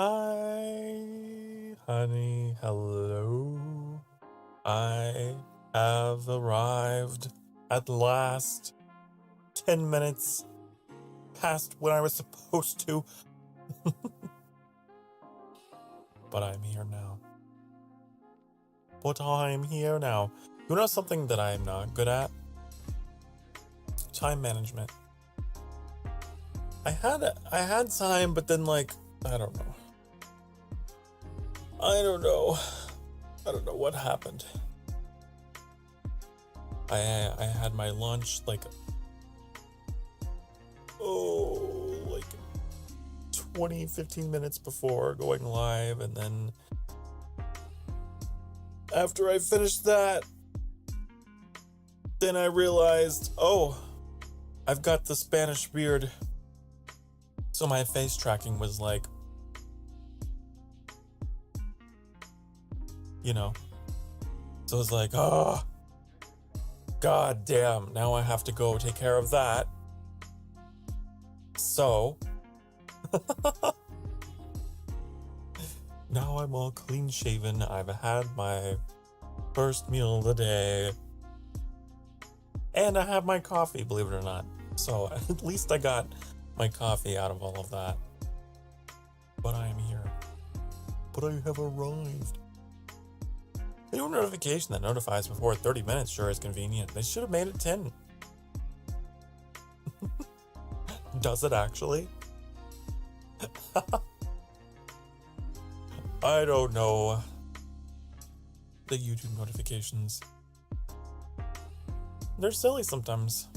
Hi, honey, hello. I have arrived at last. 10 minutes past when I was supposed to. But I'm here now. You know something that I'm not good at? Time management. I had time, but then I don't know. I don't know what happened. I had my lunch 15 minutes before going live, and then after I finished that, then I realized, I've got the Spanish beard. So my face tracking was so it was god damn, now I have to go take care of that. So, now I'm all clean shaven. I've had my first meal of the day. And I have my coffee, believe it or not. So, at least I got my coffee out of all of that. But I am here. But I have arrived. The new notification that notifies before 30 minutes sure is convenient. They should have made it 10. Does it actually? I don't know. The YouTube notifications. They're silly sometimes.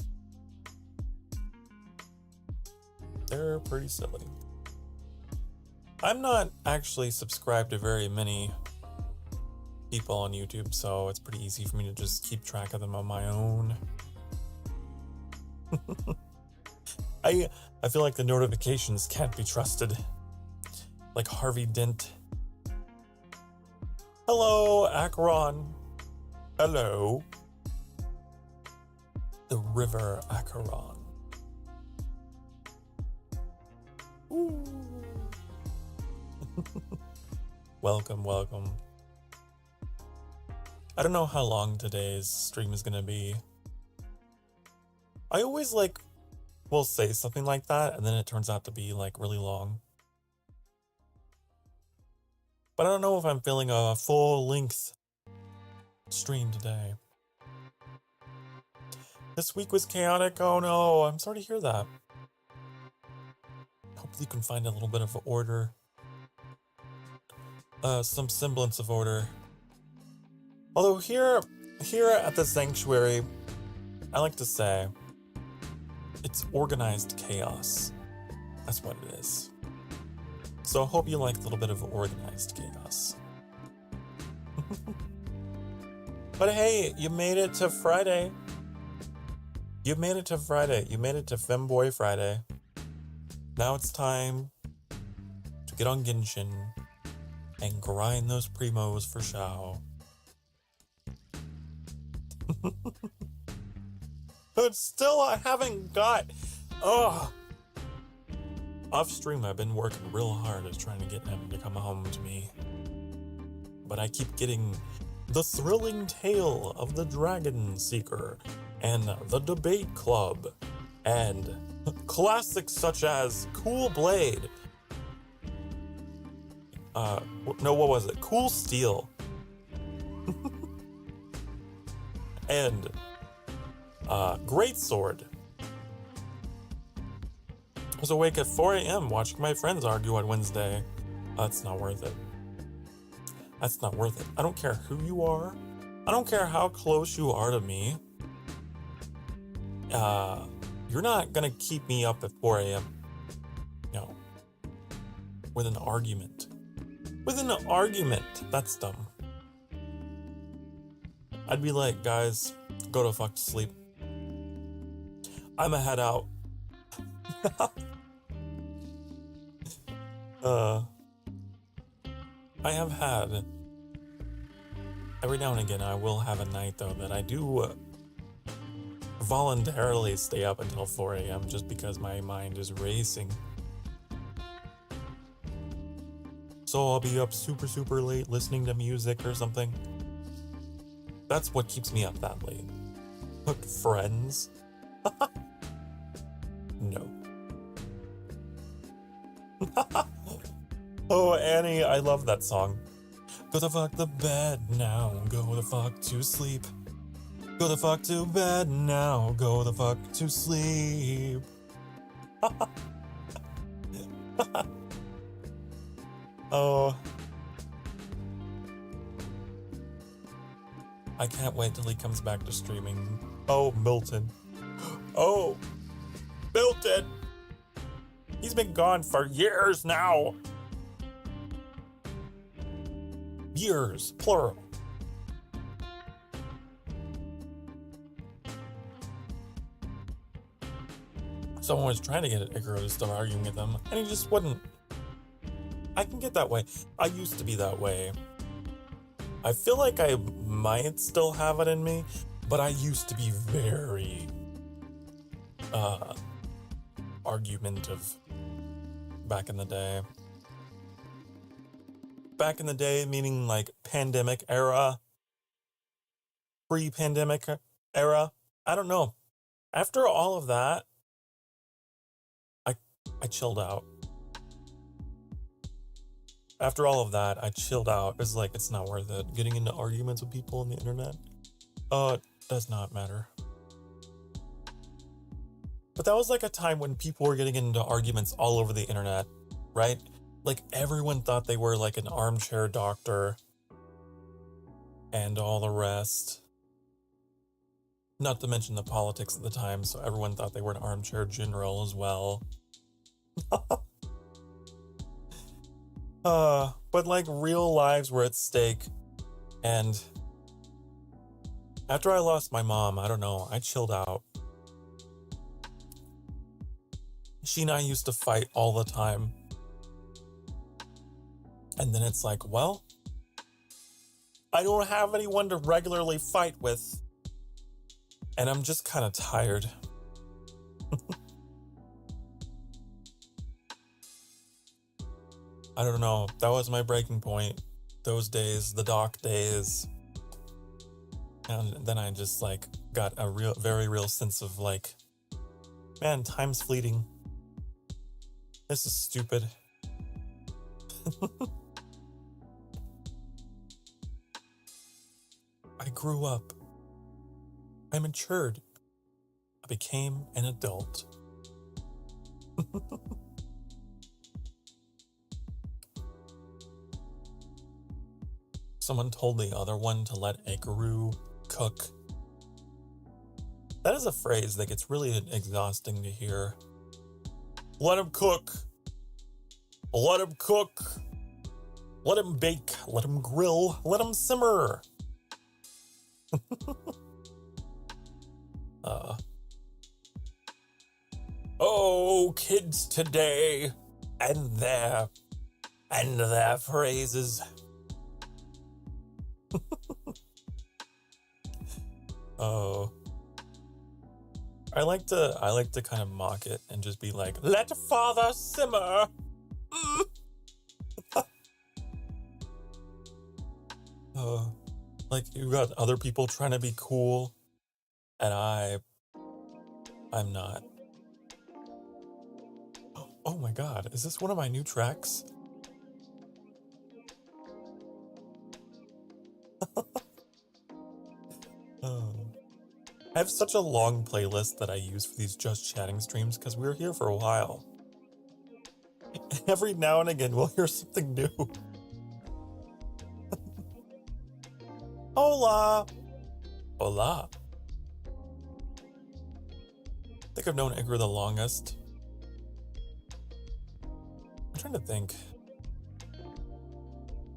They're pretty silly. I'm not actually subscribed to very many people on YouTube, so it's pretty easy for me to just keep track of them on my own. I feel like the notifications can't be trusted. Like Harvey Dent. Hello, Acheron. Hello. The River Acheron. Ooh. Welcome. I don't know how long today's stream is gonna be. I always will say something like that, and then it turns out to be really long. But I don't know if I'm feeling a full-length stream today. This week was chaotic. Oh no, I'm sorry to hear that. Hopefully you can find a little bit of order. Some semblance of order. Although here at the sanctuary, I like to say, it's organized chaos. That's what it is. So I hope you like a little bit of organized chaos. But hey, you made it to Friday. You made it to Femboy Friday. Now it's time to get on Genshin and grind those primos for Shao. But still, I haven't got... Off stream, I've been working real hard at trying to get him to come home to me. But I keep getting the thrilling tale of the Dragon Seeker and the Debate Club and classics such as Cool Blade. What was it? Cool Steel. And Great Sword. I was awake at 4 a.m. watching my friends argue on Wednesday. That's not worth it. That's not worth it. I don't care who you are. I don't care how close you are to me. You're not gonna keep me up at 4 a.m. No. With an argument. That's dumb. I'd be like, guys, go to fuck to sleep. I'ma head out. I have had, every now and again, I will have a night, though, that I do voluntarily stay up until 4 a.m. just because my mind is racing. so I'll be up super, super late listening to music or something. That's what keeps me up that late. But Friends? No. Oh, Annie, I love that song. Go the fuck to bed now, go the fuck to sleep. Go the fuck to bed now, go the fuck to sleep. Oh. I can't wait till he comes back to streaming. Oh, Milton. Oh, Milton! He's been gone for years now. Years, plural. Someone was trying to get Icarus to start arguing with him, and he just wouldn't. I can get that way. I used to be that way. I feel like I might still have it in me, but I used to be very argumentative back in the day. Back in the day, meaning like pandemic era, pre-pandemic era. I don't know. After all of that, I chilled out. After all of that, I chilled out. It's like, it's not worth it. Getting into arguments with people on the internet, it does not matter. But that was like a time when people were getting into arguments all over the internet, right? Like everyone thought they were like an armchair doctor and all the rest. Not to mention the politics at the time, so everyone thought they were an armchair general as well. But like real lives were at stake, and after I lost my mom, I don't know, I chilled out. She and I used to fight all the time. And then it's like, well, I don't have anyone to regularly fight with, and I'm just kind of tired. I don't know. That was my breaking point. Those days, the doc days. And then I just like got a very real sense of like, man, time's fleeting. This is stupid. I grew up. I matured. I became an adult. Someone told the other one to let Ikaru cook. That is a phrase that gets really exhausting to hear. Let him cook. Let him cook. Let him bake. Let him grill. Let him simmer. Oh, kids today and their phrases. Oh, I like to kind of mock it and just be like, let father simmer. Like you got other people trying to be cool, and I'm not. Oh my god, is this one of my new tracks? I have such a long playlist that I use for these Just Chatting streams because we were here for a while. Every now and again, we'll hear something new. Hola! Hola. I think I've known Edgar the longest. I'm trying to think.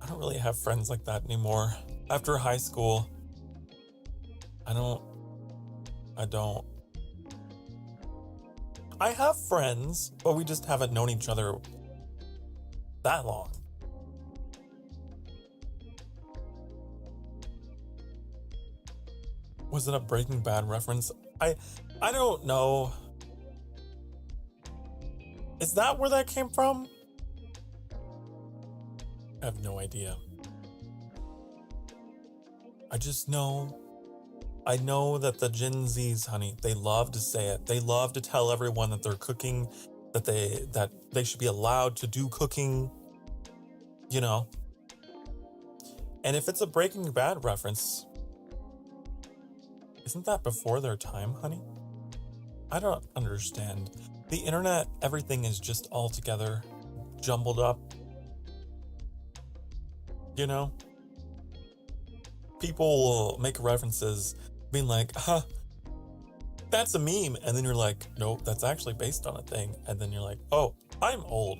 I don't really have friends like that anymore. After high school, I don't. I have friends, but we just haven't known each other that long. Was it a Breaking Bad reference? I don't know. Is that where that came from? I have no idea. I just know, I know that the Gen Zs, honey, they love to say it. They love to tell everyone that they're cooking, that they should be allowed to do cooking, you know. And if it's a Breaking Bad reference, isn't that before their time, honey? I don't understand. The internet, everything is just all together, jumbled up. You know? People will make references being like, that's a meme. And then you're like, nope, that's actually based on a thing. And then you're like, oh, I'm old.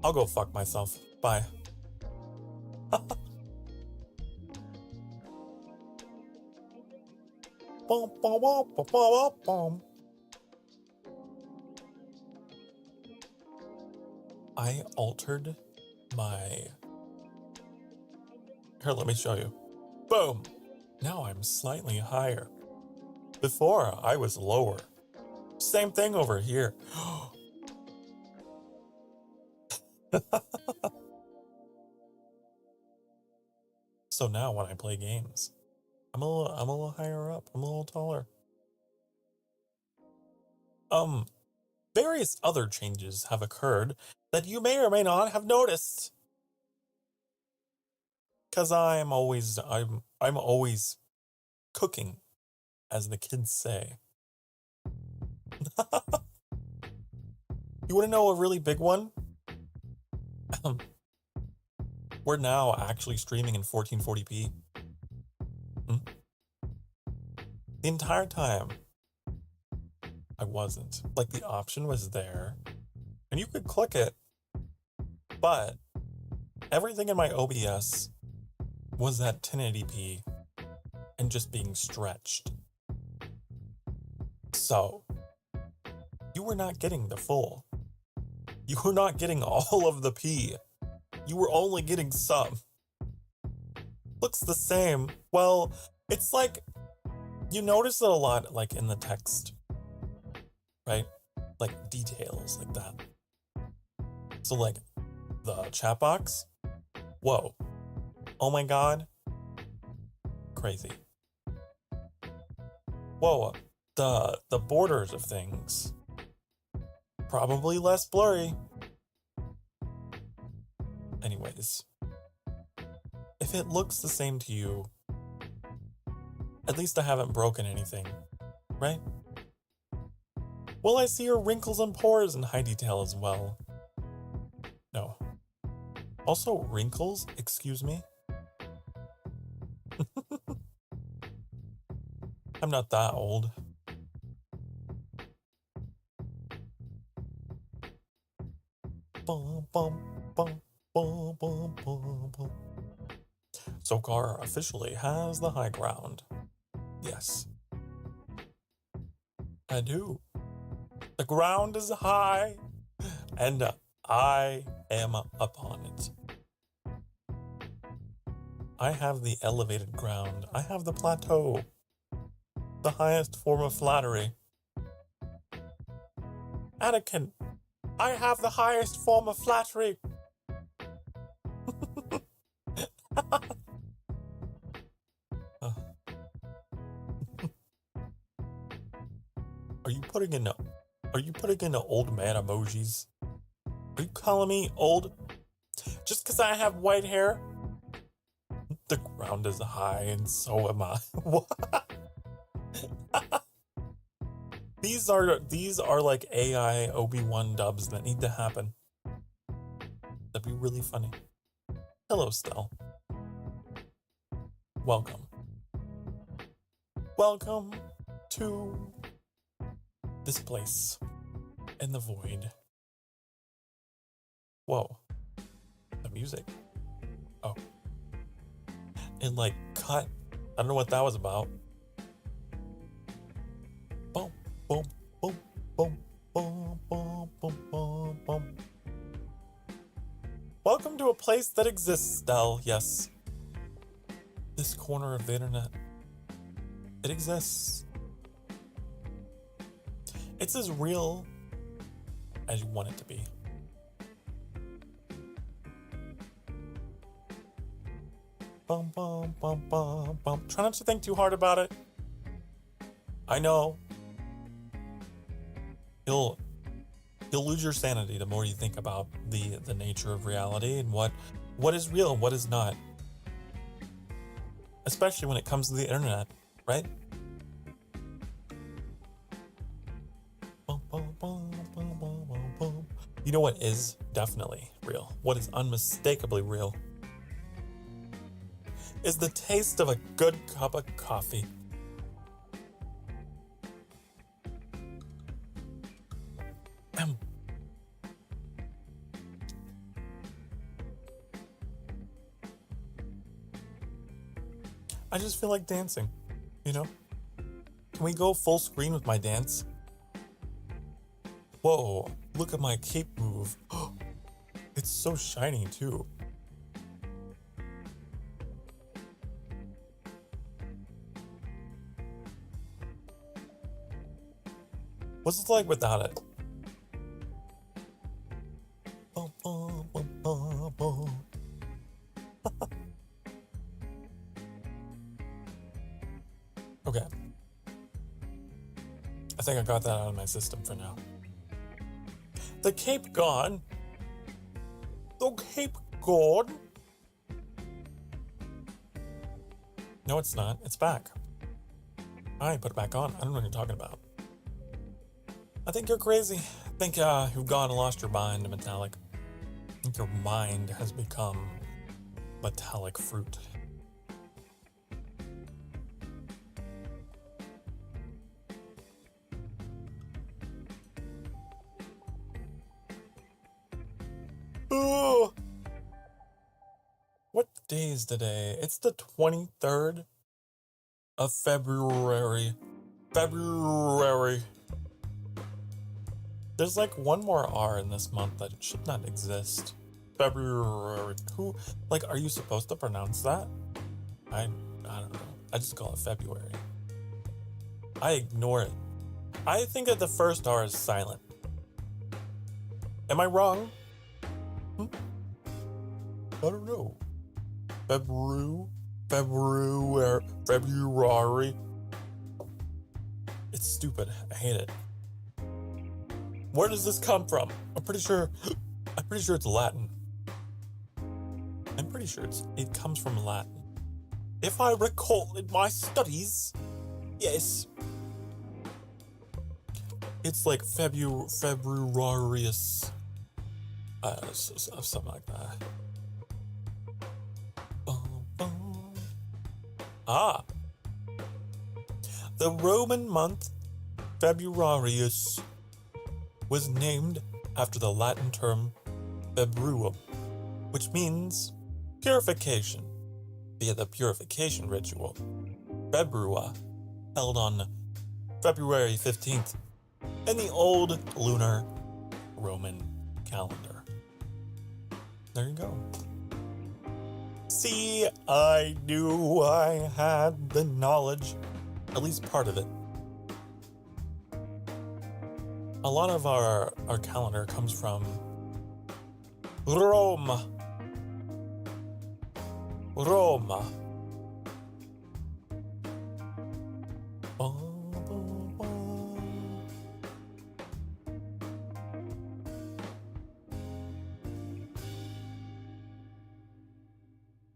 I'll go fuck myself. Bye. I altered my... Here, let me show you. Boom! Now I'm slightly higher. Before, I was lower. Same thing over here. So now when I play games, I'm a little higher up. I'm a little taller. Various other changes have occurred that you may or may not have noticed. Cause I'm always cooking, as the kids say. You want to know a really big one? We're now actually streaming in 1440p. The entire time, I wasn't. Like, the option was there, and you could click it, but everything in my OBS was at 1080p and just being stretched. So, you were not getting the full. You were not getting all of the P. You were only getting some. Looks the same. Well, it's like, you notice it a lot, like, in the text, right? Like, details like that. So, like, the chat box, whoa. Oh my god. Crazy. Whoa, the borders of things, probably less blurry. Anyways, if it looks the same to you, at least I haven't broken anything, right? Will I see your wrinkles and pores in high detail as well? No. Also, wrinkles? Excuse me? I'm not that old. Bum, bum, bum, bum, bum, bum, bum. Sokar officially has the high ground. Yes. I do. The ground is high, and I am upon it. I have the elevated ground. I have the plateau. The highest form of flattery. Anakin, I have the highest form of flattery. Are you putting in the old man emojis? Are you calling me old just because I have white hair? The ground is high and so am I. What? These are like AI Obi-Wan dubs that need to happen. That'd be really funny. Hello, Stell. Welcome. Welcome to this place in the void. Whoa. The music. Oh. It like cut. I don't know what that was about. Boom, boom, boom, boom, boom, boom, boom, boom, boom. Welcome to a place that exists, Stell. Yes. This corner of the internet. It exists. It's as real as you want it to be. Bum, bum, bum, bum, bum. Try not to think too hard about it. I know. You'll lose your sanity the more you think about the nature of reality and what is real and what is not. Especially when it comes to the internet, right? Bum, bum, bum, bum, bum, bum, bum. You know what is definitely real? What is unmistakably real? Is the taste of a good cup of coffee. I just feel like dancing, you know? Can we go full screen with my dance? Whoa, look at my cape move. It's so shiny too. What's it like without it? Bum, bum, bum, bum, bum. Okay. I think I got that out of my system for now. The cape gone. The cape gone. No, it's not. It's back. I put it back on. I don't know what you're talking about. I think you're crazy. I think you've gone and lost your mind, metallic. I think your mind has become metallic fruit. Ooh. What day is today? It's the 23rd of February. There's like one more R in this month that should not exist. February. Who, like, are you supposed to pronounce that? I don't know. I just call it February. I ignore it. I think that the first R is silent. Am I wrong? I don't know. February. It's stupid. I hate it. Where does this come from? I'm pretty sure it's Latin. I'm pretty sure it comes from Latin. If I recall in my studies, yes. It's like Februarius. Something like that. Ah. The Roman month Februarius was named after the Latin term februum, which means purification, via the purification ritual. Februa, held on February 15th in the old lunar Roman calendar. There you go. See, I knew I had the knowledge, at least part of it. A lot of our calendar comes from Rome.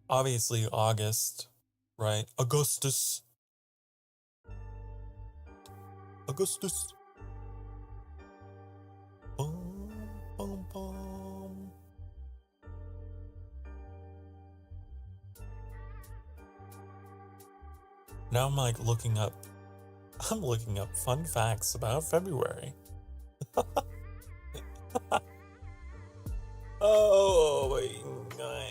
Obviously August, right? Augustus. Bum, bum, bum. Now I'm like looking up fun facts about February. Oh my god.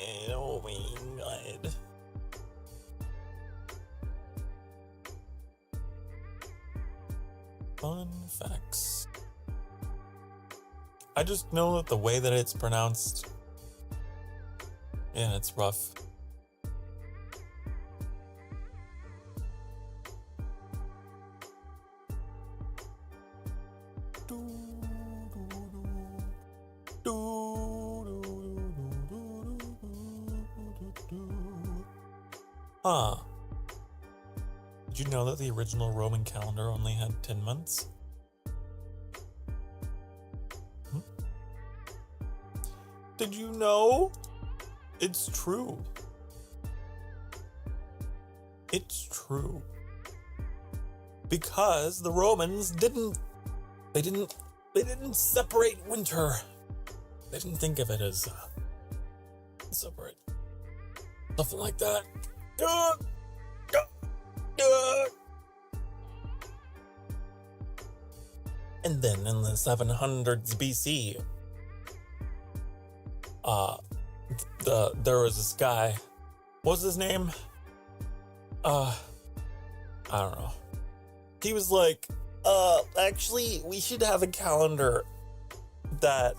Fun facts. I just know that the way that it's pronounced, yeah, it's rough. Huh. Did you know that the original Roman calendar only had 10 months? Did you know? It's true. It's true. Because the Romans didn't separate winter. They didn't think of it as separate. Something like that. And then in the 700s BC, there was this guy. What was his name? I don't know. He was like, actually, we should have a calendar that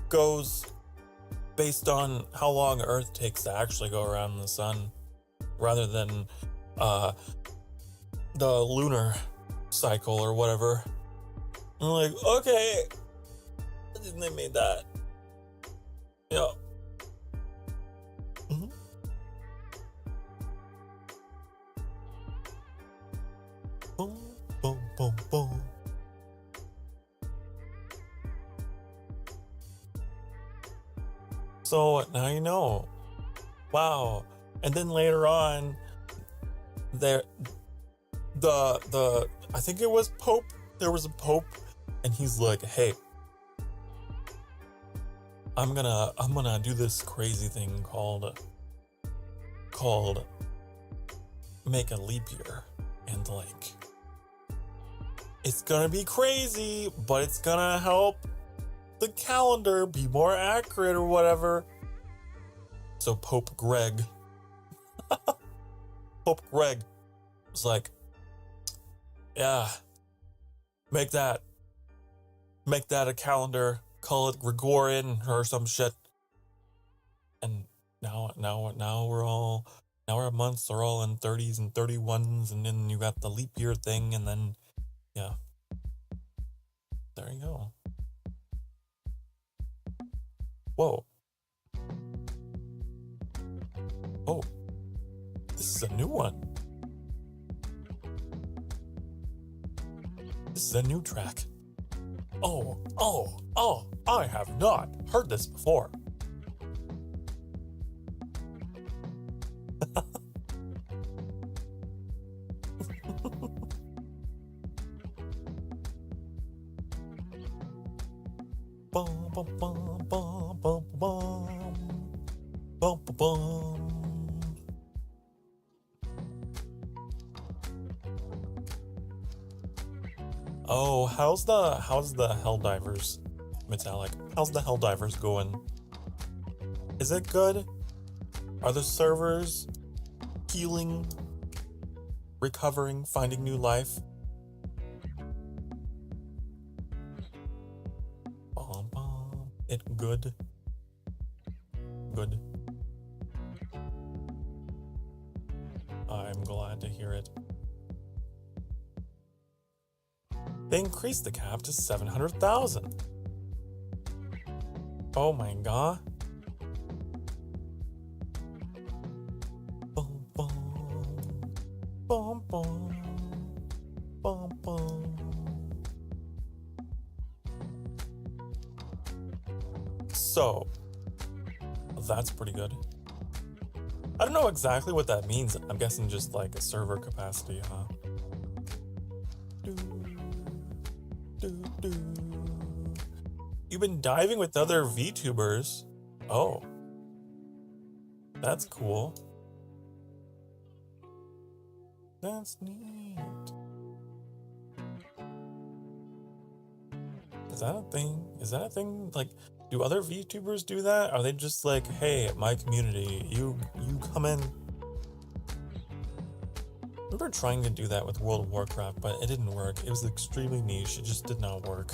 goes based on how long Earth takes to actually go around the sun, rather than the lunar cycle or whatever. I'm like, okay. And they made that. Yeah. Mm-hmm. Boom, boom, boom, boom. So now you know. Wow. And then later on, I think it was Pope. There was a Pope, and he's like, hey, I'm gonna do this crazy thing called make a leap year. And like, it's gonna be crazy, but it's gonna help the calendar be more accurate or whatever. So Pope Greg was like, yeah, make that a calendar, call it Gregorian or some shit. And now our months are all in 30s and 31s, and then you got the leap year thing, and then yeah, there you go. Whoa. Oh, this is a new one. This is a new track. Oh, I have not heard this before. Bum, bum, bum, bum, bum, bum. Bum, bum, bum. Oh, how's the Helldivers Metallic? How's the Helldivers going? Is it good? Are the servers healing, recovering, finding new life? It good. Good. I'm glad to hear it. They increased the cap to 700,000. Oh my god. Bum, bum, bum, bum, bum, bum. So, that's pretty good. I don't know exactly what that means. I'm guessing just like a server capacity, huh? You've been diving with other VTubers. Oh. That's cool. That's neat. Is that a thing? Is that a thing? Like, do other VTubers do that? Are they just like, hey, my community, you come in? I remember trying to do that with World of Warcraft, but it didn't work. It was extremely niche. It just did not work.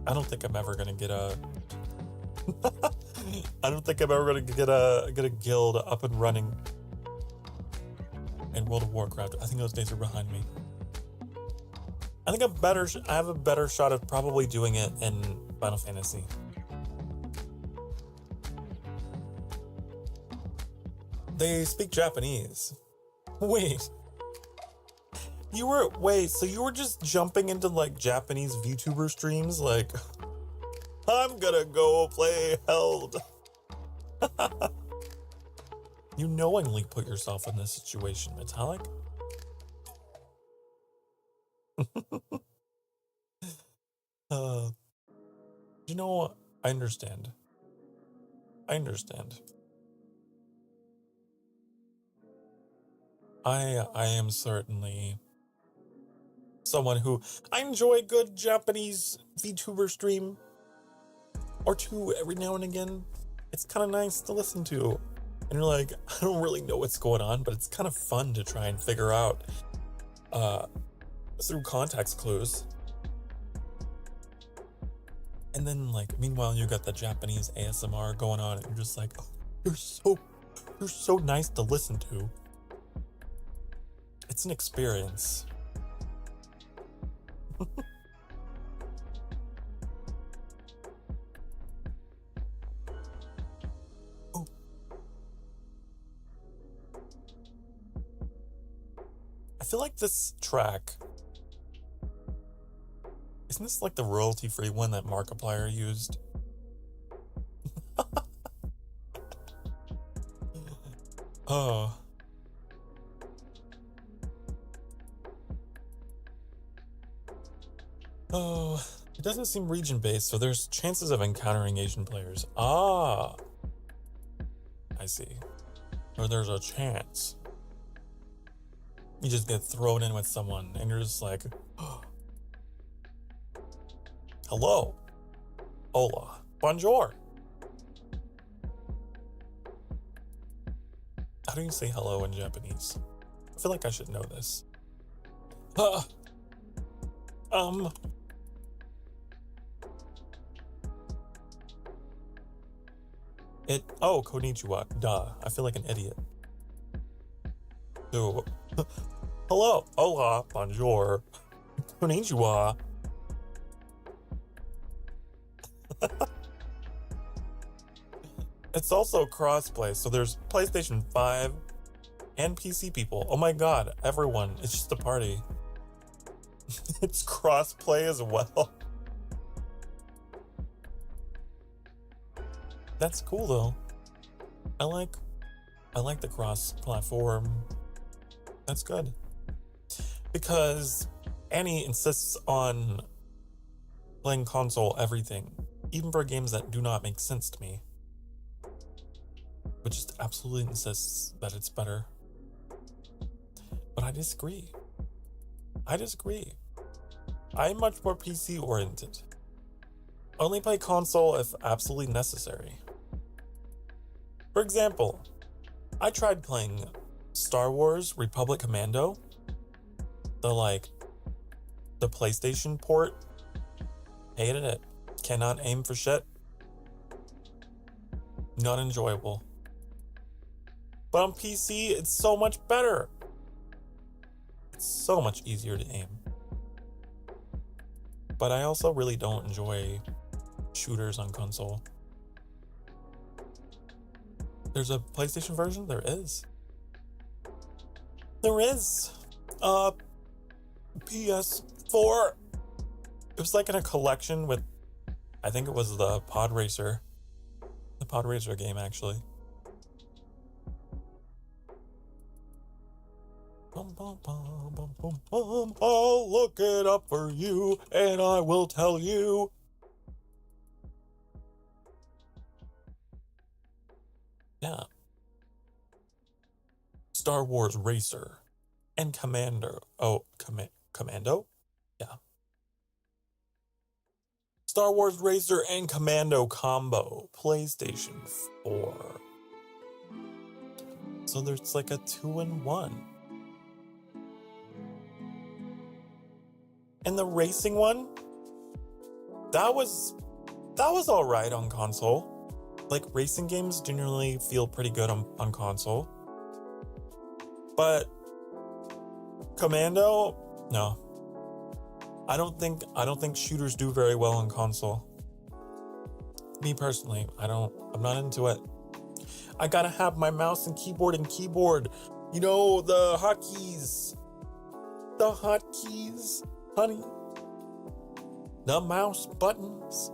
I don't think I'm ever gonna get a I don't think I'm ever gonna get a guild up and running in World of Warcraft. I think those days are behind me. I think I have a better shot of probably doing it in Final Fantasy. They speak Japanese. Wait. So you were just jumping into like Japanese VTuber streams like, I'm gonna go play Held. You knowingly put yourself in this situation, Metallic. You know what? I understand. I am certainly someone who I enjoy a good Japanese VTuber stream or two every now and again. It's kind of nice to listen to. And you're like, I don't really know what's going on, but it's kind of fun to try and figure out through context clues. And then like, meanwhile, you got the Japanese ASMR going on and you're just like, oh, you're so nice to listen to. It's an experience. Oh. I feel like this track, isn't this like the royalty-free one that Markiplier used? Oh. Oh, it doesn't seem region-based, so there's chances of encountering Asian players. Ah, I see. Or there's a chance. You just get thrown in with someone, and you're just like, oh. Hello. Hola. Bonjour. How do you say hello in Japanese? I feel like I should know this. Oh, konnichiwa. Duh. I feel like an idiot. So, hello. Hola. Bonjour. Konnichiwa. It's also crossplay, so there's PlayStation 5 and PC people. Oh my god, everyone. It's just a party. It's crossplay as well. That's cool though. I like the cross-platform. That's good. Because Annie insists on playing console everything, even for games that do not make sense to me. But just absolutely insists that it's better. But I disagree. I'm much more PC oriented. Only play console if absolutely necessary. For example, I tried playing Star Wars Republic Commando, the PlayStation port. Hated it. Cannot aim for shit. Not enjoyable. But on PC, it's so much better. It's so much easier to aim. But I also really don't enjoy shooters on console. There's a PlayStation version? There is. PS4. It was like in a collection with, I think it was the Pod Racer. The Pod Racer game, actually. I'll look it up for you, and I will tell you. Yeah. Star Wars Racer and Commander. Oh, Commando? Yeah. Star Wars Racer and Commando combo. PlayStation 4. So there's like a 2-in-1. And the racing one, that was all right on console. Like, racing games generally feel pretty good on console. But Commando, no. I don't think shooters do very well on console. Me personally, I'm not into it. I gotta have my mouse and keyboard You know, the hotkeys. The hotkeys, honey. The mouse buttons.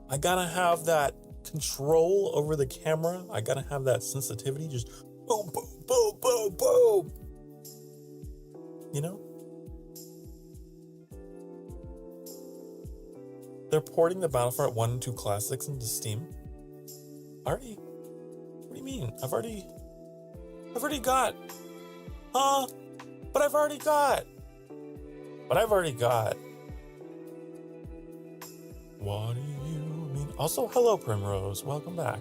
I gotta have that control over the camera. I gotta have that sensitivity. Just boom, boom, boom, boom, boom. You know? They're porting the Battlefront 1 and 2 classics into Steam. Already? What do you mean? I've already got. Huh? But I've already got. What do you mean? Also, hello, Primrose. Welcome back.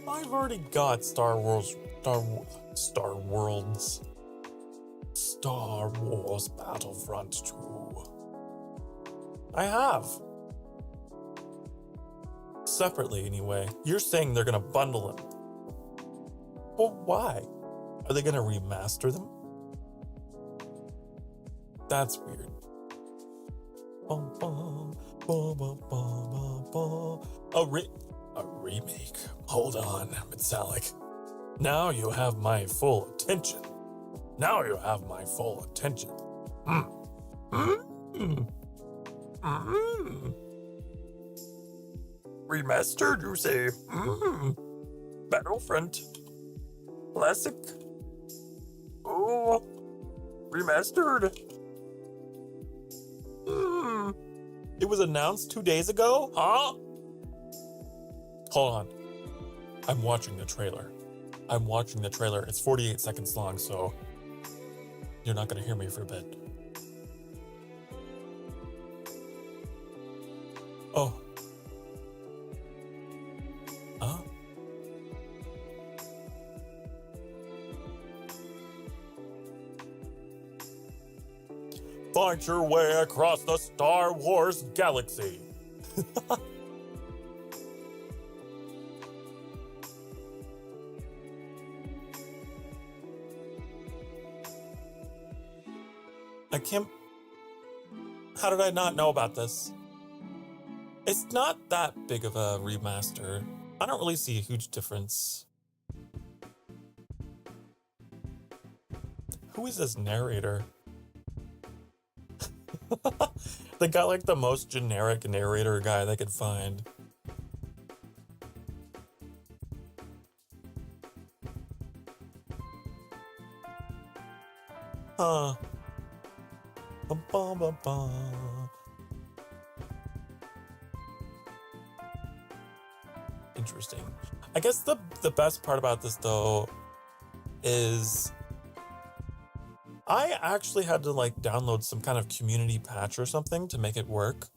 I've already got Star Wars Battlefront 2. I have. Separately, anyway. You're saying they're gonna bundle them. Well, why? Are they gonna remaster them? That's weird. A remake. Hold on, Metallic. Now you have my full attention. Remastered, you say? Battlefront. Classic. Oh, remastered. It was announced 2 days ago? Huh? Hold on. I'm watching the trailer. It's 48 seconds long, so you're not gonna hear me for a bit. Oh. Huh? Find your way across the Star Wars galaxy. I can't. How did I not know about this? It's not that big of a remaster. I don't really see a huge difference. Who is this narrator? They got like the most generic narrator guy they could find. Huh. Interesting. I guess the best part about this though is I actually had to like download some kind of community patch or something to make it work,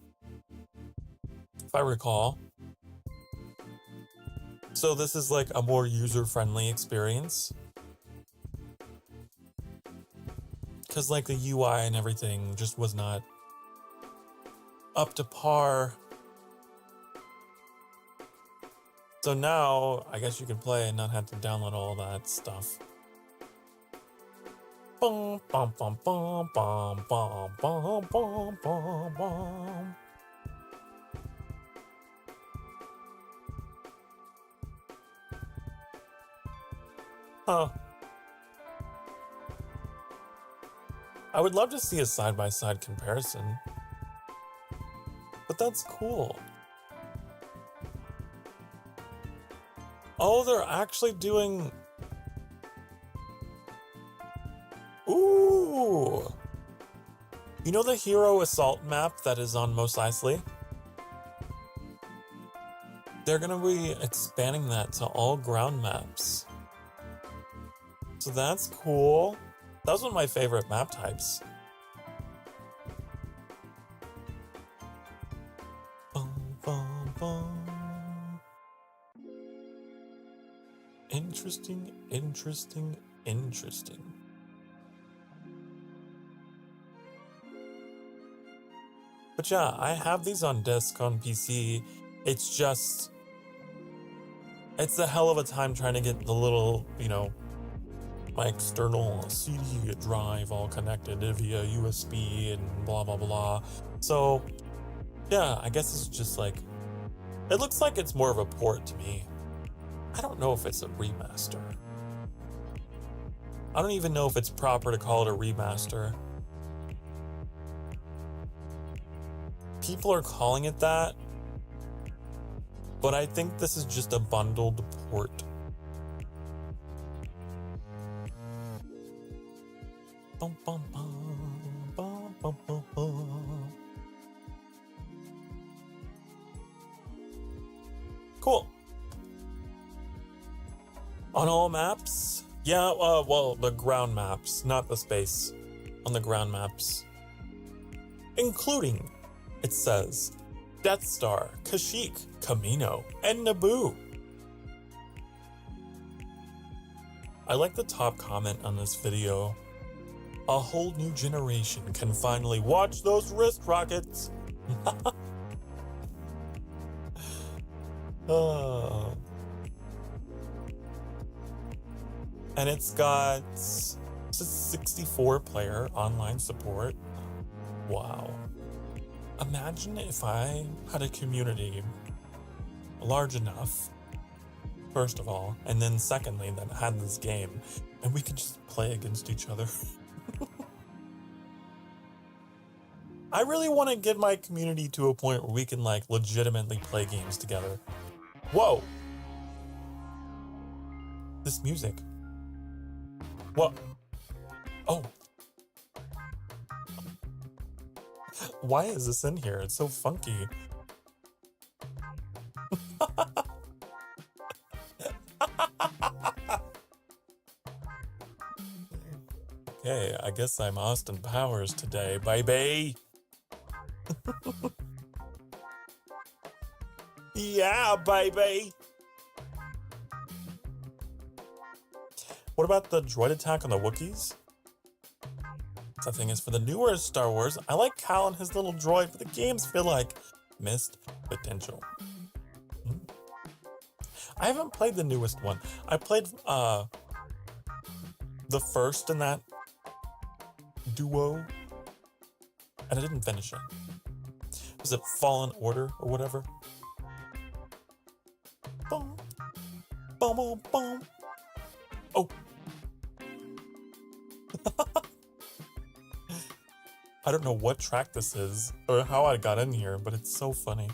if I recall. So this is like a more user-friendly experience. Because like the UI and everything just was not up to par. So now I guess you can play and not have to download all that stuff. Bum, bum, bum, bum, bum, bum, bum, bum, bum, bum. Huh. I would love to see a side-by-side comparison. But that's cool. Oh, they're actually doing... Ooh! You know the Hero Assault map that is on Mos Eisley? They're gonna be expanding that to all ground maps. So that's cool. That was one of my favorite map types. Bum, bum, bum. Interesting, interesting, interesting. But yeah, I have these on disc on PC. It's just... It's a hell of a time trying to get the little, you know, my external CD drive all connected via USB and blah, blah, blah. So, yeah, I guess it's just like It looks like it's more of a port to me. I don't know if it's a remaster. I don't even know if it's proper to call it a remaster. People are calling it that, but I think this is just a bundled port. Bum, bum, bum, bum, bum, bum, bum. Cool. On all maps? Yeah, well, the ground maps, not the space. On the ground maps. Including, it says, Death Star, Kashyyyk, Camino, and Naboo. I like the top comment on this video. A whole new generation can finally watch those wrist rockets. Oh. And it's got 64 player online support. Wow. Imagine if I had a community large enough, first of all, and then secondly, that had this game, and we could just play against each other. I really want to get my community to a point where we can, like, legitimately play games together. Whoa! This music. What? Oh. Why is this in here? It's so funky. Okay, I guess I'm Austin Powers today, baby. Yeah, baby. What about the droid attack on the Wookiees? That thing is for the newer Star Wars. I like Cal and his little droid, but the games feel like missed potential. I haven't played the newest one. I played the first in that duo, and I didn't finish it. Was it Fallen Order or whatever? Boom, boom, boom, boom. Oh. I don't know what track this is or how I got in here, but it's so funny.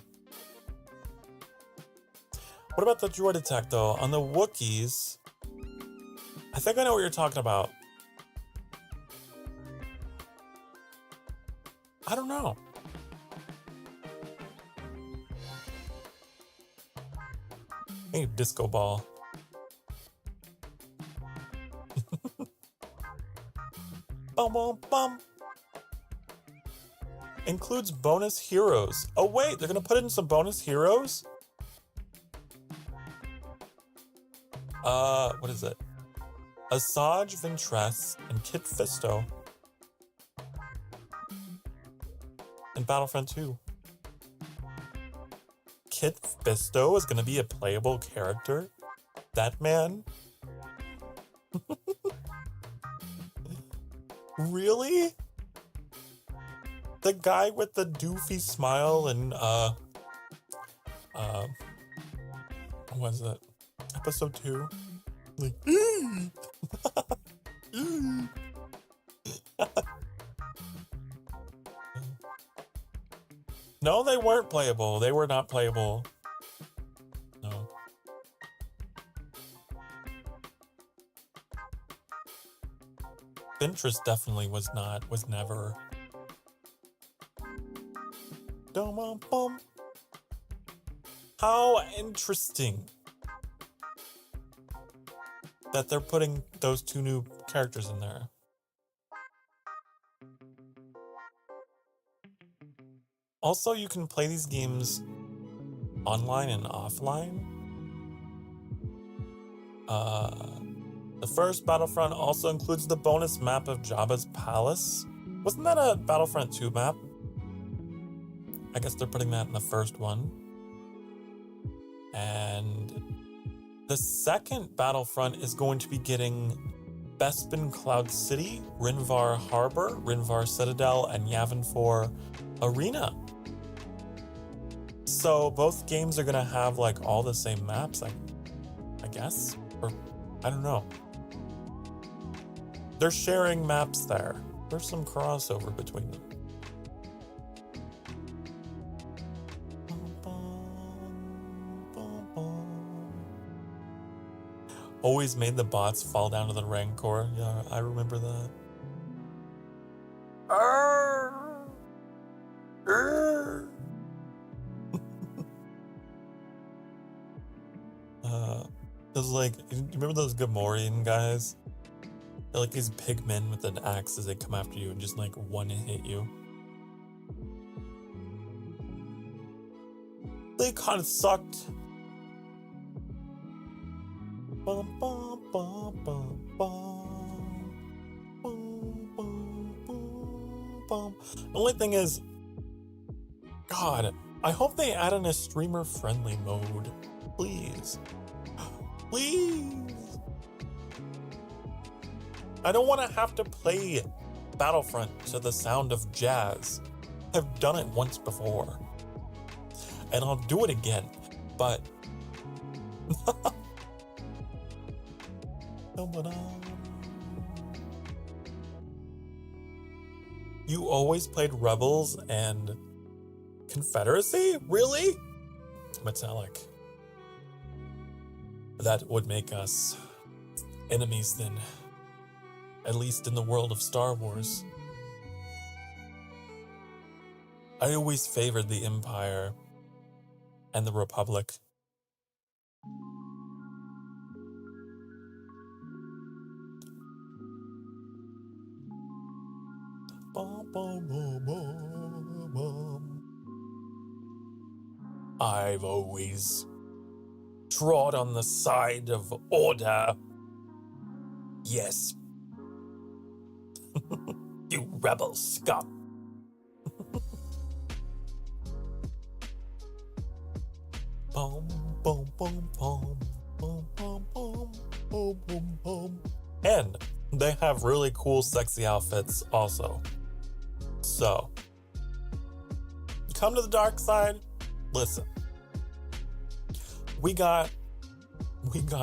What about the droid attack though? On the Wookiees, I think I know what you're talking about. I don't know. Hey, disco ball. Bum, bum, bum. Includes bonus heroes. Oh wait, they're gonna put in some bonus heroes? What is it? Asajj Ventress and Kit Fisto. In Battlefront 2. Kit Fisto is gonna be a playable character? That man? Really? The guy with the doofy smile and what was it? Episode 2? Like, no, they weren't playable. They were not playable. No. Ventress definitely was never. Dum-bum-bum. How interesting that they're putting those two new characters in there. Also, you can play these games online and offline. The first Battlefront also includes the bonus map of Jabba's Palace. Wasn't that a Battlefront 2 map? I guess they're putting that in the first one. And the second Battlefront is going to be getting Bespin Cloud City, Rinvar Harbor, Rinvar Citadel, and Yavin 4 Arena. So both games are gonna have like all the same maps, I guess? Or I don't know. They're sharing maps there. There's some crossover between them. Always made the bots fall down to the Rancor. Yeah, I remember that. It was like, you remember those Gamorrean guys? They're like these pig men with an axe as they come after you and just like one hit you. They kind of sucked. Bum, bum, bum, bum, bum. Bum, bum, bum, bum. The only thing is, God, I hope they add in a streamer-friendly mode. Please. Please. I don't want to have to play Battlefront to the sound of jazz. I've done it once before. And I'll do it again. But... You always played Rebels and Confederacy? Really? Metallic. That would make us enemies then. At least in the world of Star Wars. I always favored the Empire and the Republic. I've always trod on the side of order. Yes. You rebel scum. Boom, boom, boom, boom, boom, boom, boom, boom, boom, boom. And they have really cool, sexy outfits also. So, come to the dark side. Listen, we got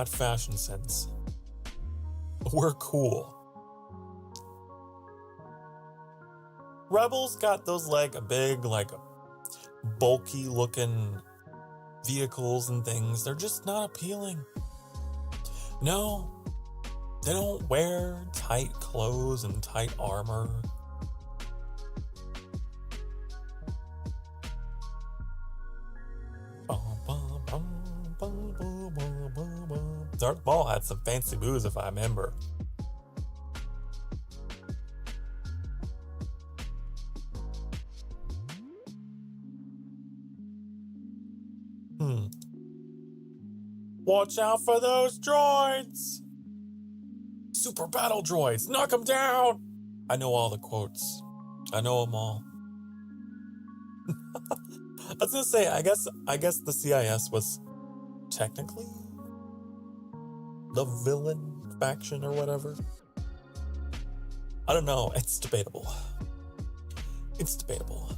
fashion sense. We're cool. Rebels got those like big, like bulky looking vehicles and things. They're just not appealing. No, they don't wear tight clothes and tight armor. Darth Maul had some fancy moves, if I remember. Watch out for those droids! Super battle droids, knock them down! I know all the quotes. I know them all. I was gonna say, I guess the CIS was technically the villain faction or whatever. I don't know. It's debatable. It's debatable.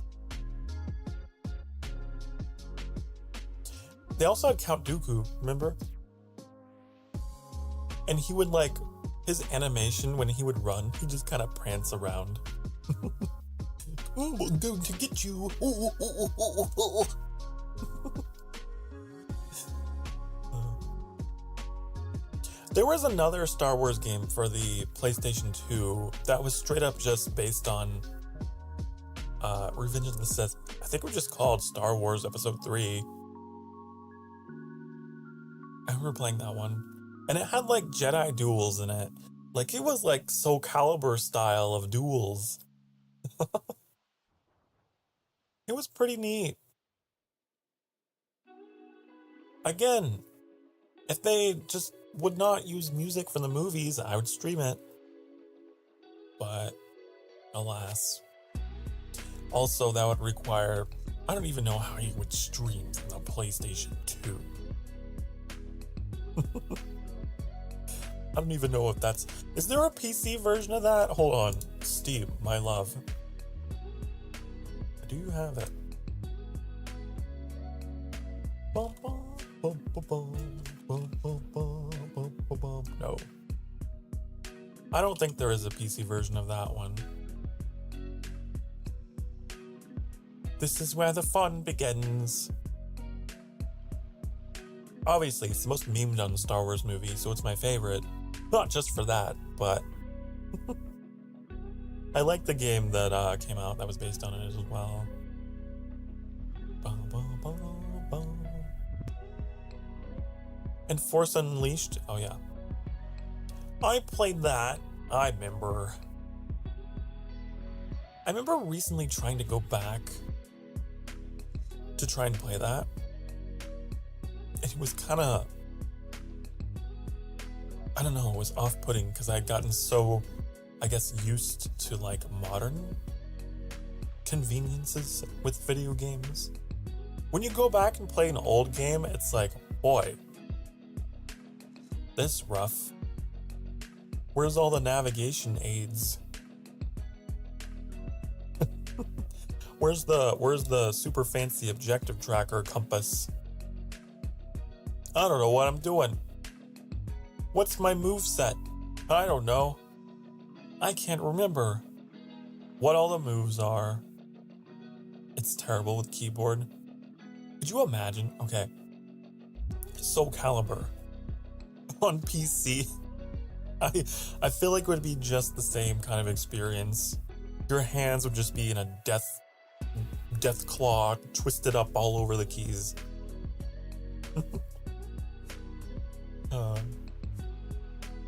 They also had Count Dooku, remember? And he would like, his animation when he would run, he just kind of prance around. Oh, I'm going to get you. There was another Star Wars game for the PlayStation 2 that was straight up just based on Revenge of the Sith. I think it was just called Star Wars Episode 3. I remember playing that one. And it had like Jedi duels in it. Like it was like Soul Calibur style of duels. It was pretty neat. Again, if they just would not use music from the movies, I would stream it. But, alas. Also, that would require... I don't even know how you would stream from the PlayStation 2. I don't even know if that's... Is there a PC version of that? Hold on. Steve, my love. Do you have it? No. I don't think there is a PC version of that one. This is where the fun begins. Obviously, it's the most memed done Star Wars movie, so it's my favorite. Not just for that, but I like the game that came out that was based on it as well. And Force Unleashed, oh yeah. I played that. I remember recently trying to go back to try and play that. And it was kind of, I don't know, it was off-putting because I had gotten so, I guess, used to like modern conveniences with video games. When you go back and play an old game, it's like, boy, this is rough. Where's all the navigation aids? Where's the super fancy objective tracker compass? I don't know what I'm doing. What's my moveset? I don't know. I can't remember what all the moves are. It's terrible with keyboard. Could you imagine? Okay. Soul Calibur on PC. I feel like it would be just the same kind of experience. Your hands would just be in a death claw, twisted up all over the keys.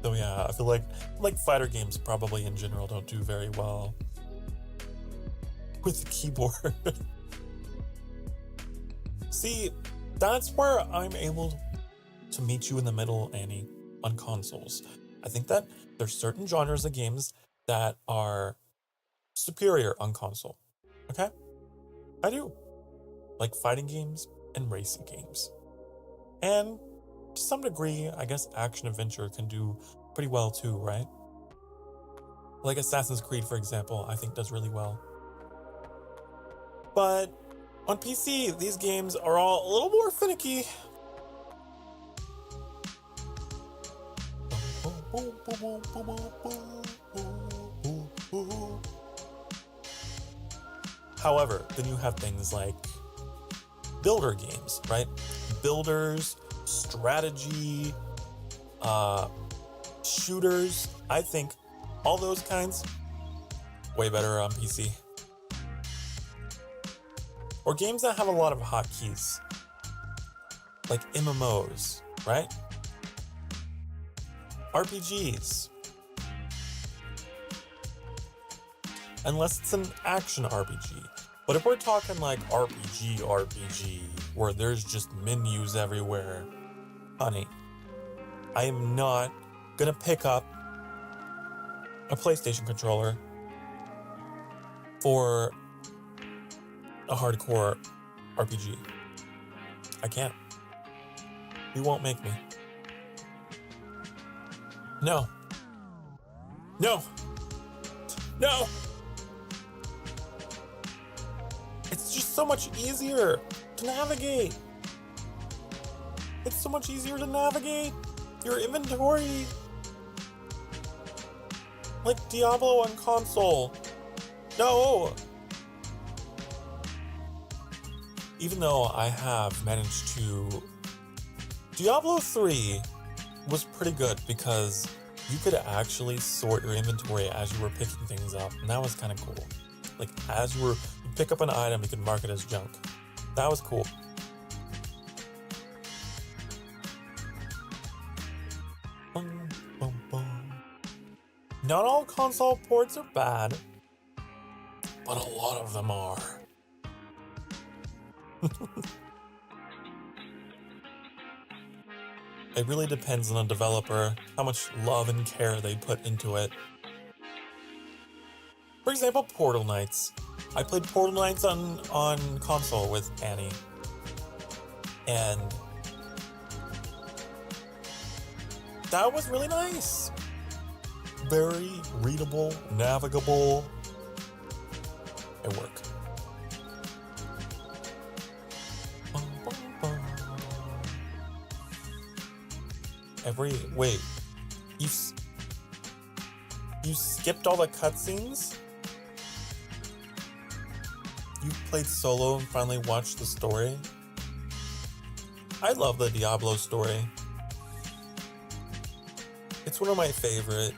So yeah, I feel like fighter games probably in general don't do very well with the keyboard. See, that's where I'm able to meet you in the middle, Annie, on consoles. I think that there's certain genres of games that are superior on console. Okay? I do. Like fighting games and racing games. And to some degree, I guess action adventure can do pretty well too, right? Like Assassin's Creed, for example, I think does really well. But on PC, these games are all a little more finicky. However, then you have things like builder games, right? Builders, strategy, shooters. I think all those kinds, way better on PC. Or games that have a lot of hotkeys, like MMOs, right? RPGs. Unless it's an action RPG. But if we're talking like RPG, where there's just menus everywhere, honey, I am not gonna pick up a PlayStation controller for a hardcore RPG. I can't. You won't make me. No. No. No. It's just so much easier to navigate. It's so much easier to navigate your inventory. Like Diablo on console. No. Even though I have managed to... Diablo 3 was pretty good because you could actually sort your inventory as you were picking things up, and that was kind of cool. Like, as you pick up an item, you can mark it as junk. That was cool. Not all console ports are bad, but a lot of them are. It really depends on the developer, how much love and care they put into it. For example, Portal Knights. I played Portal Knights on console with Annie. And that was really nice. Very readable, navigable. It worked. Wait, you skipped all the cutscenes? You played solo and finally watched the story? I love the Diablo story. It's one of my favorite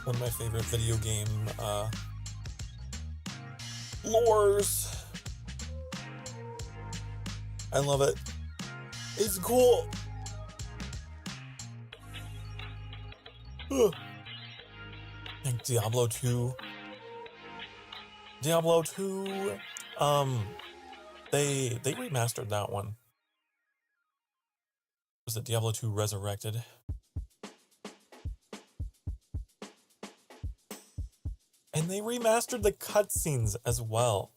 video game lores. I love it. It's cool. Like Diablo 2. Diablo 2. They remastered that one. Was it Diablo 2 Resurrected? And they remastered the cutscenes as well.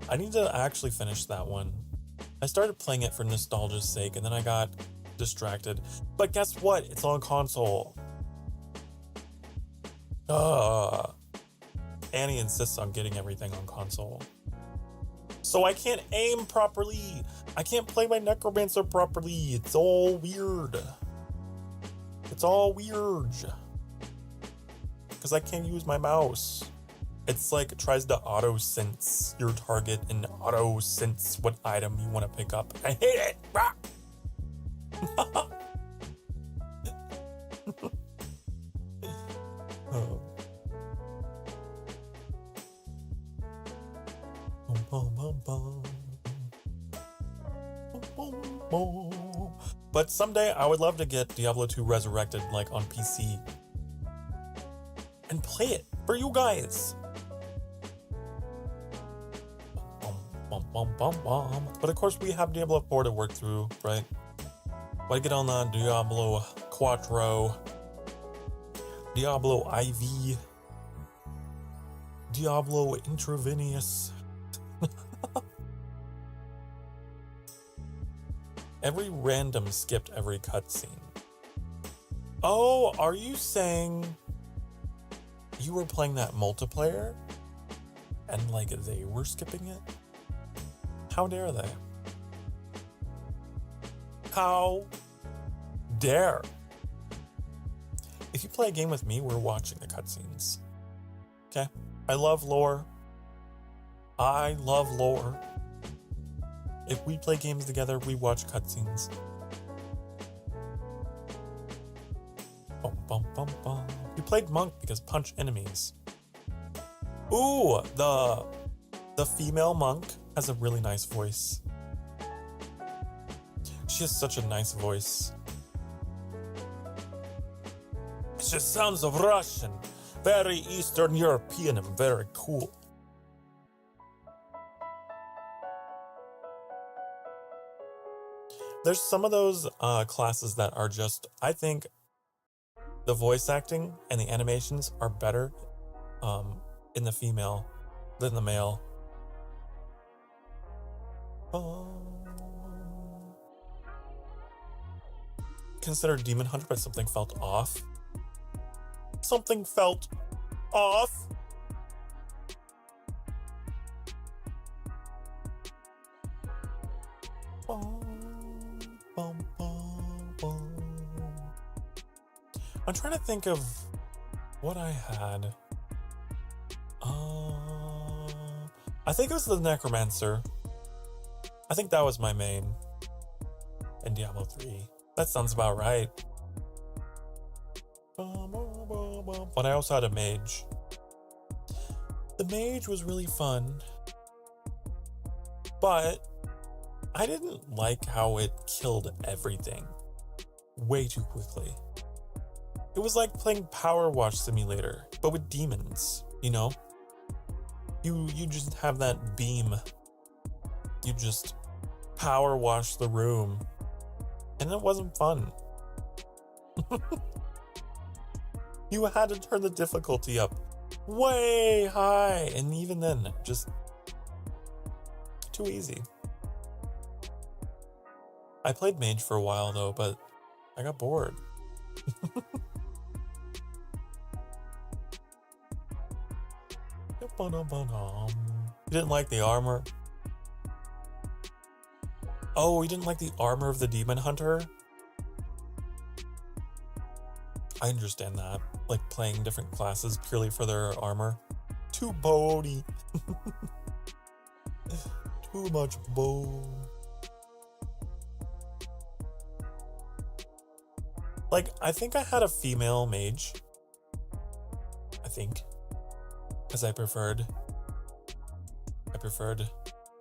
I need to actually finish that one. I started playing it for nostalgia's sake, and then I got distracted. But guess what? It's on console. Annie insists on getting everything on console. So I can't aim properly. I can't play my necromancer properly. It's all weird. It's all weird. Because I can't use my mouse. It's like it tries to auto-sense your target and auto-sense what item you want to pick up. I hate it! Oh. But someday I would love to get Diablo 2 Resurrected like on PC and play it for you guys. But of course we have Diablo 4 to work through, right? Why get on the Diablo Quattro, Diablo IV, Diablo Intravenous. Every random skipped every cutscene. Oh, are you saying you were playing that multiplayer and like they were skipping it? How dare they? How dare? If you play a game with me, we're watching the cutscenes. Okay? I love lore. I love lore. If we play games together, we watch cutscenes. Bum, bum, bum, bum. We played Monk because punch enemies. Ooh, the female monk has a really nice voice. She has such a nice voice. It just sounds of Russian, very Eastern European and very cool. There's some of those classes that are just, I think the voice acting and the animations are better in the female than the male. Considered Demon Hunter, but something felt off. Something felt off. I'm trying to think of what I had. I think it was the Necromancer. I think that was my main in Diablo 3. That sounds about right. But I also had a mage. The mage was really fun. But I didn't like how it killed everything way too quickly. It was like playing Power Wash Simulator, but with demons, you know? You just have that beam. You just power wash the room. And it wasn't fun. You had to turn the difficulty up way high. And even then, just too easy. I played Mage for a while though, but I got bored. You didn't like the armor? Oh, you didn't like the armor of the Demon Hunter? I understand that. Like playing different classes purely for their armor. Too bony. Too much bone. Like, I think I had a female mage. I think. Because I preferred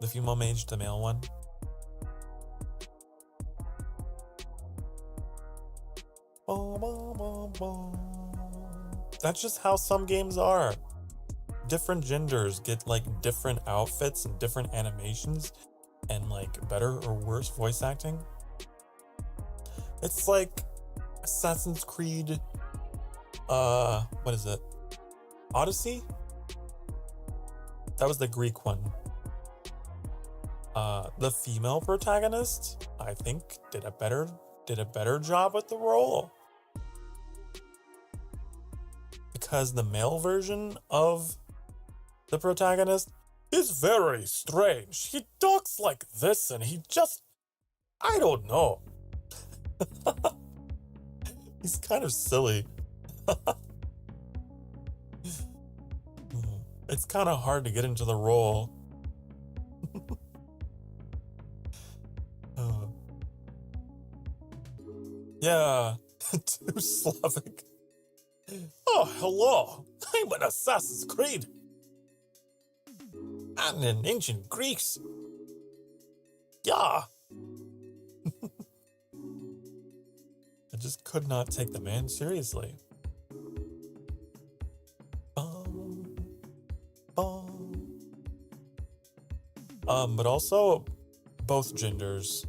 the female mage to the male one. That's just how some games are. Different genders get like different outfits and different animations and like better or worse voice acting. It's like Assassin's Creed, what is it? Odyssey? That was the Greek one. The female protagonist, I think, did a better job with the role. Because the male version of the protagonist is very strange. He talks like this and he just, I don't know. He's kind of silly. It's kind of hard to get into the role. Yeah, too Slavic. Oh, hello. I'm an Assassin's Creed. I'm in ancient Greece. Yeah. I just could not take the man seriously. But also, both genders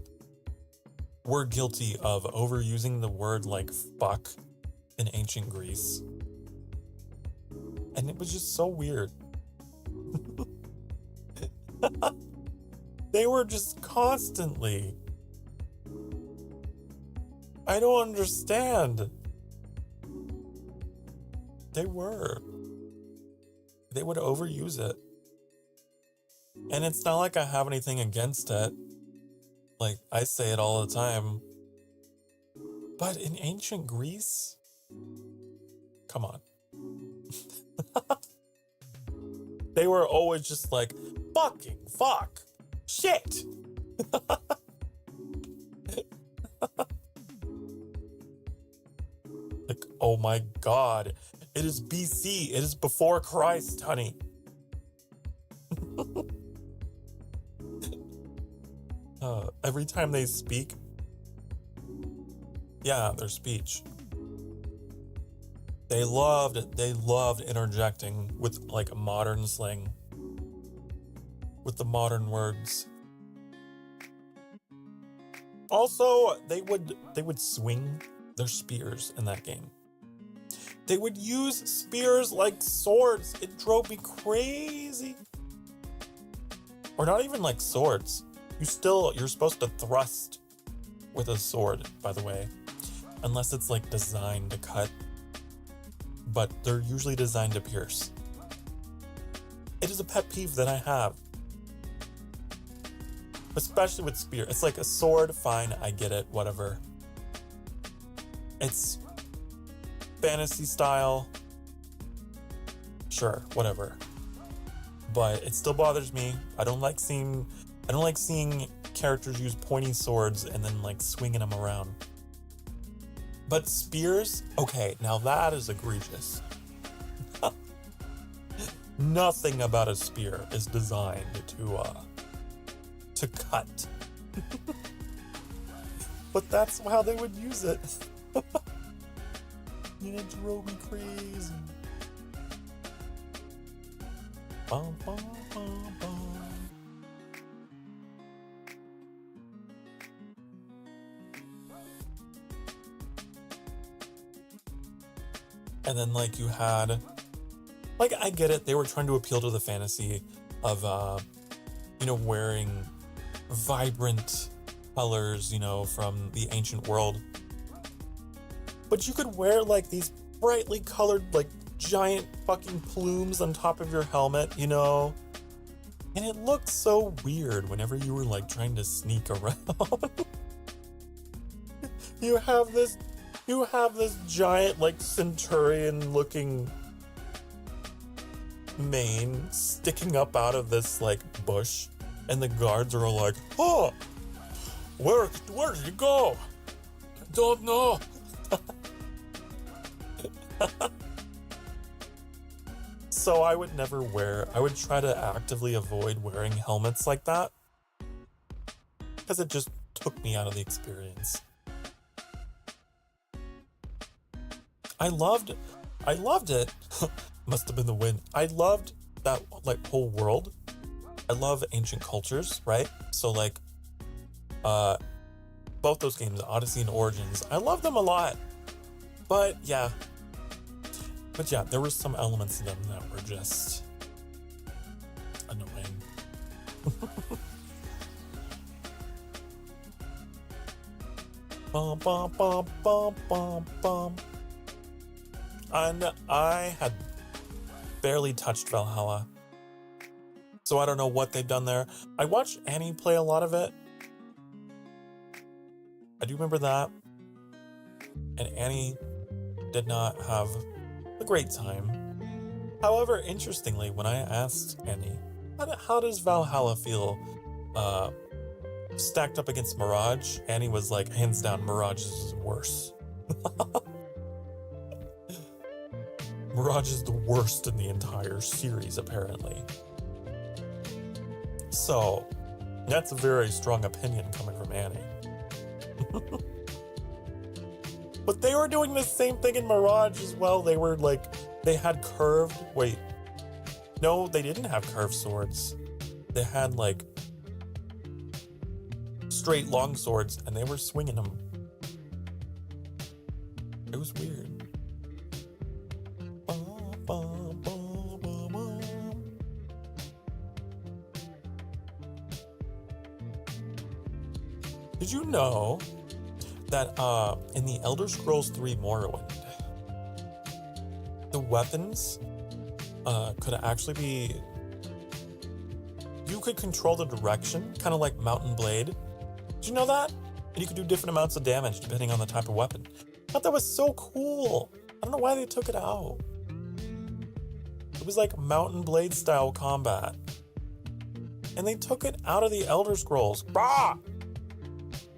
were guilty of overusing the word like fuck in ancient Greece. And it was just so weird. They were just constantly. I don't understand. They would overuse it. And it's not like I have anything against it. Like, I say it all the time. But in ancient Greece? Come on. They were always just like, fucking fuck. Shit. Like, oh my god. It is BC. It is before Christ, honey. Every time they speak, yeah, their speech. They loved interjecting with like modern slang, with the modern words. Also, they would swing their spears in that game. They would use spears like swords. It drove me crazy. Or not even like swords. You're supposed to thrust with a sword, by the way. Unless it's like designed to cut. But they're usually designed to pierce. It is a pet peeve that I have. Especially with spear. It's like a sword, fine, I get it, whatever. It's fantasy style. Sure, whatever. But it still bothers me. I don't like seeing characters use pointy swords and then like swinging them around. But spears, okay, now that is egregious. Nothing about a spear is designed to cut. But that's how they would use it. And it drove me crazy. Bum, bum, bum, bum. And then like you had, like, I get it, they were trying to appeal to the fantasy of wearing vibrant colors, from the ancient world. But you could wear like these brightly colored like giant fucking plumes on top of your helmet, and it looked so weird whenever you were like trying to sneak around. You have this You have this giant, like, centurion-looking mane sticking up out of this, like, bush, and the guards are all like, oh, where did you go? I don't know. So I would try to actively avoid wearing helmets like that, because it just took me out of the experience. I loved it. Must have been the wind. I loved that, like, whole world. I love ancient cultures, right? So, like, both those games, Odyssey and Origins, I love them a lot. But yeah, there were some elements of them that were just annoying. Bum, bum, bum, bum, bum, bum. And I had barely touched Valhalla, so I don't know what they've done there. I watched Annie play a lot of it. I do remember that. And Annie did not have a great time. However, interestingly, when I asked Annie, how does Valhalla feel stacked up against Mirage, Annie was like, hands down, Mirage is worse. Mirage is the worst in the entire series, apparently. So, that's a very strong opinion coming from Annie. But they were doing the same thing in Mirage as well. They were like, they had curved, no, they didn't have curved swords. They had like straight long swords and they were swinging them. It was weird. Did you know that in the Elder Scrolls 3 Morrowind, the weapons could actually be... You could control the direction, kind of like Mountain Blade. Did you know that? And you could do different amounts of damage depending on the type of weapon. I thought that was so cool. I don't know why they took it out. It was like Mountain Blade style combat. And they took it out of the Elder Scrolls. Bah!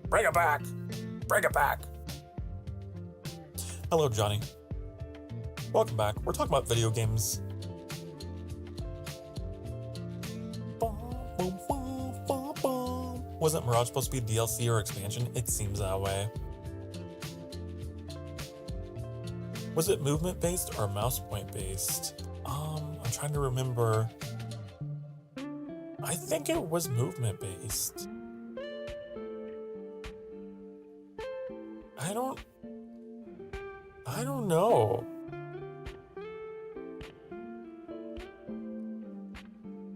Bring it back! Bring it back! Hello, Johnny. Welcome back. We're talking about video games. Wasn't Mirage supposed to be DLC or expansion? It seems that way. Was it movement based or mouse point based? I'm trying to remember. I think it was movement based. I don't know.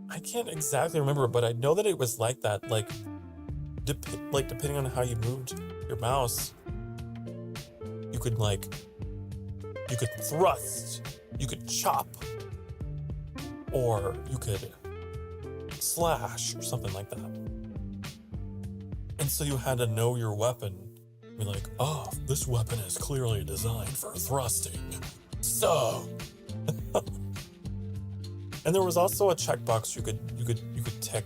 I can't exactly remember, but I know that it was like that, like depending on how you moved your mouse, you could thrust, you could chop, or you could slash or something like that. And so you had to know your weapon. Be like, oh, this weapon is clearly designed for thrusting. So, and there was also a checkbox you could tick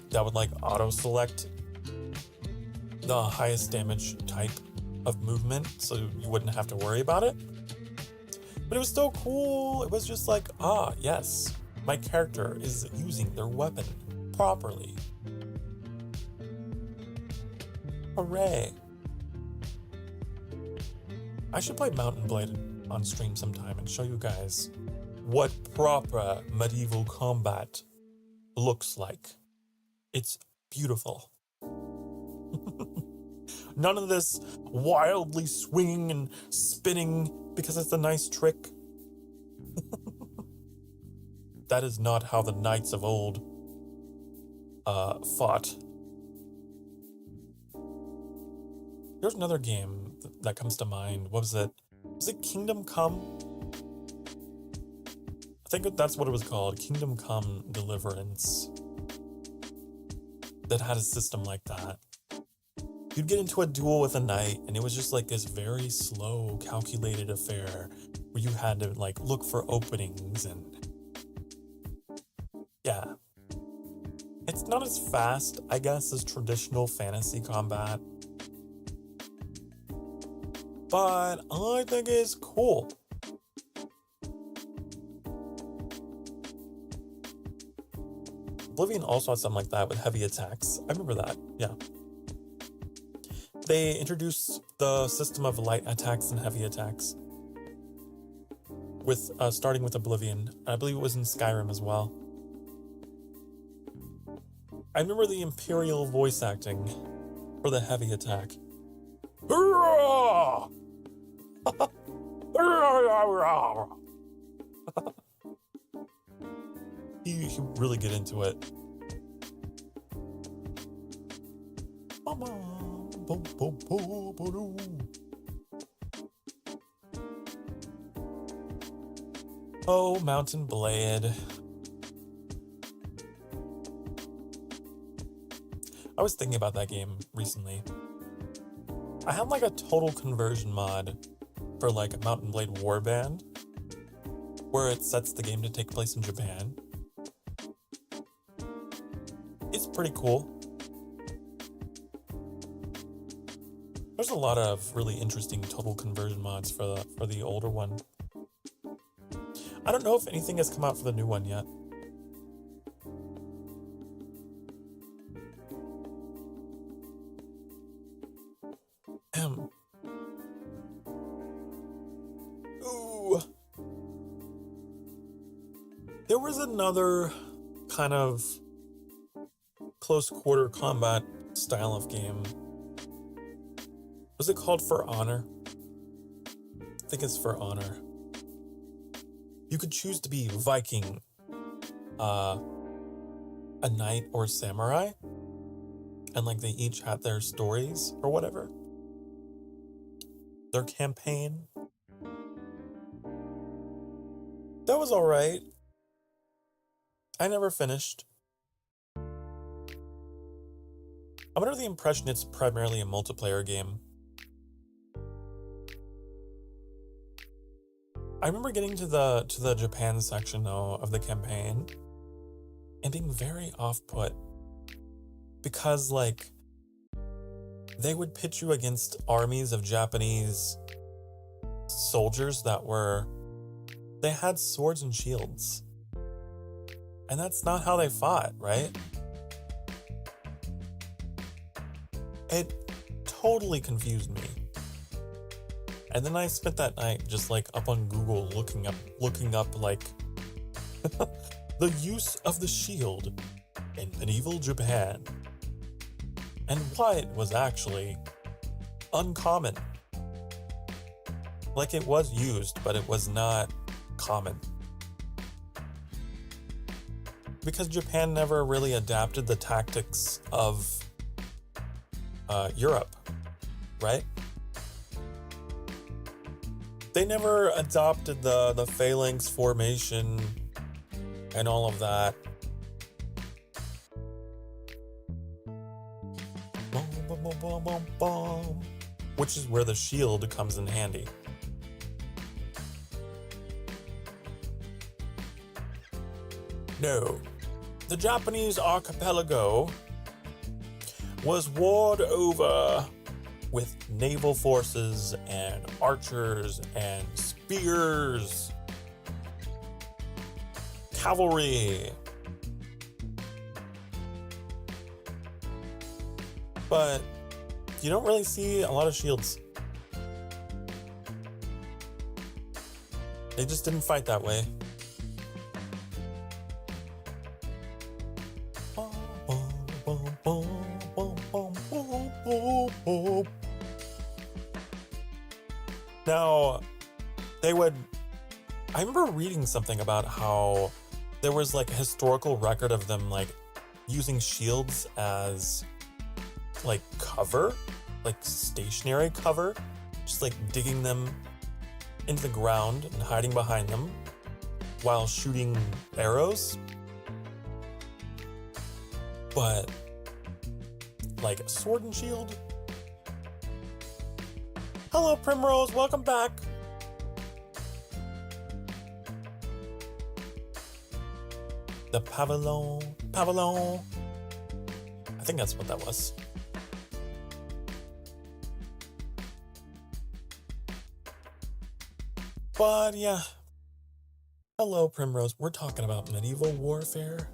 that would like auto select the highest damage type of movement, so you wouldn't have to worry about it. But it was so cool. It was just like, yes, my character is using their weapon properly. Hooray. I should play Mountain Blade on stream sometime and show you guys what proper medieval combat looks like. It's beautiful. None of this wildly swinging and spinning because it's a nice trick. That is not how the knights of old fought. There's another game that comes to mind. What was it? Was it Kingdom Come? I think that's what it was called. Kingdom Come Deliverance. That had a system like that. you'd get into a duel with a knight, and it was just like this very slow, calculated affair where you had to like look for openings and yeah. It's not as fast, I guess, as traditional fantasy combat, but I think it's cool. Oblivion also had something like that with heavy attacks. I remember that, yeah. They introduced the system of light attacks and heavy attacks, with starting with Oblivion. I believe it was in Skyrim as well. I remember the Imperial voice acting for the heavy attack. He really get into it. Oh, Mountain Blade. I was thinking about that game recently. I had like a total conversion mod for like a Mountain Blade Warband, where it sets the game to take place in Japan. It's pretty cool. There's a lot of really interesting total conversion mods for the older one. I don't know if anything has come out for the new one yet. Ooh. There was another kind of close quarter combat style of game. Was it called For Honor? I think it's For Honor. You could choose to be Viking, a knight, or samurai, and like they each had their stories or whatever. Their campaign. That was alright. I never finished. I'm under the impression it's primarily a multiplayer game. I remember getting to the Japan section though of the campaign and being very off-put because like they would pit you against armies of Japanese soldiers they had swords and shields. And that's not how they fought, right? It totally confused me. And then I spent that night just like up on Google looking up like the use of the shield in medieval Japan and why it was actually uncommon. Like it was used, but it was not common. Because Japan never really adapted the tactics of Europe, right? They never adopted the phalanx formation and all of that. Boom, boom, boom, boom, boom, boom. Which is where the shield comes in handy. No, the Japanese archipelago was warred over with naval forces and archers and spears, cavalry. But you don't really see a lot of shields. They just didn't fight that way. Now, I remember reading something about how there was like a historical record of them like using shields as like cover, like stationary cover, just like digging them into the ground and hiding behind them while shooting arrows. But like a sword and shield, Hello, Primrose. Welcome back. The pavilion. I think that's what that was. But yeah. Hello, Primrose. We're talking about medieval warfare.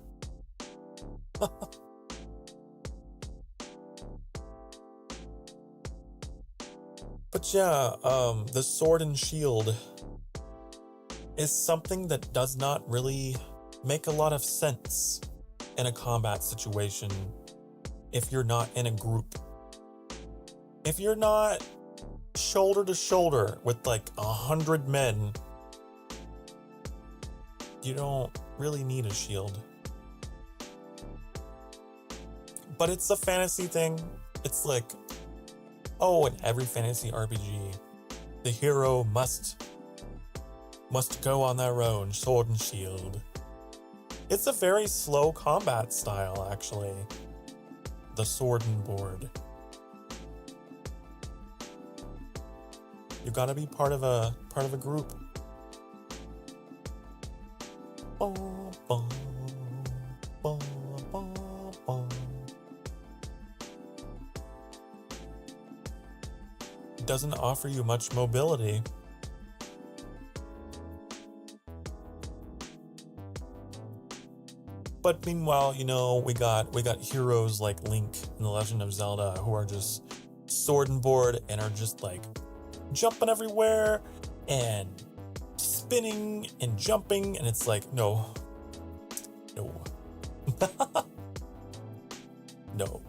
But yeah, the sword and shield is something that does not really make a lot of sense in a combat situation if you're not in a group. If you're not shoulder to shoulder with like 100 men, you don't really need a shield. But it's a fantasy thing. It's like, oh, in every fantasy RPG, the hero must go on their own, sword and shield. It's a very slow combat style, actually. The sword and board. You gotta be part of a group. Bum, bum, bum, bum, bum. It doesn't offer you much mobility. But meanwhile, you know, we got heroes like Link in The Legend of Zelda who are just sword and board and are just like jumping everywhere and spinning and jumping, and it's like, no. No.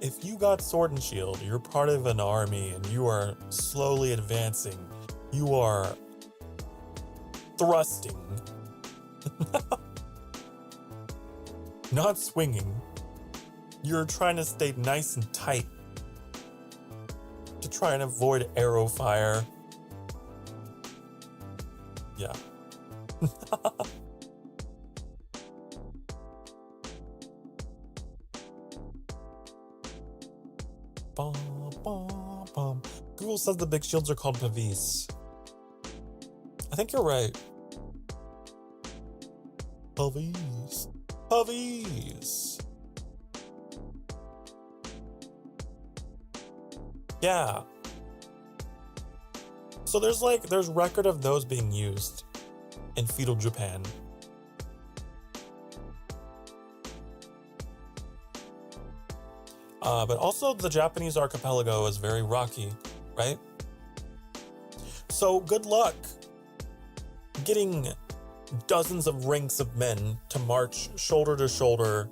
If you got sword and shield, you're part of an army and you are slowly advancing. You are thrusting. Not swinging. You're trying to stay nice and tight to try and avoid arrow fire. Yeah. Bum, bum, bum. Google says the big shields are called pavis. I think you're right. Pavis. Pavis. Yeah. So there's record of those being used in feudal Japan. But also the Japanese archipelago is very rocky, right? So good luck getting dozens of ranks of men to march shoulder to shoulder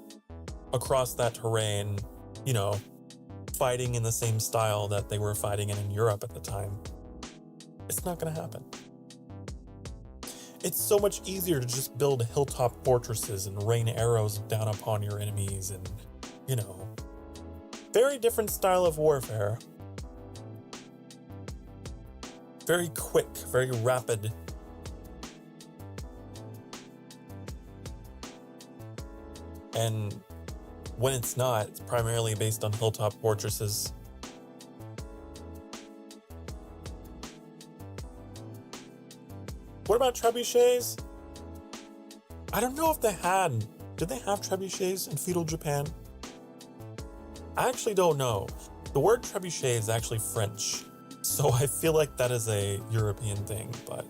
across that terrain, you know, fighting in the same style that they were fighting in Europe at the time. It's not going to happen. It's so much easier to just build hilltop fortresses and rain arrows down upon your enemies and, you know, very different style of warfare. Very quick, very rapid. And when it's not, it's primarily based on hilltop fortresses. What about trebuchets? I don't know if they had. Did they have trebuchets in feudal Japan? I actually don't know. The word trebuchet is actually French, so I feel like that is a European thing, but...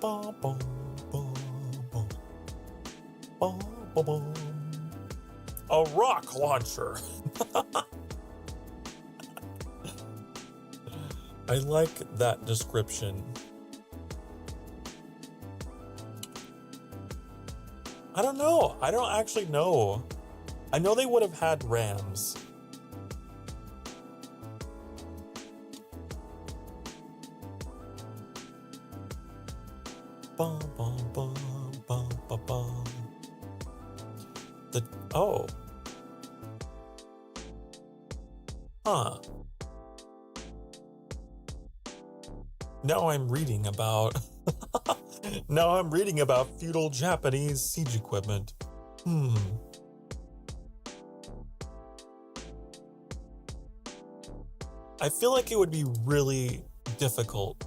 Bum, bum, bum, bum. Bum, bum, bum. A rock launcher! I like that description. I don't know. I don't actually know. I know they would have had rams. Bum, bum, bum, bum, bum, bum. Oh. Huh. Now I'm reading about... Now I'm reading about feudal Japanese siege equipment. I feel like it would be really difficult.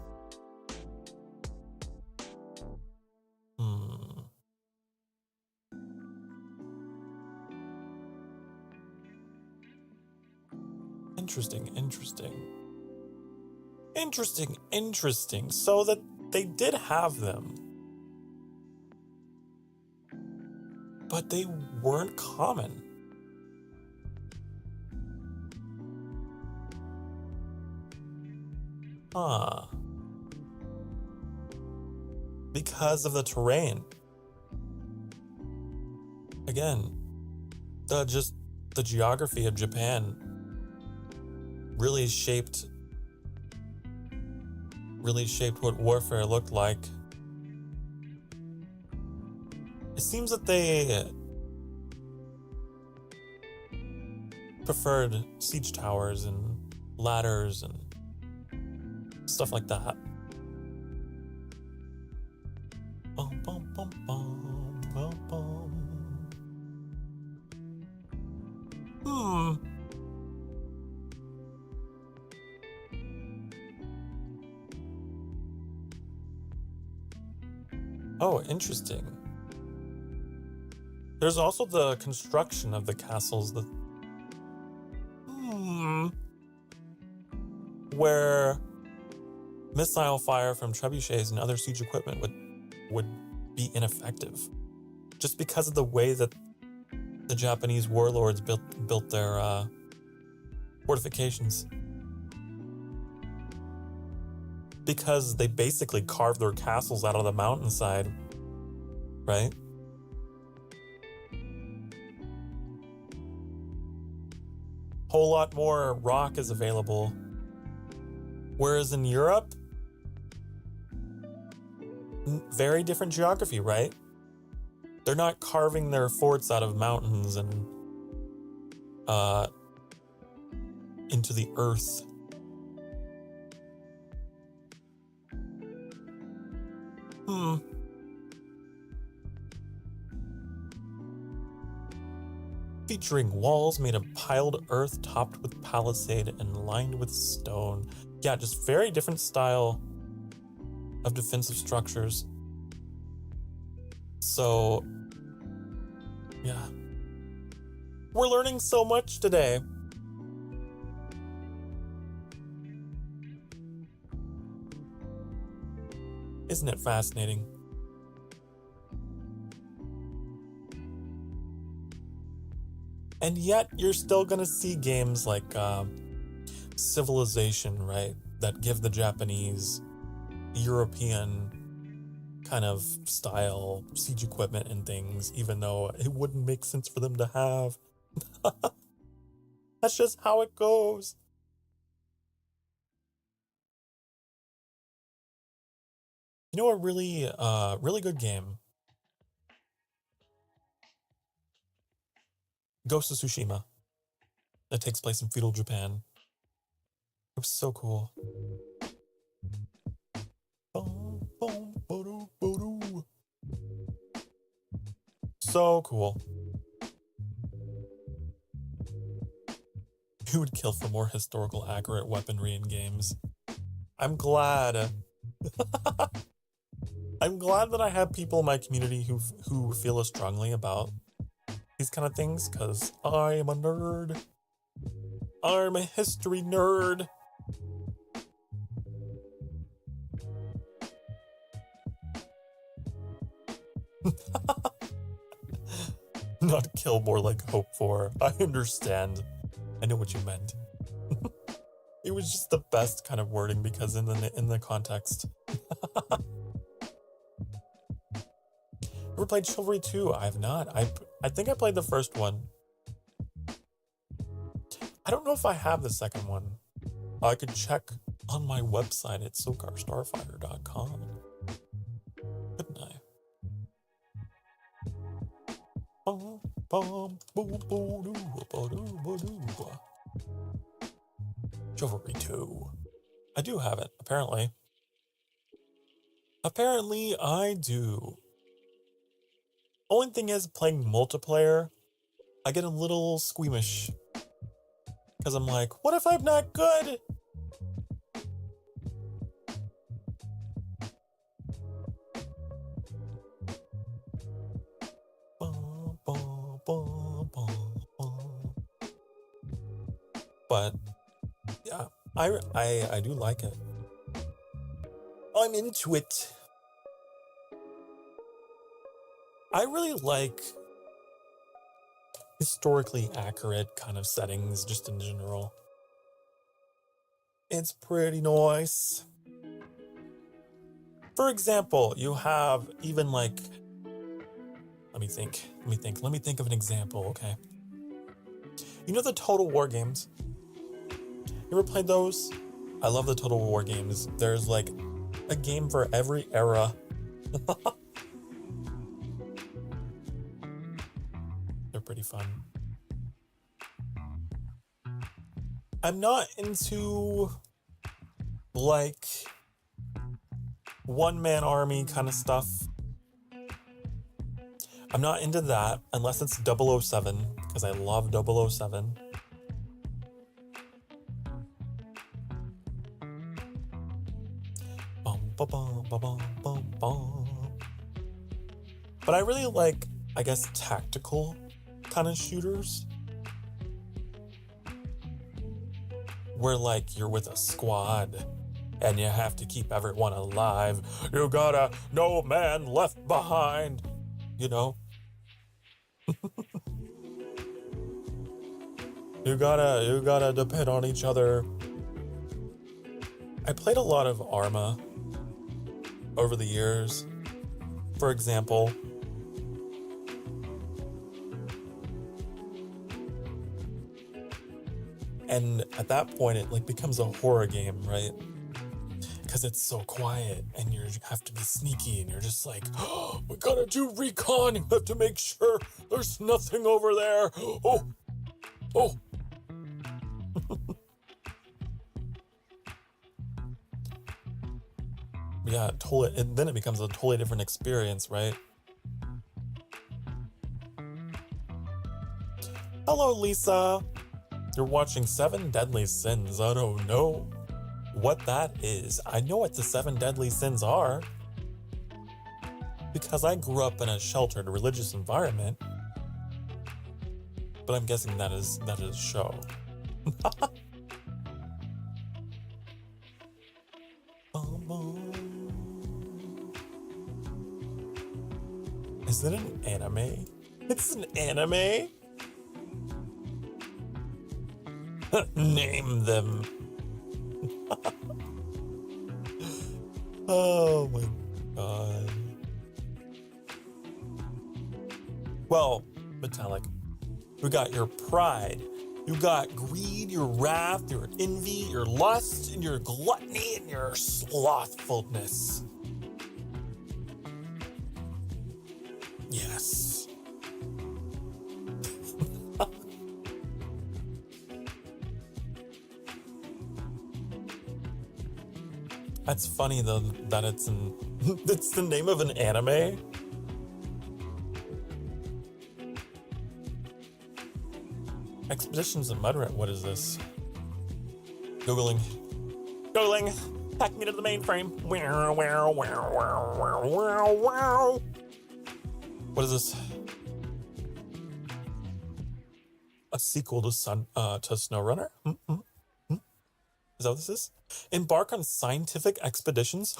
Interesting. So that they did have them, but they weren't common. Because of the terrain. Again, the geography of Japan really shaped what warfare looked like. It seems that they preferred siege towers and ladders and stuff like that. Bum, bum, bum, bum, bum, bum. Oh, interesting. There's also the construction of the castles, where missile fire from trebuchets and other siege equipment would be ineffective, just because of the way that the Japanese warlords built their fortifications. Because they basically carved their castles out of the mountainside, right? Whole lot more rock is available. Whereas in Europe, very different geography, right? They're not carving their forts out of mountains and into the earth. Featuring walls made of piled earth topped with palisade and lined with stone. Yeah, just very different style of defensive structures. So, yeah. We're learning so much today. Isn't it fascinating? And yet, you're still gonna see games like Civilization, right? That give the Japanese, European kind of style siege equipment and things, even though it wouldn't make sense for them to have. That's just how it goes. You know, a really good game. Ghost of Tsushima. That takes place in feudal Japan. It was so cool. So cool. Who would kill for more historical accurate weaponry in games? I'm glad. I'm glad that I have people in my community who feel as strongly about these kind of things, because I am a nerd. I'm a history nerd. Not kill, more like hope for. I understand. I know what you meant. It was just the best kind of wording because in the context. Ever played Chivalry 2? I have not. I think I played the first one. I don't know if I have the second one. I could check on my website at sokarstarfire.com. Couldn't I? Chivalry 2. I do have it, apparently. Apparently, I do. Only thing is, playing multiplayer, I get a little squeamish. Because I'm like, what if I'm not good? But yeah, I do like it. I'm into it. I really like historically accurate kind of settings just in general. It's pretty nice. For example, you have even like, let me think of an example, okay? You know the Total War games? You ever played those? I love the Total War games. There's like a game for every era. They're pretty fun. I'm not into like one-man army kind of stuff. I'm not into that unless it's 007, because I love 007. But I really like, I guess, tactical kind of shooters. Where like you're with a squad and you have to keep everyone alive. You gotta, no man left behind, you know? You gotta depend on each other. I played a lot of Arma over the years. For example, and at that point it like becomes a horror game, right? Because it's so quiet and you have to be sneaky and you're just like, oh, we gotta do recon. You have to make sure there's nothing over there. Oh. Yeah, totally. And then it becomes a totally different experience, right? Hello, Lisa. You're watching 7 Deadly Sins. I don't know what that is. I know what the 7 Deadly Sins are because I grew up in a sheltered religious environment. But I'm guessing that is a show. Is it an anime? It's an anime? Name them. Oh my god. Well, Metallic, we got your pride. You got greed, your wrath, your envy, your lust, and your gluttony, and your slothfulness. Yes. That's funny though that it's the name of an anime. Expeditions of Mudrat, what is this? Googling. Hacking into the mainframe. What is this? A sequel to SnowRunner? Is that what this is? Embark on scientific expeditions.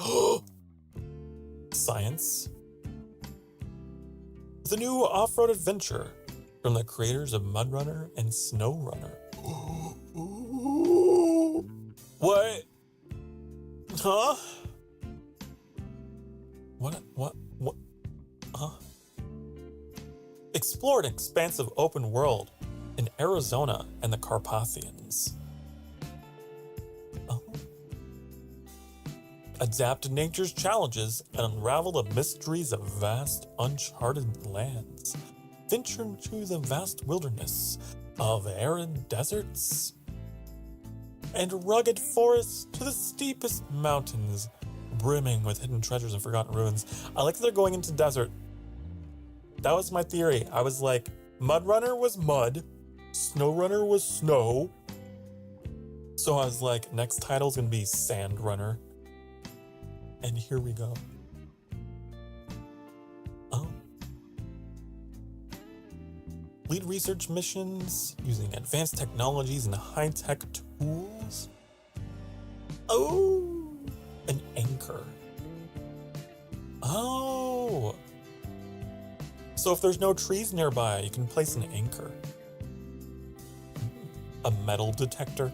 Science. It's a new off-road adventure from the creators of MudRunner and SnowRunner. What? Huh? What? Huh? Explore an expansive open world in Arizona and the Carpathians. Adapt to nature's challenges and unravel the mysteries of vast, uncharted lands. Venture into the vast wilderness of arid deserts and rugged forests to the steepest mountains, brimming with hidden treasures and forgotten ruins. I like that they're going into desert. That was my theory. I was like, MudRunner was mud, SnowRunner was snow. So I was like, next title's gonna be SandRunner. And here we go. Oh. Lead research missions using advanced technologies and high-tech tools. Oh, an anchor. Oh. So if there's no trees nearby, you can place an anchor. A metal detector.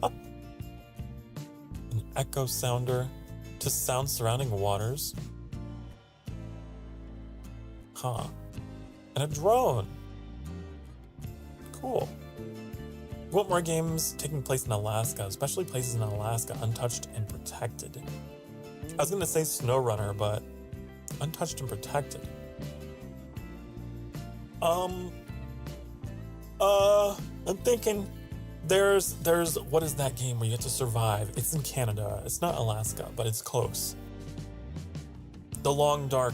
An echo sounder to sound surrounding waters. Huh. And a drone. Cool. We want more games taking place in Alaska, especially places in Alaska untouched and protected. I was gonna say SnowRunner, but untouched and protected. I'm thinking there's what is that game where you have to survive? It's in Canada. It's not Alaska, but it's close. The Long Dark.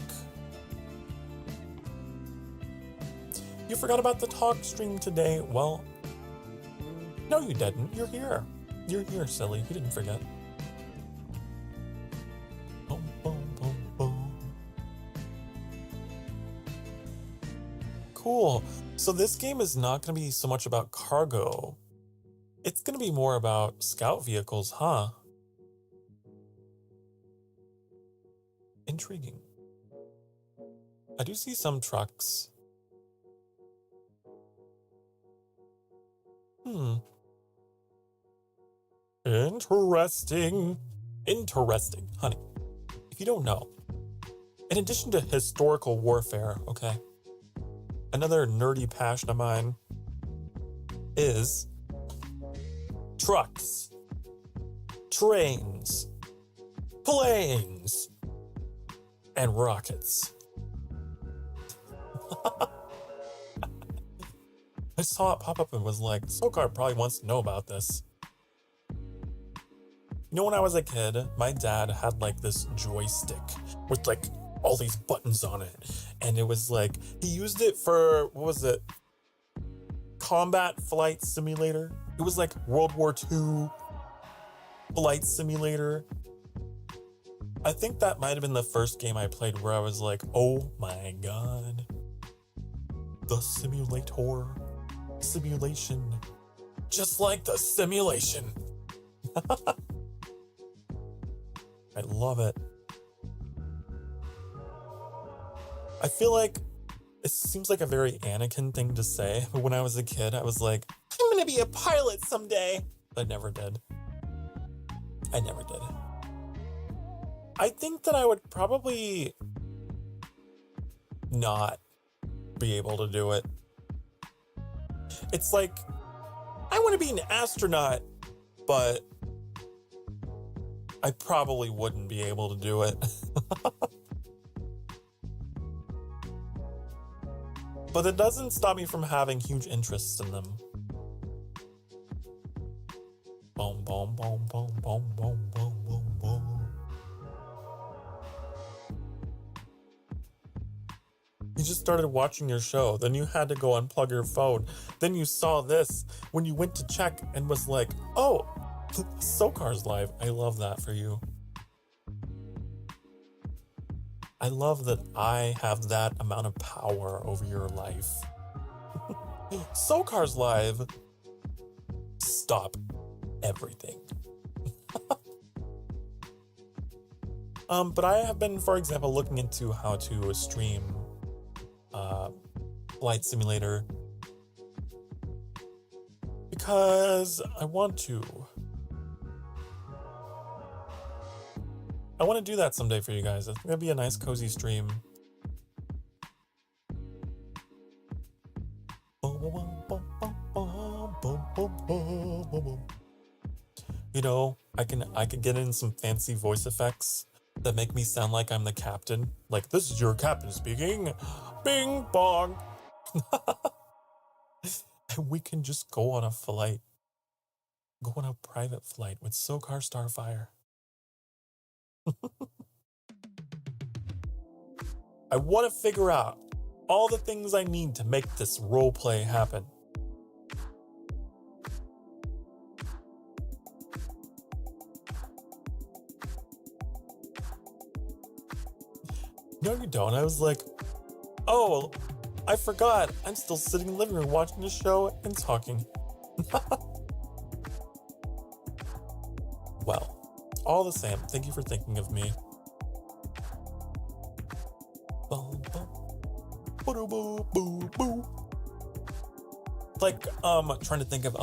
You forgot about the talk stream today. Well, no, you didn't. You're here. You're here, silly. You didn't forget. Boom, boom, boom, boom. Cool. So this game is not going to be so much about cargo. It's going to be more about scout vehicles, huh? Intriguing. I do see some trucks. Interesting. Interesting, honey. If you don't know, in addition to historical warfare, okay, another nerdy passion of mine is trucks, trains, planes, and rockets. I saw it pop up and was like, Sokar probably wants to know about this. You know, when I was a kid, my dad had like this joystick with like all these buttons on it. And it was like, he used it for, what was it? Combat flight simulator. It was like World War II flight simulator. I think that might have been the first game I played where I was like, oh my God. The simulation. Just like the simulation. I love it. I feel like it seems like a very Anakin thing to say, but when I was a kid, I was like, I'm gonna be a pilot someday. But I never did. I think that I would probably not be able to do it. It's like, I want to be an astronaut, but I probably wouldn't be able to do it. But it doesn't stop me from having huge interests in them. Boom, boom, boom, boom, boom, boom, boom, boom, boom. You just started watching your show, then you had to go unplug your phone. Then you saw this when you went to check and was like, oh, Sokar's live. I love that for you. I love that I have that amount of power over your life. Sokar's live. Stop everything. But I have been, for example, looking into how to stream Flight Simulator because I want to. I want to do that someday for you guys. It's going to be a nice, cozy stream. You know, I could get in some fancy voice effects that make me sound like I'm the captain. Like, this is your captain speaking. Bing bong. And we can just go on a flight. Go on a private flight with Sokar Starfire. I want to figure out all the things I need to make this roleplay happen. No, you don't. I was like, oh, I forgot. I'm still sitting in the living room watching the show and talking. Well, all the same, thank you for thinking of me. Like, trying to think of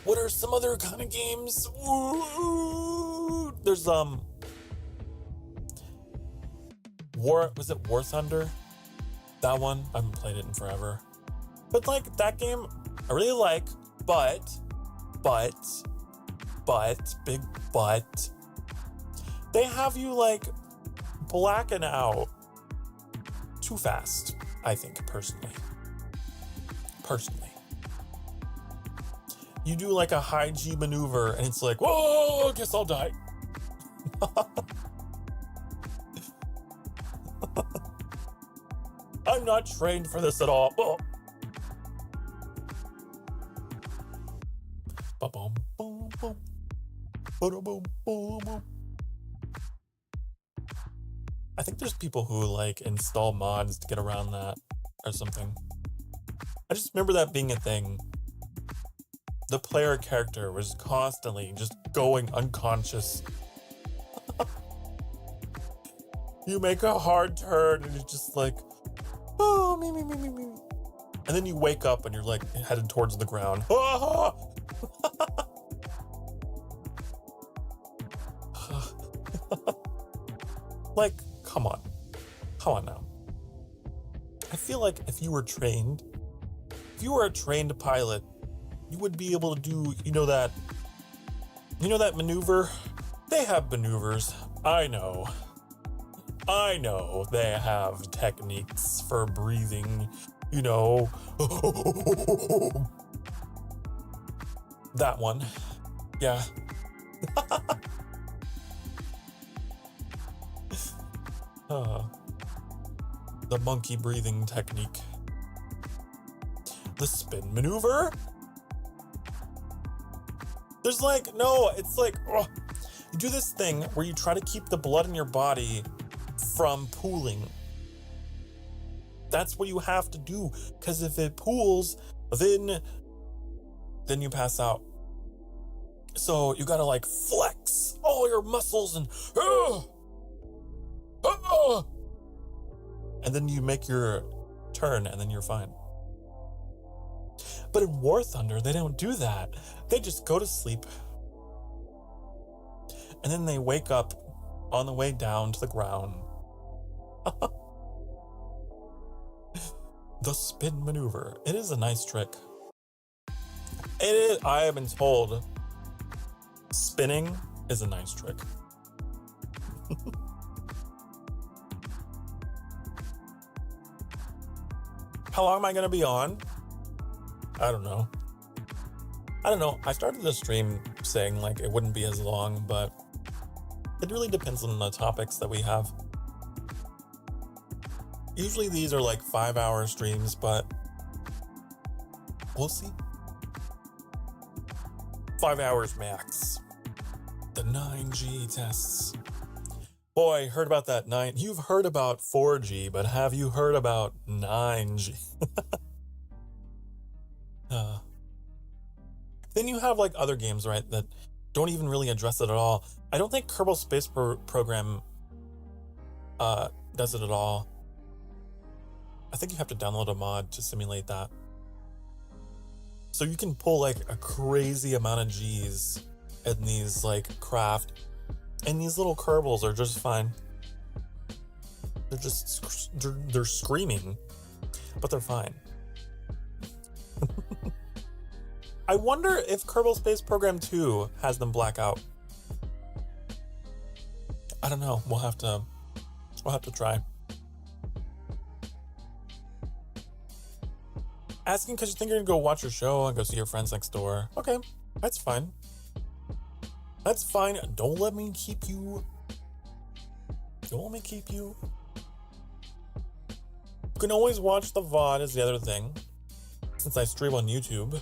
what are some other kind of games? Ooh, there's, was it War Thunder? That one, I haven't played it in forever. But, like, that game, I really like, but, big but, they have you, like, blacking out too fast, I think, personally. You do, like, a high G maneuver, and it's like, whoa, I guess I'll die. I'm not trained for this at all. Oh. I think there's people who like install mods to get around that or something. I just remember that being a thing. The player character was constantly just going unconscious. You make a hard turn and you're just like, oh, me. And then you wake up and you're like headed towards the ground. Like, come on now. I feel like if you were a trained pilot, you would be able to do, you know that maneuver? They have maneuvers. I know they have techniques for breathing, you know. That one. Yeah. The monkey breathing technique. The spin maneuver? There's like, no, it's like, you do this thing where you try to keep the blood in your body from pooling. That's what you have to do, because if it pools, then you pass out. So you gotta like flex all your muscles and then you make your turn and then you're fine. But in War Thunder, they don't do that. They just go to sleep. And then they wake up on the way down to the ground. The spin maneuver. It is a nice trick. It is, I have been told, spinning is a nice trick. How long am I going to be on? I don't know. I started the stream saying like it wouldn't be as long, but it really depends on the topics that we have. Usually these are like 5-hour streams, but we'll see. 5 hours max. The 9G tests. Boy, heard about that 9. You've heard about 4G, but have you heard about 9G? Then you have like other games, right, that don't even really address it at all. I don't think Kerbal Space Program does it at all. I think you have to download a mod to simulate that. So you can pull like a crazy amount of G's in these like craft, and these little Kerbals are just fine. They're screaming, but they're fine. I wonder if Kerbal Space Program 2 has them black out. I don't know. We'll have to try. Asking because you think you're gonna go watch your show and go see your friends next door. Okay, that's fine. That's fine. Don't let me keep you. You can always watch the VOD is the other thing. Since I stream on YouTube,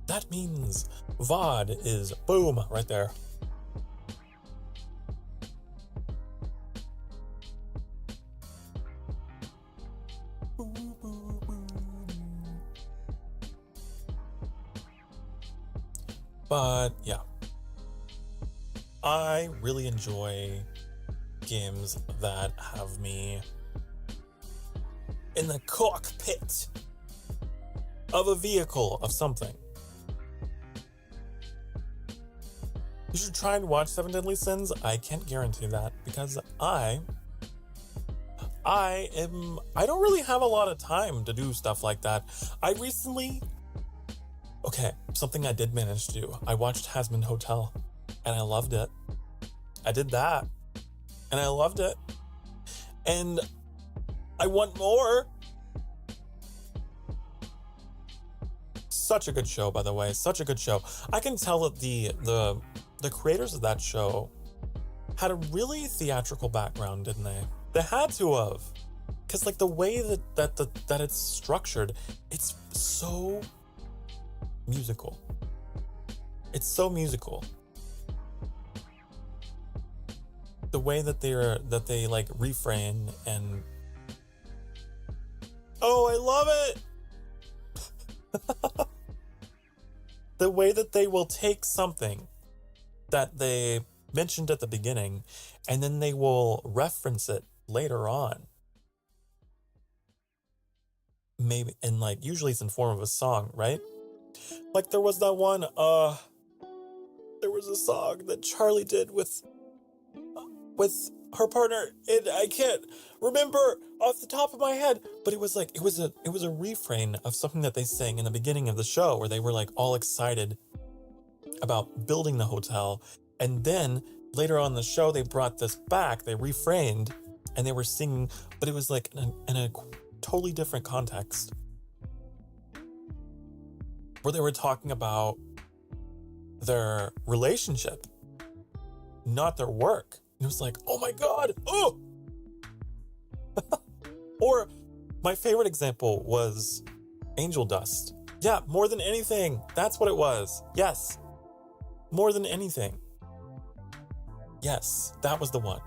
that means VOD is boom right there. But yeah, I really enjoy games that have me in the cockpit of a vehicle of something. You should try and watch Seven Deadly Sins. I can't guarantee that because I don't really have a lot of time to do stuff like that. Something I did manage to do. I watched Hazbin Hotel and I loved it. I did that and I loved it. And I want more. Such a good show, by the way. Such a good show. I can tell that the creators of that show had a really theatrical background, didn't they? They had to have. Because like the way that it's structured, it's so musical. It's so musical. The way that they like refrain and oh, I love it. The way that they will take something that they mentioned at the beginning and then they will reference it later on. Maybe, and like usually it's in form of a song, right? Like there was that one, there was a song that Charlie did with her partner, and I can't remember off the top of my head, but it was a refrain of something that they sang in the beginning of the show where they were like all excited about building the hotel, and then later on in the show they brought this back, they refrained, and they were singing, but it was like in a totally different context where they were talking about their relationship, not their work. And it was like, oh my God, oh! Or my favorite example was Angel Dust. Yeah, More Than Anything. That's what it was. Yes. More Than Anything. Yes, that was the one.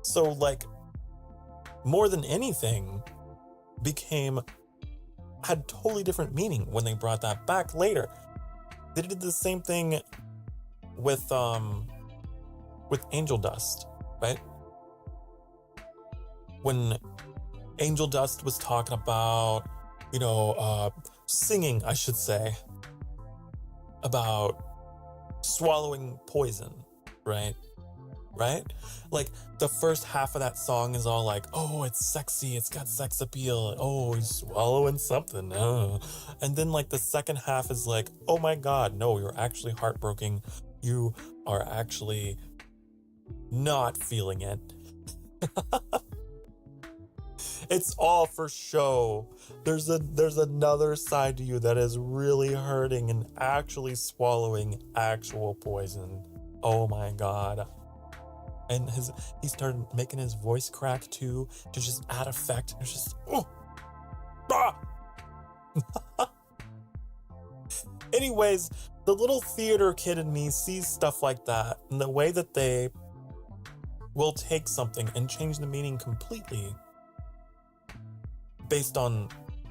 So like, More Than Anything had totally different meaning when they brought that back later. They did the same thing with Angel Dust, right? When Angel Dust was talking about, singing, I should say, about swallowing poison, right? Right? Like the first half of that song is all like, oh, it's sexy, it's got sex appeal, oh, he's swallowing something, oh. And then like the second half is like, oh my God, no, you're actually heartbroken, you are actually not feeling it. It's all for show. There's another side to you that is really hurting and actually swallowing actual poison. Oh my God. And he started making his voice crack too to just add effect. It's just, oh, ah! Anyways, the little theater kid in me sees stuff like that, and the way that they will take something and change the meaning completely based on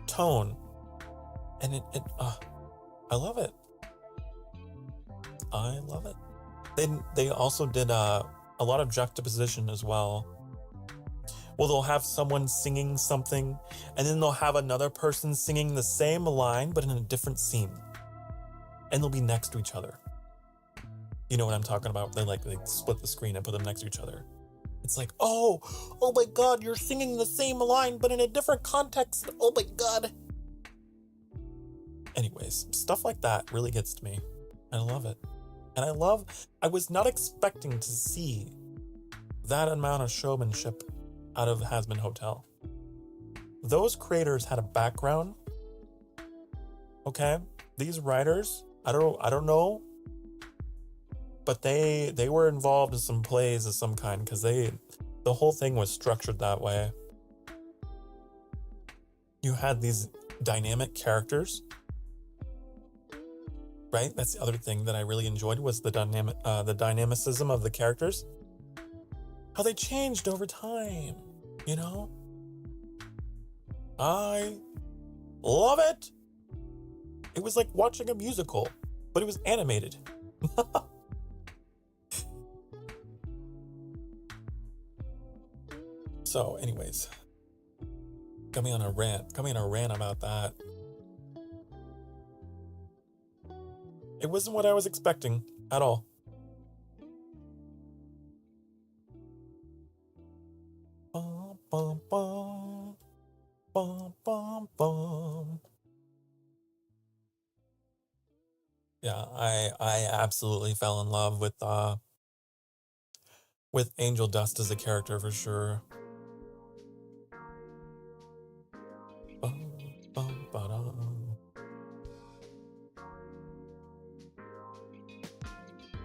tone, and I love it. I love it. They also did a lot of juxtaposition as well. Well, they'll have someone singing something, and then they'll have another person singing the same line, but in a different scene. And they'll be next to each other. You know what I'm talking about? They split the screen and put them next to each other. It's like, oh my God, you're singing the same line, but in a different context. Oh my God. Anyways, stuff like that really gets to me. I love it. And I was not expecting to see that amount of showmanship out of Hazbin Hotel. Those creators had a background. Okay? These writers, I don't know, but they were involved in some plays of some kind because the whole thing was structured that way. You had these dynamic characters. Right? That's the other thing that I really enjoyed was the dynamicism of the characters. How they changed over time, I love it. It was like watching a musical, but it was animated. So, anyways, got me on a rant about that. It wasn't what I was expecting at all. Bum, bum, bum. Bum, bum, bum. Yeah, I absolutely fell in love with Angel Dust as a character for sure. Bum, bum, ba-dum.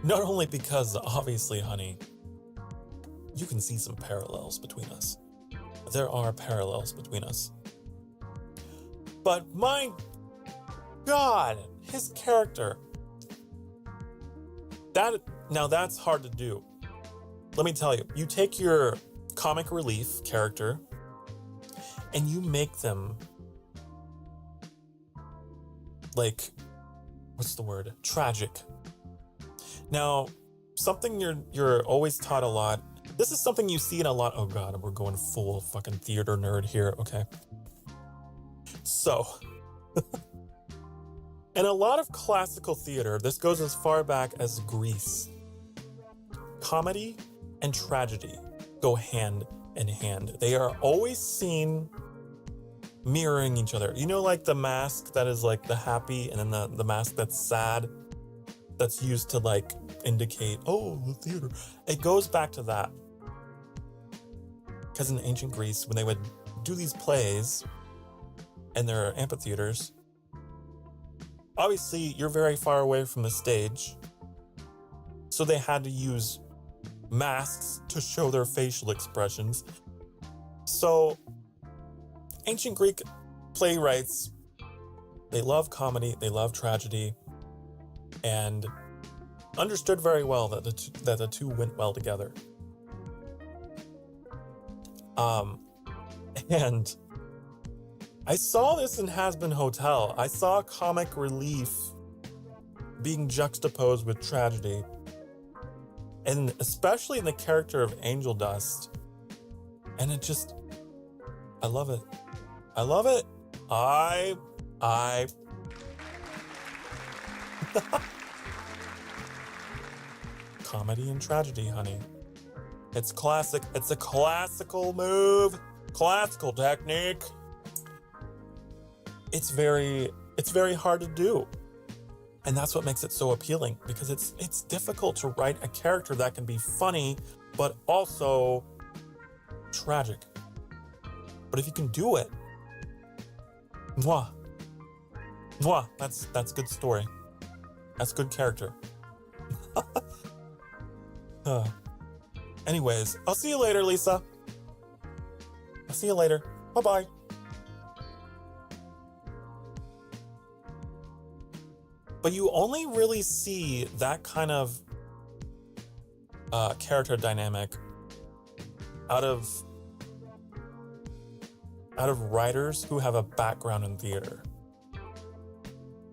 Not only because, obviously, honey, you can see some parallels between us. There are parallels between us. But my God, his character. Now that's hard to do. Let me tell you, you take your comic relief character and you make them like, what's the word? Tragic. Now, something you're always taught a lot. This is something you see in a lot. Oh God, we're going full fucking theater nerd here. Okay. So, in a lot of classical theater, this goes as far back as Greece. Comedy and tragedy go hand in hand. They are always seen mirroring each other. You know, like the mask that is like the happy, and then the mask that's sad, that's used to like indicate, oh, the theater. It goes back to that. Because in ancient Greece, when they would do these plays in their amphitheaters, obviously you're very far away from the stage, so they had to use masks to show their facial expressions. So ancient Greek playwrights, they love comedy, they love tragedy, and understood very well that the two went well together. And I saw this in Has Been Hotel. I saw comic relief being juxtaposed with tragedy, and especially in the character of Angel Dust. And it just, I love it. I love it. I comedy and tragedy, honey. It's classic. It's a classical move. Classical technique. It's very hard to do. And that's what makes it so appealing, because it's difficult to write a character that can be funny, but also tragic. But if you can do it, mwah, that's good story. That's good character. Anyways, I'll see you later, Lisa. I'll see you later. Bye-bye. But you only really see that kind of character dynamic out of writers who have a background in theater.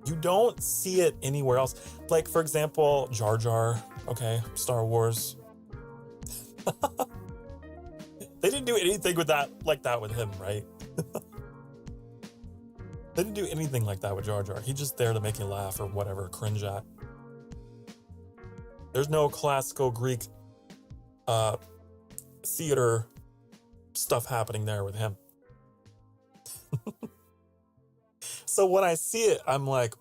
You don't see it anywhere else. Like, for example, Jar Jar, okay, Star Wars. They didn't do anything with that like that with him, right? They didn't do anything like that with Jar Jar. He's just there to make you laugh or whatever, cringe at. There's no classical Greek theater stuff happening there with him. So when I see it, I'm like,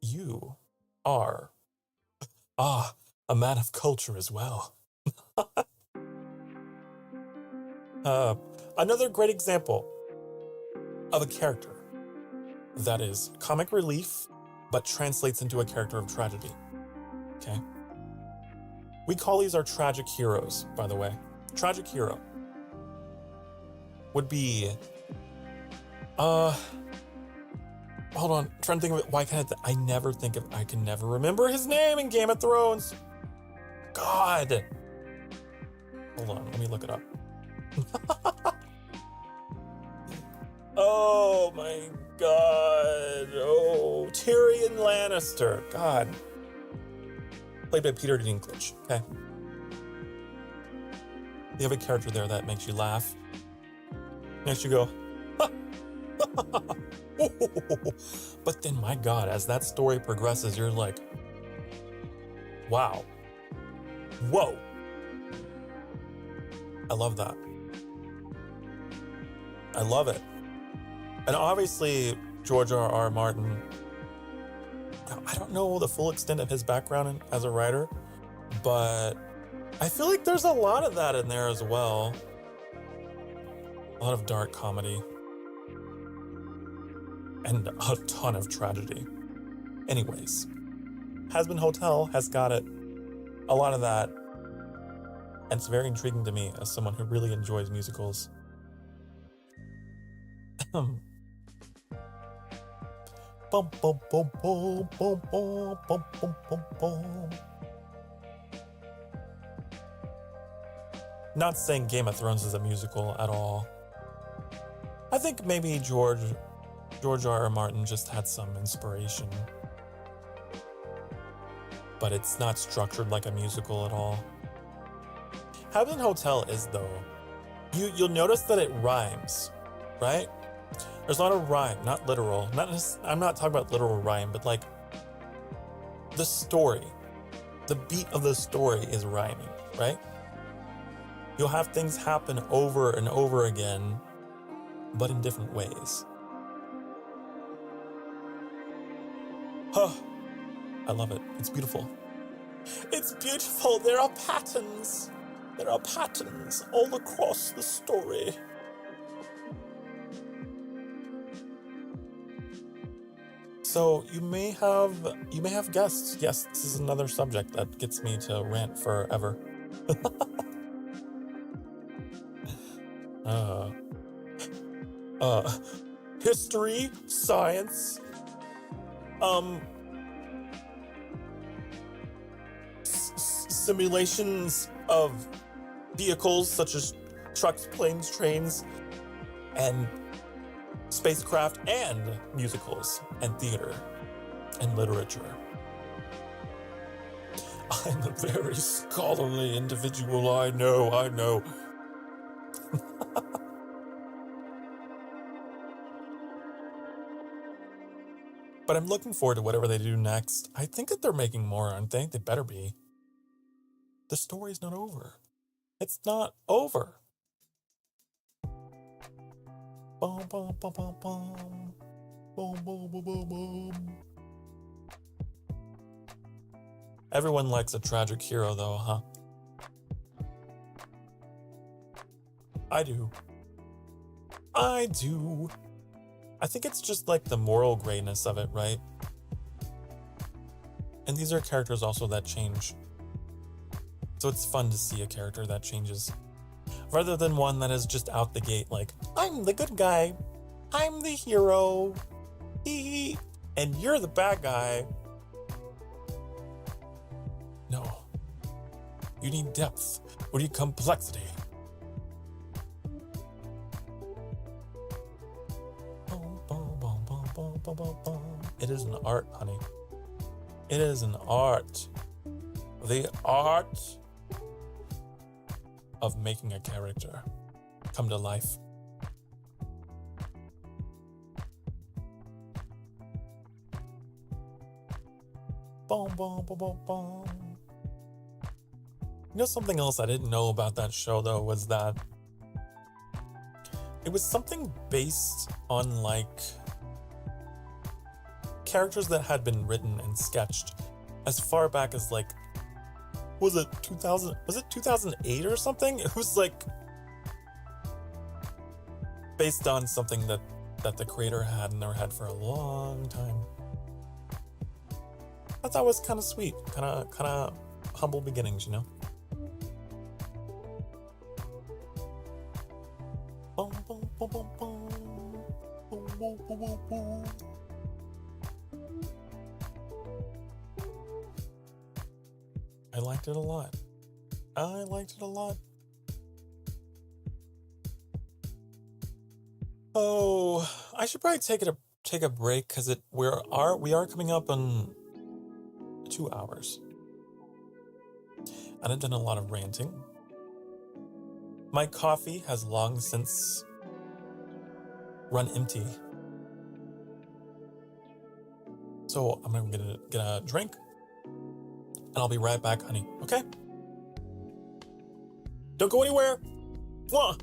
you are a man of culture as well. Another great example of a character that is comic relief, but translates into a character of tragedy. Okay? We call these our tragic heroes, by the way. Tragic hero would be, hold on, I'm trying to think of it. Why can't I can never remember his name in Game of Thrones. God. Hold on, let me look it up. Oh my God. Oh, Tyrion Lannister. God. Played by Peter Dinklage. Okay. You have a character there that makes you laugh. Makes you go, but then, my God, as that story progresses, you're like, wow. Whoa. I love that. I love it. And obviously, George R.R. Martin, I don't know the full extent of his background as a writer, but I feel like there's a lot of that in there as well. A lot of dark comedy. And a ton of tragedy. Anyways, Hazbin Hotel has got it. A lot of that. And it's very intriguing to me as someone who really enjoys musicals. Bum, bum, bum, bum, bum, bum, bum, bum, bum, bum. Not saying Game of Thrones is a musical at all. I think maybe George R.R. Martin just had some inspiration. But it's not structured like a musical at all. Hazbin Hotel is, though. You'll notice that it rhymes, right? There's a lot of rhyme, not literal. I'm not talking about literal rhyme, but like the story. The beat of the story is rhyming, right? You'll have things happen over and over again, but in different ways. Huh. I love it. It's beautiful. It's beautiful. There are patterns. There are patterns all across the story. So you may have guessed. Yes, this is another subject that gets me to rant forever. History, science, simulations of vehicles such as trucks, planes, trains, and spacecraft, and musicals, and theater, and literature. I'm a very scholarly individual, I know. But I'm looking forward to whatever they do next. I think that they're making more, aren't they? They better be. The story's not over. It's not over. Bum, bum, bum, bum, bum. Bum, bum, bum, bum, bum. Everyone likes a tragic hero, though, huh? I do. I think it's just like the moral grayness of it, right? And these are characters also that change. So it's fun to see a character that changes. Rather than one that is just out the gate like, I'm the good guy. I'm the hero. Hee. And you're the bad guy. No. You need depth. You need complexity. It is an art, honey. It is an art. The art of making a character come to life. Boom, boom, boom, boom, boom. You know, something else I didn't know about that show, though, was that it was something based on, like, characters that had been written and sketched as far back as, like, was it 2008 or something? It was, like, based on something that the creator had in their head for a long time. I thought it was kind of sweet, kind of humble beginnings, you know? Boom, boom, boom, boom, boom. Boom, boom, boom, boom, boom. I liked it a lot. Oh, I should probably take take a break because we are coming up on 2 hours. And I've done a lot of ranting. My coffee has long since run empty. So I'm gonna get a drink and I'll be right back, honey. Okay? Don't go anywhere. Mwah!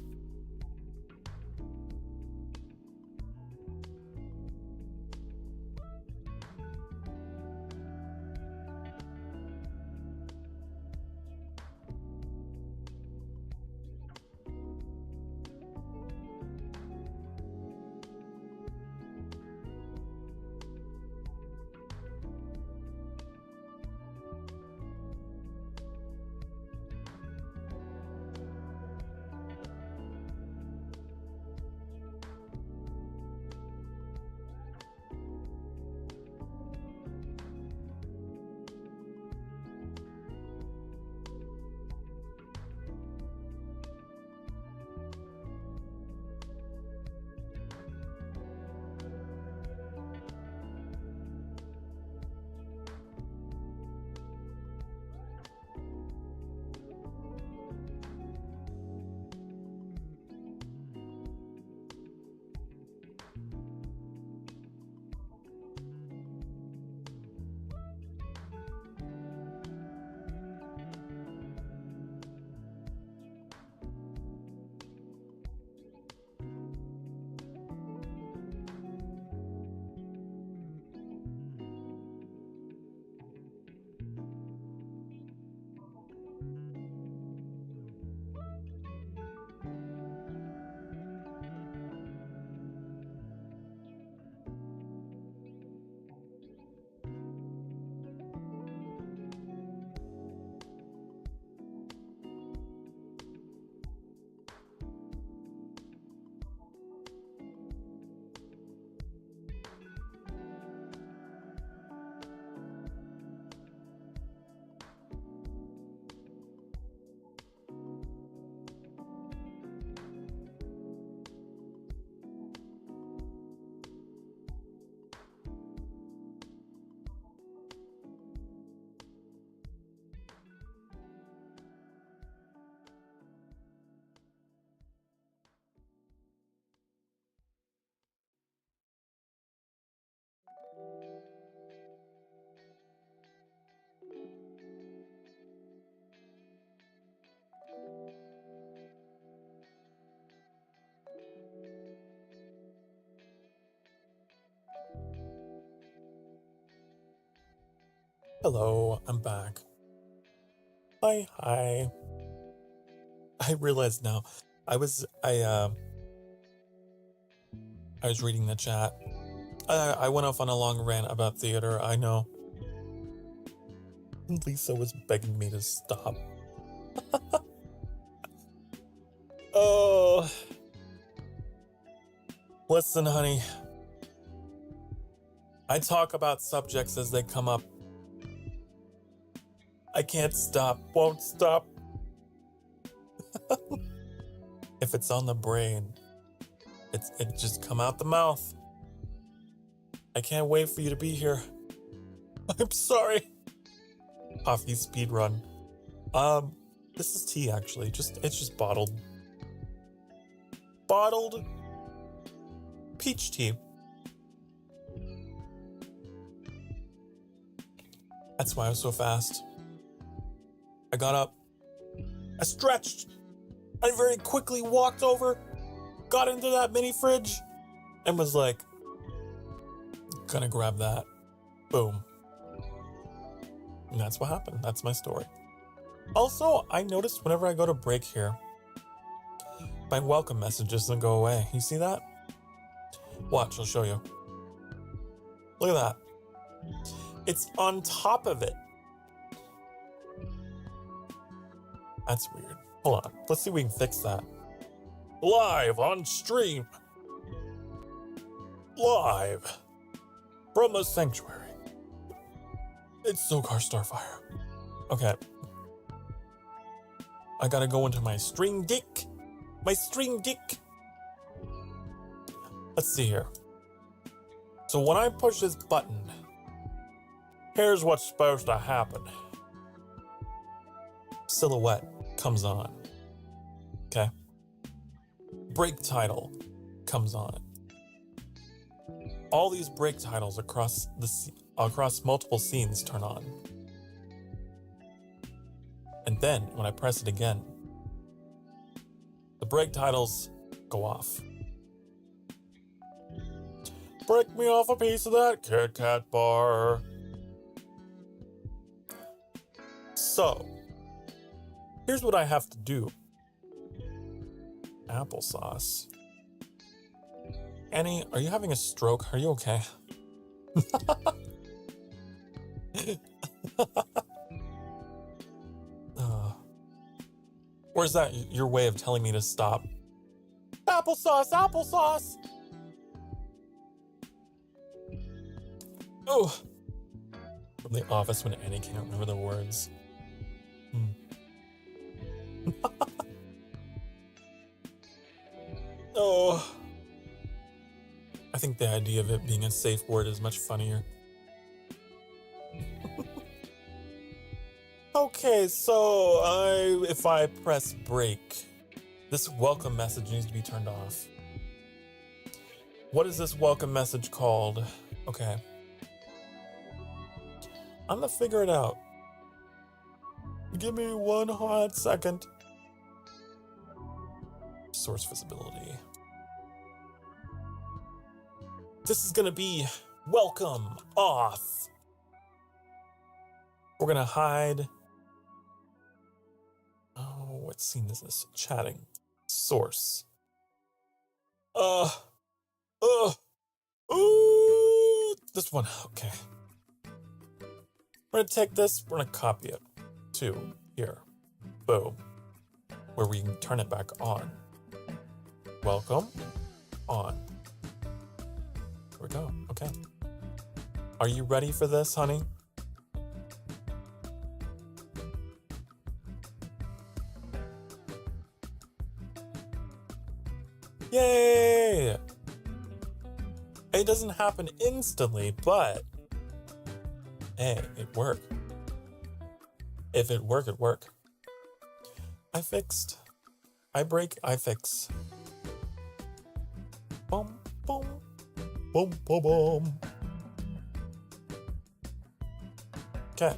Hello, I'm back. Hi. I realize now, I was reading the chat. I went off on a long rant about theater, I know. Lisa was begging me to stop. Oh. Listen, honey. I talk about subjects as they come up. I can't stop, won't stop. If it's on the brain, it just come out the mouth. I can't wait for you to be here. I'm sorry. Coffee speed run. This is tea actually. It's just bottled. Bottled peach tea. That's why I was so fast. I got up. I stretched. I very quickly walked over, got into that mini fridge, and was like, gonna grab that. Boom. And that's what happened. That's my story. Also, I noticed whenever I go to break here, my welcome message doesn't go away. You see that? Watch, I'll show you. Look at that. It's on top of it. That's weird. Hold on. Let's see if we can fix that. Live on stream. Live from the sanctuary. It's Sokar Starfire. Okay. I gotta go into my stream deck. My stream deck. Let's see here. So when I push this button, here's what's supposed to happen. Silhouette comes on. Okay. Break title comes on. All these break titles across multiple scenes turn on. And then when I press it again, the break titles go off. Break me off a piece of that Kit Kat bar. So, here's what I have to do. Applesauce. Annie, are you having a stroke? Are you okay? Or is that your way of telling me to stop? Applesauce, applesauce! Oh! From The Office when Annie can't remember the words. Oh. I think the idea of it being a safe word is much funnier. Okay, so if I press break, this welcome message needs to be turned off. What is this welcome message called? Okay. I'm gonna figure it out. Give me one hot second. Source visibility. This is gonna be welcome off. We're gonna hide. Oh, what scene is this? Chatting. Source. This one. Okay. We're gonna take this. We're gonna copy it to here. Boom. Where we can turn it back on. Welcome. On. Here we go. Okay. Are you ready for this, honey? Yay! It doesn't happen instantly, but hey, it worked. If it work, it work. I fixed. I break, I fix. Boom, boom, boom, boom, boom. Okay.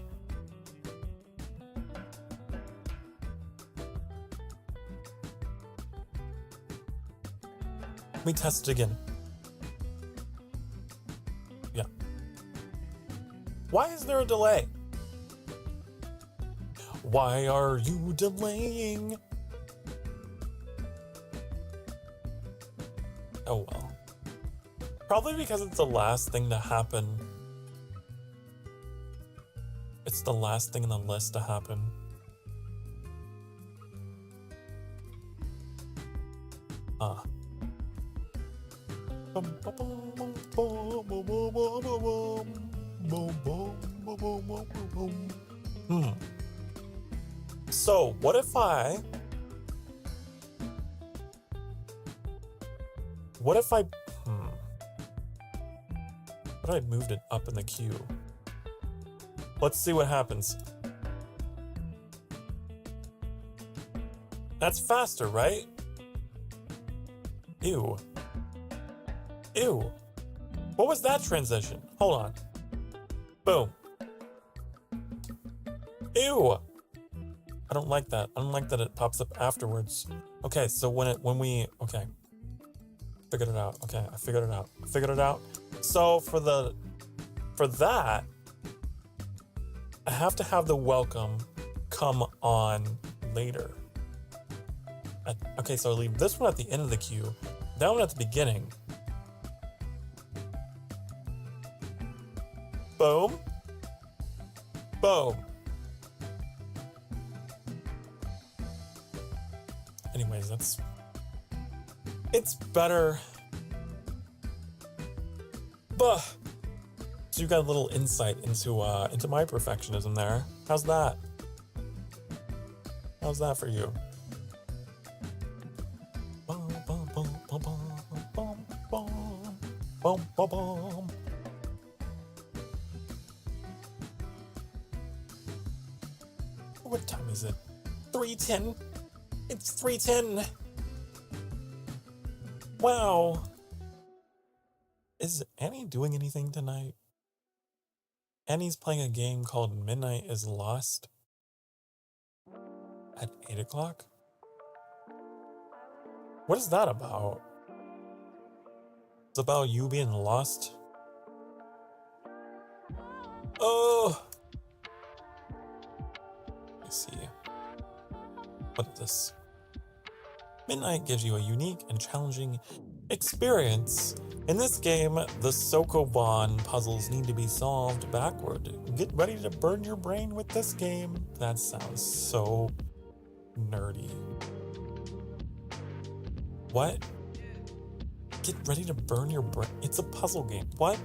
Let me test it again. Yeah. Why is there a delay? Why are you delaying? Oh well. Probably because it's the last thing to happen. It's the last thing in the list to happen. So, what if I moved it up in the queue? Let's see what happens. That's faster, right? Ew. Ew. What was that transition? Hold on. Boom. Ew. I don't like that. I don't like that it pops up afterwards. Okay, so okay. Figured it out. Okay, I figured it out. So for that, I have to have the welcome come on later. Okay, so I leave this one at the end of the queue, that one at the beginning. Boom. Boom. Anyways, it's better. Bah. So you got a little insight into my perfectionism there. How's that? How's that for you? is it? 3:10. It's 3:10. Wow. Is Annie doing anything tonight? Annie's playing a game called Midnight is Lost at 8 o'clock? What is that about? It's about you being lost? Oh! Let me see. What is this? Midnight gives you a unique and challenging experience. In this game, the Sokoban puzzles need to be solved backward. Get ready to burn your brain with this game. That sounds so nerdy. What? Get ready to burn your brain? It's a puzzle game. What?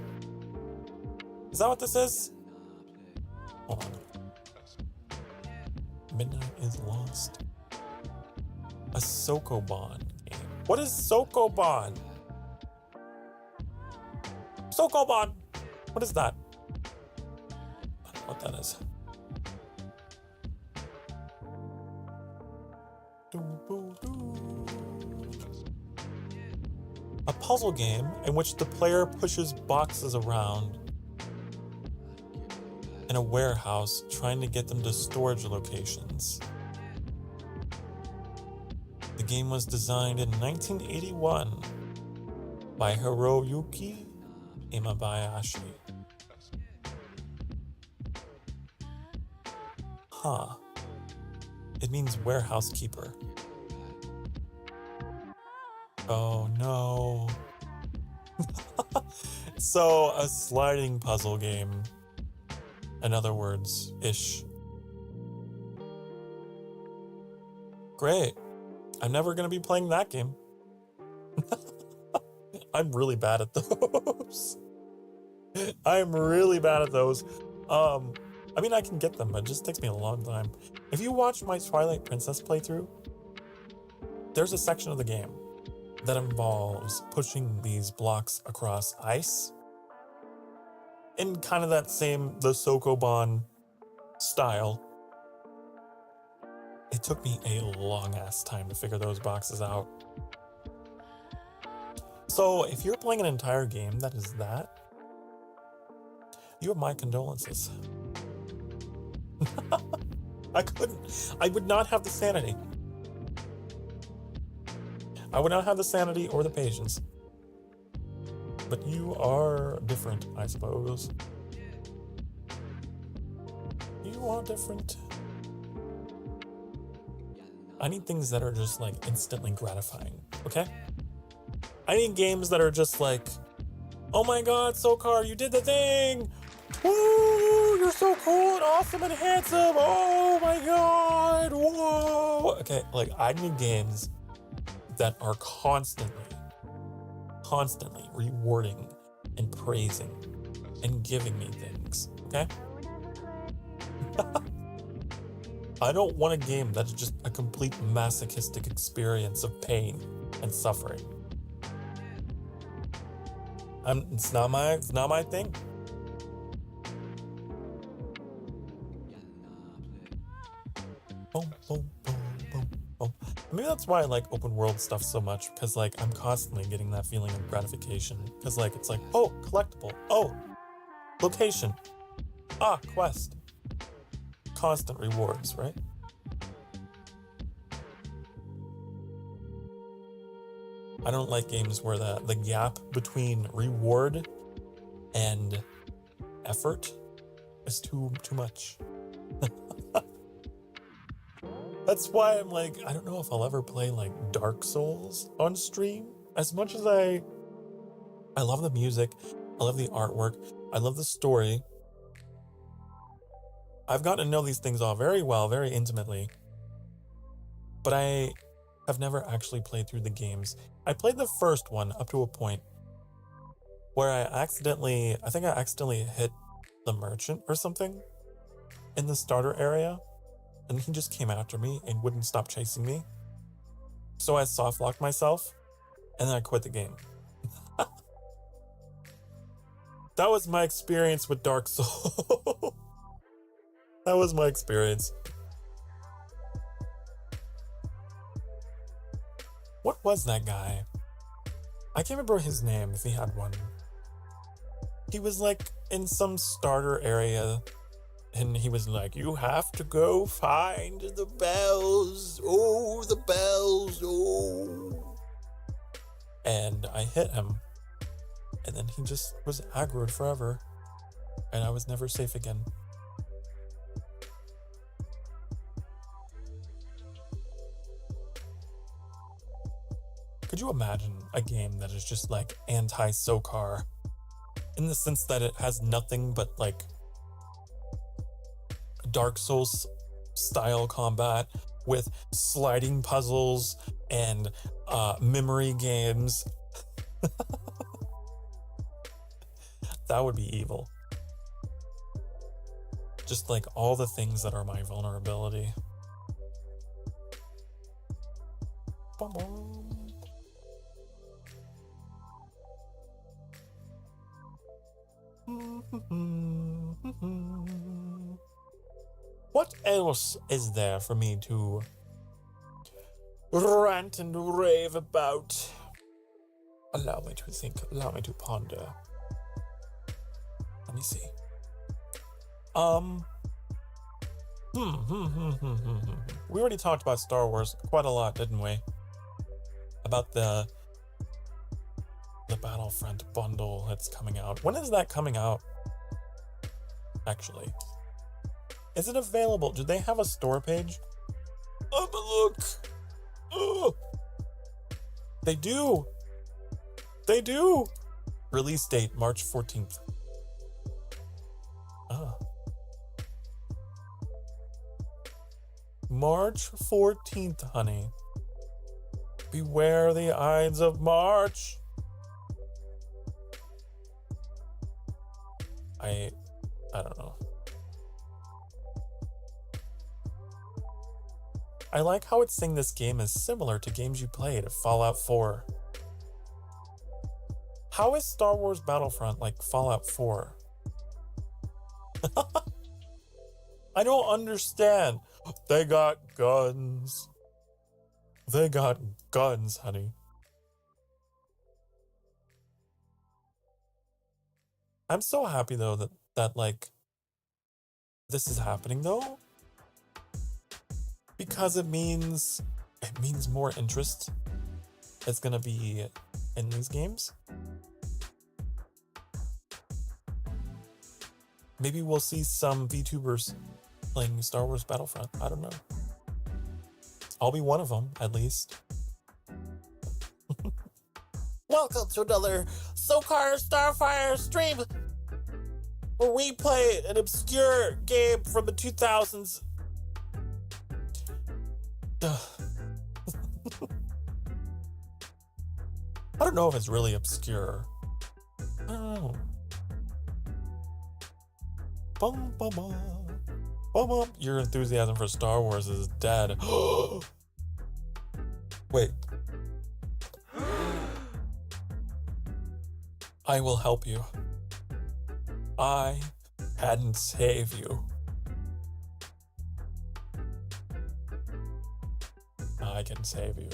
Is that what this is? Hold on. Midnight is Lost. A Sokoban game. What is Sokoban? Sokoban! What is that? I don't know what that is. A puzzle game in which the player pushes boxes around in a warehouse trying to get them to storage locations. The game was designed in 1981 by Hiroyuki Imabayashi. Huh. It means warehouse keeper. Oh no. So, a sliding puzzle game. In other words, ish. Great. I'm never going to be playing that game. I'm really bad at those. I'm really bad at those. I mean, I can get them, but it just takes me a long time. If you watch my Twilight Princess playthrough, there's a section of the game that involves pushing these blocks across ice in kind of that same, the Sokoban style. It took me a long ass time to figure those boxes out. So if you're playing an entire game that is that, you have my condolences. I would not have the sanity. I would not have the sanity or the patience. But you are different, I suppose. You are different. I need things that are just like instantly gratifying, okay? I need games that are just like, oh my god, Sokar, you did the thing! Woo! You're so cool and awesome and handsome! Oh my god! Whoa! Okay, like I need games that are constantly rewarding and praising and giving me things, okay? I don't want a game that's just a complete masochistic experience of pain and suffering. It's not my thing. Boom, boom, boom, boom, boom. Maybe that's why I like open world stuff so much, because like I'm constantly getting that feeling of gratification. Because like it's like, oh, collectible, oh, location, quest. Constant rewards, right? I don't like games where the gap between reward and effort is too much. That's why I'm like, I don't know if I'll ever play like Dark Souls on stream. As much as I love the music, I love the artwork, I love the story. I've gotten to know these things all very well, very intimately. But I have never actually played through the games. I played the first one up to a point where I accidentally hit the merchant or something in the starter area. And he just came after me and wouldn't stop chasing me. So I soft locked myself and then I quit the game. That was my experience with Dark Souls. That was my experience. What was that guy? I can't remember his name, if he had one. He was like in some starter area, and he was like, you have to go find the bells. Oh, the bells. Oh. And I hit him. And then he just was aggroed forever. And I was never safe again. Could you imagine a game that is just like anti-Sokar? In the sense that it has nothing but like Dark Souls style combat with sliding puzzles and memory games. That would be evil. Just like all the things that are my vulnerability. Bum, bum. What else is there for me to rant and rave about? Allow me to think, allow me to ponder. Let me see. We already talked about Star Wars quite a lot, didn't we? About the Battlefront bundle that's coming out. When is that coming out? Actually, is it available? Do they have a store page? Oh, but look. Oh. They do. They do. Release date, March 14th. March 14th, honey. Beware the Ides of March. I don't know. I like how it's saying this game is similar to games you played, Fallout 4. How is Star Wars Battlefront like Fallout 4? I don't understand. They got guns. They got guns, honey. I'm so happy though that like this is happening though, because it means more interest is gonna be in these games. Maybe we'll see some VTubers playing Star Wars Battlefront. I don't know. I'll be one of them, at least. Welcome to another Sokar Starfire stream, where we play an obscure game from the 2000s. I don't know if it's really obscure. I don't know. Bum, bum, bum. Bum, bum. Your enthusiasm for Star Wars is dead. Wait. I will help you. I can save you. I can save you.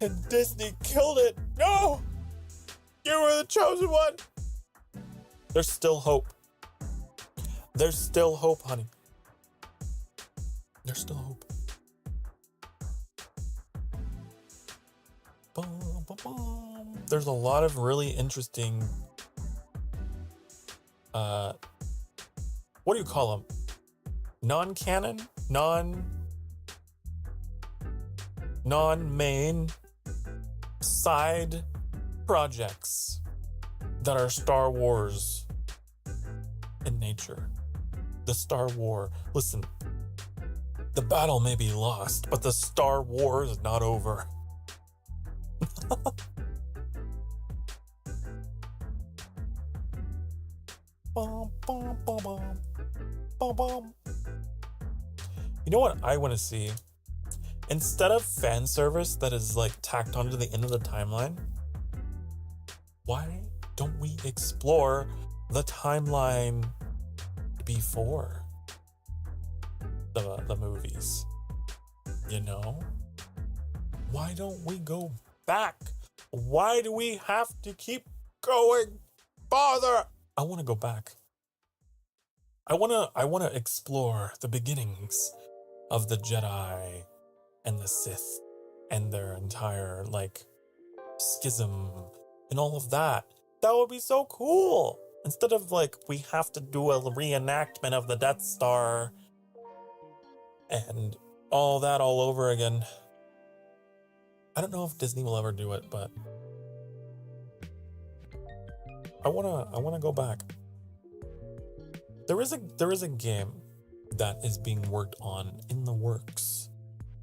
And Disney killed it. No! You were the chosen one. There's still hope. There's still hope, honey. There's still hope. Bum, bum, bum. There's a lot of really interesting, what do you call them? Non-canon? Non-main side projects that are Star Wars in nature. The Star War. Listen, the battle may be lost, but the Star Wars is not over. Bum, bum, bum, bum. Bum, bum. You know what I want to see? Instead of fan service that is like tacked onto the end of the timeline, why don't we explore the timeline before? the movies. You know? Why don't we go back? Why do we have to keep going farther? I want to go back. I want to explore the beginnings of the Jedi and the Sith and their entire like schism and all of that. That would be so cool. Instead of like we have to do a reenactment of the Death Star and all that all over again. I don't know if Disney will ever do it, but I wanna go back. There is a game that is being worked on in the works.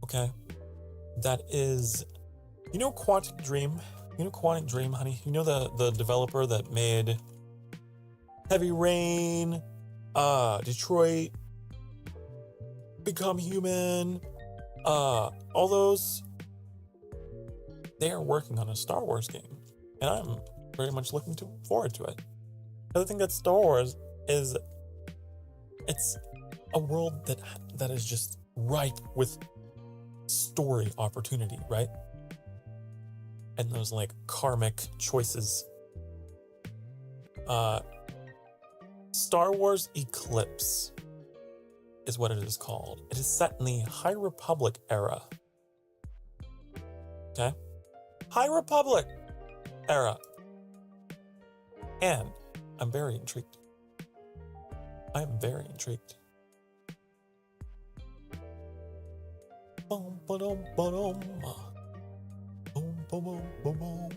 Okay? That is, you know Quantic Dream? You know Quantic Dream, honey? You know the developer that made Heavy Rain, Detroit, Become Human, all those. They are working on a Star Wars game, and I'm very much looking forward to it. I think that Star Wars is, it's a world that is just ripe with story opportunity, right? And those like karmic choices. Star Wars Eclipse is what it is called. It is set in the High Republic era. Okay? High Republic era. And I'm very intrigued. I am very intrigued. Boom, ba-dum, ba-dum. Boom, boom, boom, boom,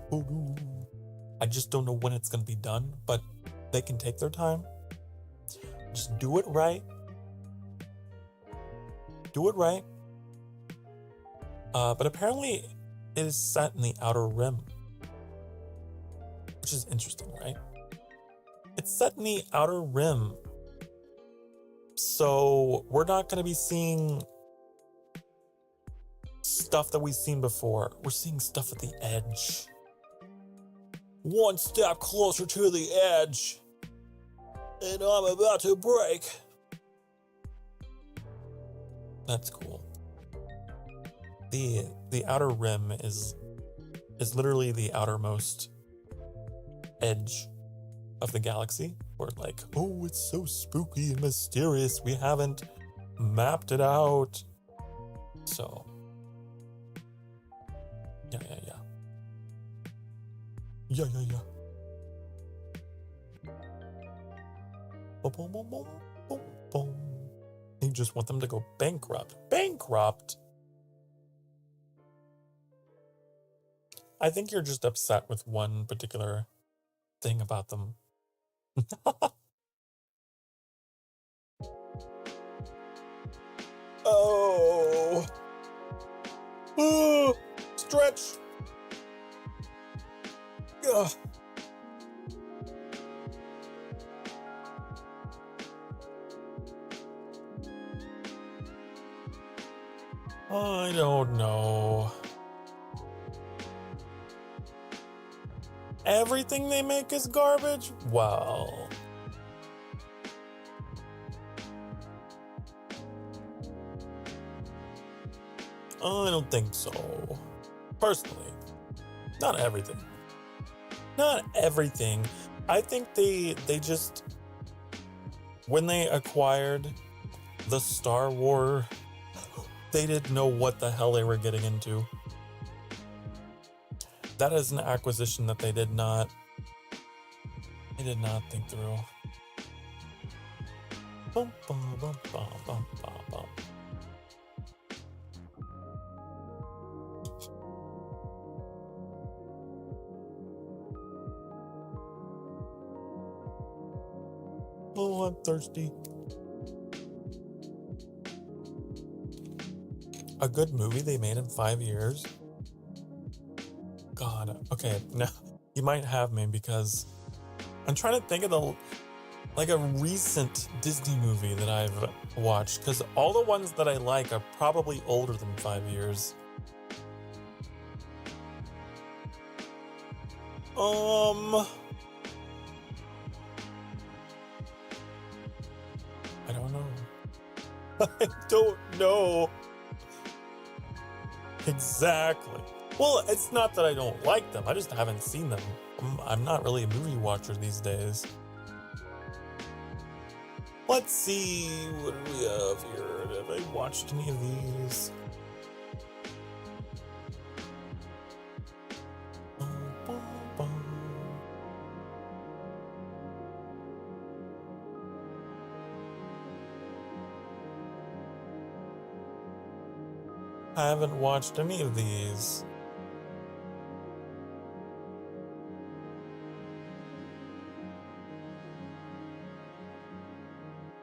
boom. I just don't know when it's going to be done, but they can take their time. Just do it right. Do it right. But apparently it is set in the Outer Rim, which is interesting, right? It's set in the Outer Rim. So we're not going to be seeing stuff that we've seen before. We're seeing stuff at the edge. One step closer to the edge, and I'm about to break. That's cool. The Outer Rim is literally the outermost edge of the galaxy. Where like, oh, it's so spooky and mysterious. We haven't mapped it out. So, yeah. Boom, boom, boom, boom, boom, boom. You just want them to go bankrupt. Bankrupt? I think you're just upset with one particular thing about them. Oh. Oh. Stretch. Ugh. I don't know. Everything they make is garbage? Well, I don't think so. Personally. Not everything. Not everything. I think they just, when they acquired the Star Wars, they didn't know what the hell they were getting into. That is an acquisition that they did not think through. Bum, bum, bum, bum, bum, bum, bum. Oh, I'm thirsty. A good movie they made in 5 years? God, okay, now you might have me because I'm trying to think of a recent Disney movie that I've watched, because all the ones that I like are probably older than 5 years. I don't know. I don't know. Exactly. Well, it's not that I don't like them. I just haven't seen them. I'm not really a movie watcher these days. Let's see, what do we have here? Have I watched any of these? I haven't watched any of these.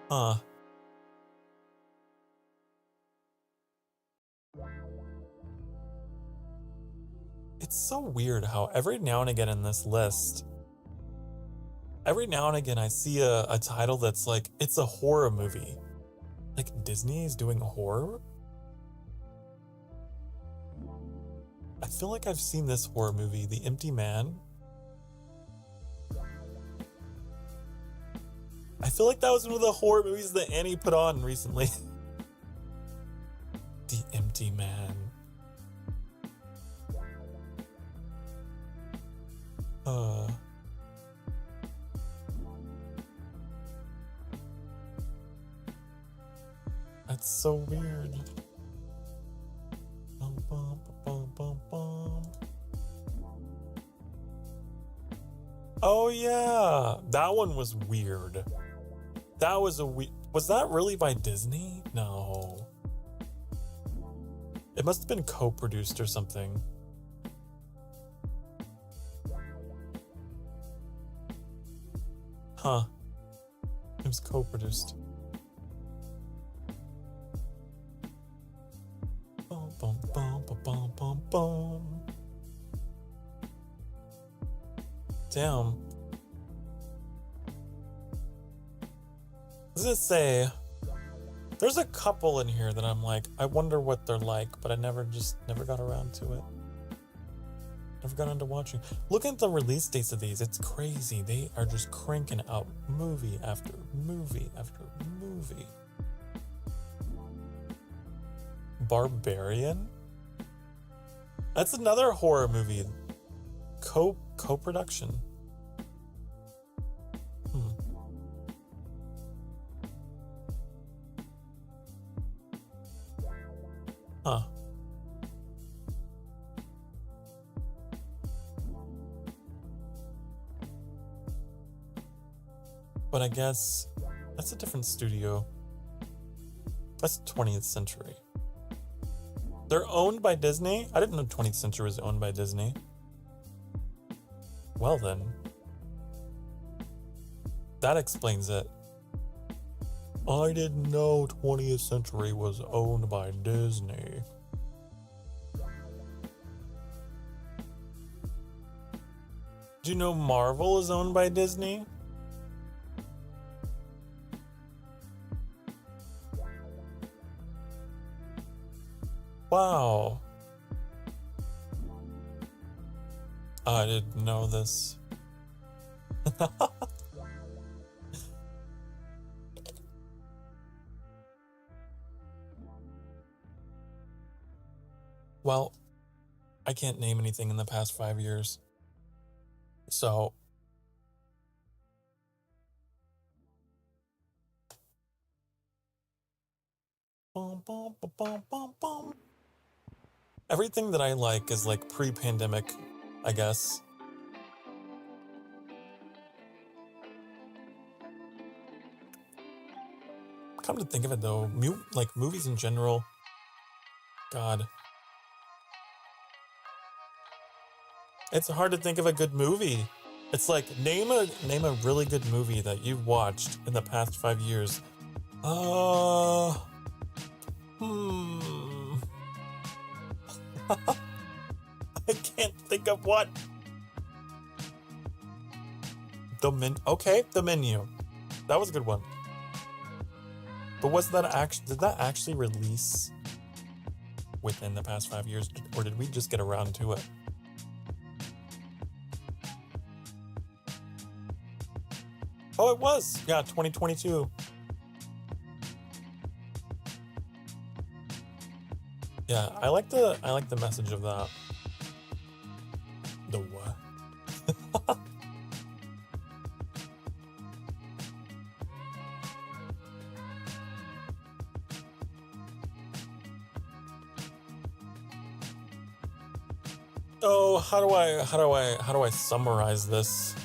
Huh. It's so weird how every now and again in this list, every now and again I see a title that's like, it's a horror movie. Like Disney is doing horror? I feel like I've seen this horror movie, The Empty Man. I feel like that was one of the horror movies that Annie put on recently. The Empty Man. That's so weird. Oh yeah, that one was weird. That was was that really by Disney? No. It must have been co-produced or something. Huh. It was co-produced. Bum, bum, bum, bum, bum, bum, bum. Damn. Does it say? There's a couple in here that I'm like, I wonder what they're like, but I never got around to it. Never got into watching. Look at the release dates of these. It's crazy. They are just cranking out movie after movie after movie. Barbarian? That's another horror movie. Co-production. Huh. But I guess that's a different studio. That's 20th Century. They're owned by Disney? I didn't know 20th Century was owned by Disney. Well then. That explains it. I didn't know 20th Century was owned by Disney. Do you know Marvel is owned by Disney? Wow. I didn't know this. Well, I can't name anything in the past 5 years. So. Bum, bum, bum, bum, bum, bum. Everything that I like is like pre-pandemic, I guess. Come to think of it though, like movies in general, God. It's hard to think of a good movie. It's like, name a really good movie that you've watched in the past 5 years. I can't think of what. Okay, The Menu. That was a good one. But did that actually release within the past 5 years, or did we just get around to it? Oh, it was. Yeah, 2022. Yeah, I like the message of that. The what? Oh, how do I summarize this?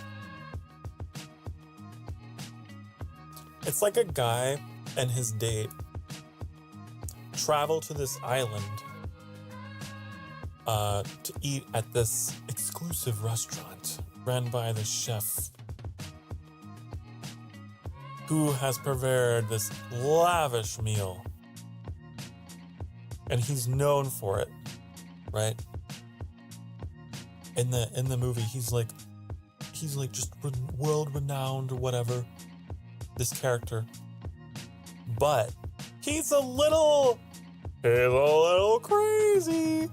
It's like a guy and his date travel to this island to eat at this exclusive restaurant ran by the chef who has prepared this lavish meal. And he's known for it, right? In the movie, he's like just world renowned or whatever, this character. But he's a little crazy.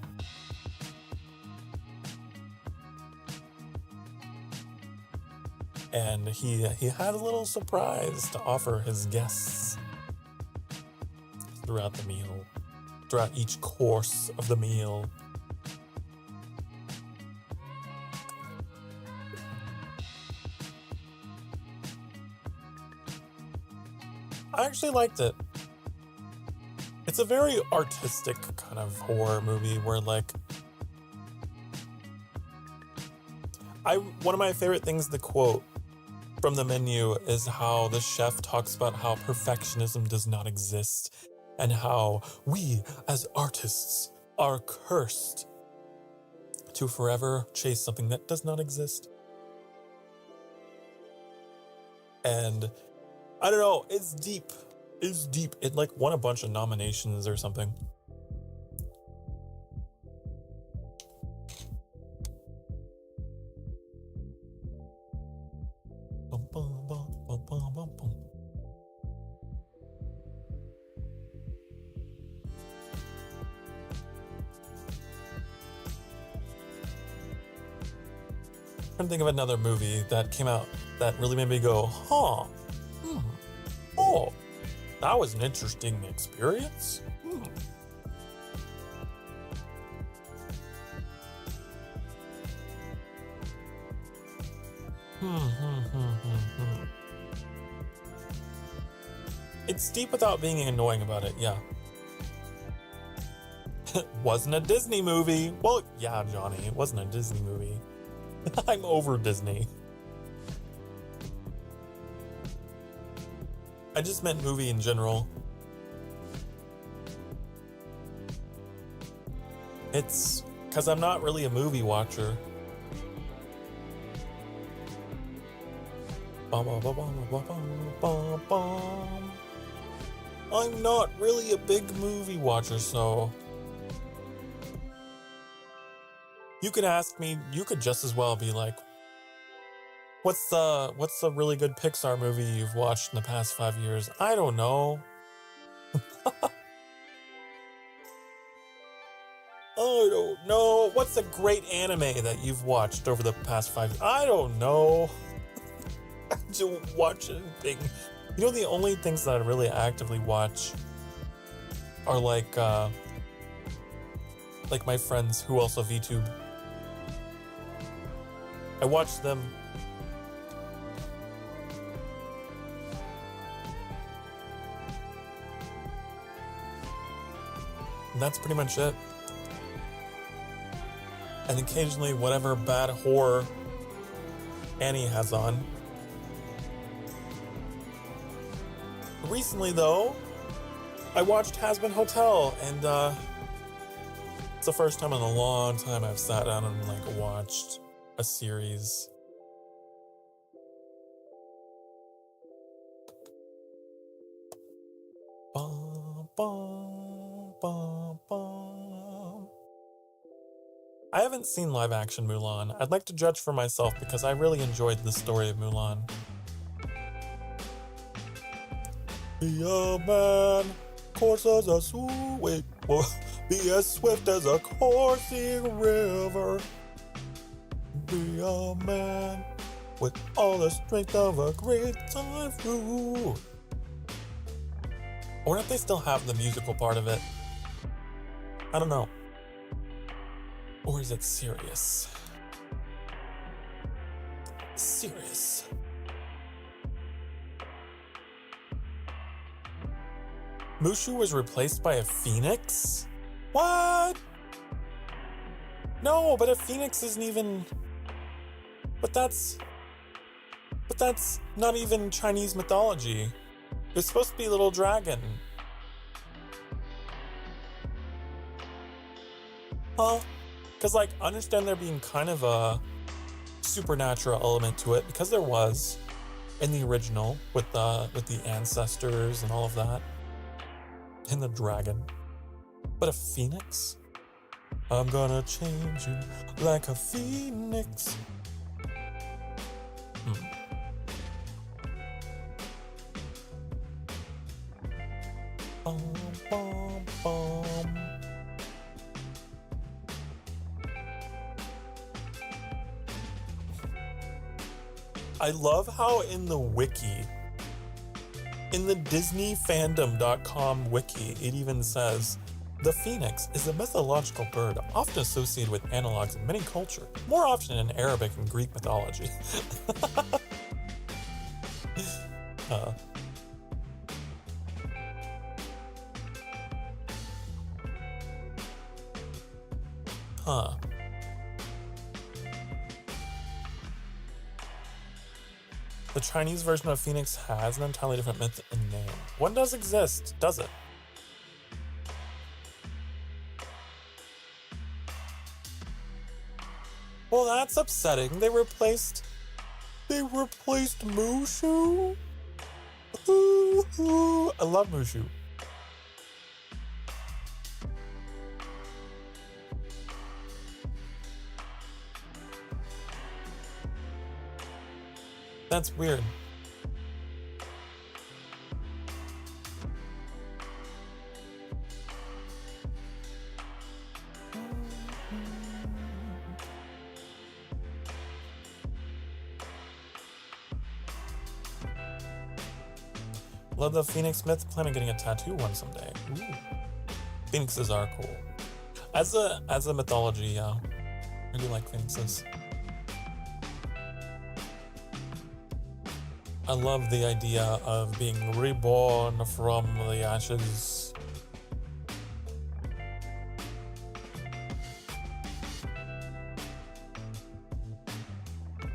And he had a little surprise to offer his guests throughout the meal, throughout each course of the meal. I actually liked it. It's a very artistic kind of horror movie where one of my favorite things to quote from the menu is how the chef talks about how perfectionism does not exist and how we as artists are cursed to forever chase something that does not exist. And I don't know, it's deep. It's deep. It won a bunch of nominations or something. I'm trying to think of another movie that came out that really made me go, huh. Oh, that was an interesting experience. It's deep without being annoying about it, yeah. Wasn't a Disney movie. Well, yeah, Johnny, it wasn't a Disney movie. I'm over Disney. I just meant movie in general. It's because I'm not really a movie watcher. I'm not really a big movie watcher, so you could ask me, you could just as well be like, what's the really good Pixar movie you've watched in the past 5 years? I don't know. I don't know. What's a great anime that you've watched over the past 5 years? I don't know. I don't watch anything. You know, the only things that I really actively watch are like my friends who also VTube. I watch them. And that's pretty much it. And occasionally whatever bad horror Annie has on. Recently though, I watched Has Been Hotel, and it's the first time in a long time I've sat down and watched a series. Bum, bum, bum, bum. I haven't seen live action Mulan. I'd like to judge for myself because I really enjoyed the story of Mulan. Be a man, course as a sweet, be as swift as a coursing river. Be a man with all the strength of a great typhoon. I wonder if they still have the musical part of it. I don't know. Or is it serious? Serious. Mushu was replaced by a phoenix? What? No, but a phoenix isn't even... But that's not even Chinese mythology. It's supposed to be a little dragon. Huh? Because, like, I understand there being kind of a supernatural element to it, because there was in the original with the ancestors and all of that. And the dragon. But a phoenix? I'm gonna change you like a phoenix. Bum, bum, bum. I love how in the wiki, in the DisneyFandom.com wiki, it even says, the phoenix is a mythological bird often associated with analogs in many cultures, more often in Arabic and Greek mythology. Huh. The Chinese version of Phoenix has an entirely different myth and name. One does exist, does it? Well, that's upsetting. They replaced Mushu? Ooh, I love Mushu. That's weird. Love the Phoenix myth. Plan on getting a tattoo one someday. Ooh. Phoenixes are cool. As a mythology, yeah. I do like phoenixes. I love the idea of being reborn from the ashes.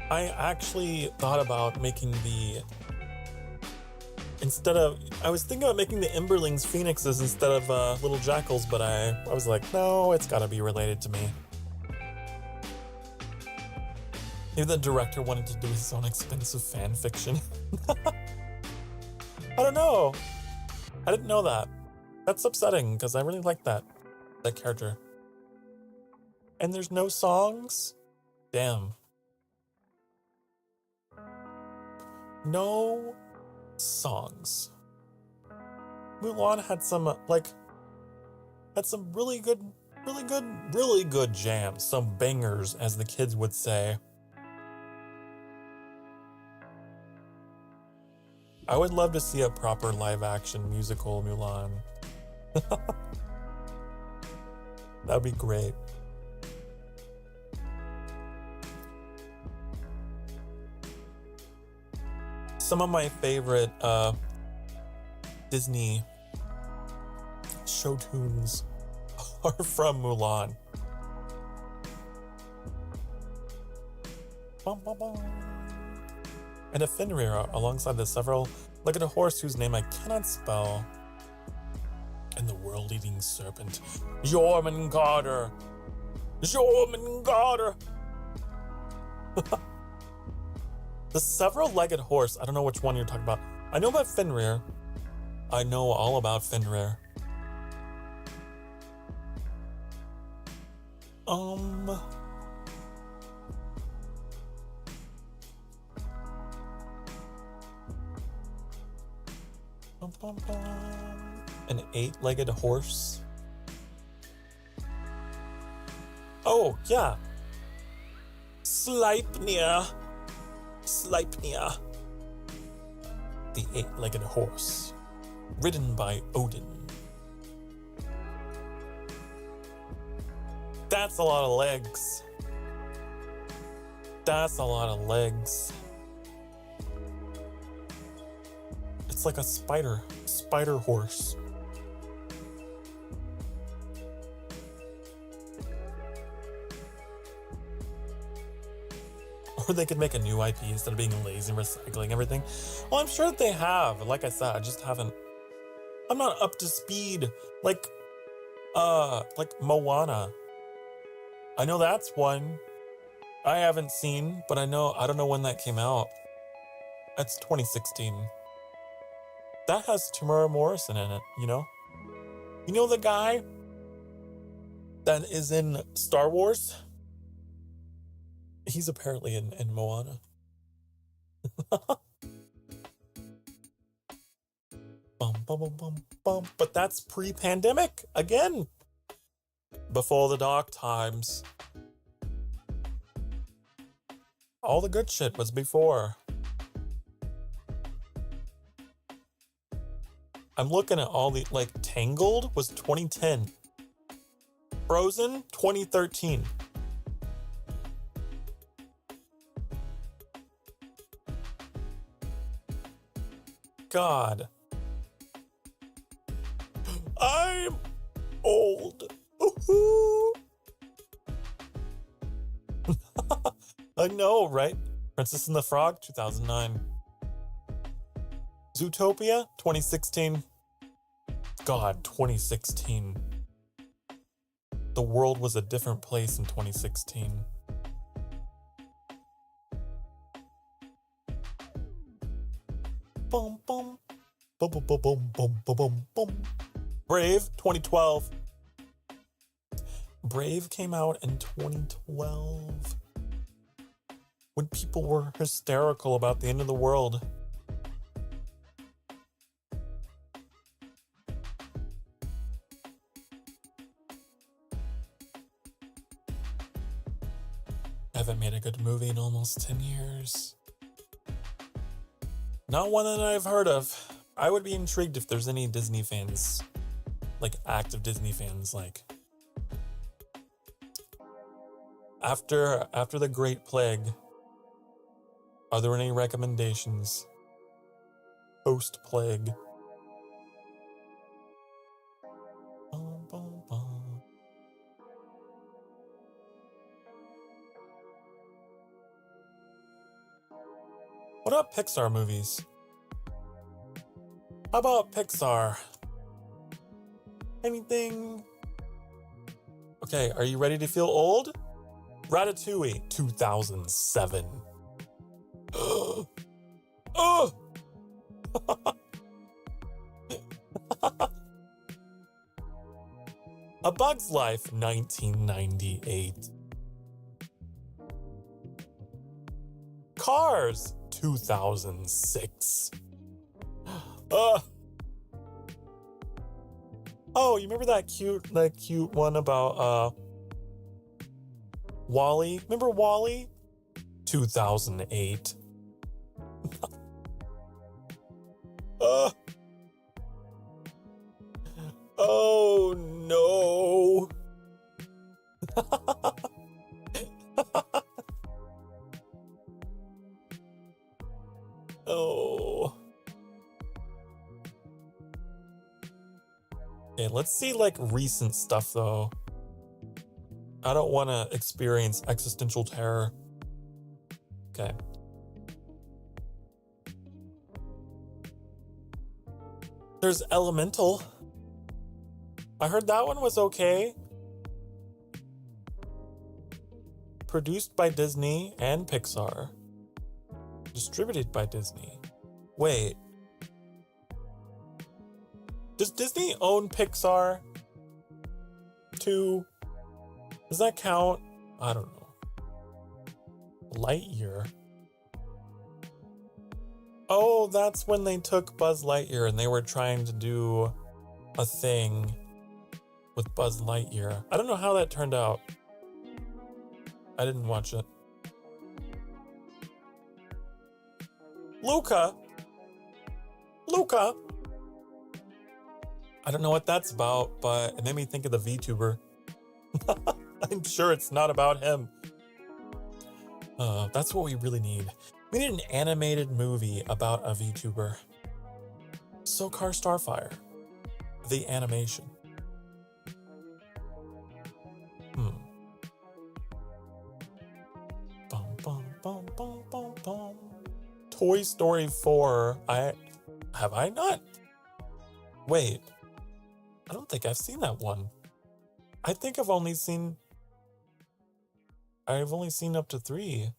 I actually thought about making I was thinking about making the Emberlings phoenixes instead of little jackals, but I was like, no, it's gotta be related to me. Maybe the director wanted to do his own expensive fan fiction. I don't know. I didn't know that. That's upsetting, because I really like that character. And there's no songs? Damn. No songs. Mulan had some really good jams, some bangers, as the kids would say. I would love to see a proper live-action musical Mulan. That'd be great. Some of my favorite Disney show tunes are from Mulan. Bum, bum, bum. And a Fenrir alongside the several-legged horse whose name I cannot spell. And the world-eating serpent, Jormungandr. Jormungandr. The several-legged horse, I don't know which one you're talking about. I know about Fenrir. I know all about Fenrir. An 8-legged horse. Oh, yeah. Sleipnir. The 8-legged horse. Ridden by Odin. That's a lot of legs. That's a lot of legs. It's like a spider horse. Or they could make a new IP instead of being lazy and recycling everything. Well, I'm sure that they have. Like I said, I just haven't. I'm not up to speed. Like Moana. I know that's one I haven't seen, but I don't know when that came out. That's 2016. That has Tamara Morrison in it, you know? You know the guy that is in Star Wars? He's apparently in Moana. Bum, bum, bum, bum, bum. But that's pre-pandemic again. Before the dark times. All the good shit was before. I'm looking at all the, like, Tangled was 2010. Frozen, 2013. God. I'm old. I know, right? Princess and the Frog, 2009. Zootopia, 2016. God, 2016. The world was a different place in 2016. Bum, bum. Bum, bum, bum, bum, bum, bum, bum. Brave, 2012. Brave came out in 2012. When people were hysterical about the end of the world. I haven't made a good movie in almost 10 years. Not one that I've heard of. I would be intrigued if there's any Disney fans, like active Disney fans, like after the Great Plague. Are there any recommendations? Post-plague. Bum, bum, bum. What about Pixar movies? How about Pixar? Anything? Okay, are you ready to feel old? Ratatouille, 2007. Oh! A Bug's Life, 1998. Cars, 2006. Oh, you remember that cute one about WALL-E? Remember WALL-E? 2008. Oh no. Oh. Okay, let's see like recent stuff though. I don't want to experience existential terror. Okay. There's Elemental. I heard that one was okay. Produced by Disney and Pixar. Distributed by Disney. Wait. Does Disney own Pixar? Too? Does that count? I don't know. Lightyear. Oh, that's when they took Buzz Lightyear and they were trying to do a thing with Buzz Lightyear. I don't know how that turned out. I didn't watch it. Luca. I don't know what that's about, but it made me think of the Vtuber. I'm sure it's not about him. That's what we really need. We need an animated movie about a VTuber. Sokar Starfire. The animation. Bum, bum, bum, bum, bum, bum. Toy Story 4. Have I not? Wait. I don't think I've seen that one. I think I've only seen up to 3.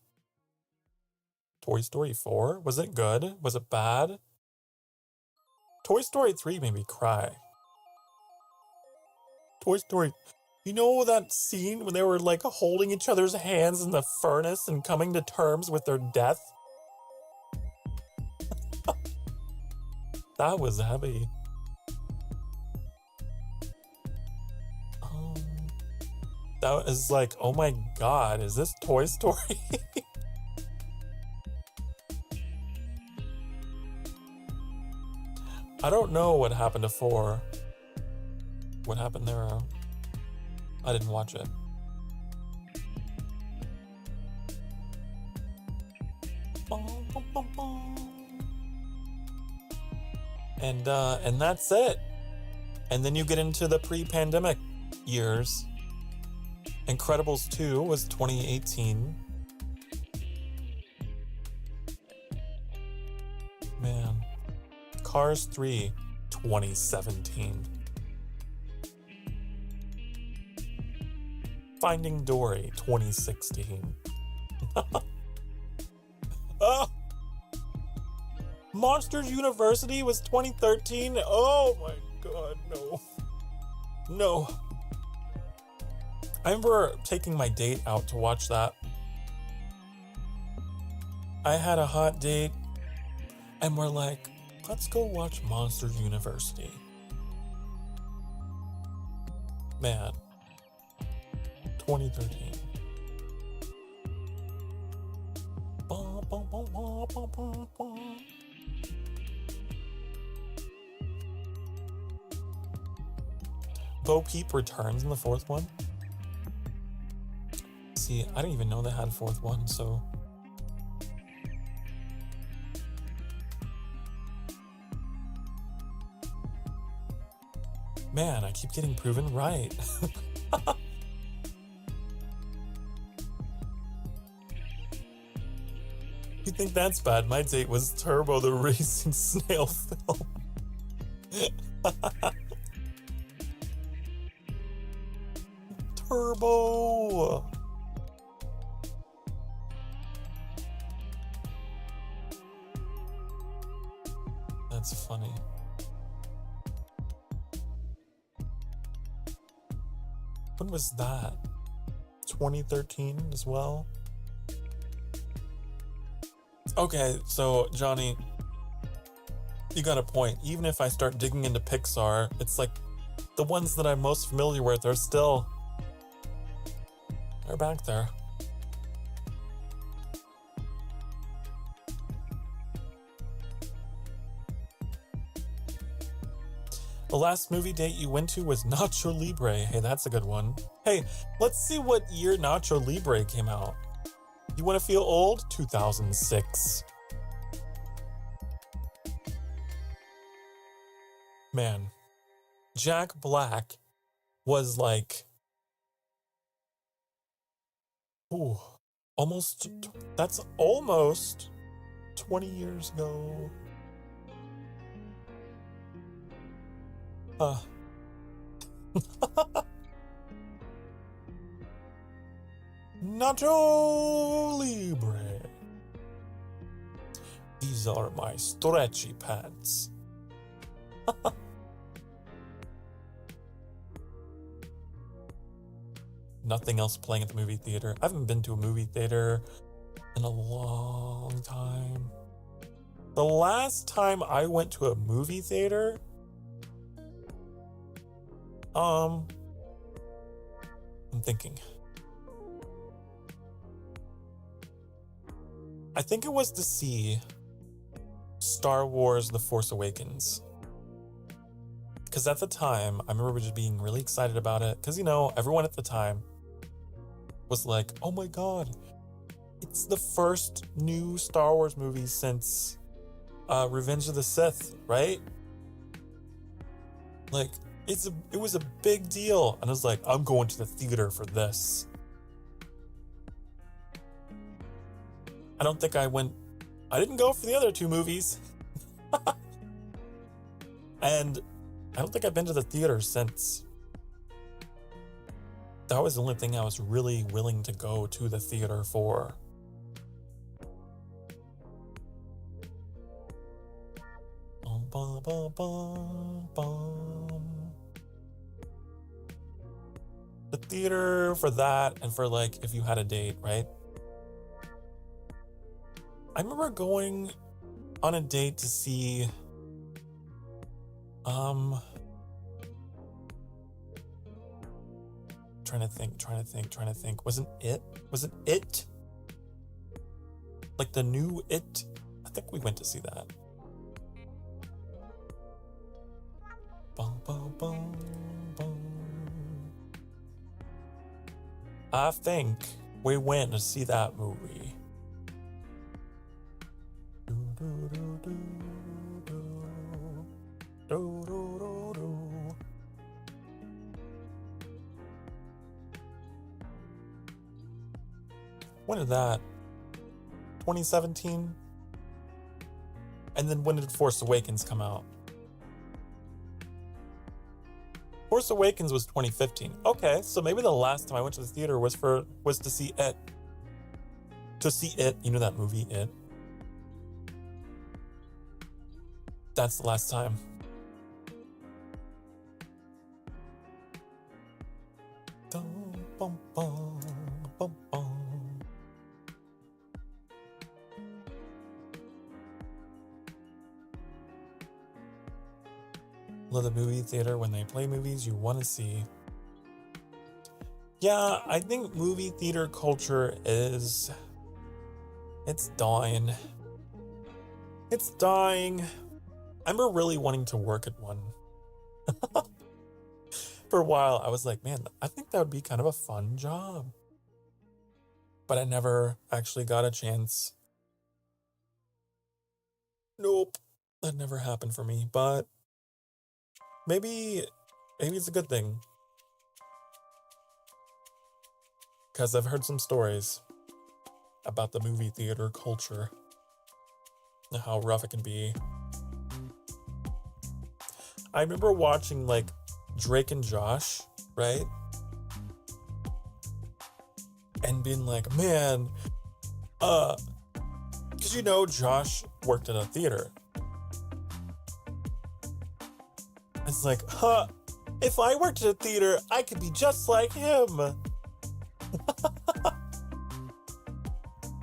Toy Story 4? Was it good? Was it bad? Toy Story 3 made me cry. Toy Story... You know that scene when they were like holding each other's hands in the furnace and coming to terms with their death? That was heavy. That was like, oh my god, is this Toy Story? I don't know what happened to 4. What happened there? I didn't watch it. And that's it. And then you get into the pre-pandemic years. Incredibles 2 was 2018. Man. Cars 3, 2017. Finding Dory, 2016. Oh! Monsters University was 2013? Oh my god, no. No. I remember taking my date out to watch that. I had a hot date, and we're like, let's go watch Monsters University. Man. 2013. Bo Peep returns in the 4th one. See, I didn't even know they had a 4th one, so... Man, I keep getting proven right. You think that's bad? My date was Turbo the Racing Snail film. Turbo! That's funny. When was that? 2013 as well? Okay, so Johnny, you got a point. Even if I start digging into Pixar, it's like the ones that I'm most familiar with are still... They're back there. The last movie date you went to was Nacho Libre. Hey, that's a good one. Hey, let's see what year Nacho Libre came out. You want to feel old? 2006. Man, Jack Black was like... Ooh, that's almost 20 years ago. Nacho Libre. These are my stretchy pants. Nothing else playing at the movie theater. I haven't been to a movie theater in a long time. The last time I went to a movie theater, I'm thinking. I think it was to see Star Wars The Force Awakens. Because at the time, I remember just being really excited about it. Because, you know, everyone at the time was like, oh my god, it's the first new Star Wars movie since Revenge of the Sith, right? Like, it was a big deal. And I was like, I'm going to the theater for this. I don't think I didn't go for the other two movies. And I don't think I've been to the theater since. That was the only thing I was really willing to go to the theater for. The theater for that, and for like if you had a date, right? I remember going on a date to see trying to think. Was it It? Like the new It? I think we went to see that. Bum, bum, bum, bum. I think we went to see that movie. When did that? 2017? And then when did Force Awakens come out? Force Awakens was 2015. Okay, so maybe the last time I went to the theater was to see It. To see It, you know that movie, It? That's the last time. Love the movie theater when they play movies you want to see. Yeah, I think movie theater culture it's dying. It's dying. I remember really wanting to work at one. For a while, I was like, man, I think that would be kind of a fun job. But I never actually got a chance. Nope, that never happened for me. But maybe it's a good thing. Because I've heard some stories about the movie theater culture and how rough it can be. I remember watching like Drake and Josh, right? And being like, man, because Josh worked in a theater. It's like, if I worked at a theater, I could be just like him.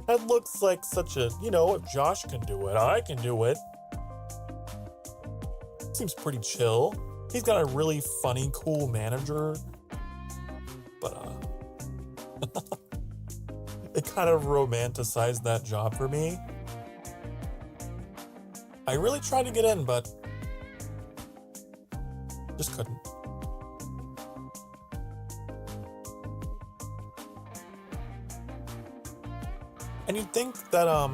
That looks like such a, if Josh can do it, I can do it. Seems pretty chill. He's got a really funny, cool manager. But, it kind of romanticized that job for me. I really tried to get in, but just couldn't. And you'd think that, I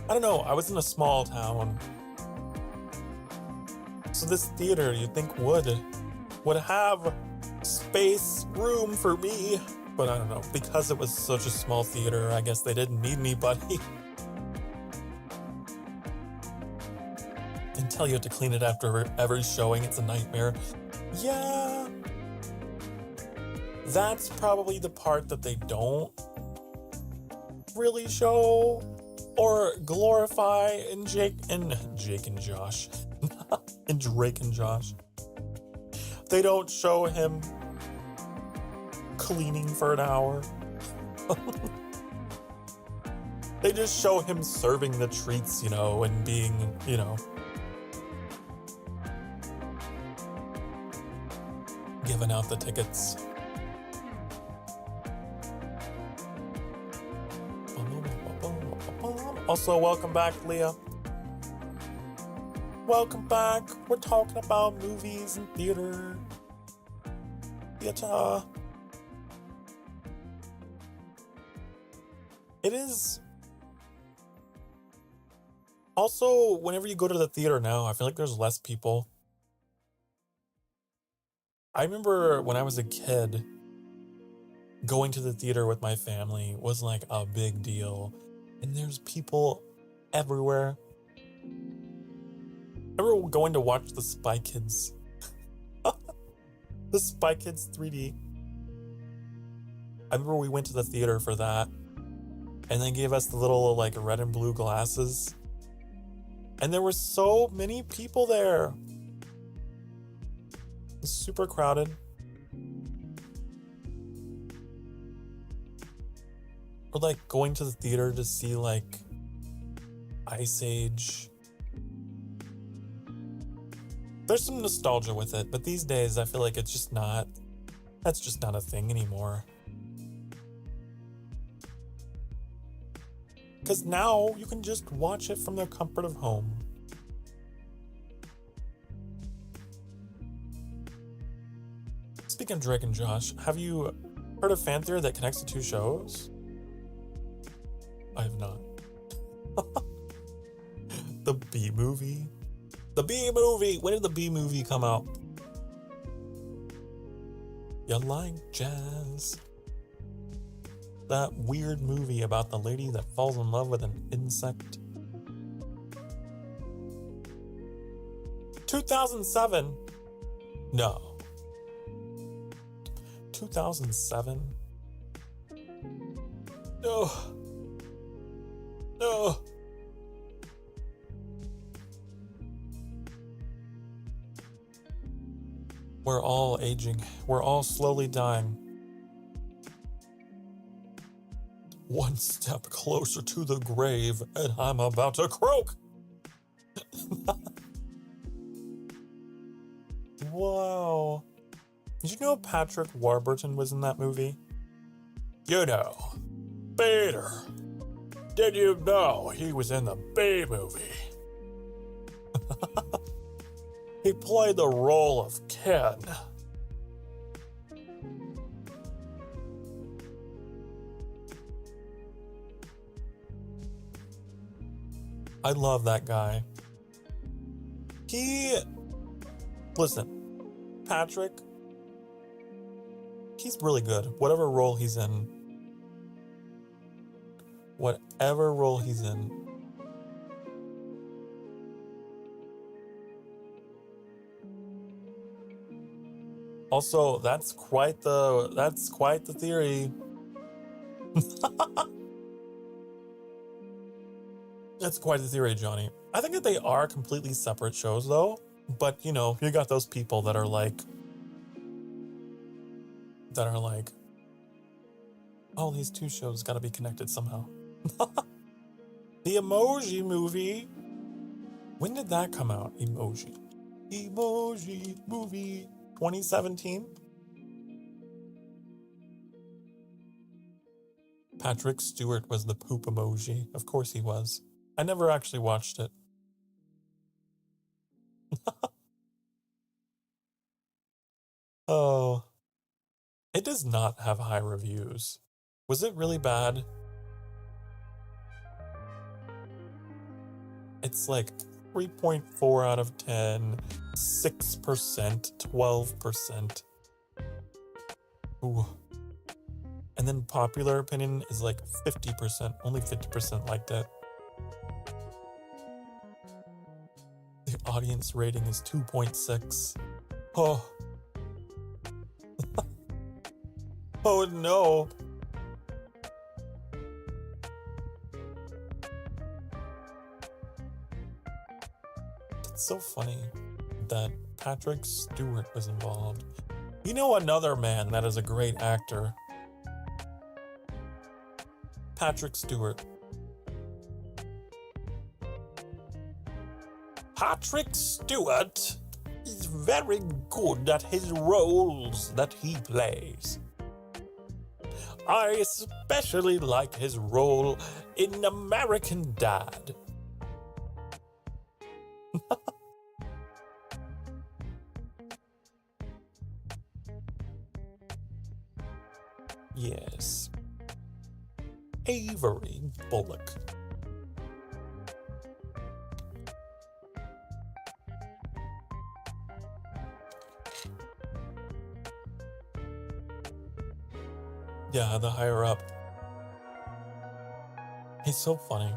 don't know, I was in a small town. So this theater, you'd think would have space, room for me. But I don't know, because it was such a small theater, I guess they didn't need anybody. And tell you to clean it after every showing, it's a nightmare. Yeah. That's probably the part that they don't really show or glorify in Jake and Josh. In Drake and Josh. They don't show him cleaning for an hour. They just show him serving the treats, and being, giving out the tickets. Also, welcome back, Leah. Welcome back. We're talking about movies and theater. Theater. It is. Also, whenever you go to the theater now, I feel like there's less people. I remember when I was a kid, going to the theater with my family was like a big deal. And there's people everywhere. I remember going to watch the Spy Kids. The Spy Kids 3D. I remember we went to the theater for that. And they gave us the little like red and blue glasses. And there were so many people there. It was super crowded. Or like going to the theater to see like Ice Age. There's some nostalgia with it, but these days I feel like it's just not, that's just not a thing anymore. Because now you can just watch it from the comfort of home. Speaking of Drake and Josh, have you heard of fan theory that connects the two shows? I have not. The B movie? The B movie! When did the B movie come out? You like jazz? That weird movie about the lady that falls in love with an insect. 2007? No. 2007? No. No. We're all aging. We're all slowly dying. One step closer to the grave, and I'm about to croak. Wow. Did you know Patrick Warburton was in that movie? You know, Peter. Did you know he was in the B movie? He played the role of Ken. I love that guy. Listen, Patrick, he's really good. Whatever role he's in. Whatever role he's in. Also, that's quite the theory. That's quite the theory, Johnny. I think that they are completely separate shows, though. But, you know, you got those people that are like, oh, these two shows gotta be connected somehow. The Emoji Movie. When did that come out? Emoji Movie. 2017? Patrick Stewart was the poop emoji. Of course he was. I never actually watched it. Oh. It does not have high reviews. Was it really bad? It's like 3.4 out of 10, 6%, 12%. Ooh. And then popular opinion is like 50%. Only 50% liked it. The audience rating is 2.6. Oh. Oh no. It's so funny that Patrick Stewart was involved. You know another man that is a great actor? Patrick Stewart. Patrick Stewart is very good at his roles that he plays. I especially like his role in American Dad. Yes. Avery Bullock. Yeah, the higher up. He's so funny.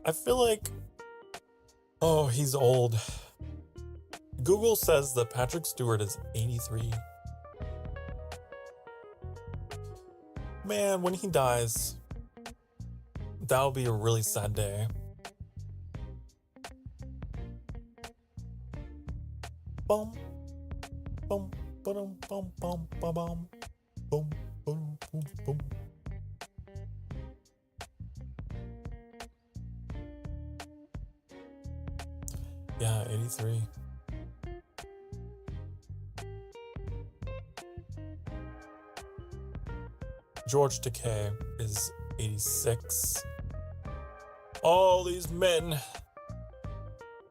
I feel like... Oh, he's old. Google says that Patrick Stewart is 83. Man, when he dies, that'll be a really sad day. Bum, bum, bum, bum, bum, bum, bum, bum, bum, bum, bum. Yeah, 83. George Takei is 86. All these men.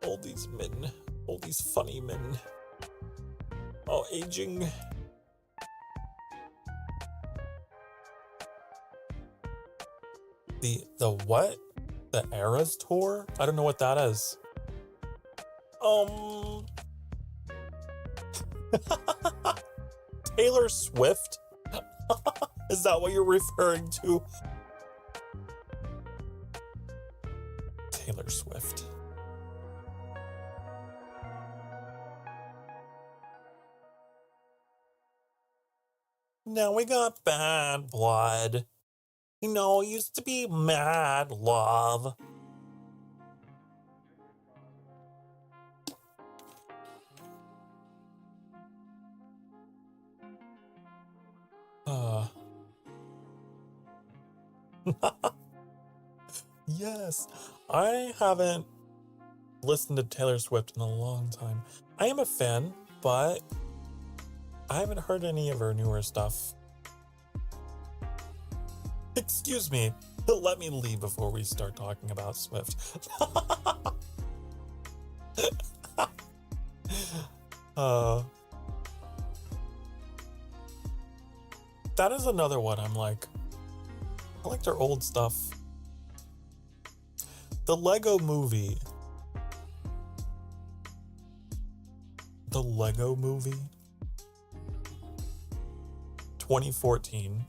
All these men. All these funny men. All aging. The what? The Eras Tour? I don't know what that is. Taylor Swift? Is that what you're referring to? Taylor Swift. Now we got Bad Blood. You know, it used to be Mad Love. Yes, I haven't listened to Taylor Swift in a long time. I am a fan, but I haven't heard any of her newer stuff. Excuse me, let me leave before we start talking about Swift. That is another one I'm like, I like their old stuff. The Lego Movie. The Lego Movie? 2014.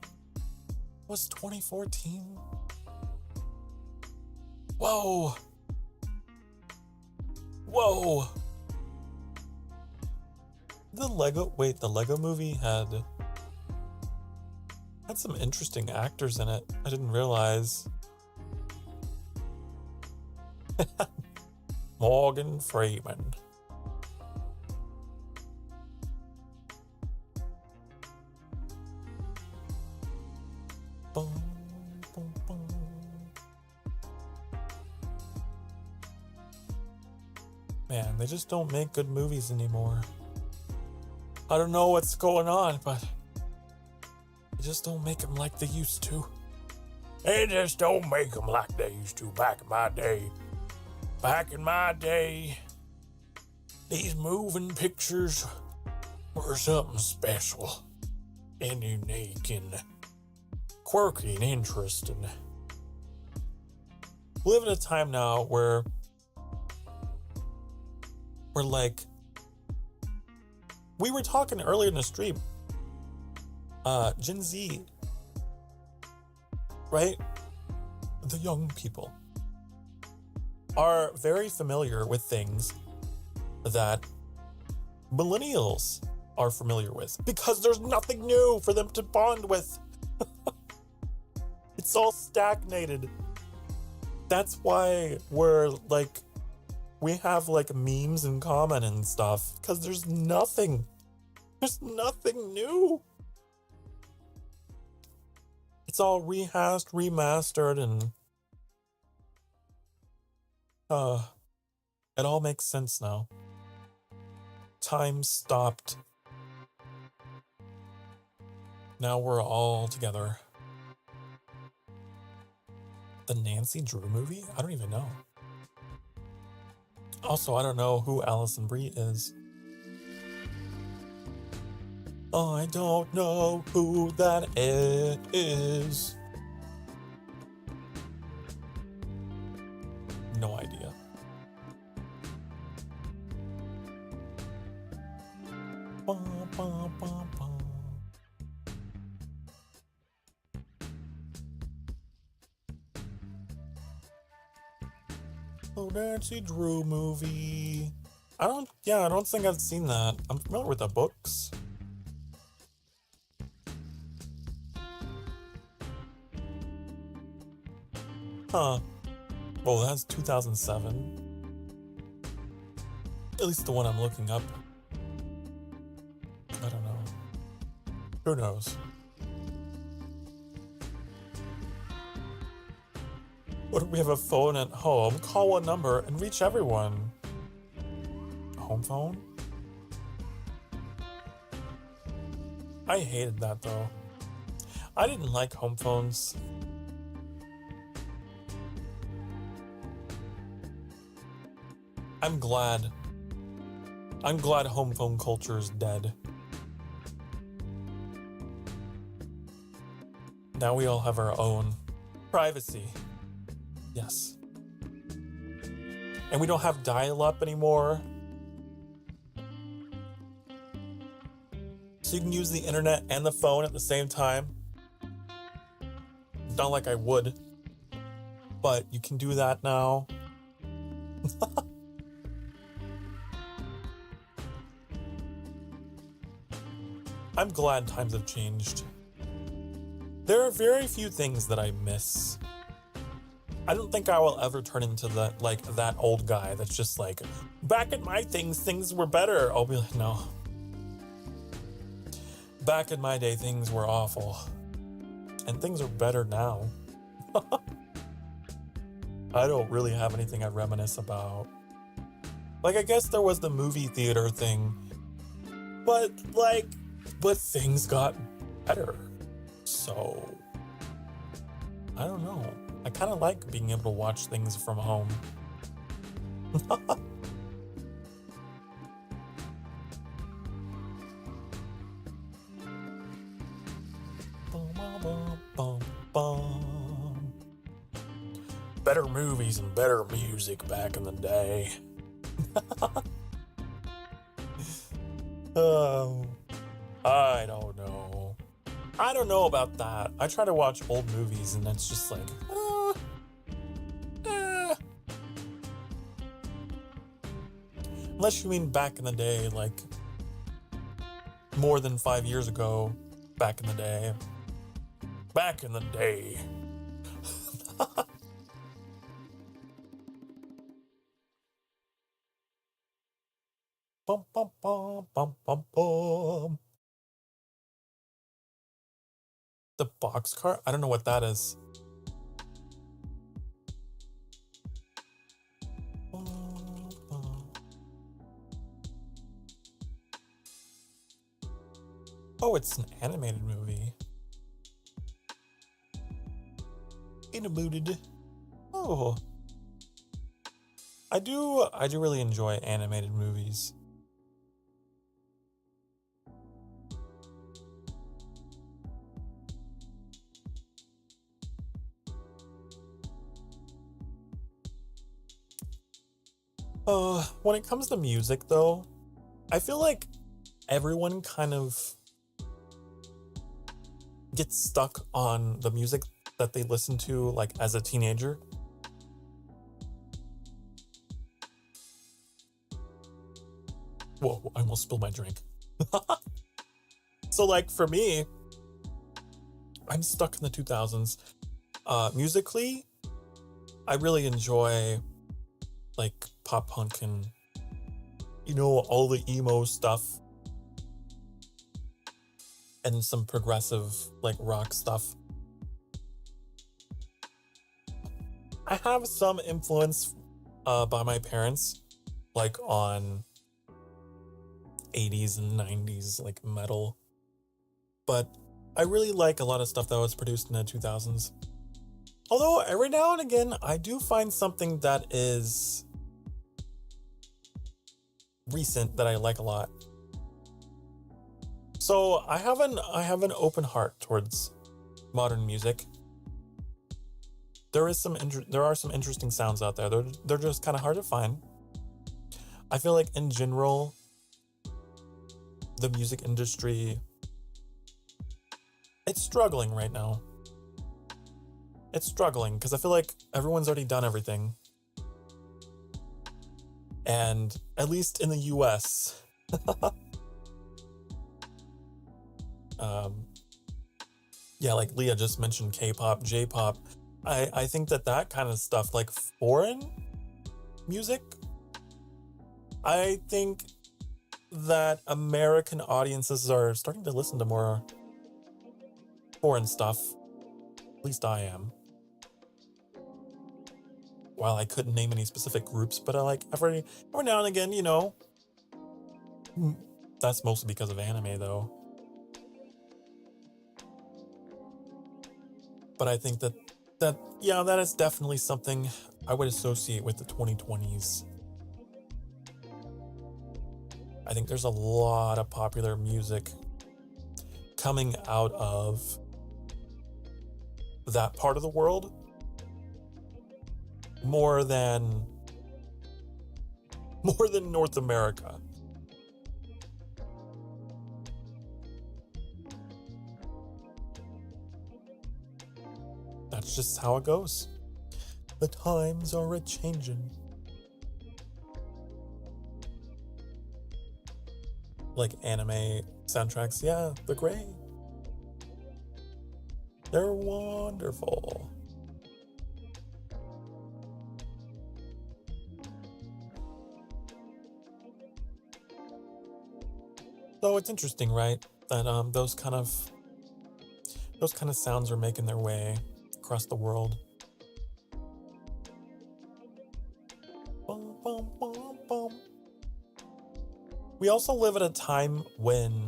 Was 2014? Whoa! Whoa! The Lego Movie had some interesting actors in it. I didn't realize. Morgan Freeman. Boom, boom, boom. Man, they just don't make good movies anymore. I don't know what's going on, but they just don't make them like they used to. They just don't make them like they used to back in my day. Back in my day, these moving pictures were something special and unique and quirky and interesting. We live in a time now where we're like, we were talking earlier in the stream, Gen Z, right? The young people are very familiar with things that millennials are familiar with because there's nothing new for them to bond with. It's all stagnated. That's why we have like memes in common and stuff, because there's nothing new. It's all rehashed, remastered, and it all makes sense now. Time stopped. Now we're all together. The Nancy Drew movie? I don't even know. Also, I don't know who Alison Brie is. I don't know who that is. No idea. Bum, bum, bum, bum. Oh, Nancy Drew movie. I don't think I've seen that. I'm familiar with the books. Huh. Well, that's 2007. At least the one I'm looking up. I don't know. Who knows? What if we have a phone at home? Call one number and reach everyone. Home phone? I hated that though. I didn't like home phones. I'm glad home phone culture is dead. Now we all have our own privacy. Yes. And we don't have dial-up anymore. So you can use the internet and the phone at the same time. Not like I would, but you can do that now. I'm glad times have changed. There are very few things that I miss. I don't think I will ever turn into that old guy that's just like, back in my things were better. I'll be like, no. Back in my day, things were awful. And things are better now. I don't really have anything I reminisce about. Like, I guess there was the movie theater thing. But things got better. So, I don't know. I kind of like being able to watch things from home. Better movies and better music back in the day. Oh, I don't know. I don't know about that. I try to watch old movies and it's just like, Unless you mean back in the day, like more than 5 years ago, back in the day. Back in the day. Bum, bum, bum, bum, bum, bum. The boxcar? I don't know what that is. Oh, it's an animated movie. Animated. Oh. I do really enjoy animated movies. When it comes to music though, I feel like everyone kind of gets stuck on the music that they listen to like as a teenager. Whoa, I almost spilled my drink. So like for me, I'm stuck in the 2000s. Musically, I really enjoy like pop punk and, you know, all the emo stuff and some progressive like rock stuff. I have some influence by my parents, like on 80s and 90s like metal, but I really like a lot of stuff that was produced in the 2000s. Although every now and again, I do find something that is recent that I like a lot. So I have an open heart towards modern music. There are some interesting sounds out there. They're just kind of hard to find. I feel like in general, the music industry, it's struggling right now. It's struggling because I feel like everyone's already done everything. And at least in the US, yeah, like Leah just mentioned K-pop, J-pop. I think that kind of stuff, like foreign music, I think that American audiences are starting to listen to more foreign stuff. At least I am. While I couldn't name any specific groups, but I like every now and again, you know. That's mostly because of anime, though. But I think that is definitely something I would associate with the 2020s. I think there's a lot of popular music coming out of that part of the world more than North America. That's just how it goes. The times are a-changin'. Like anime soundtracks, yeah, they're great. They're wonderful. So it's interesting, right? That those kind of sounds are making their way across the world. Bum, bum, bum, bum. We also live at a time when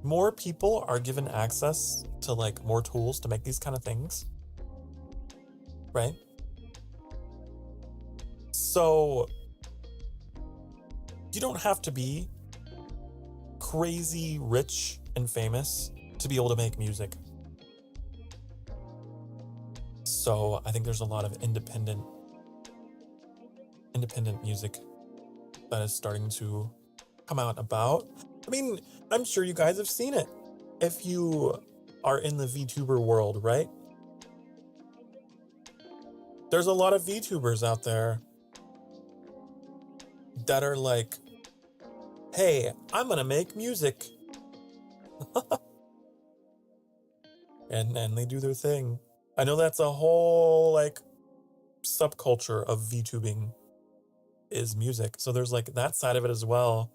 more people are given access to like more tools to make these kind of things, right? So you don't have to be crazy rich and famous to be able to make music. So I think there's a lot of independent music that is starting to come out about. I mean, I'm sure you guys have seen it if you are in the Vtuber world, right? There's a lot of Vtubers out there that are like, hey, I'm gonna make music. and they do their thing. I know that's a whole like subculture of VTubing is music. So there's like that side of it as well.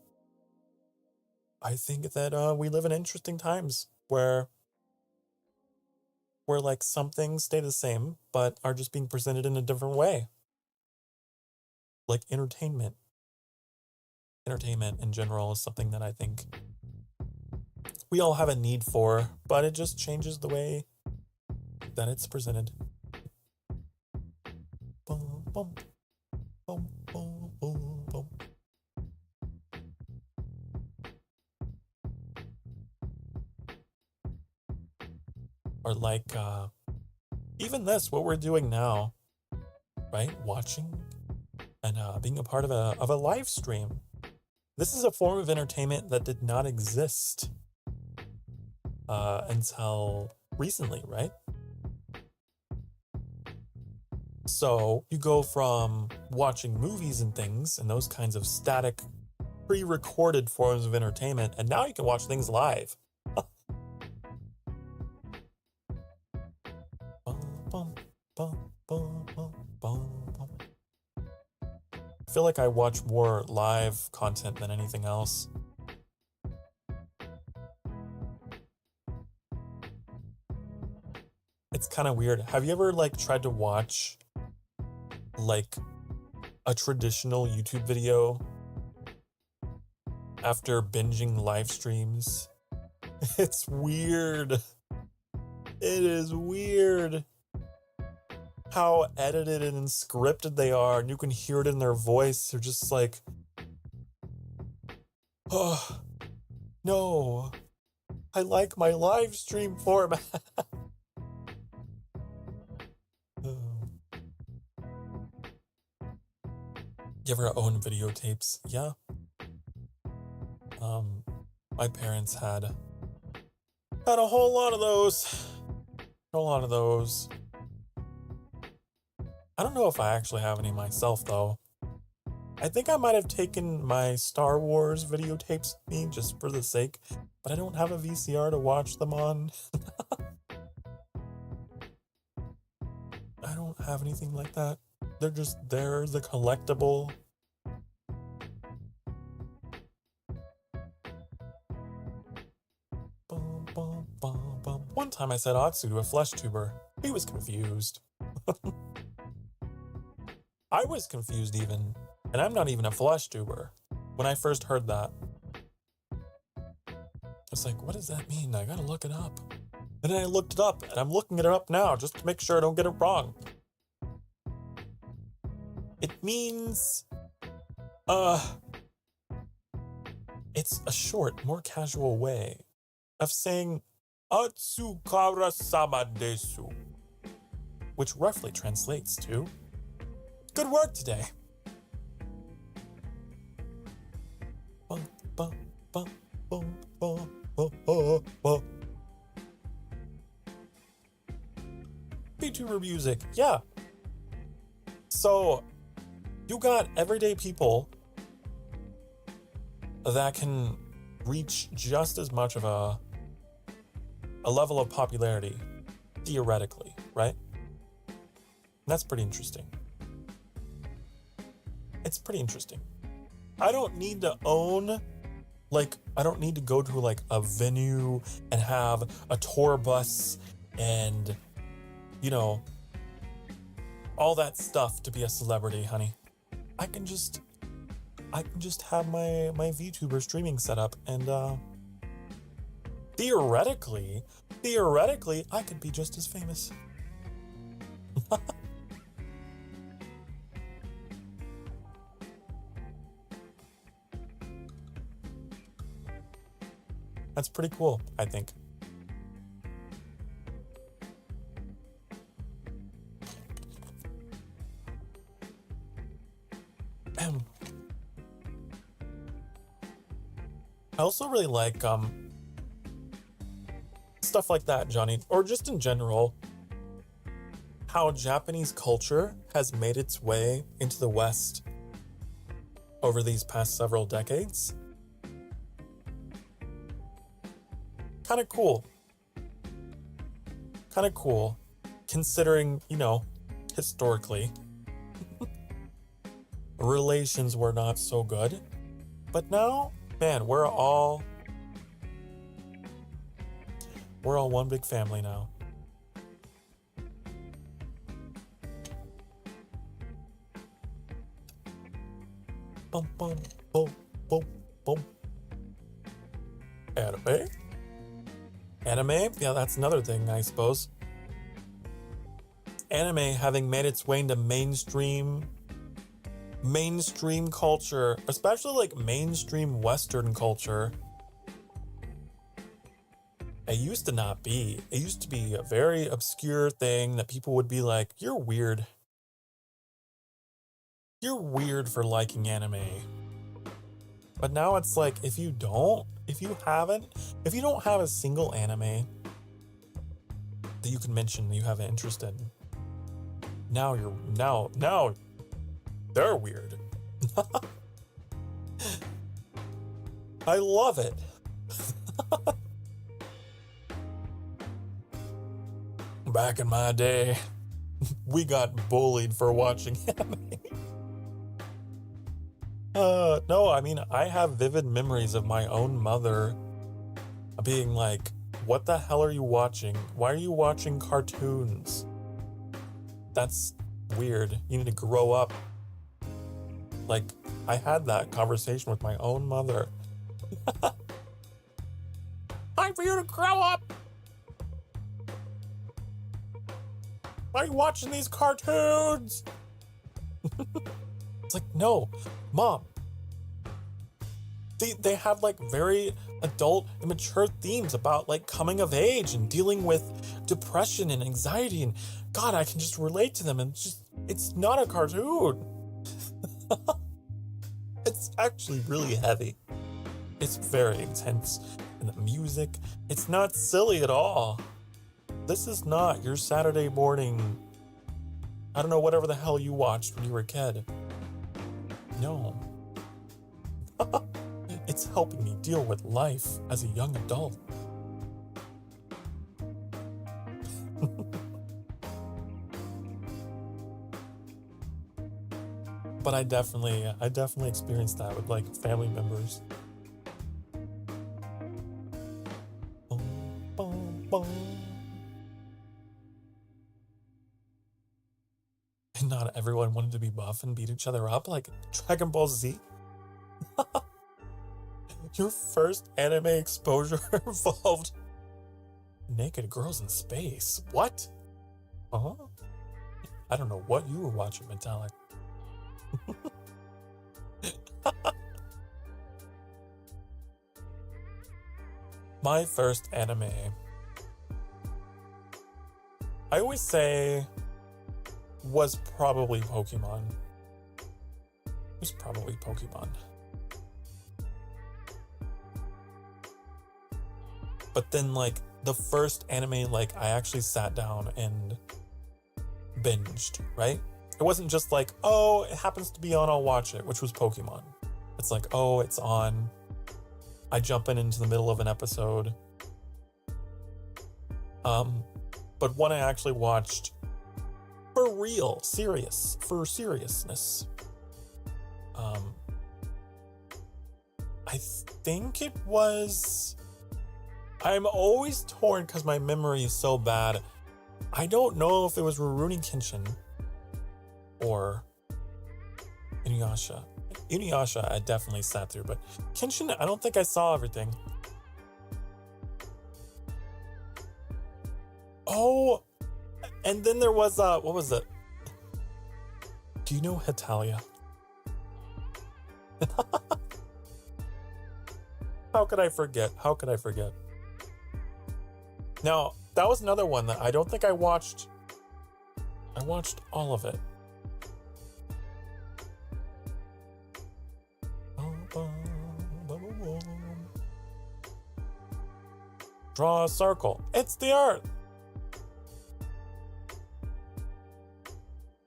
I think that we live in interesting times where like some things stay the same, but are just being presented in a different way. Like entertainment. Entertainment in general is something that I think we all have a need for, but it just changes the way that it's presented. Bum, bum, bum, bum, bum, bum. Or like even this, what we're doing now, right? Watching and being a part of a live stream. This is a form of entertainment that did not exist until recently, right? So you go from watching movies and things and those kinds of static, pre-recorded forms of entertainment, and now you can watch things live. I feel like I watch more live content than anything else. It's kind of weird. Have you ever like tried to watch like a traditional YouTube video after binging live streams? It's weird. It is weird how edited and scripted they are, and you can hear it in their voice. They're just like, Oh, no. I like my live stream format. You ever own videotapes? Yeah. My parents had a whole lot of those. I don't know if I actually have any myself, though. I think I might have taken my Star Wars videotapes with me just for the sake, but I don't have a VCR to watch them on. I don't have anything like that. They're just there, the collectible. One time I said Otsu to a Fleshtuber. He was confused. I was confused even, and I'm not even a Fleshtuber. When I first heard that, I was like, what does that mean? I gotta look it up. And then I looked it up, and I'm looking it up now just to make sure I don't get it wrong. It means, it's a short, more casual way of saying Atsukara-sama desu, which roughly translates to good work today. Vtuber music, yeah. So, you got everyday people that can reach just as much of a level of popularity, theoretically, right? And that's pretty interesting. It's pretty interesting. I don't need to own, I don't need to go to a venue and have a tour bus and, all that stuff to be a celebrity, honey. I can just have my VTuber streaming setup and theoretically, I could be just as famous. That's pretty cool, I think. I also really like stuff like that, Johnny, or just in general, how Japanese culture has made its way into the West over these past several decades. Kind of cool, considering, historically, relations were not so good. But now, man, we're all one big family now. Bum, bum, boom, boom, boom. Anime? Yeah, that's another thing, I suppose. Anime having made its way into mainstream culture, especially mainstream Western culture. It used to not be. It used to be a very obscure thing that people would be like, you're weird. You're weird for liking anime. But now it's if you don't have a single anime that you can mention that you have an interest in, now they're weird. I love it. Back in my day, we got bullied for watching anime. No, I mean, I have vivid memories of my own mother being like, what the hell are you watching? Why are you watching cartoons? That's weird. You need to grow up. I had that conversation with my own mother. Time for you to grow up! Why are you watching these cartoons? It's no, Mom. They had like very adult and mature themes about like coming of age and dealing with depression and anxiety, and God, I can just relate to them. And it's not a cartoon. It's actually really heavy. It's very intense. And the music, it's not silly at all. This is not your Saturday morning, I don't know, whatever the hell you watched when you were a kid. No. It's helping me deal with life as a young adult. But I definitely experienced that with like family members. Boom, boom, boom. And not everyone wanted to be buff and beat each other up like Dragon Ball Z. Your first anime exposure involved naked girls in space. What? Huh? I don't know what you were watching, Metallic. My first anime, I always say, was probably Pokemon. It was probably Pokemon. But then, like, the first anime, like, I actually sat down and binged, right? It wasn't just like, oh, it happens to be on, I'll watch it, which was Pokemon. It's like, oh, it's on. I jump into the middle of an episode. But one I actually watched for real, for seriousness. I think it was... I'm always torn because my memory is so bad. I don't know if it was Rurouni Kenshin or Inuyasha. Inuyasha I definitely sat through, but Kenshin, I don't think I saw everything. Oh, and then there was, what was it? Do you know Hetalia? How could I forget? How could I forget? Now, that was another one that I don't think I watched. I watched all of it. Draw a circle. It's the Earth.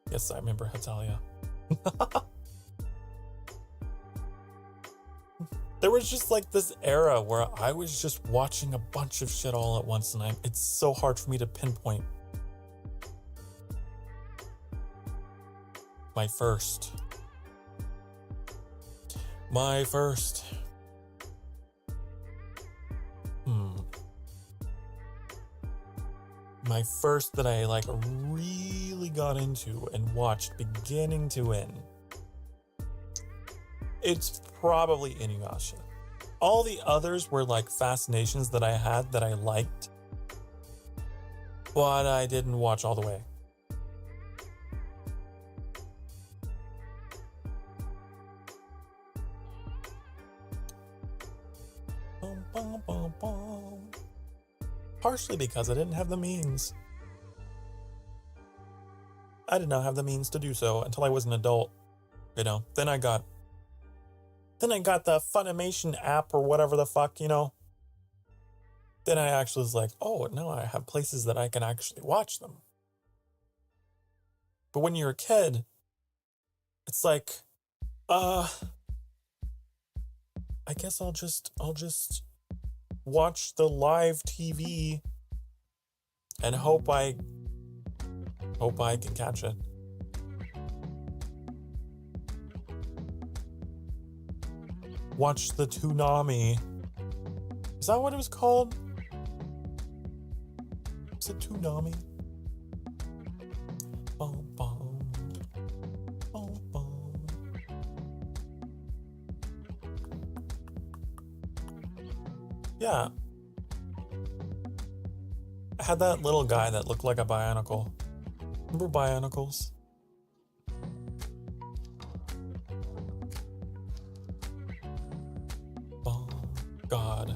Yes, I remember Hetalia. There was just like this era where I was just watching a bunch of shit all at once, and it's so hard for me to pinpoint. My first. My first that I like really got into and watched beginning to end. It's probably Inuyasha. All the others were like fascinations that I had that I liked, but I didn't watch all the way. Bum, bum, bum, bum. Partially because I didn't have the means. I did not have the means to do so until I was an adult. You know, then I got the Funimation app or whatever the fuck, you know. Then I actually was like, oh, now I have places that I can actually watch them. But when you're a kid, it's like, I guess I'll just watch the live TV and hope I can catch it. Watch the Toonami. Is that what it was called? Is it Toonami? Bum, bum, bum, bum. Yeah. I had that little guy that looked like a Bionicle. Remember Bionicles? God.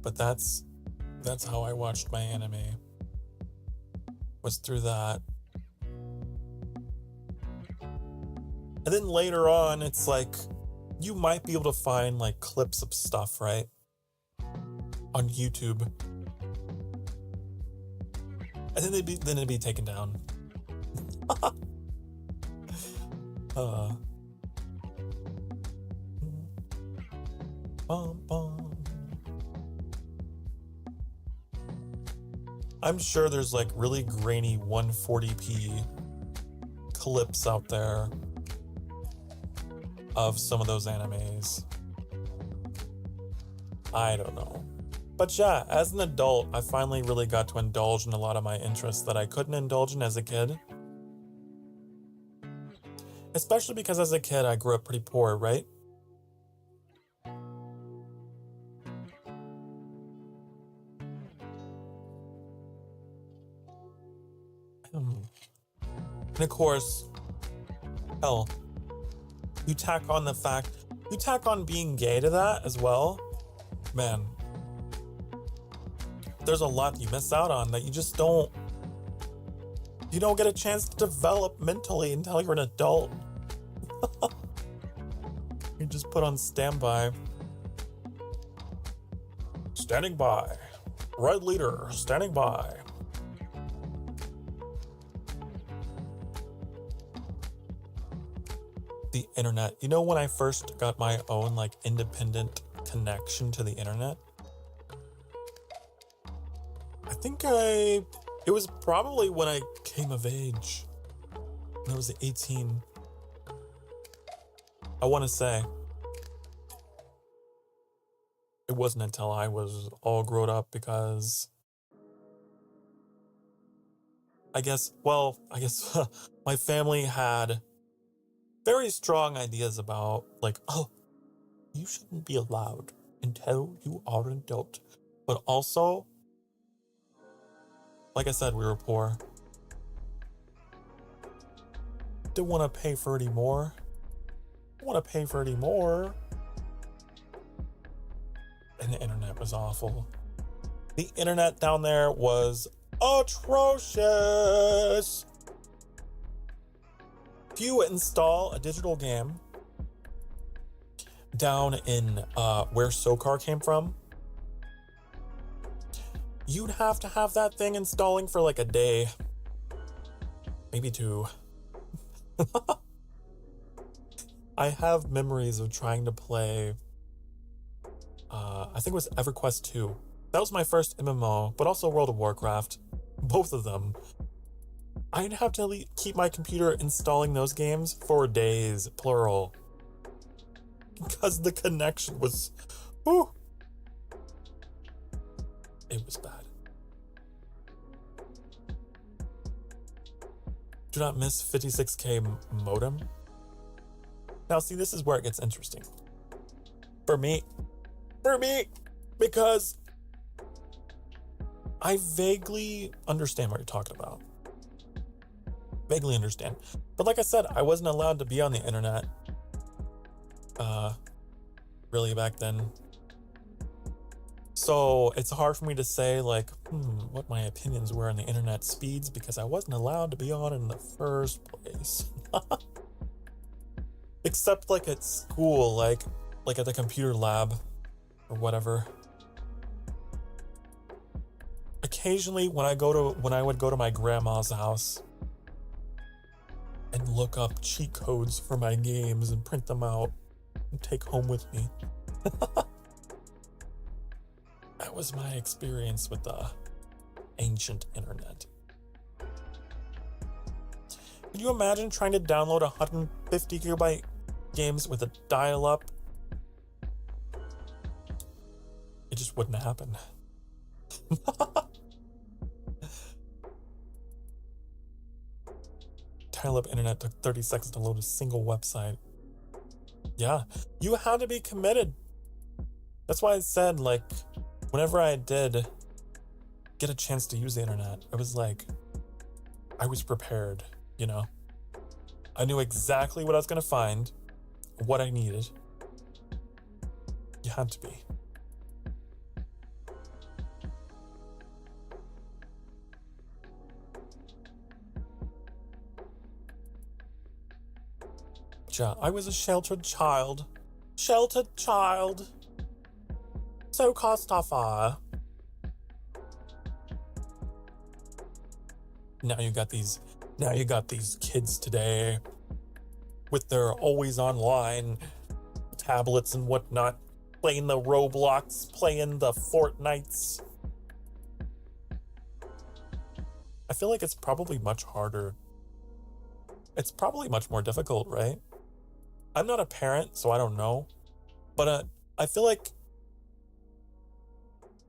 But that's how I watched my anime. Was through that. And then later on, it's like, you might be able to find like clips of stuff, right? On YouTube. And then it'd be taken down. I'm sure there's like really grainy 140p clips out there of some of those animes. I don't know. But yeah, as an adult, I finally really got to indulge in a lot of my interests that I couldn't indulge in as a kid. Especially because as a kid, I grew up pretty poor, right? And of course, hell, you tack on being gay to that as well. Man, there's a lot you miss out on that you don't get a chance to develop mentally until you're an adult. You're just put on standby. Standing by. Red leader, standing by. The internet. You know, when I first got my own like independent connection to the internet, I think it was probably when I came of age. When I was 18. I want to say. It wasn't until I was all grown up because I guess my family had very strong ideas about like, oh, you shouldn't be allowed until you are an adult. But also, like I said, we were poor. Didn't want to pay for any more. And the internet was awful. The internet down there was atrocious. If you install a digital game down in where Sokar came from, you'd have to have that thing installing for like a day, maybe 2. I have memories of trying to play, I think it was EverQuest 2. That was my first MMO, but also World of Warcraft. Both of them. I'd have to keep my computer installing those games for days, plural. Because the connection was, whew, it was bad. Do not miss 56K modem. Now see, this is where it gets interesting. For me, because I vaguely understand what you're talking about. Vaguely understand. But like I said, I wasn't allowed to be on the internet. Really back then. So it's hard for me to say like, what my opinions were on the internet speeds because I wasn't allowed to be on it in the first place. Except like at school, like at the computer lab or whatever. Occasionally when I would go to my grandma's house and look up cheat codes for my games and print them out and take home with me. That was my experience with the ancient internet. Can you imagine trying to download 150 gigabyte games with a dial-up? It just wouldn't happen. Dial-up internet took 30 seconds to load a single website. Yeah, you had to be committed. That's why I said, like, whenever I did get a chance to use the internet, it was like I was prepared, you know? I knew exactly what I was going to find, what I needed. You had to be. Yeah, I was a sheltered child. Sheltered child. Sokar Starfire. Now you got these kids today with their always online tablets and whatnot, playing the Roblox, playing the Fortnites. I feel like it's probably much harder. It's probably much more difficult, right? I'm not a parent, so I don't know. But I feel like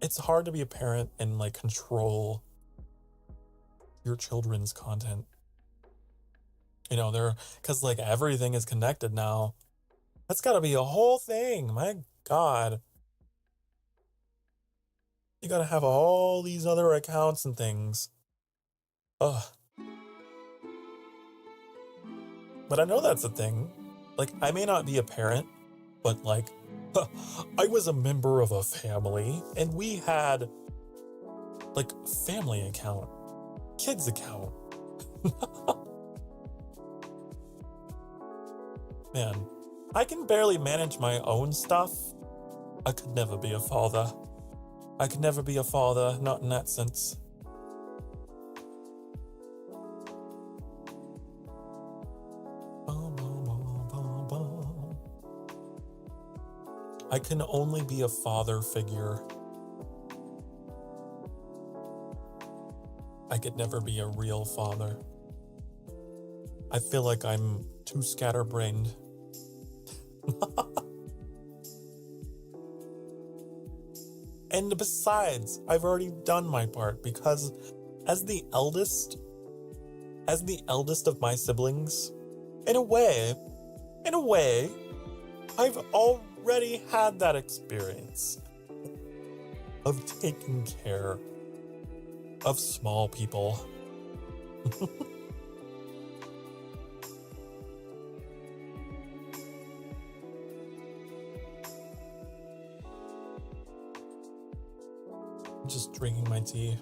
it's hard to be a parent and like control your children's content. You know, because like everything is connected now. That's gotta be a whole thing. My God. You gotta have all these other accounts and things. Ugh. But I know that's a thing. Like, I may not be a parent, but like, I was a member of a family and we had like family account, kids account. Man, I can barely manage my own stuff. I could never be a father. I could never be a father, not in that sense. I can only be a father figure. I could never be a real father. I feel like I'm too scatterbrained. And besides, I've already done my part because as the eldest of my siblings, in a way, I've already had that experience of taking care of small people. I'm just drinking my tea.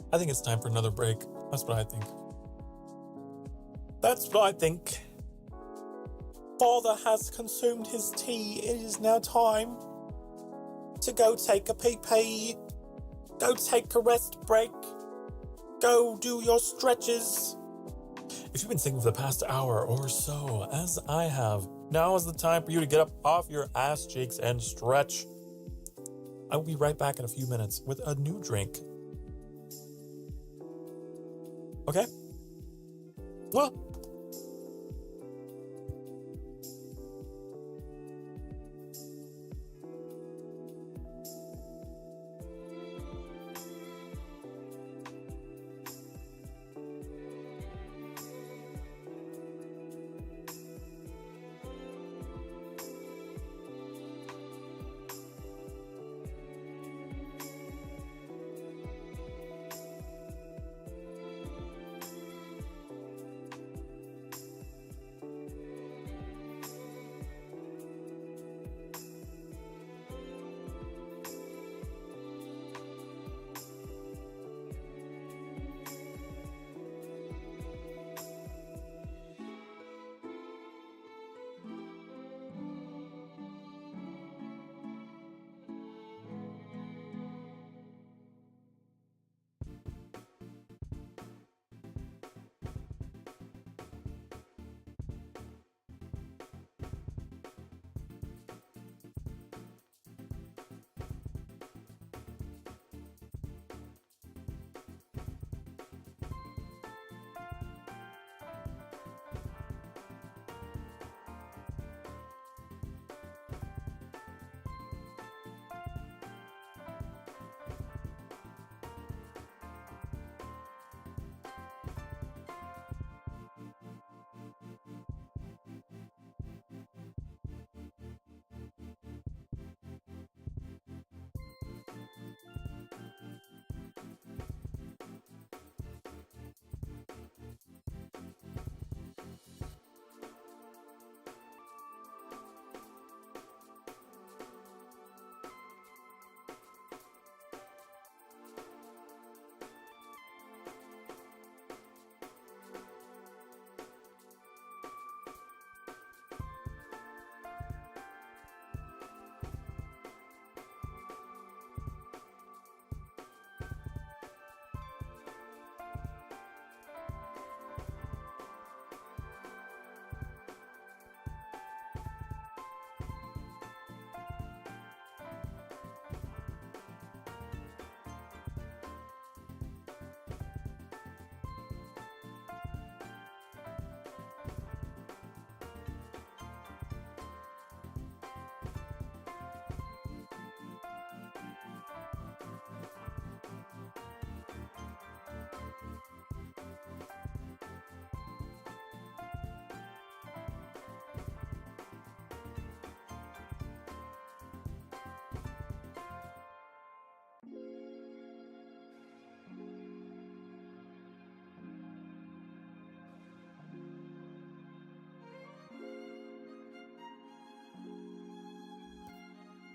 I think it's time for another break. That's what I think. Father has consumed his tea. It is now time to go take a pee-pee. Go take a rest break. Go do your stretches. If you've been thinking for the past hour or so, as I have, now is the time for you to get up off your ass cheeks and stretch. I will be right back in a few minutes with a new drink. Okay? Well,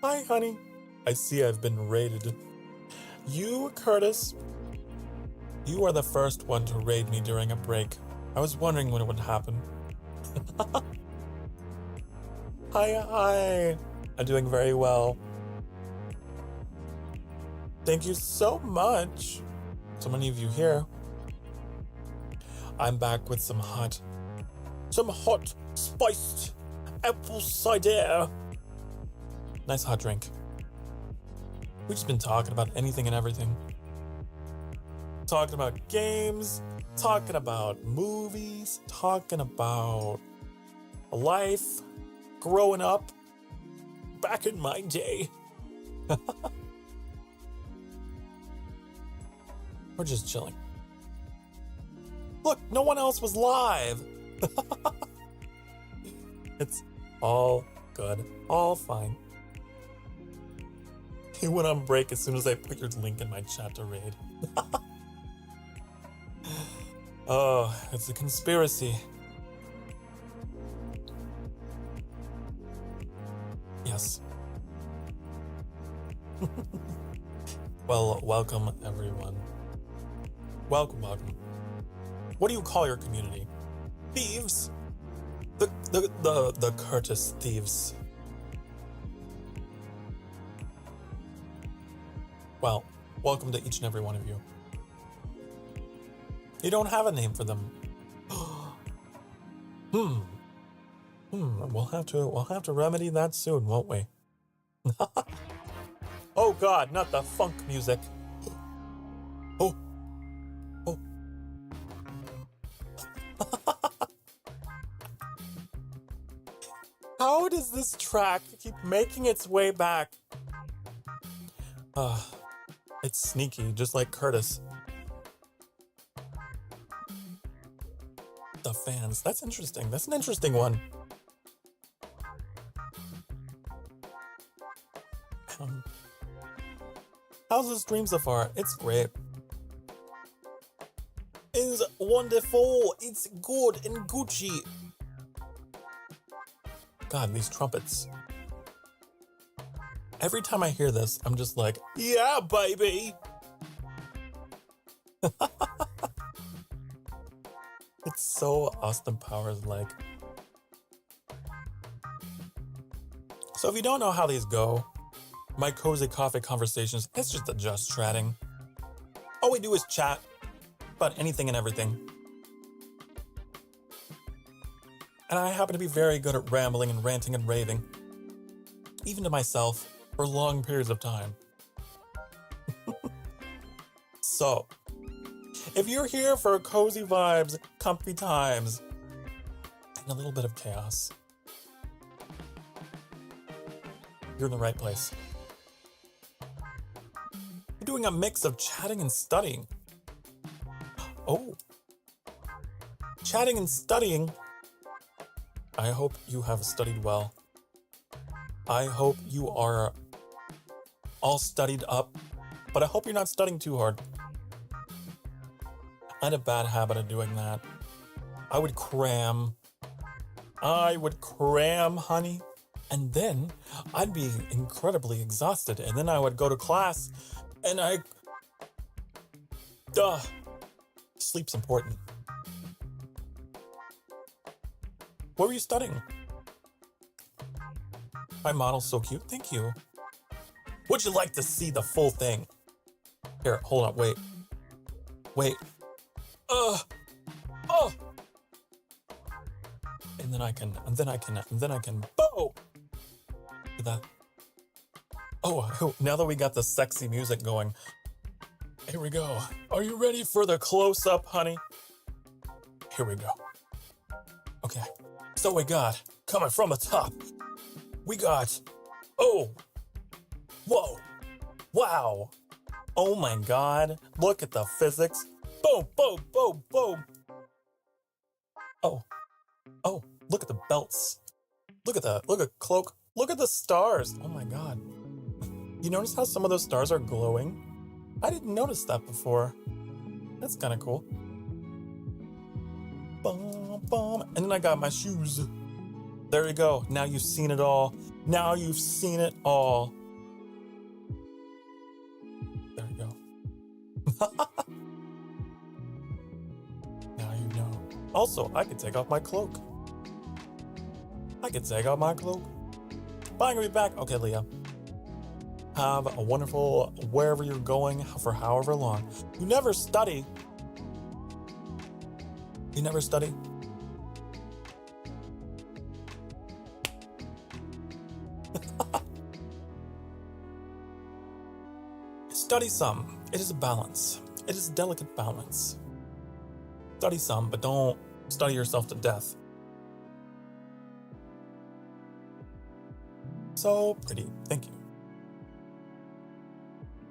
Hi, honey. I see I've been raided. You, Curtis, you are the first one to raid me during a break. I was wondering when it would happen. Hi. I'm doing very well. Thank you so much. So many of you here. I'm back with some hot, spiced apple cider. Nice hot drink. We've just been talking about anything and everything. Talking about games, talking about movies, talking about life, growing up, back in my day. We're just chilling. Look, no one else was live. It's all good, all fine. You went on break as soon as I put your link in my chat to raid. Oh, it's a conspiracy. Yes. Well, welcome everyone. Welcome. What do you call your community? Thieves? The Curtis thieves. Well, welcome to each and every one of you. You don't have a name for them. We'll have to remedy that soon, won't we? Oh God, not the funk music. Oh. How does this track keep making its way back? It's sneaky, just like Curtis. The fans. That's interesting. That's an interesting one. How's the stream so far? It's great. It's wonderful. It's good and Gucci. God, these trumpets. Every time I hear this, I'm just like, yeah, baby. It's so Austin Powers-like. So if you don't know how these go, my cozy coffee conversations, it's just a just chatting. All we do is chat about anything and everything. And I happen to be very good at rambling and ranting and raving, even to myself, for long periods of time. So, if you're here for cozy vibes, comfy times, and a little bit of chaos, you're in the right place. You're doing a mix of chatting and studying. Oh. Chatting and studying. I hope you have studied well. I hope you are all studied up, but I hope you're not studying too hard. I had a bad habit of doing that. I would cram, honey, and then I'd be incredibly exhausted, and then I would go to class, and sleep's important. What were you studying? My model's so cute, thank you. Would you like to see the full thing? Here, hold on, wait. And then I can, boom! Do that. Oh, now that we got the sexy music going, here we go. Are you ready for the close-up, honey? Here we go. Okay, so we got, coming from the top, we got, oh, whoa, wow, oh my God, look at the physics. Boom, boom, boom, boom. Oh, look at the belts. Look at cloak. Look at the stars. Oh my God. You notice how some of those stars are glowing? I didn't notice that before. That's kind of cool. Boom, boom. And then I got my shoes. There you go. Now you've seen it all. Now you've seen it all. There you go. Now you know. Also, I can take off my cloak. But I'm gonna be back. Okay, Leah. Have a wonderful wherever you're going for however long. You never study. Study some. It is a balance. It is a delicate balance. Study some, but don't study yourself to death. So pretty. Thank you.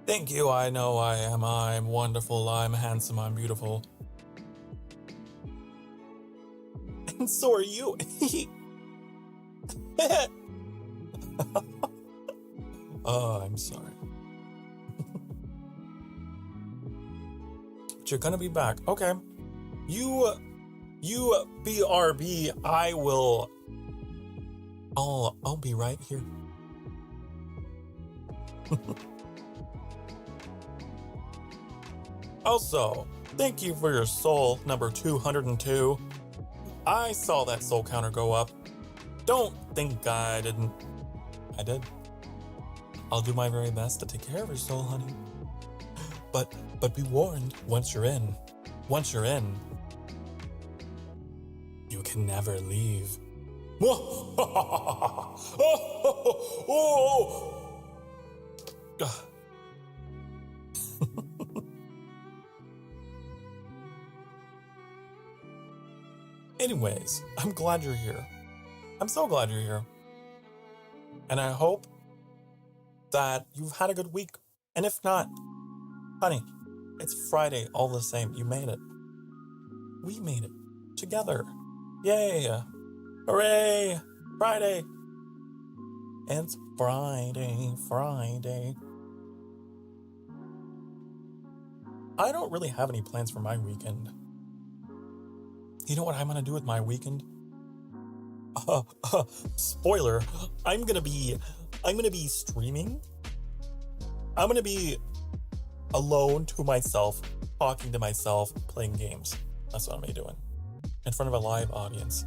Thank you. I know I am. I'm wonderful. I'm handsome. I'm beautiful. And so are you. Oh, I'm sorry. But you're gonna be back. Okay. You BRB. I'll be right here. Also, thank you for your soul, number 202. I saw that soul counter go up. Don't think I didn't. I did. I'll do my very best to take care of your soul, honey. But be warned, once you're in, you can never leave. Anyways, I'm glad you're here. I'm so glad you're here. And I hope that you've had a good week. And if not, honey, it's Friday all the same. You made it. We made it. Together. Yay. Hooray. Friday. It's Friday. I don't really have any plans for my weekend. You know what I'm gonna do with my weekend? Spoiler, I'm gonna be streaming. I'm gonna be alone to myself, talking to myself, playing games. That's what I'm gonna be doing. In front of a live audience.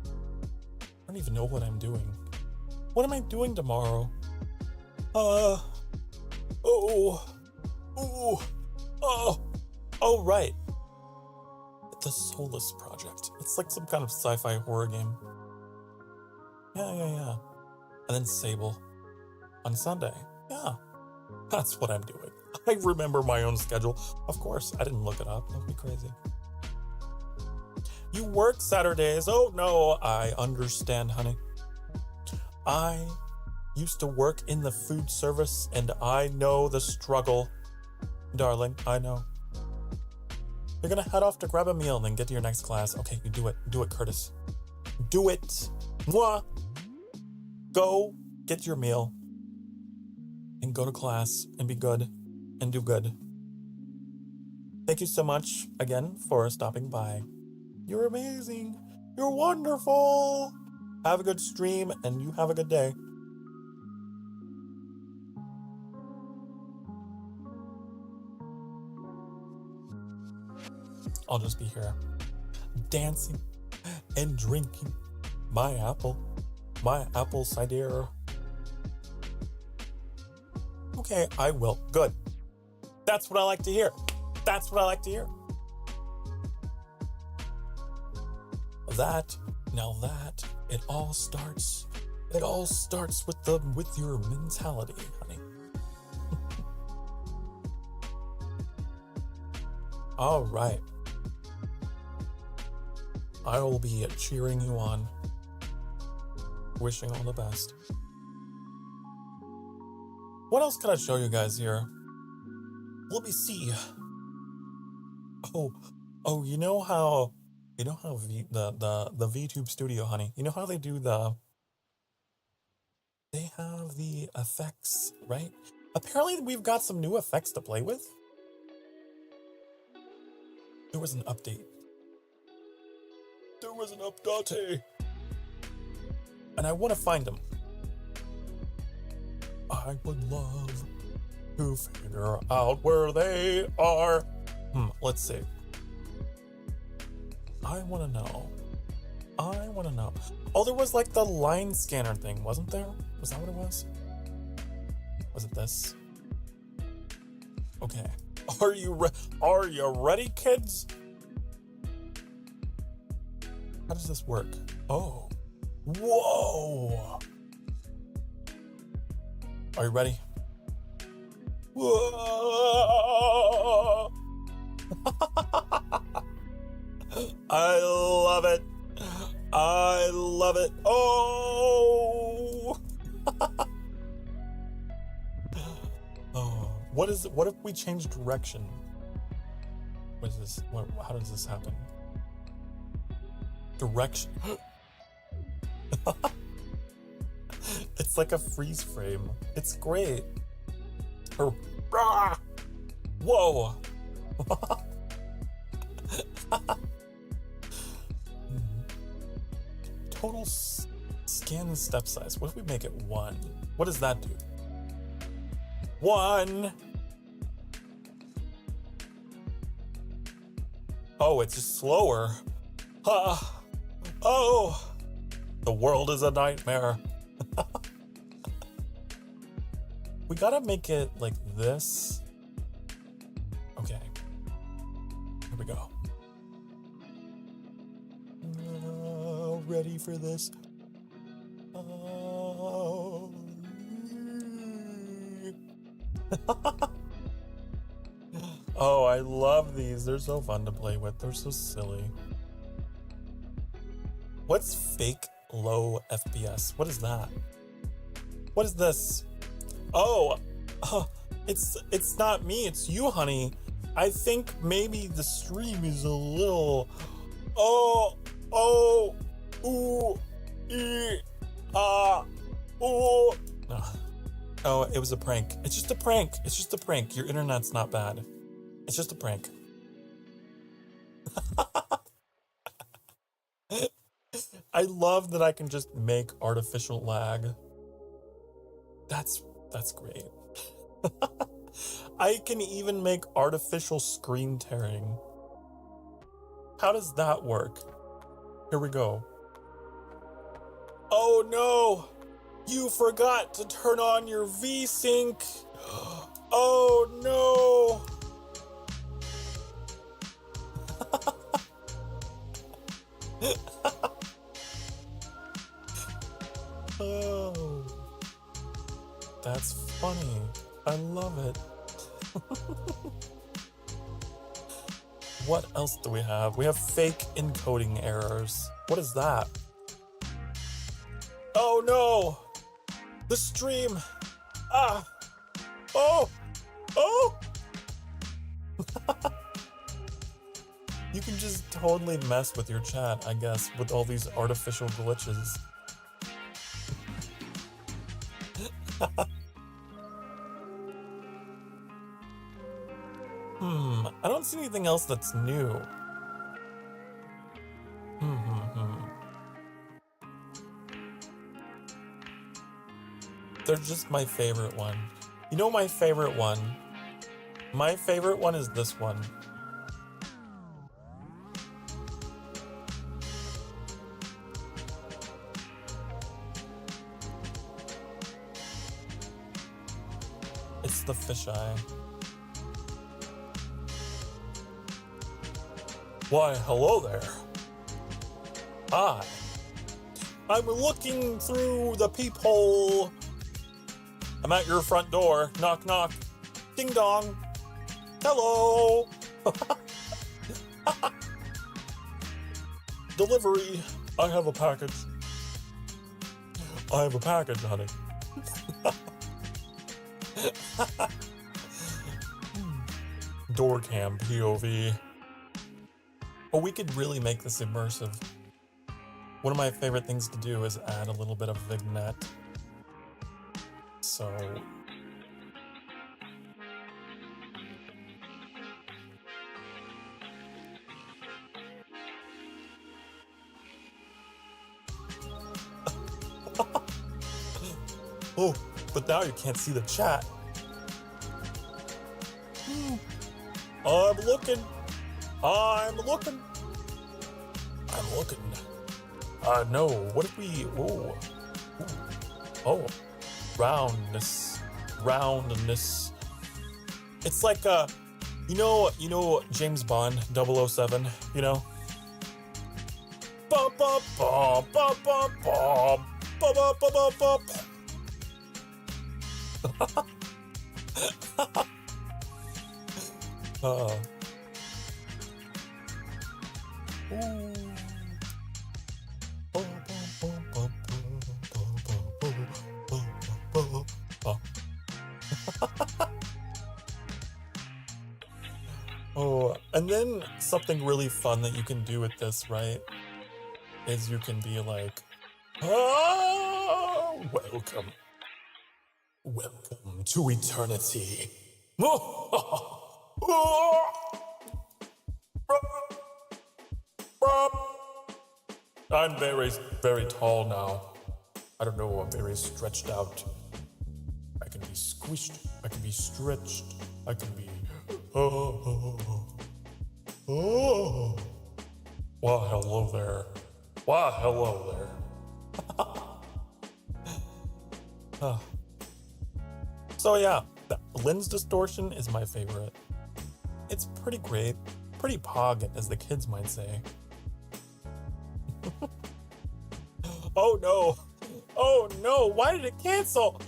I don't even know what I'm doing. What am I doing tomorrow? Right. The Soulless Project. It's like some kind of sci-fi horror game. Yeah. And then Sable on Sunday. Yeah. That's what I'm doing. I remember my own schedule. Of course, I didn't look it up. That would be crazy. You work Saturdays. Oh no, I understand, honey. I used to work in the food service and I know the struggle. Darling, I know. You're gonna head off to grab a meal and then get to your next class. Okay, you do it. Do it, Curtis. Do it. Mwah. Go get your meal and go to class and be good and do good. Thank you so much again for stopping by. You're amazing. You're wonderful. Have a good stream and you have a good day. I'll just be here dancing and drinking my apple cider. Okay, I will. Good. That's what I like to hear. It all starts with your mentality, honey. All right. I will be cheering you on, wishing all the best. What else can I show you guys here? Let me see. Oh, you know how the VTube studio, honey. You know how they have the effects, right? Apparently we've got some new effects to play with. There was an update. And I want to find them. I would love to figure out where they are. Let's see. I want to know. Oh, there was like the line scanner thing, wasn't there? Was that what it was? Was it this? Okay. Are you ready, kids? How does this work? Oh. Whoa. Are you ready? Whoa. I love it. I love it. Oh. Oh. What if we change direction? What is this? How does this happen? Direction. It's like a freeze frame. It's great. Whoa. Total scan step size. What if we make it 1? What does that do? 1. Oh, it's just slower. Oh, the world is a nightmare. We gotta make it like this. Okay. Here we go. Ready for this? Oh, I love these. They're so fun to play with. They're so silly. What's fake low FPS? What is that? What is this? Oh, it's not me. It's you, honey. I think maybe the stream is a little. Oh, ooh, ooh. Oh, it was a prank. It's just a prank. It's just a prank. Your internet's not bad. It's just a prank. I love that I can just make artificial lag. That's great. I can even make artificial screen tearing. How does that work? Here we go. Oh no! You forgot to turn on your VSync. Oh no! Oh, that's funny. I love it. What else do we have? We have fake encoding errors. What is that? Oh no! The stream! Ah! Oh! Oh! You can just totally mess with your chat, I guess, with all these artificial glitches. I don't see anything else that's new. They're just my favorite one. You know my favorite one? My favorite one is this one. It's the fisheye. Why, hello there. Hi. I'm looking through the peephole. I'm at your front door. Knock, knock. Ding dong. Hello. Delivery. I have a package. I have a package, honey. Door cam POV. Oh, we could really make this immersive. One of my favorite things to do is add a little bit of vignette. So... Oh, but now you can't see the chat. I'm looking. I'm looking. I'm looking. No, what if we, oh, roundness, roundness. It's like, you know James Bond, 007, you know? Bum, bum, bum, bum, bum, bum, bum, bum, bum, bum, bum. Oh, and then something really fun that you can do with this, right, is you can be like, welcome. Welcome to eternity. I'm very, very tall now. I don't know, I'm very stretched out. I can be squished, I can be stretched, I can be... Oh. Why, hello there. Why, hello there. So yeah, the lens distortion is my favorite. It's pretty great. Pretty pog, as the kids might say. Oh no! Oh no! Why did it cancel?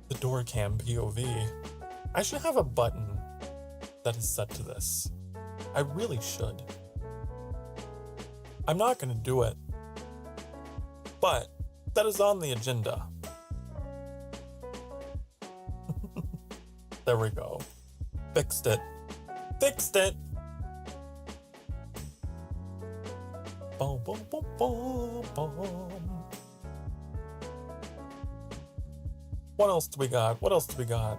The door cam POV. I should have a button that is set to this. I really should. I'm not gonna do it, but that is on the agenda. There we go. Fixed it. Fixed it! Boom, boom, boom, boom, boom. What else do we got? What else do we got?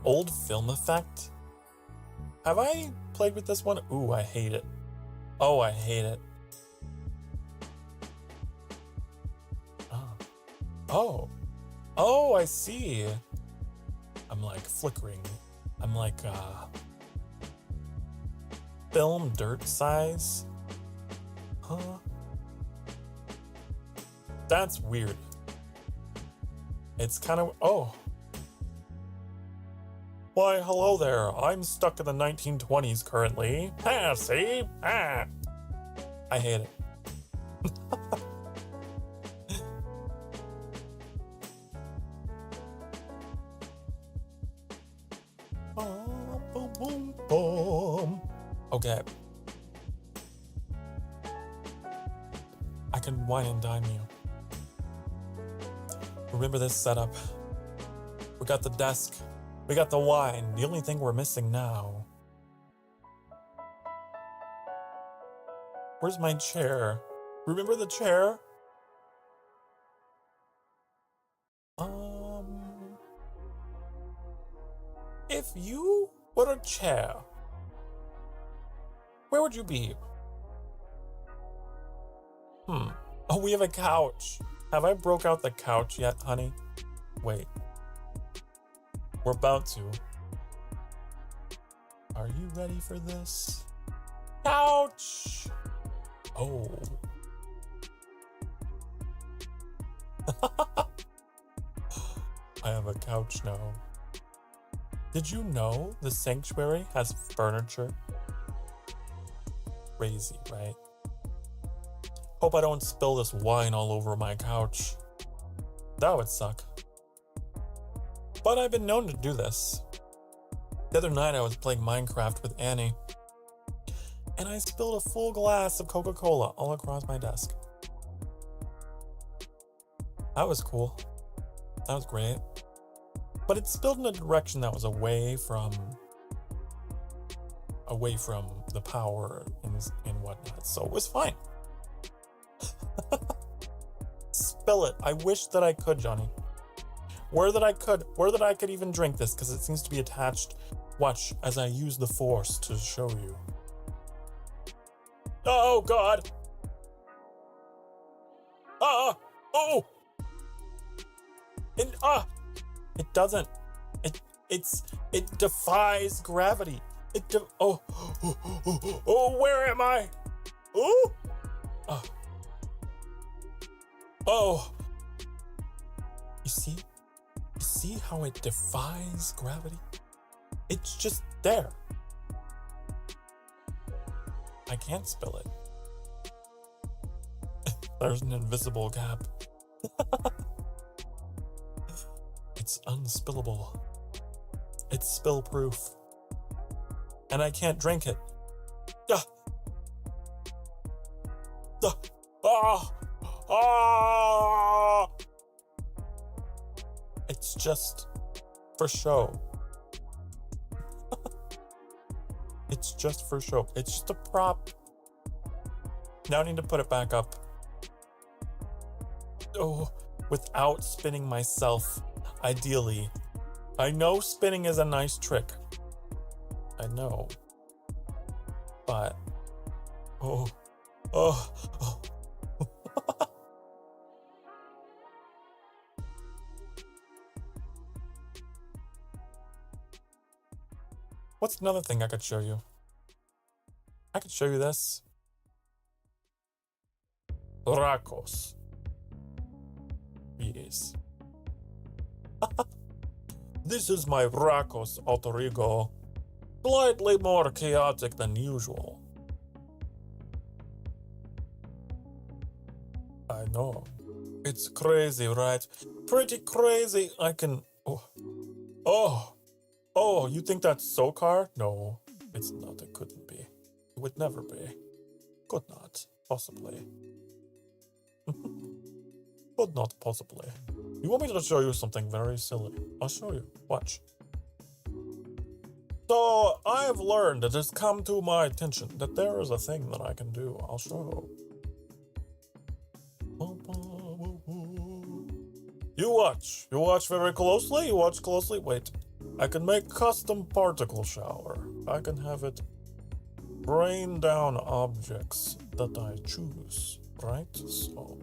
Old film effect? Have I played with this one? Ooh, I hate it. Oh, I hate it. Oh. Oh, I see. I'm like flickering. I'm like, film dirt size? Huh? That's weird. It's kind of, oh. Why, hello there. I'm stuck in the 1920s currently. Ah, see? Ah. I hate it. Boom, boom, boom. Okay. I can wine and dine you. Remember this setup. We got the desk. We got the wine. The only thing we're missing now. Where's my chair? Remember the chair? If you were a chair, where would you be? Oh, we have a couch. Have I broke out the couch yet, honey? Wait. We're about to. Are you ready for this? Couch! Oh. I have a couch now. Did you know the sanctuary has furniture? Crazy, right? Hope I don't spill this wine all over my couch. That would suck. But I've been known to do this. The other night I was playing Minecraft with Annie, and I spilled a full glass of Coca-Cola all across my desk. That was cool. That was great. But it spilled in a direction that was away from the power and whatnot, so it was fine. Spill it. I wish that I could, Johnny. Where that I could even drink this, because it seems to be attached. Watch as I use the force to show you. Oh, God. Oh. And, it doesn't. It defies gravity. Oh, where am I? Oh. Oh. You see how it defies gravity? It's just there. I can't spill it. There's an invisible gap. It's unspillable. It's spill-proof. And I can't drink it. It's just for show. It's just for show. It's just a prop. Now I need to put it back up. Oh, without spinning myself, ideally. I know spinning is a nice trick. I know. But, oh. What's another thing I could show you? I could show you this. Rakos. Yes. This is my Rakos alter ego. Slightly more chaotic than usual. I know. It's crazy, right? Pretty crazy. I can... Oh, you think that's Sokar? No, it's not. It couldn't be. It would never be. Could not. Possibly. Could not possibly. You want me to show you something very silly? I'll show you. Watch. So, I've learned, it has come to my attention that there is a thing that I can do. I'll show. You watch. You watch very closely. You watch closely. Wait. I can make custom particle shower. I can have it rain down objects that I choose, right? So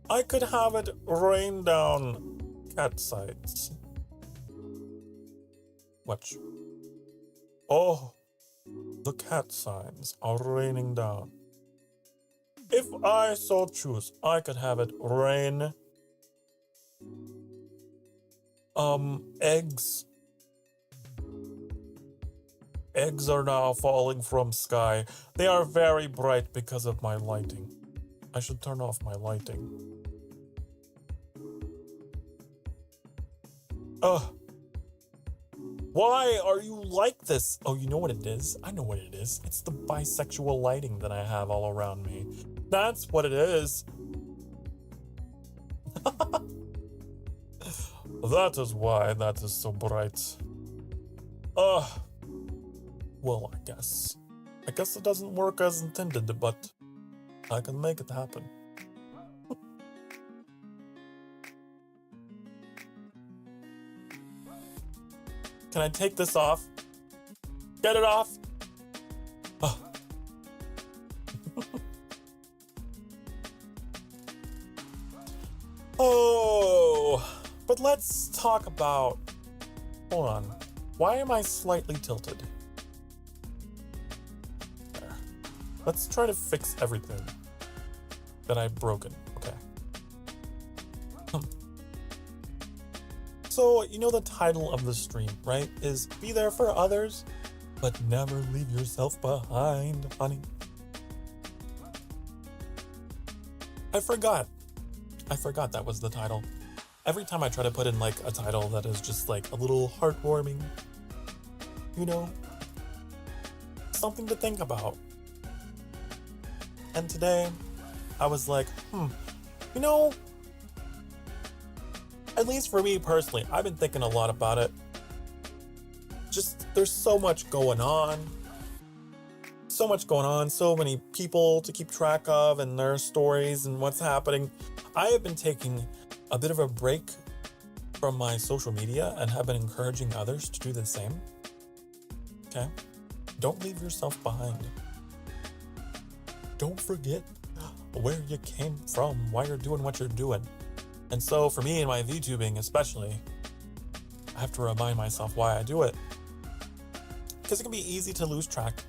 I could have it rain down cat sites. Watch. Oh, the cat signs are raining down. If I so choose, I could have it rain eggs. Eggs are now falling from sky. They are very bright because of my lighting. I should turn off my lighting. Why are you like this? Oh, you know what it is? I know what it is. It's the bisexual lighting that I have all around me. That's what it is. That is why that is so bright. Well, I guess it doesn't work as intended, but I can make it happen. Can I take this off? Get it off? Oh, but let's talk about... Hold on. Why am I slightly tilted? There. Let's try to fix everything that I've broken. Okay. So, you know the title of the stream, right? Is be there for others, but never leave yourself behind, honey. I forgot that was the title. Every time I try to put in like a title that is just like a little heartwarming, you know, something to think about. And today I was like, you know, at least for me personally, I've been thinking a lot about it. Just, there's so much going on. So many people to keep track of and their stories and what's happening. I have been taking a bit of a break from my social media and have been encouraging others to do the same. Okay? Don't leave yourself behind. don't forget where you came from, why you're doing what you're doing. And so for me and my VTubing especially, I have to remind myself why I do it. Because it can be easy to lose track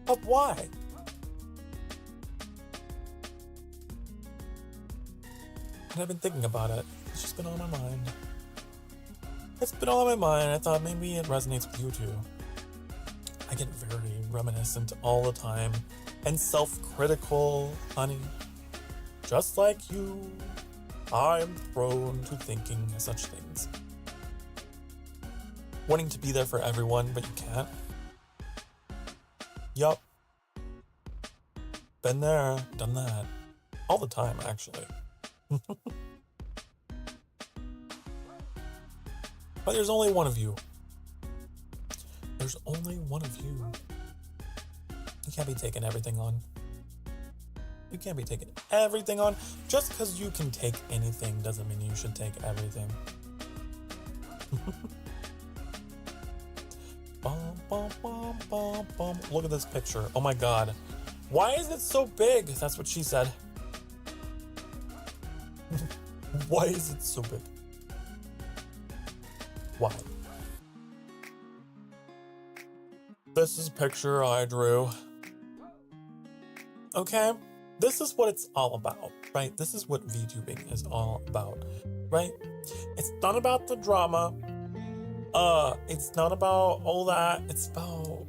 of why. And I've been thinking about it. It's just been on my mind. It's been all on my mind. I thought maybe it resonates with you too. I get very reminiscent all the time and self-critical, honey. Just like you, I'm prone to thinking such things. Wanting to be there for everyone, but you can't. Yup. Been there, done that. All the time, actually. But there's only one of you. There's only one of you. You can't be taking everything on. You can't be taking everything on. Just because you can take anything doesn't mean you should take everything. Bum, bum, bum, bum, bum. Look at this picture. Oh my god. Why is it so big? That's what she said. Why is it so big? Why? This is a picture I drew. Okay? This is what it's all about, right? This is what VTubing is all about, right? It's not about the drama. It's not about all that. It's about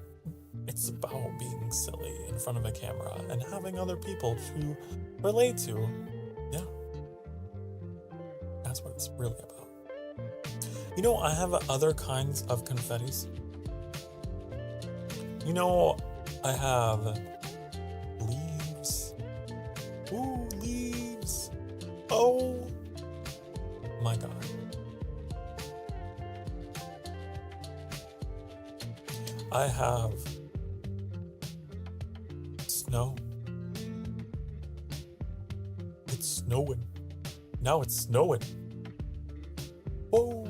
being silly in front of a camera and having other people to relate to. Yeah. That's what it's really about. You know, I have other kinds of confettis. You know, I have leaves. Ooh, leaves. Oh my god. I have snow. It's snowing. Now it's snowing. Whoa.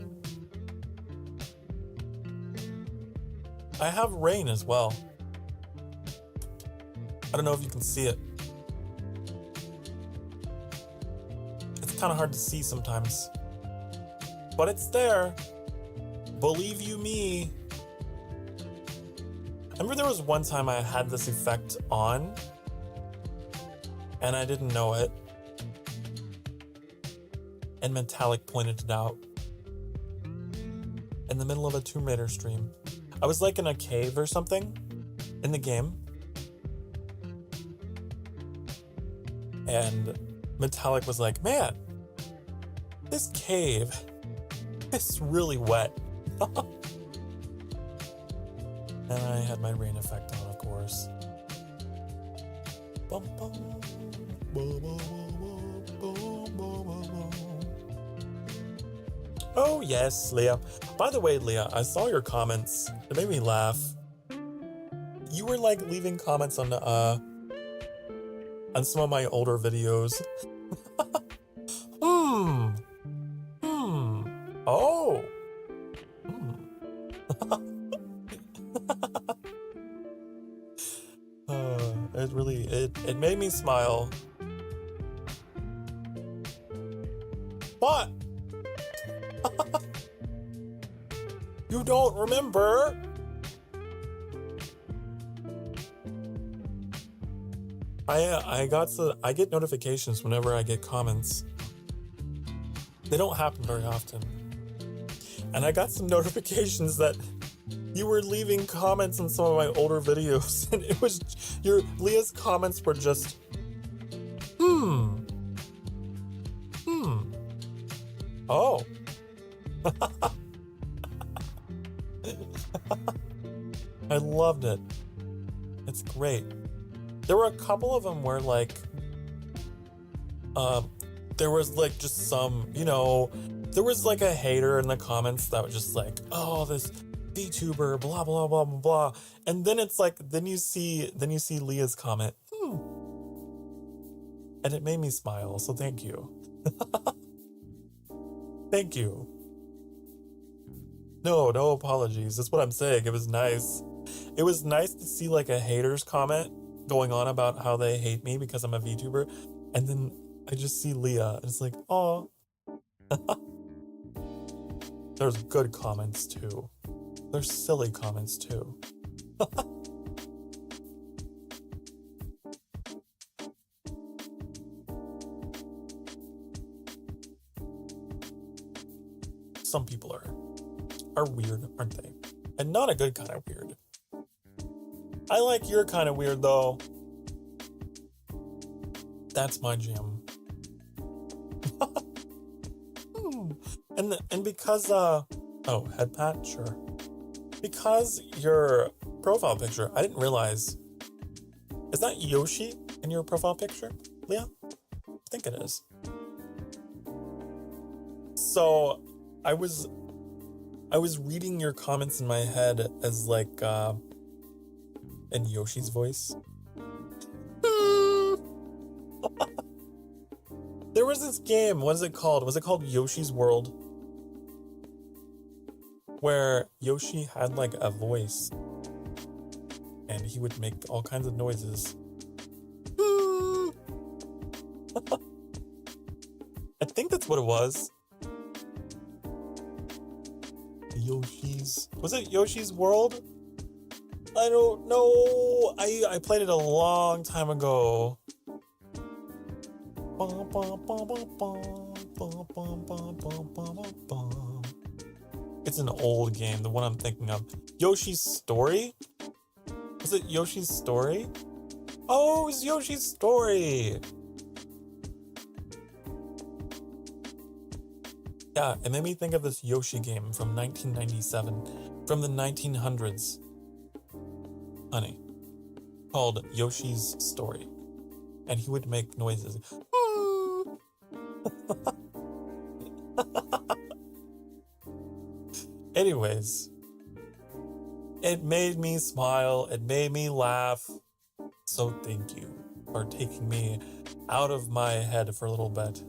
I have rain as well. I don't know if you can see it. It's kind of hard to see sometimes. But it's there. Believe you me. I remember there was one time I had this effect on and I didn't know it. And Metallic pointed it out in the middle of a Tomb Raider stream. I was like in a cave or something in the game. And Metallic was like, man, this cave is really wet. And I had my rain effect on, of course. Bum, bum, bum, bum, bum, bum, bum. Oh yes, Leah. By the way, Leah, I saw your comments. It made me laugh. You were like leaving comments on some of my older videos. Oh. It made me smile. What? You don't remember? I get notifications whenever I get comments. They don't happen very often. And I got some notifications that you were leaving comments on some of my older videos, and it was Leah's comments were just oh. I loved it. It's great. There were a couple of them where like there was like just some, there was like a hater in the comments that was just like, oh, this Vtuber, blah blah blah blah blah. And then it's like then you see Leah's comment. And it made me smile, so thank you. Thank you. No apologies. That's what I'm saying. It was nice. It was nice to see like a hater's comment going on about how they hate me because I'm a VTuber, and then I just see Leah, and it's like, oh. There's good comments too. There's silly comments too. Some people are weird, aren't they? And not a good kind of weird. I like your kind of weird though. That's my jam. And because oh, head pat, sure. Because your profile picture, I didn't realize. Is that Yoshi in your profile picture, Leah? I think it is. So I was reading your comments in my head as like in Yoshi's voice. There was this game, what is it called? Was it called Yoshi's World? Where Yoshi had like a voice and he would make all kinds of noises. I think that's what it was. Was it Yoshi's World? I don't know. I played it a long time ago. It's an old game, the one I'm thinking of. Yoshi's Story? Was it Yoshi's Story? Oh, it was Yoshi's Story! Yeah, it made me think of this Yoshi game from 1997, from the 1900s. Honey. Called Yoshi's Story. And he would make noises. Anyways, it made me smile, it made me laugh, so thank you for taking me out of my head for a little bit.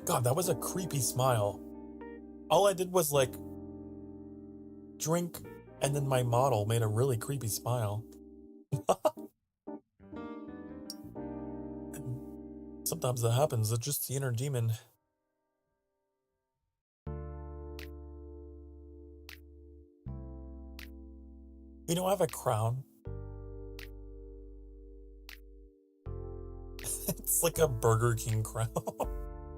God, that was a creepy smile. All I did was like drink, and then my model made a really creepy smile. Sometimes that happens, it's just the inner demon. You know, I have a crown. It's like a Burger King crown.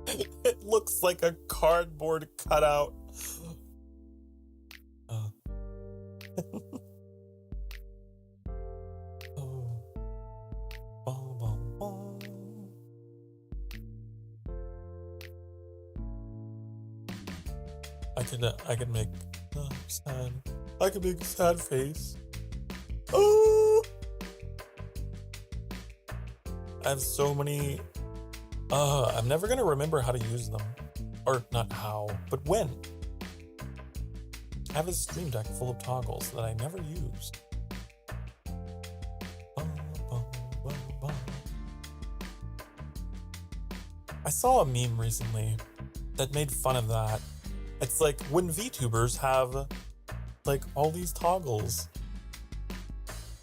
It looks like a cardboard cutout. I could make sad. I could make a sad face. Oh! I have so many. I'm never gonna remember how to use them, or not how, but when. I have a stream deck full of toggles that I never used. I saw a meme recently that made fun of that. It's like when VTubers have like all these toggles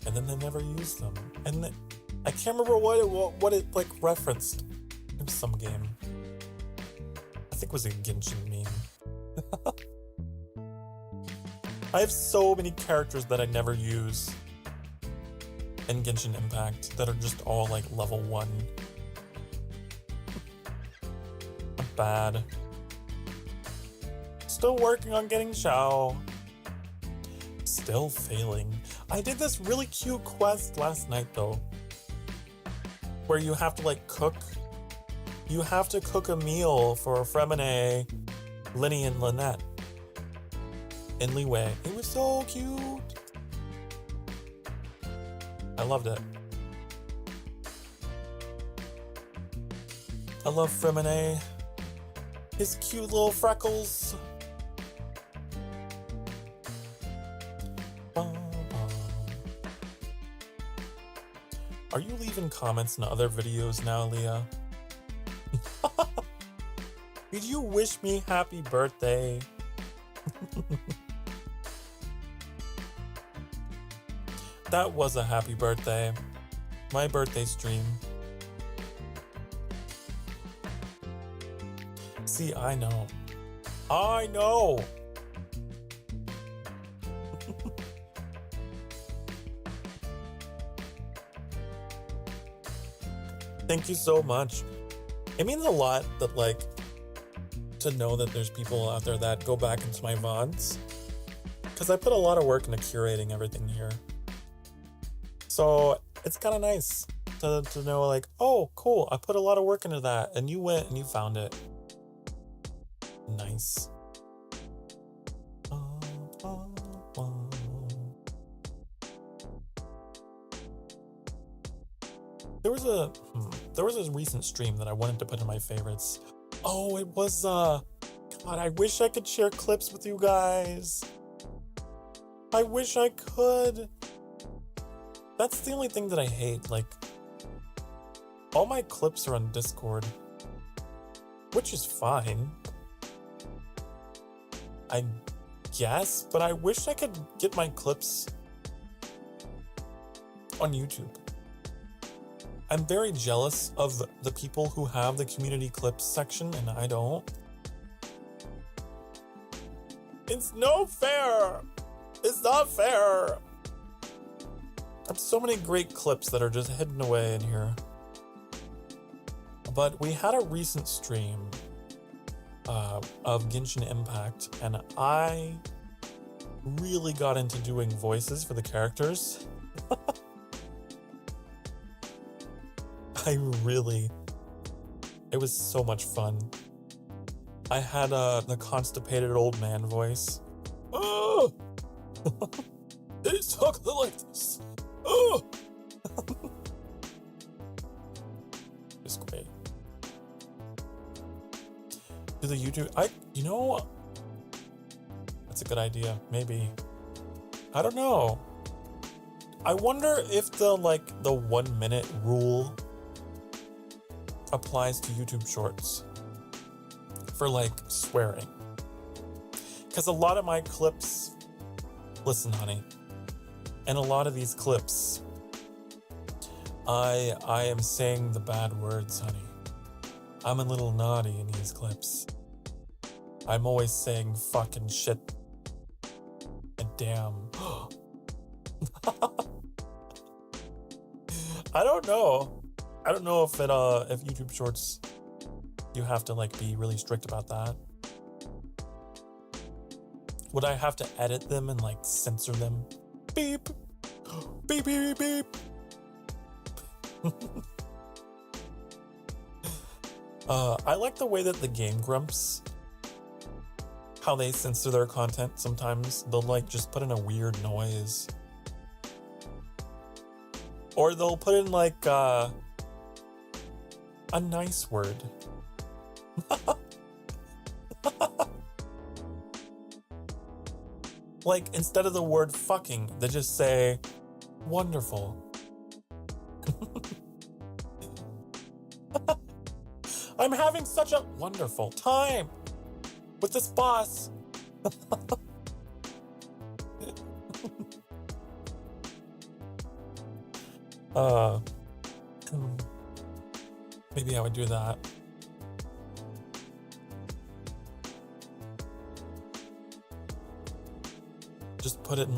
and then they never use them. And I can't remember what it like referenced. It was some game. I think it was a Genshin meme. I have so many characters that I never use in Genshin Impact that are just all like level 1. I'm bad. Still working on getting Xiao. Still failing. I did this really cute quest last night though, where you have to like cook. You have to cook a meal for Fremine, Linny, and Lynette in Liwei. It was so cute. I loved it. I love Fremine. His cute little freckles. Are you leaving comments in other videos now, Leah? Did you wish me happy birthday? That was a happy birthday. My birthday stream. See, I know. I know! Thank you so much. It means a lot that, like, to know that there's people out there that go back into my VODs. Because I put a lot of work into curating everything here. So it's kind of nice to know, like, oh, cool, I put a lot of work into that, and you went and you found it. Nice. There was a recent stream that I wanted to put in my favorites. Oh, it was God, I wish I could share clips with you guys. I wish I could. That's the only thing that I hate. Like, all my clips are on Discord, which is fine, I guess, but I wish I could get my clips on YouTube. I'm very jealous of the people who have the community clips section and I don't. It's no fair. It's not fair. I have so many great clips that are just hidden away in here. But we had a recent stream of Genshin Impact, and I really got into doing voices for the characters. It was so much fun. I had the constipated old man voice. Oh! It's chocolate like this. Oh! It's great. Do the YouTube, you know, that's a good idea, maybe. I don't know. I wonder if the 1 minute rule applies to YouTube Shorts for swearing. Because a lot of my clips, listen honey, in a lot of these clips, I am saying the bad words, honey. I'm a little naughty in these clips. I'm always saying fucking shit and damn. I don't know if YouTube Shorts, you have to be really strict about that. Would I have to edit them and censor them? Beep. Beep, beep, beep. I like the way that the Game Grumps, how they censor their content sometimes. They'll just put in a weird noise. Or they'll put in a nice word. Instead of the word fucking, they just say wonderful. I'm having such a wonderful time with this boss. Maybe I would do that. Just put it in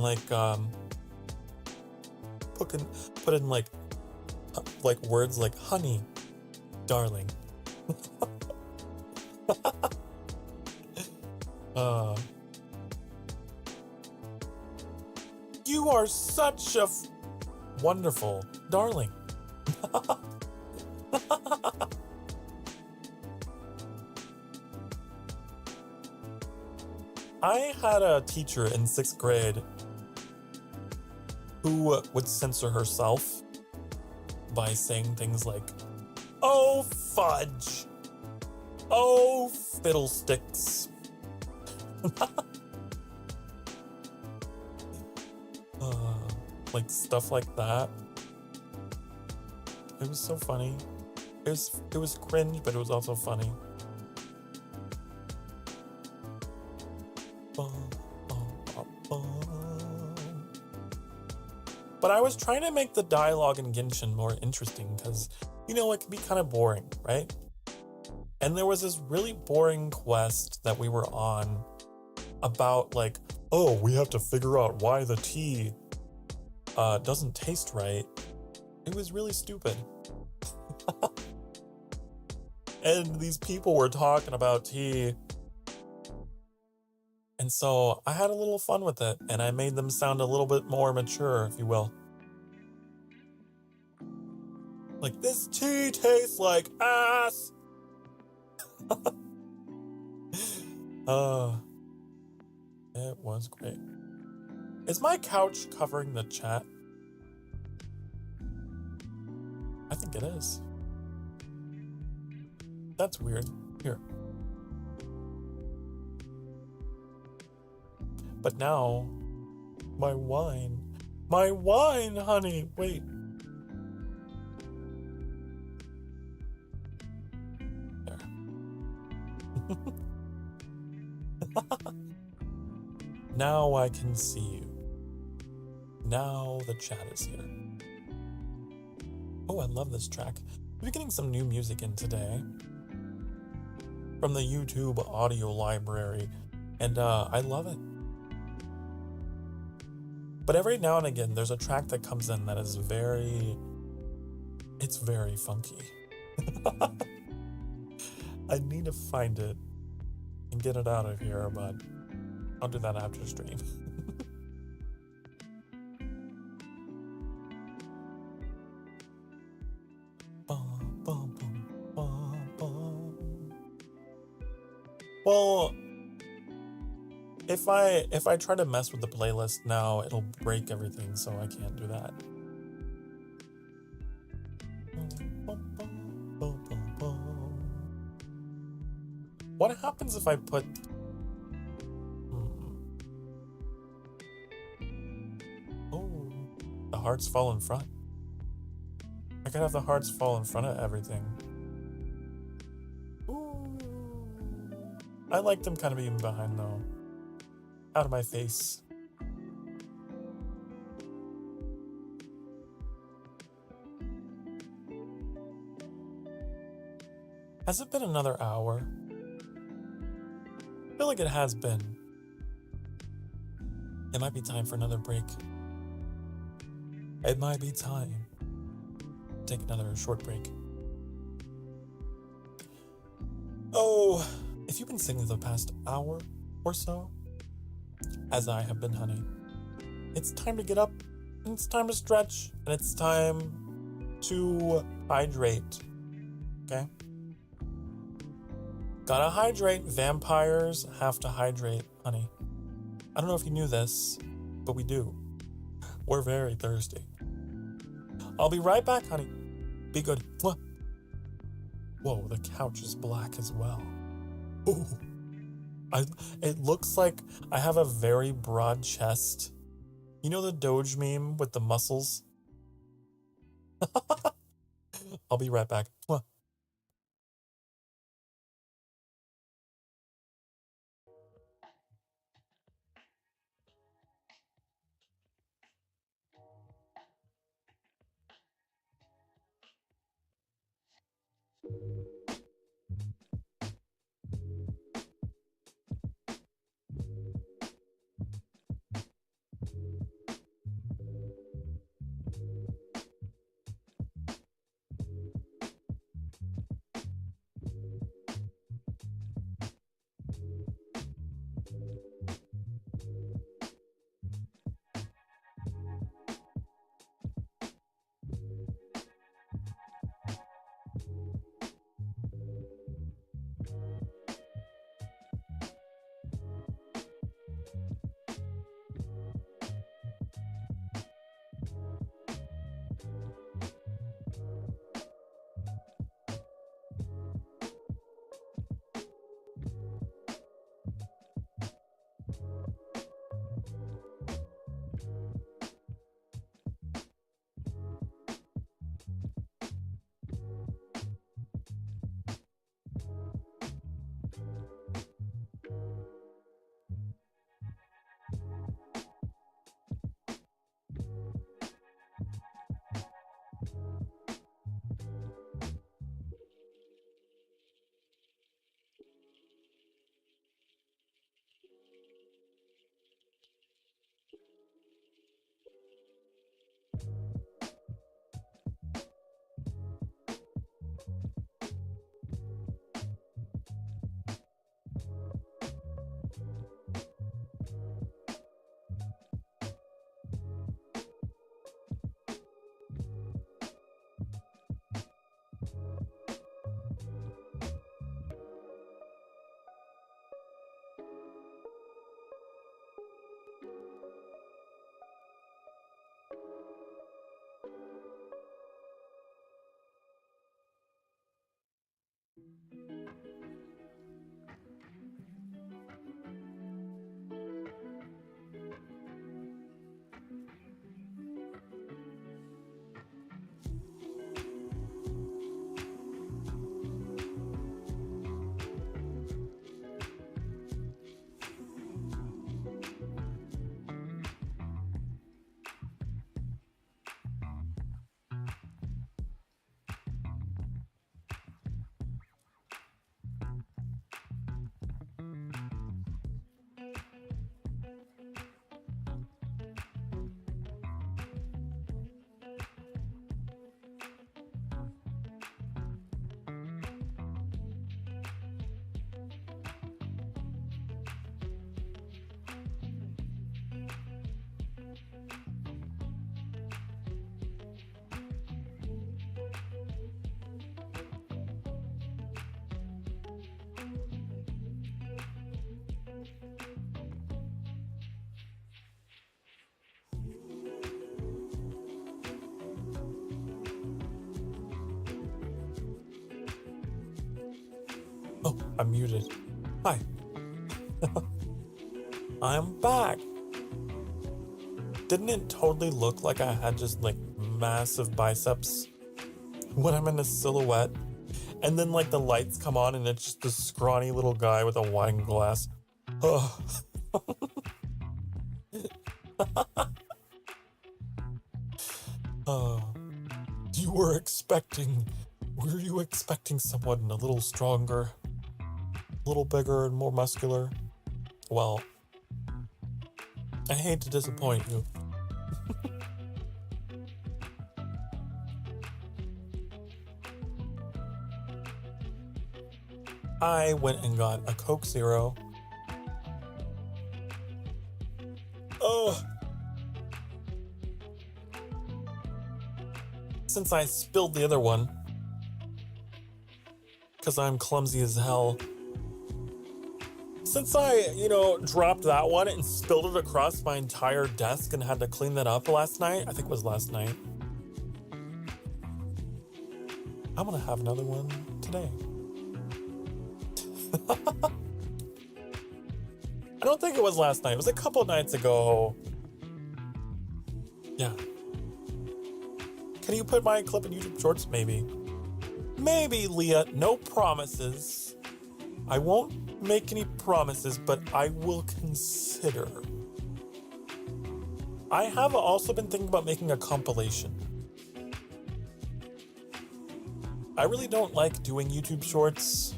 put in words like honey, darling. You are such a wonderful darling. I had a teacher in 6th grade who would censor herself by saying things like, oh fudge, oh fiddlesticks. Stuff like that. It was so funny. It was cringe, but it was also funny. But I was trying to make the dialogue in Genshin more interesting because, you know, it can be kind of boring, right? And there was this really boring quest that we were on about like, oh, we have to figure out why the tea doesn't taste right. It was really stupid. And these people were talking about tea. And so I had a little fun with it, and I made them sound a little bit more mature, if you will. Like, this tea tastes like ass! It was great. Is my couch covering the chat? I think it is. That's weird. Here. But now, my wine, honey, wait. There. Now I can see you. Now the chat is here. Oh, I love this track. We're getting some new music in today from the YouTube audio library, and I love it. But every now and again, there's a track that comes in that is it's very funky. I need to find it and get it out of here, but I'll do that after stream. Well, if I try to mess with the playlist now, it'll break everything, so I can't do that. What happens if I put... Oh, the hearts fall in front. I could have the hearts fall in front of everything. Ooh. I like them kind of being behind, though. Out of my face. Has it been another hour? I feel like it has been. It might be time for another break. It might be time to take another short break. Oh, if you've been singing the past hour or so, as I have been, honey, it's time to get up, and it's time to stretch, and it's time to hydrate. Okay? Gotta hydrate. Vampires have to hydrate, honey. I don't know if you knew this, but we do. We're very thirsty. I'll be right back, honey. Be good. Whoa, the couch is black as well. Ooh. It looks like I have a very broad chest. You know the Doge meme with the muscles? I'll be right back. Whoa. Oh, I'm muted. Hi. I'm back. Didn't it totally look like I had just like massive biceps when I'm in a silhouette? And then like the lights come on and it's just this scrawny little guy with a wine glass. Oh. uh, were you expecting someone a little stronger, a little bigger and more muscular? Well, I hate to disappoint you. I went and got a Coke Zero. Oh! Since I spilled the other one, because I'm clumsy as hell. Since I, dropped that one and spilled it across my entire desk and had to clean that up last night, I think it was last night, I'm gonna have another one today. I don't think it was last night. It was a couple nights ago. Yeah. Can you put my clip in YouTube Shorts? Maybe. Maybe, Leah. No promises. I won't make any promises, but I will consider. I have also been thinking about making a compilation. I really don't like doing YouTube Shorts.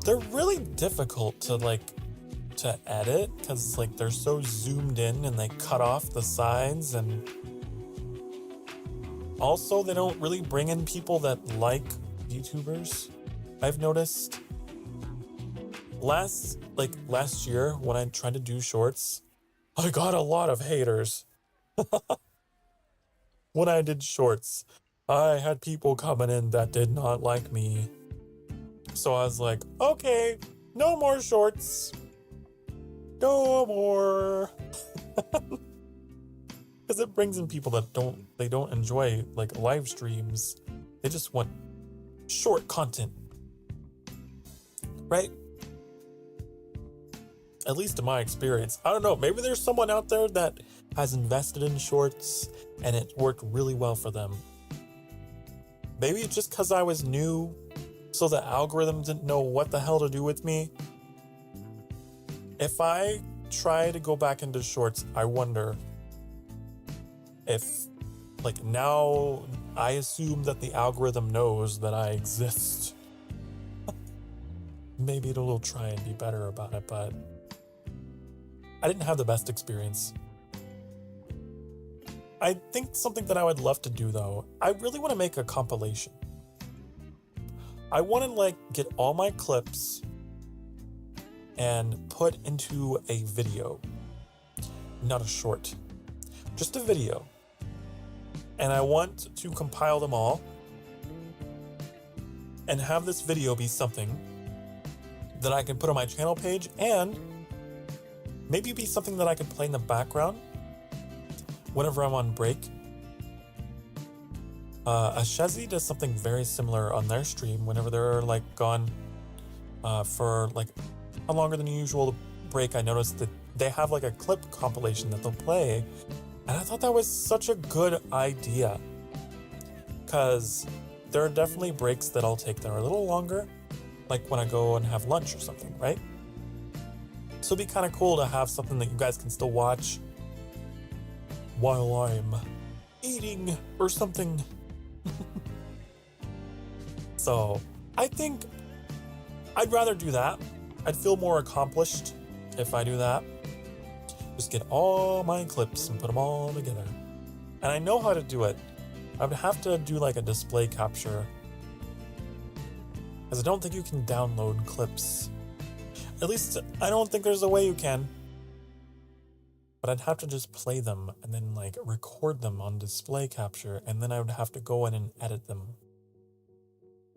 They're really difficult to edit because they're so zoomed in and they cut off the sides, and also they don't really bring in people that like VTubers. I've noticed last year when I tried to do shorts, I got a lot of haters. When I did shorts, I had people coming in that did not like me. So I was like, okay, no more shorts. No more. Because it brings in people that don't enjoy live streams. They just want short content. Right? At least in my experience. I don't know, maybe there's someone out there that has invested in shorts and it worked really well for them. Maybe it's just because I was new, so the algorithm didn't know what the hell to do with me. If I try to go back into shorts, I wonder if, now I assume that the algorithm knows that I exist. Maybe it'll try and be better about it, but I didn't have the best experience. I think something that I would love to do, though, I really want to make a compilation. I want to get all my clips and put into a video. Not a short, just a video. And I want to compile them all and have this video be something that I can put on my channel page, and maybe be something that I could play in the background whenever I'm on break. Ashezi does something very similar on their stream whenever they're gone for a longer than usual break. I noticed that they have a clip compilation that they'll play, and I thought that was such a good idea, because there are definitely breaks that I'll take that are a little longer, when I go and have lunch or something, right? So it'd be kind of cool to have something that you guys can still watch while I'm eating or something. So I think I'd rather do that. I'd feel more accomplished if I do that. Just get all my clips and put them all together. And I know how to do it. I would have to do a display capture, because I don't think you can download clips. At least I don't think there's a way you can. But I'd have to just play them and then record them on display capture, and then I would have to go in and edit them.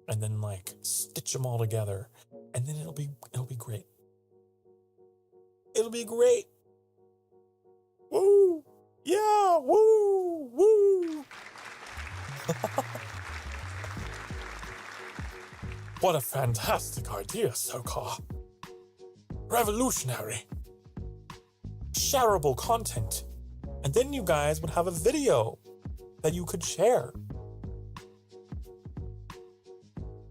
And then stitch them all together. And then it'll be great. It'll be great. Woo! Yeah! Woo! Woo! What a fantastic idea, Sokar. Revolutionary. Shareable content. And then you guys would have a video that you could share.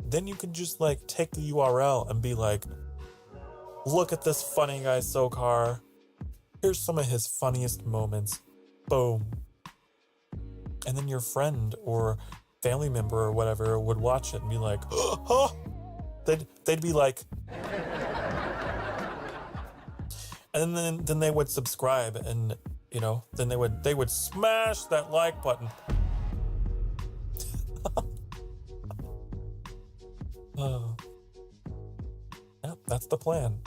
Then you could just like take the URL and be like, look at this funny guy Sokar. Here's some of his funniest moments. Boom. And then your friend or family member or whatever would watch it and be like, huh? They'd be like, and then they would subscribe, and you know, then they would smash that like button. Yeah, that's the plan.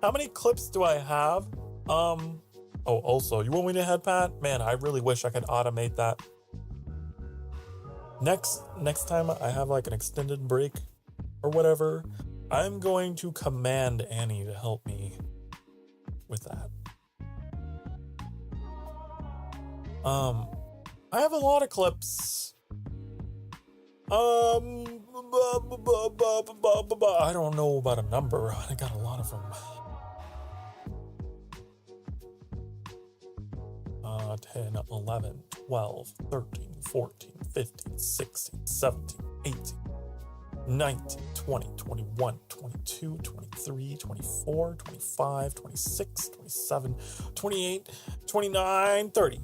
How many clips do I have? Oh, also, you want me to head, Pat? Man, I really wish I could automate that. Next time I have like an extended break or whatever, I'm going to command Annie to help me with that. I have a lot of clips. I don't know about a number. I got a lot of them. 10, 11, 12, 13, 14, 15, 16, 17, 18, 19, 20, 21, 22, 23, 24, 25, 26, 27, 28, 29, 30,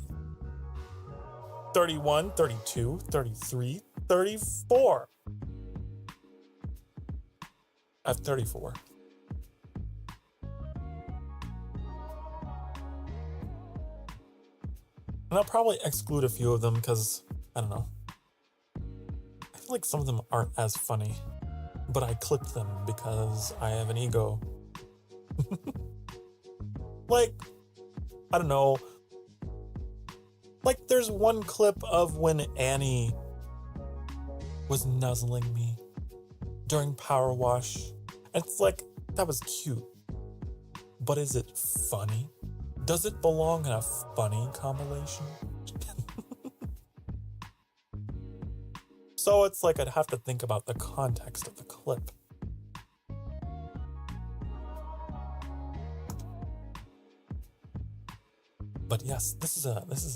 31, 32, 33, 34. I have 34. And I'll probably exclude a few of them because, I don't know. I feel like some of them aren't as funny, but I clipped them because I have an ego. Like, I don't know. Like, there's one clip of when Annie was nuzzling me during Power Wash. And it's like, that was cute. But is it funny? Does it belong in a funny compilation? So it's like I'd have to think about the context of the clip. But yes, this is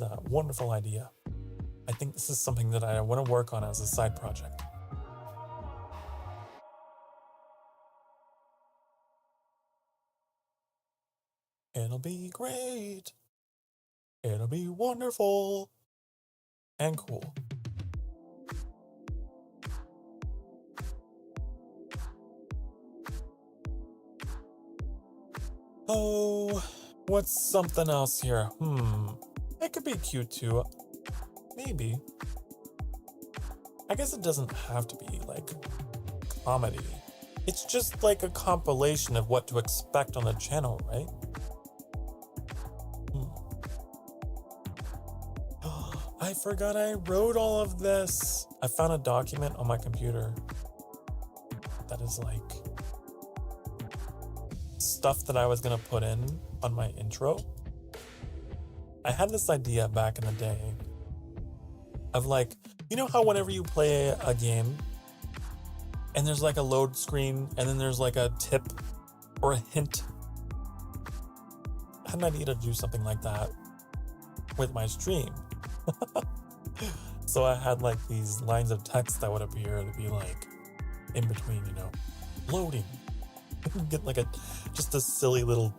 a wonderful idea. I think this is something that I want to work on as a side project. It'll be great. It'll be wonderful and cool. Oh, what's something else here? It could be cute too. Maybe. I guess it doesn't have to be like comedy. It's just like a compilation of what to expect on the channel, right? I forgot I wrote all of this. I found a document on my computer that is like stuff that I was gonna put in on my intro. I had this idea back in the day of like, you know how whenever you play a game and there's like a load screen and then there's like a tip or a hint? I had an idea to do something like that with my stream. So I had like these lines of text that would appear to be like in between, you know, loading. Get like just a silly little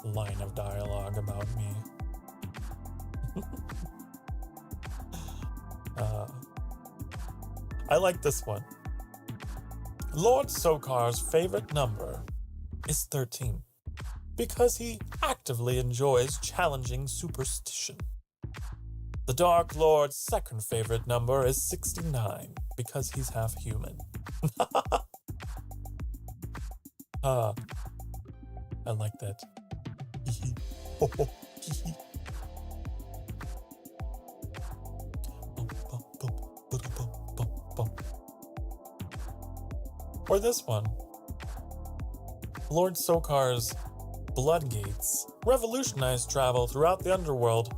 line of dialogue about me. I like this one. Lord Sokar's favorite number is 13 because he actively enjoys challenging superstition. The Dark Lord's second favorite number is 69 because he's half human. I like that. Or this one. Lord Sokar's Bloodgates revolutionized travel throughout the underworld.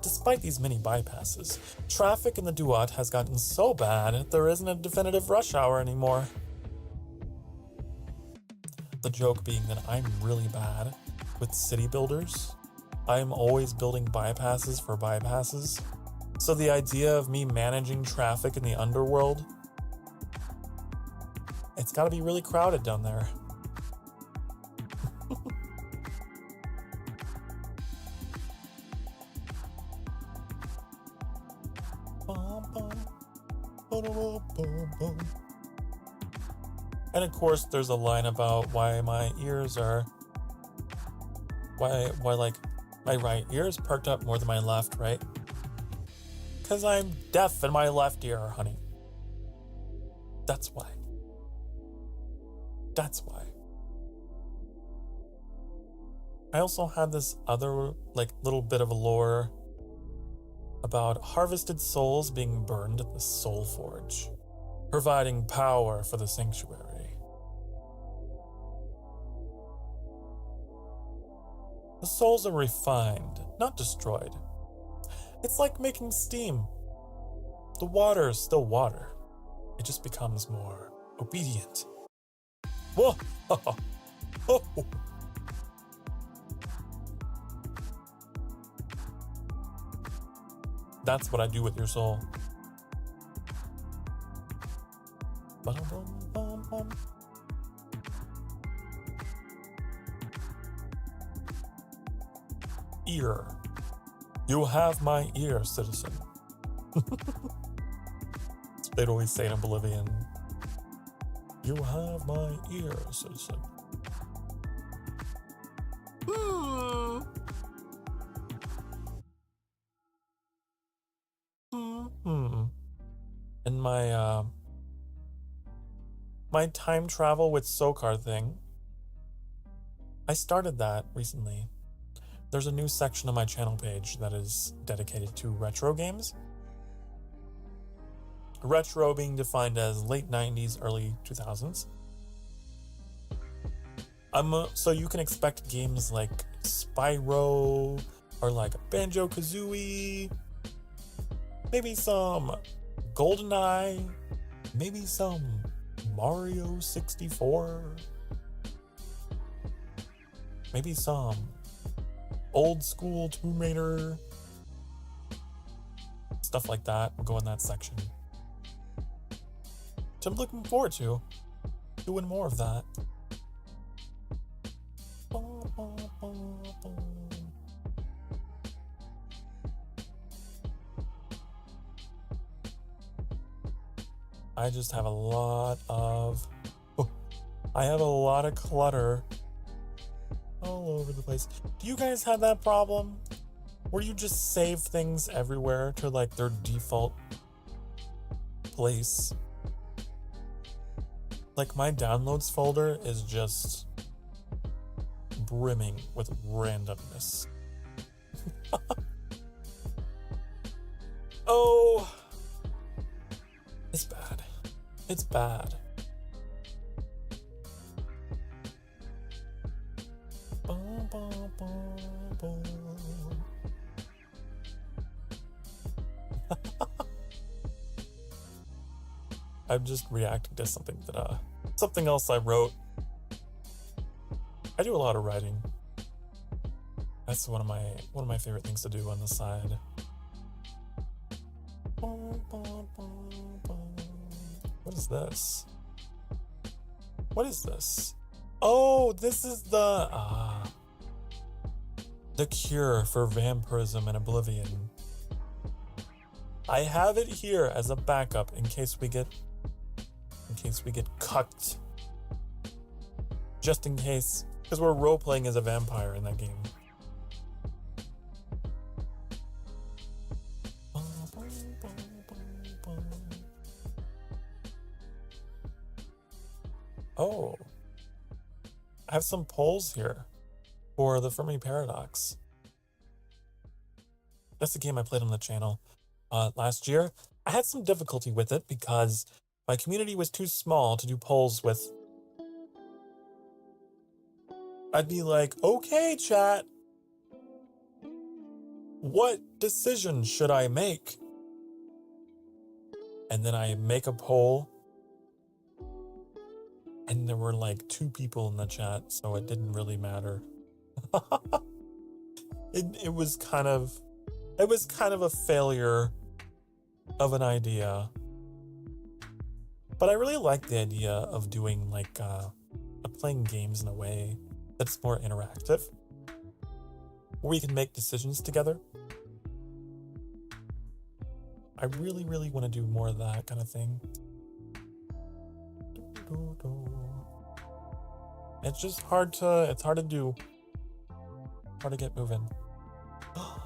Despite these many bypasses, traffic in the Duat has gotten so bad there isn't a definitive rush hour anymore. The joke being that I'm really bad with city builders. I'm always building bypasses for bypasses. So the idea of me managing traffic in the underworld, it's gotta be really crowded down there. And of course there's a line about why my ears are, why like my right ear is perked up more than my left, right? Because I'm deaf in my left ear, honey. That's why. That's why. I also had this other like little bit of a lore about harvested souls being burned at the Soul Forge, providing power for the sanctuary. The souls are refined, not destroyed. It's like making steam. The water is still water. It just becomes more obedient. Whoa! That's what I do with your soul. Ear. You have my ear, citizen. They'd always say in Oblivion. You have my ear, citizen. And my time travel with Sokar thing, I started that recently. There's a new section on my channel page that is dedicated to retro games. Retro being defined as late 90s, early 2000s. So you can expect games like Spyro or like Banjo-Kazooie, maybe some GoldenEye, maybe some Mario 64, maybe some old school Tomb Raider, stuff like that will go in that section. So I'm looking forward to doing more of that. I just have a lot of clutter all over the place. Do you guys have that problem where you just save things everywhere to like their default place? Like my downloads folder is just brimming with randomness. Oh, it's bad. It's bad. I'm just reacting to something that something else I wrote. I do a lot of writing. That's one of my favorite things to do on the side. What is this? What is this? Oh, this is the cure for vampirism and oblivion. I have it here as a backup in case we get cucked. Just in case, because we're role-playing as a vampire in that game. Oh, I have some polls here for the Fermi Paradox. That's a game I played on the channel last year. I had some difficulty with it because my community was too small to do polls with. I'd be like, okay, chat, what decision should I make? And then I make a poll, and there were like 2 people in the chat, so it didn't really matter. It was kind of a failure of an idea. But I really like the idea of doing like playing games in a way that's more interactive, where we can make decisions together. I really, really want to do more of that kind of thing. It's just hard to do. Hard to get moving.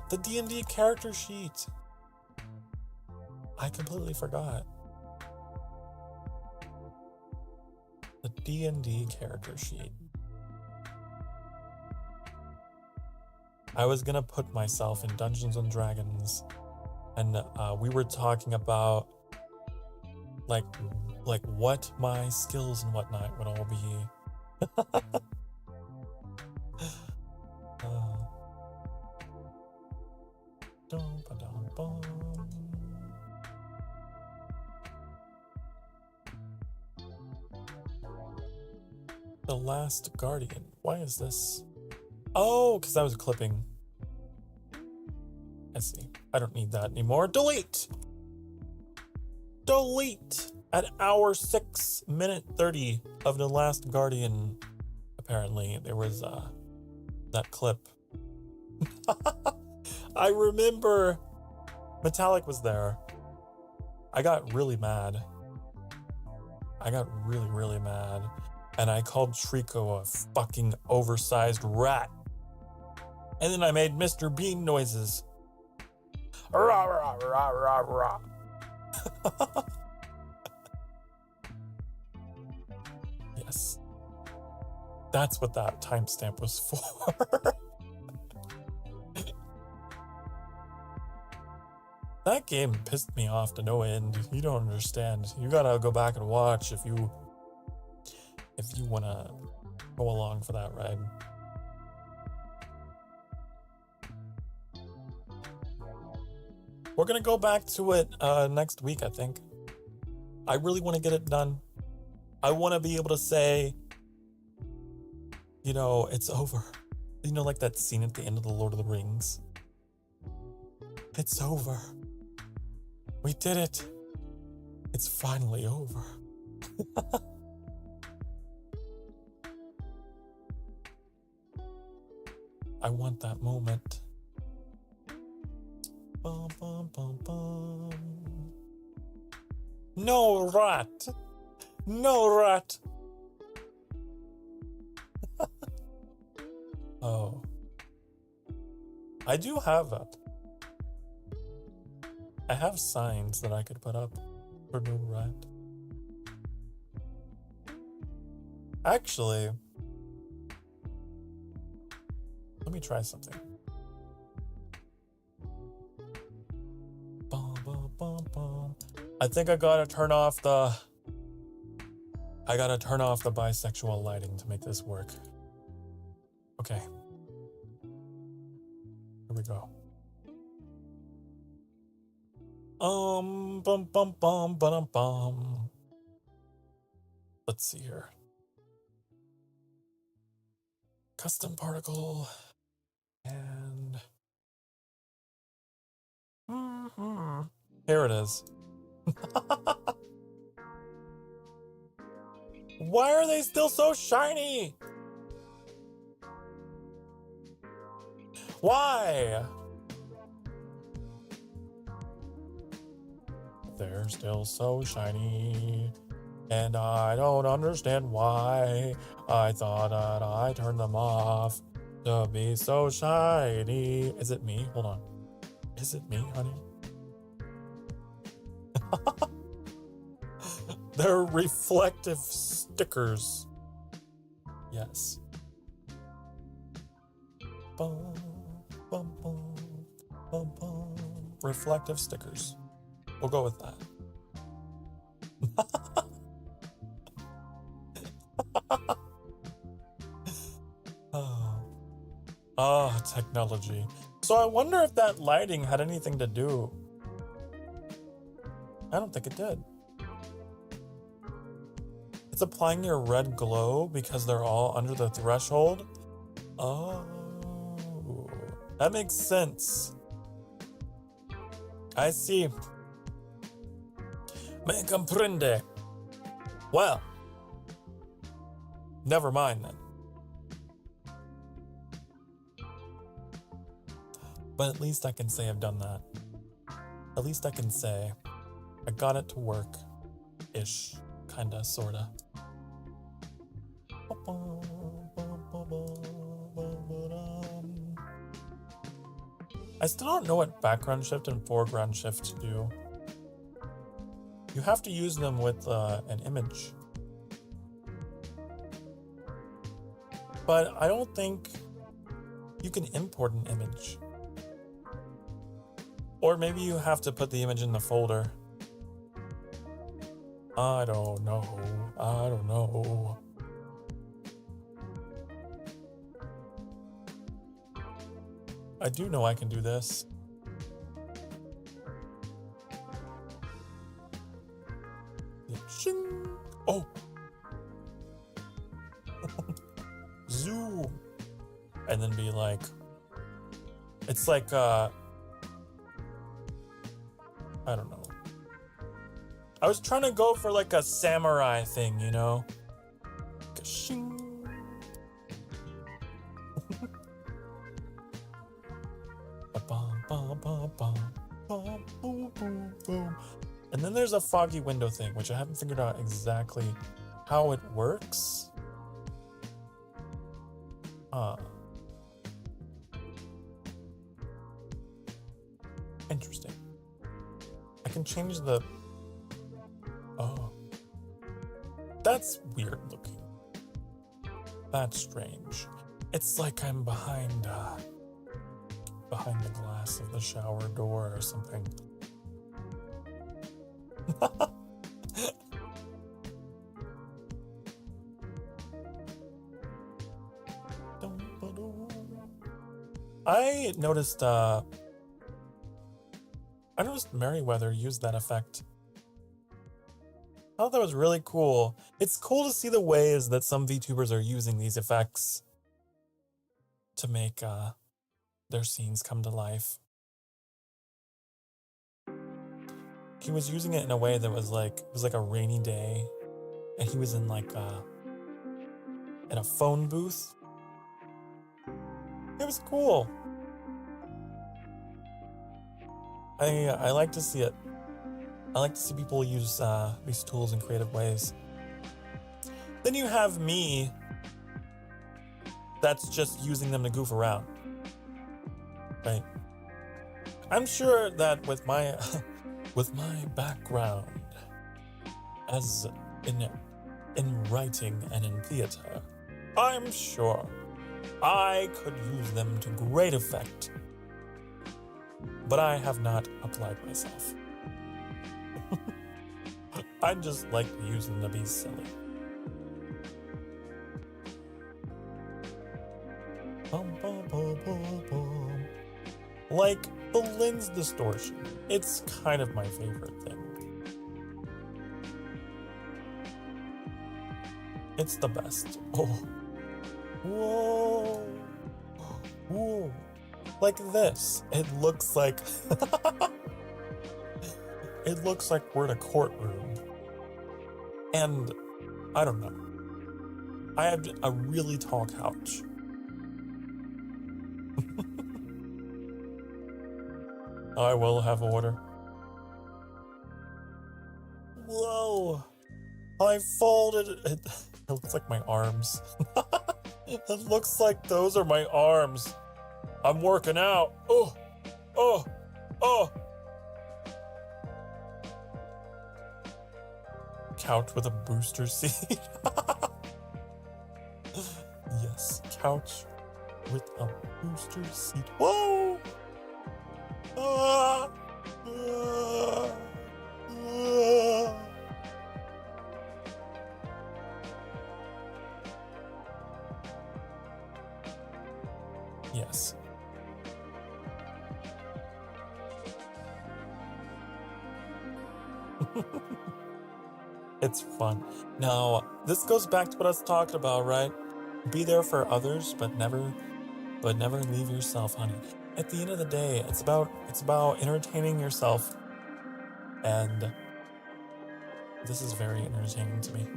The D&D character sheet. I completely forgot. The D&D character sheet. I was gonna put myself in Dungeons and Dragons, and we were talking about like what my skills and whatnot would all be. The Last Guardian. Why is this? Oh, because I was clipping. I see. I don't need that anymore. Delete! Delete! At hour 6 minute 30 of The Last Guardian, apparently, there was that clip. I remember Metallic was there. I got really mad. I got really, really mad. And I called Trico a fucking oversized rat. And then I made Mr. Bean noises. Rah, rah, rah, rah, rah. Yes. That's what that timestamp was for. That game pissed me off to no end. You don't understand. You gotta go back and watch if you wanna go along for that ride. We're gonna go back to it next week, I think. I really want to get it done. I want to be able to say, you know, it's over. You know, like that scene at the end of The Lord of the Rings. It's over. We did it. It's finally over. I want that moment. Bum, bum, bum, bum. No rat! No rat! Oh. I do have it. I have signs that I could put up for no rat. Actually, let me try something. Bum, bum, bum, bum. I think I gotta turn off the bisexual lighting to make this work. Okay. Here we go. Bum bum bum bum bum. Let's see here. Custom particle and here it is. Why are they still so shiny? Why? They're still so shiny, and I don't understand why. I thought that I turned them off to be so shiny. Is it me? Hold on. Is it me, honey? They're reflective stickers. Yes. Bum, bum, bum, bum, bum. Reflective stickers. We'll go with that. Oh, technology. So I wonder if that lighting had anything to do. I don't think it did. It's applying your red glow because they're all under the threshold. Oh, that makes sense. I see. Me comprende. Well, never mind then. But at least I can say I've done that. At least I can say I got it to work. Ish. Kinda, sorta. I still don't know what background shift and foreground shift do. You have to use them with an image. But I don't think you can import an image. Or maybe you have to put the image in the folder. I don't know. I don't know. I do know I can do this. Oh! Zoom! And then be like... It's like, I don't know. I was trying to go for like a samurai thing, you know? Ka-shing. And then there's a foggy window thing, which I haven't figured out exactly how it works. Interesting. I can change the... Oh. That's weird looking. That's strange. It's like I'm behind the glass of the shower door or something. I noticed Merriweather used that effect. I thought that was really cool. It's cool to see the ways that some VTubers are using these effects to make their scenes come to life. He was using it in a way that was like, it was like a rainy day, and he was in like in a phone booth. It was cool. I like to see it. I like to see people use these tools in creative ways. Then you have me that's just using them to goof around. Right? I'm sure that with my with my background as in writing and in theater, I'm sure I could use them to great effect. But I have not applied myself. I just like to use them to be silly. Like the lens distortion. It's kind of my favorite thing. It's the best. Oh. Whoa. Whoa. Like this. It looks like... It looks like we're in a courtroom. And I don't know. I have a really tall couch. I will have order. Whoa. I folded it. It looks like my arms. It looks like those are my arms. I'm working out. Oh. Oh. Oh. Couch with a booster seat. Yes, couch with a booster seat. Whoa! Ah! Ah! Ah! Yes. It's fun. Now, this goes back to what I was talking about, right? Be there for others, but never leave yourself, honey. At the end of the day, it's about entertaining yourself, and this is very entertaining to me.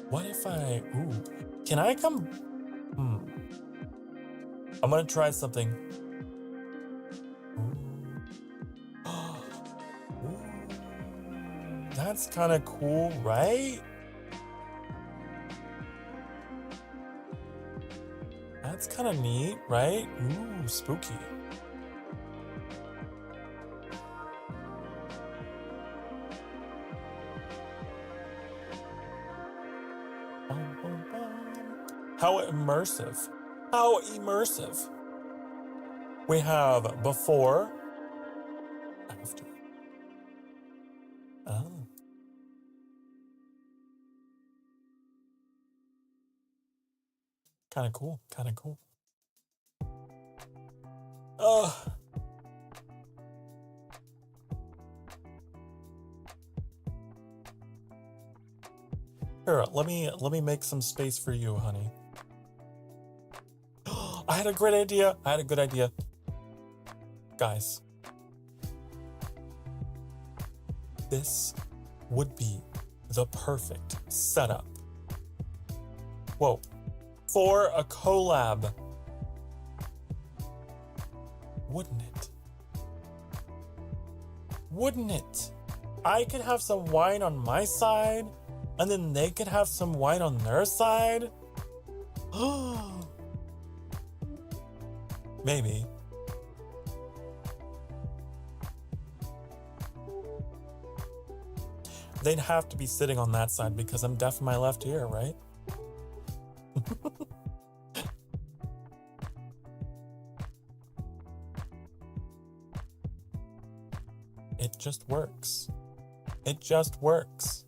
What if can I come? I'm gonna try something. Ooh. That's kind of cool, right? That's kind of neat, right? Ooh, spooky. How immersive. How immersive. We have before, after. Oh. Kind of cool. Kind of cool. Here, let me make some space for you, honey. I had a great idea. I had a good idea. Guys, this would be the perfect setup. Whoa. For a collab. Wouldn't it? Wouldn't it? I could have some wine on my side, and then they could have some wine on their side. Maybe. They'd have to be sitting on that side because I'm deaf in my left ear, right? It just works. It just works.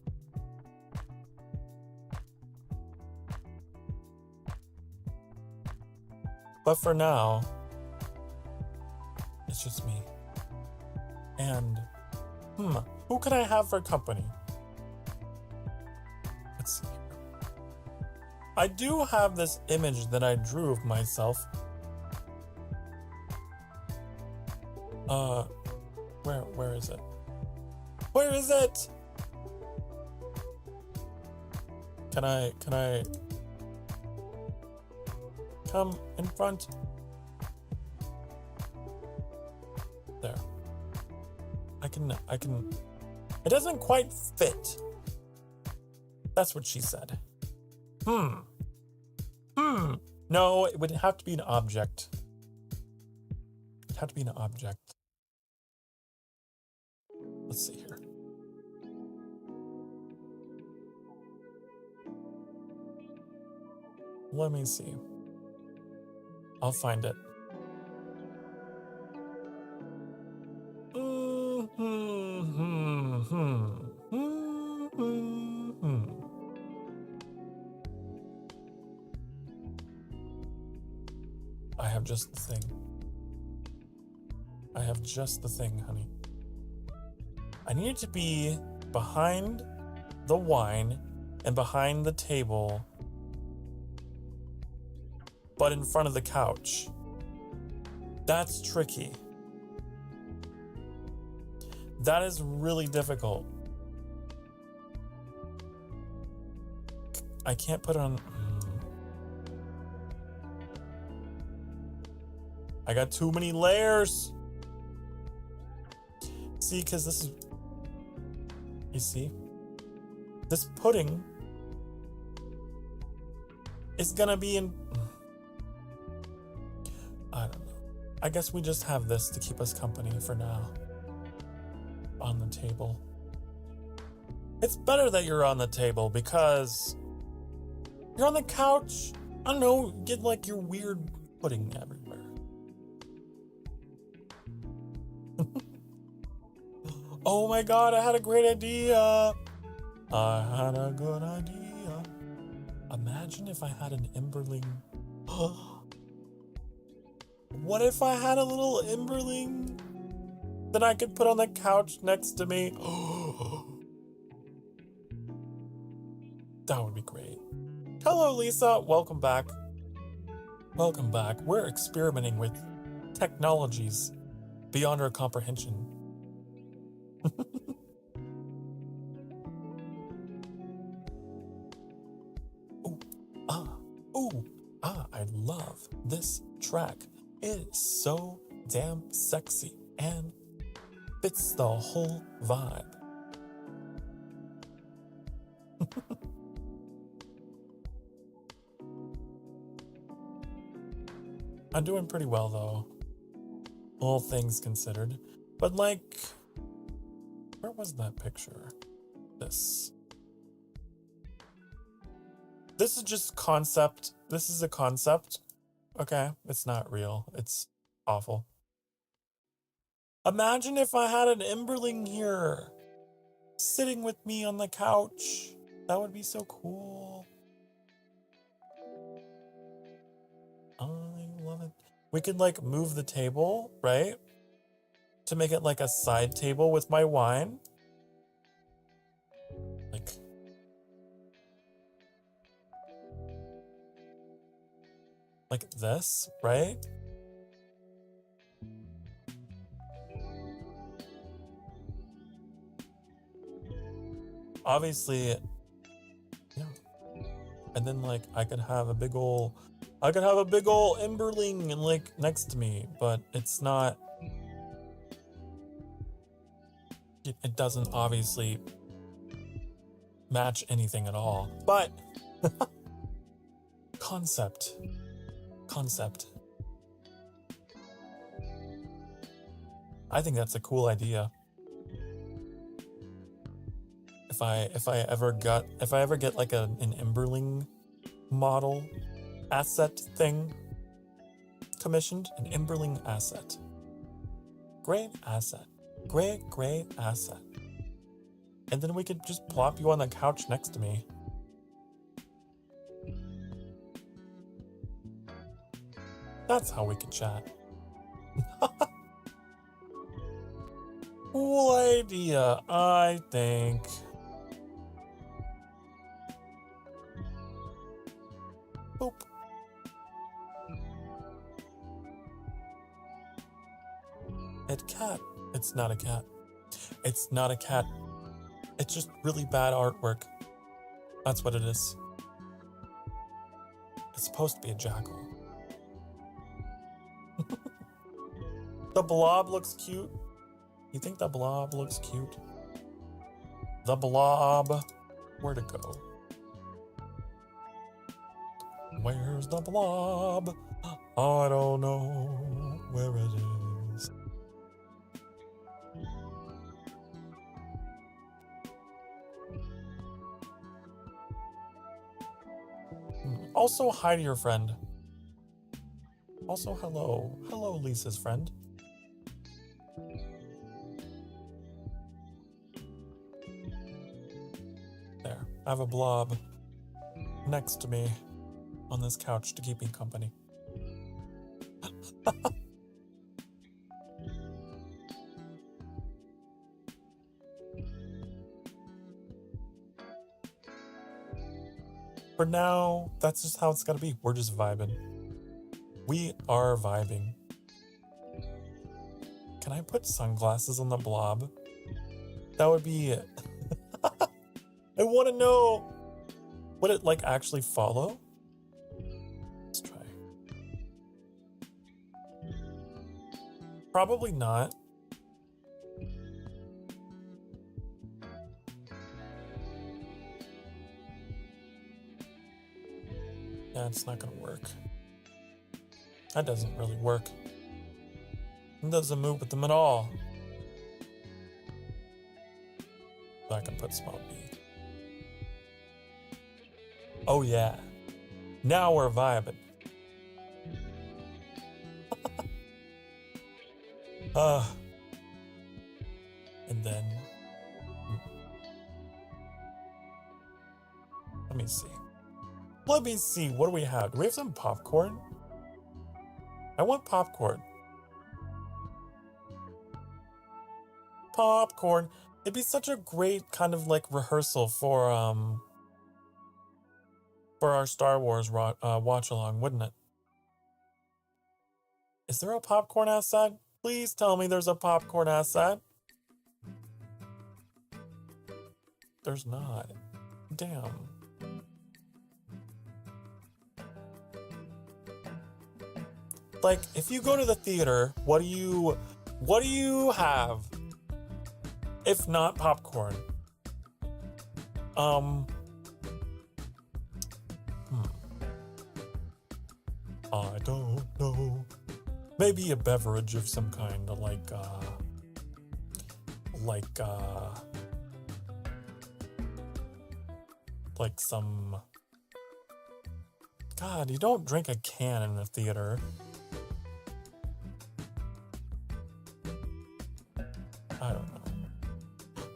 But for now, it's just me. And, who can I have for company? Let's see. I do have this image that I drew of myself. Where is it? Where is it? Can I come in front? There. I can, it doesn't quite fit. That's what she said. No, it would have to be an object. It'd have to be an object. Let's see here. Let me see. I'll find it. I have just the thing. I have just the thing, honey. I need it to be behind the wine and behind the table, but in front of the couch. That's tricky. That is really difficult. I can't put it on. I got too many layers. See, because this is. You see? This pudding is gonna be in. I don't know. I guess we just have this to keep us company for now. On the table. It's better that you're on the table because you're on the couch. I don't know, get like your weird pudding everywhere. Oh my god, I had a great idea. I had a good idea. Imagine if I had an Emberling. What if I had a little Emberling that I could put on the couch next to me? That would be great. Hello, Lisa. Welcome back. Welcome back. We're experimenting with technologies beyond our comprehension. I love this track. It is so damn sexy and fits the whole vibe. I'm doing pretty well though, all things considered. But like, where was that picture? This is just concept. This is a concept. Okay, it's not real. It's awful. Imagine if I had an Emberling here, sitting with me on the couch. That would be so cool. I love it. We could like move the table, right? To make it like a side table with my wine. Like this, right? Obviously, yeah. And then like I could have a big ol' Emberling and like next to me, but it's not. It doesn't obviously match anything at all. But concept. I think that's a cool idea. If I ever get like an Emberling model asset thing commissioned, an Emberling asset. Great asset. Great asset. And then we could just plop you on the couch next to me. That's how we could chat. Cool idea, I think. Boop. Etiquette. It's not a cat. It's not a cat. It's just really bad artwork. That's what it is. It's supposed to be a jackal. The blob looks cute. You think the blob looks cute? The blob. Where'd it go? Where's the blob? I don't know where it is. Also, hi to your friend. Also, hello. Hello, Lisa's friend. There. I have a blob next to me on this couch to keep me company. For now, that's just how it's gotta be. We're just vibing. We are vibing. Can I put sunglasses on the blob? That would be it. I want to know, would it like actually follow? Let's try. Probably not. Yeah, it's not gonna work. That doesn't really work. It doesn't move with them at all. I can put small B. Oh yeah. Now we're vibing. And then let me see. What do we have? Do we have some popcorn? I want popcorn. Popcorn. It'd be such a great kind of like rehearsal for our Star Wars watch along, wouldn't it? Is there a popcorn outside? Please tell me there's a popcorn outside. There's not. Damn. Like, if you go to the theater, what do you have? If not popcorn. I don't know. Maybe a beverage of some kind, like some... God, you don't drink a can in the theater.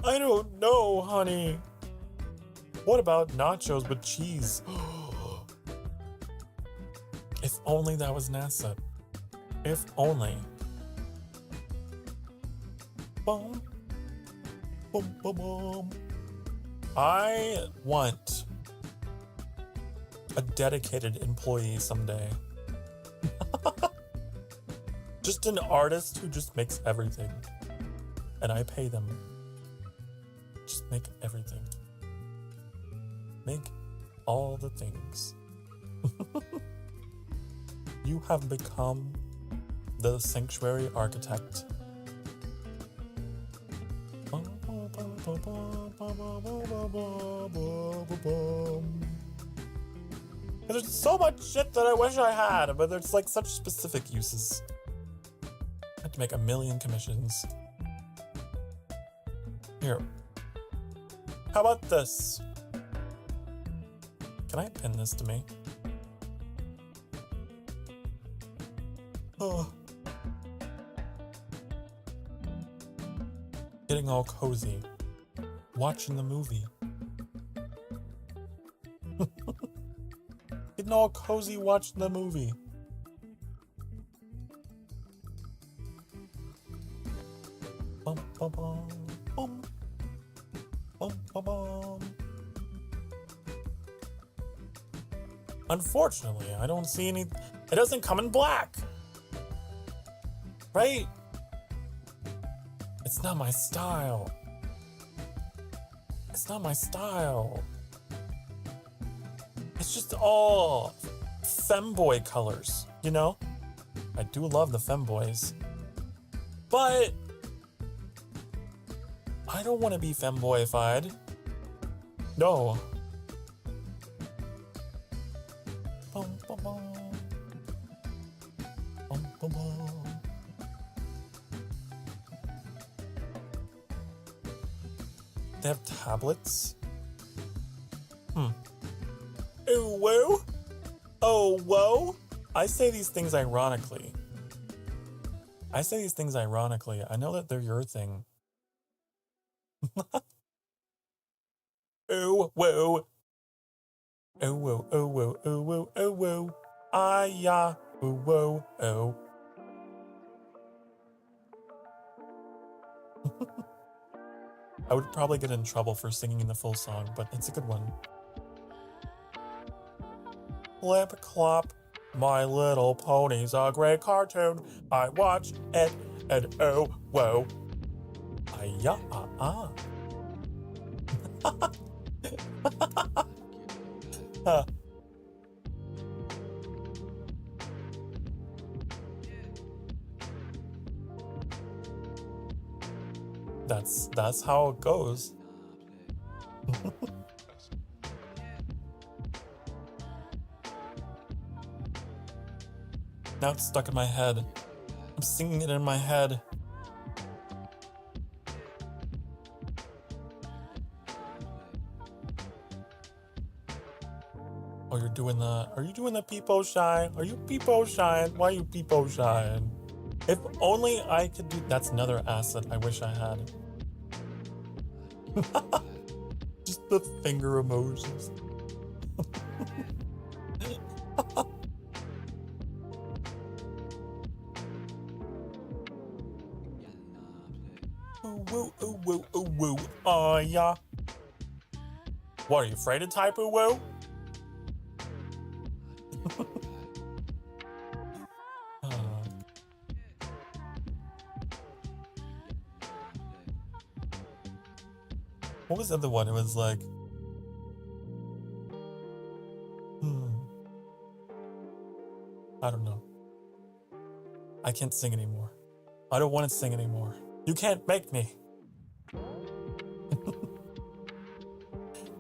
I don't know, honey. What about nachos with cheese? If only that was NASA. If only. Boom. Boom, boom, boom. I want a dedicated employee someday. Just an artist who just makes everything. And I pay them. Just make everything. Make all the things. You have become the sanctuary architect. There's so much shit that I wish I had, but there's like such specific uses. I have to make 1 million commissions. Here. How about this? Can I pin this to me? Oh. Getting all cozy. Watching the movie. Getting all cozy watching the movie. Bum, bum, bum, bum. Bum, bum, bum. Unfortunately, I don't see any... It doesn't come in black. Right? It's not my style. It's not my style. It's just all femboy colors, you know? I do love the femboys. But I don't want to be femboyified. No. Bum, bum, bum. Bum, bum, bum. They have tablets? Oh, whoa. Oh, whoa. I say these things ironically. I know that they're your thing. Oh, whoa. Oh, whoa, oh, whoa, oh, whoa, oh, whoa. Ah, yeah. Oh, whoa, oh. I would probably get in trouble for singing the full song, but it's a good one. Flip clop, My Little Pony's a great cartoon. I watch it and oh, whoa. Ah-ya, ah-ah. That's how it goes. Now it's stuck in my head. I'm singing it in my head. Oh, are you doing the peepo shine? Are you peepo shine? Why are you peepo shine? If only I could do, that's another asset I wish I had. Just the finger emojis. ya? What, are you afraid of Type Woo? What was the other one? It was like... I don't know. I can't sing anymore. I don't want to sing anymore. You can't make me.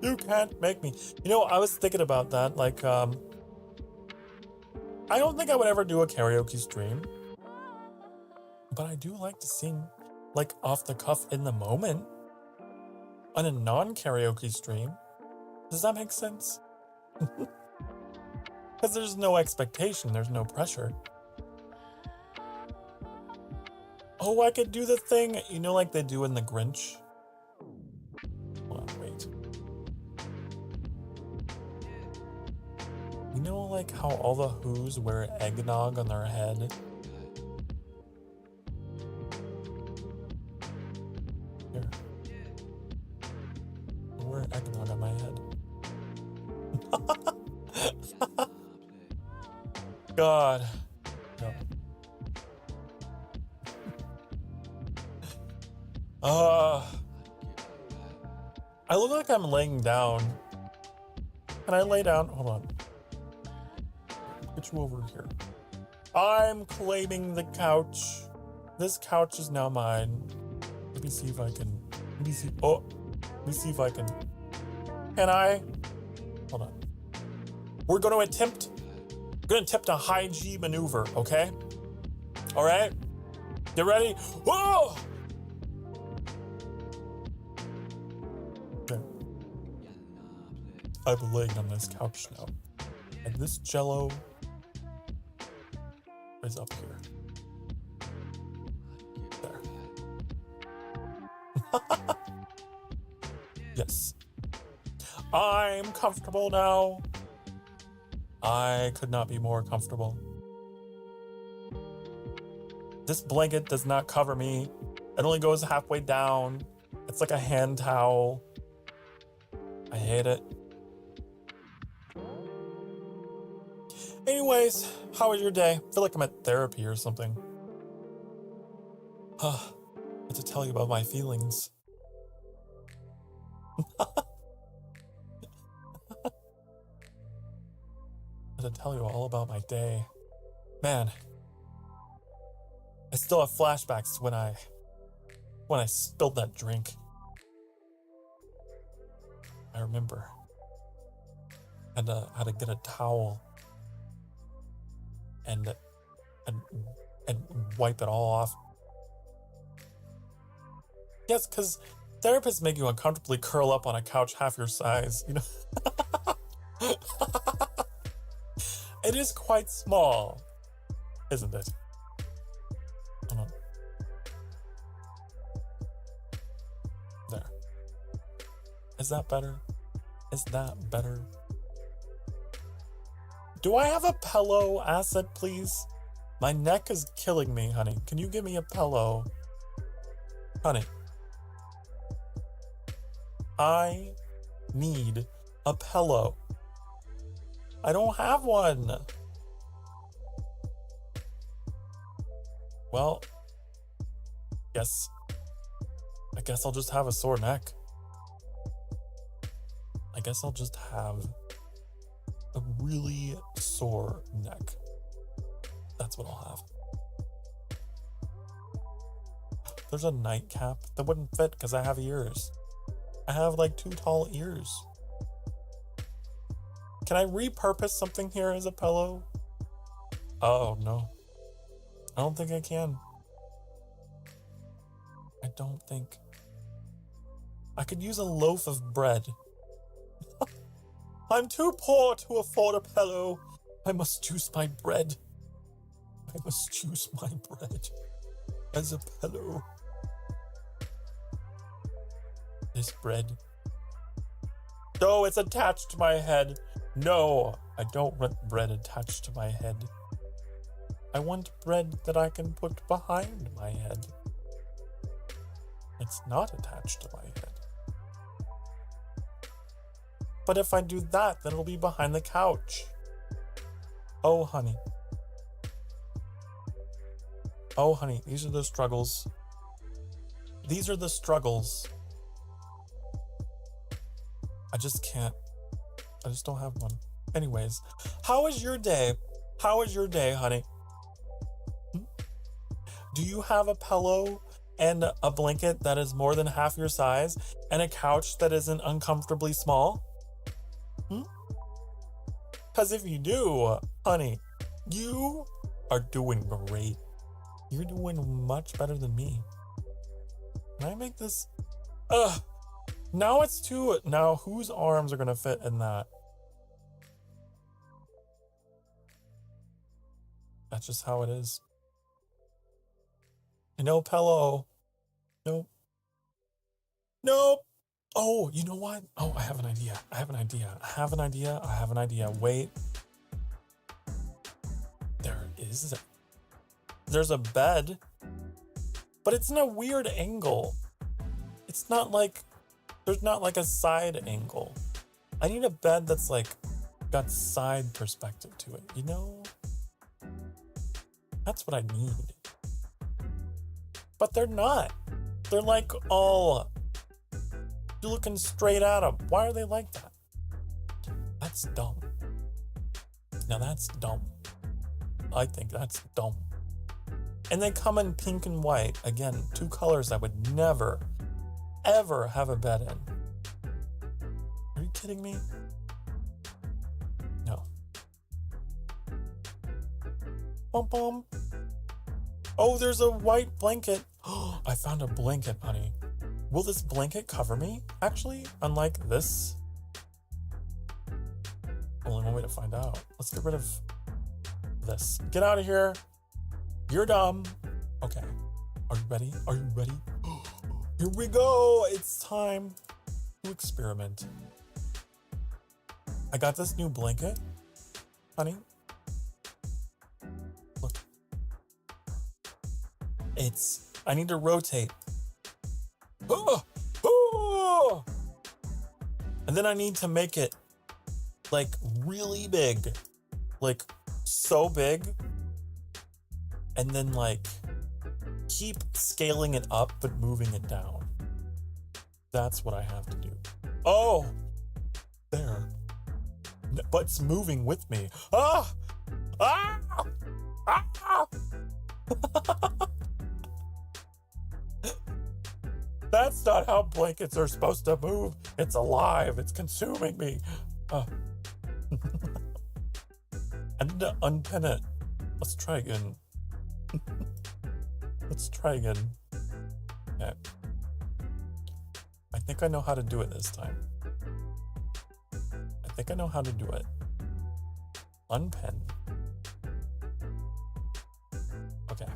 You can't make me. You know, I was thinking about that. Like, I don't think I would ever do a karaoke stream. But I do like to sing, like, off the cuff in the moment. On a non-karaoke stream. Does that make sense? Because there's no expectation. There's no pressure. Oh, I could do the thing, you know, like they do in The Grinch? Hold on, wait. You know, like how all the Who's wear eggnog on their head? Here. I wear eggnog on my head. God. No. I look like I'm laying down. Can I lay down? Hold on. Get you over here. I'm claiming the couch. This couch is now mine. Let me see if I can. Let me see. Oh, let me see if I can. Can I? Hold on. We're going to attempt. We're going to attempt a high G maneuver. Okay. All right. Get ready. Whoa! Okay. I'm laying on this couch now. And this jello is up here. There. Yes. I'm comfortable now. I could not be more comfortable. This blanket does not cover me. It only goes halfway down. It's like a hand towel. I hate it. Anyways, how was your day? I feel like I'm at therapy or something. I have to tell you about my feelings. I have to tell you all about my day. Man, I still have flashbacks to when I spilled that drink. I remember. I had to get a towel and wipe it all off. Yes, because therapists make you uncomfortably curl up on a couch half your size, you know? It is quite small, isn't it? Hold on. There. Is that better? Is that better? Do I have a pillow, Acid, please? My neck is killing me, honey. Can you give me a pillow? Honey. I need a pillow. I don't have one. Well, I guess I'll just have a sore neck. I guess I'll just have a really sore neck. That's what I'll have. There's a nightcap that wouldn't fit because I have ears. I have like 2 tall ears. Can I repurpose something here as a pillow? Oh, no. I don't think I can. I don't think. I could use a loaf of bread. I'm too poor to afford a pillow. I must choose my bread. I must choose my bread as a pillow. This bread. No, it's attached to my head. No, I don't want bread attached to my head. I want bread that I can put behind my head. It's not attached to my head. But if I do that, then it'll be behind the couch. Oh, honey. Oh, honey, these are the struggles. These are the struggles. I just can't. I just don't have one. Anyways, how was your day? How was your day, honey? Do you have a pillow and a blanket that is more than half your size and a couch that isn't uncomfortably small? Because if you do, honey, you are doing great. You're doing much better than me. Can I make this? Now it's two. Now whose arms are going to fit in that? That's just how it is. No pillow. Nope. Nope. Oh, you know what? Oh, I have an idea. I have an idea. Wait. There's a bed, but it's in a weird angle. It's not like, there's not like a side angle. I need a bed that's like got side perspective to it, you know? That's what I need. But they're not. They're like all, you're looking straight at them. Why are they like that? That's dumb. Now that's dumb. I think that's dumb. And they come in pink and white. Again, two colors I would never, ever have a bed in. Are you kidding me? No. Bum bum. Oh, there's a white blanket. Oh, I found a blanket, honey. Will this blanket cover me, actually? Unlike this? Only one way to find out. Let's get rid of this. Get out of here. You're dumb. Okay. Are you ready? Are you ready? Here we go. It's time to experiment. I got this new blanket, honey. Look. I need to rotate. And then I need to make it like really big. Like so big. And then like keep scaling it up but moving it down. That's what I have to do. Oh, there. But it's moving with me. Ah! Ah! Ah! That's not how blankets are supposed to move. It's alive. It's consuming me. I need to unpin it. Let's try again. Let's try again. Okay. I think I know how to do it this time. I think I know how to do it. Unpin. Okay.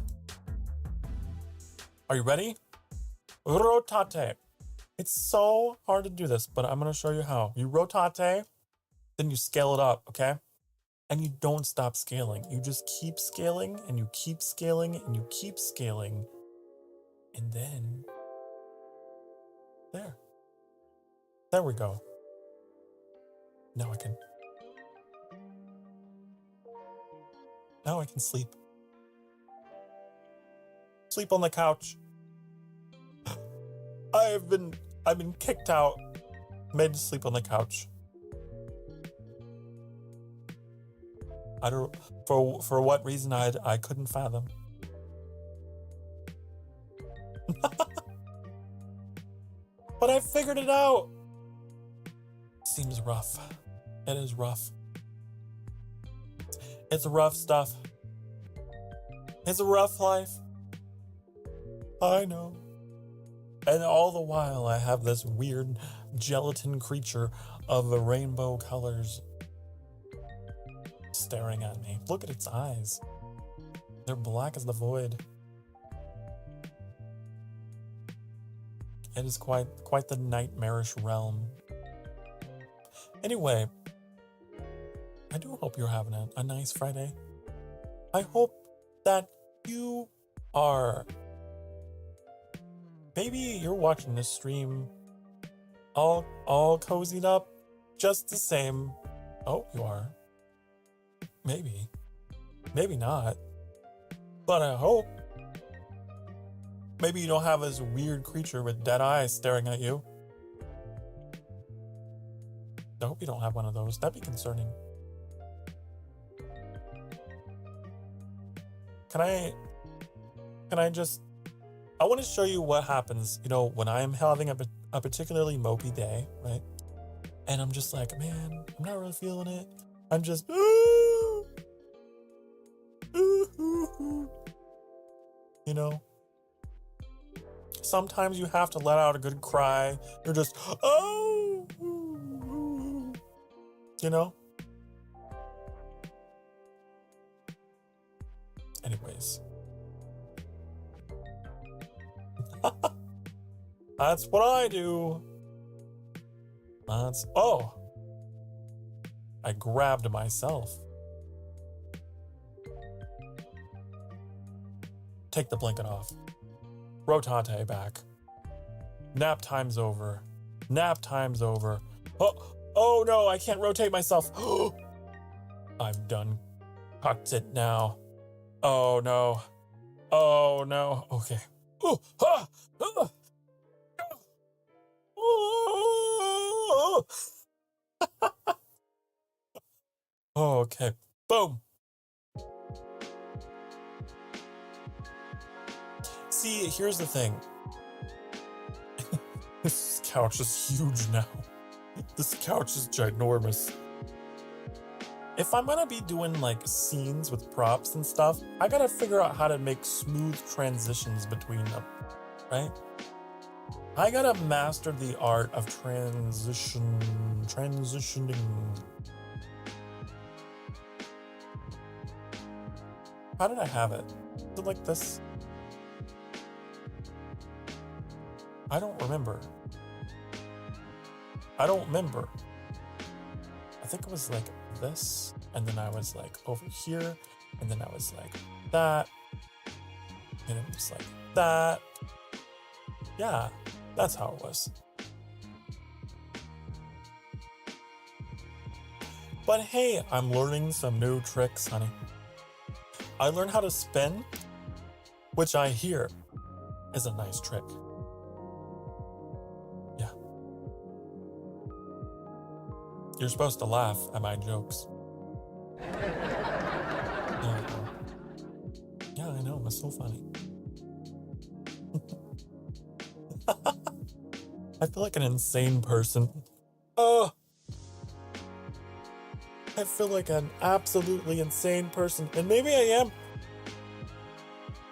Are you ready? Rotate. It's so hard to do this, but I'm going to show you how. You rotate, then you scale it up, okay? And you don't stop scaling. You just keep scaling, and you keep scaling, and you keep scaling. And then, there. There we go. Now I can sleep. Sleep on the couch. I've been kicked out, made to sleep on the couch. I don't, for what reason I couldn't fathom. But I figured it out. Seems rough. It is rough. It's rough stuff. It's a rough life. I know. And all the while I have this weird gelatin creature of the rainbow colors staring at me. Look at its eyes. They're black as the void. It is quite the nightmarish realm. Anyway, I do hope you're having a nice Friday. I hope that you are. Maybe you're watching this stream all cozied up just the same. Oh, you are. Maybe. Maybe not. But I hope. Maybe you don't have this weird creature with dead eyes staring at you. I hope you don't have one of those. That'd be concerning. Can I just... I want to show you what happens, you know, when I'm having a particularly mopey day, right? And I'm just like, man, I'm not really feeling it. I'm just... You know? Sometimes you have to let out a good cry. You're just, oh! You know? Anyways. That's what I do. Oh! I grabbed myself. Take the blanket off. Rotate back. Nap time's over. Nap time's over. Oh no, I can't rotate myself. I'm done. Cocked it now. Oh no. Oh no. Okay. Okay. Boom. See, here's the thing. This couch is huge now. This couch is ginormous. If I'm gonna be doing like scenes with props and stuff, I gotta figure out how to make smooth transitions between them, right? I gotta master the art of transitioning. How did I have it? Is it like this? I don't remember. I think it was like this, and then I was like over here, and then I was like that, and it was like that. Yeah, that's how it was. But hey, I'm learning some new tricks, honey. I learned how to spin, which I hear is a nice trick. Yeah. You're supposed to laugh at my jokes. Yeah, I know, it's so funny. I feel like an insane person. Oh! I feel like an absolutely insane person, and maybe I am.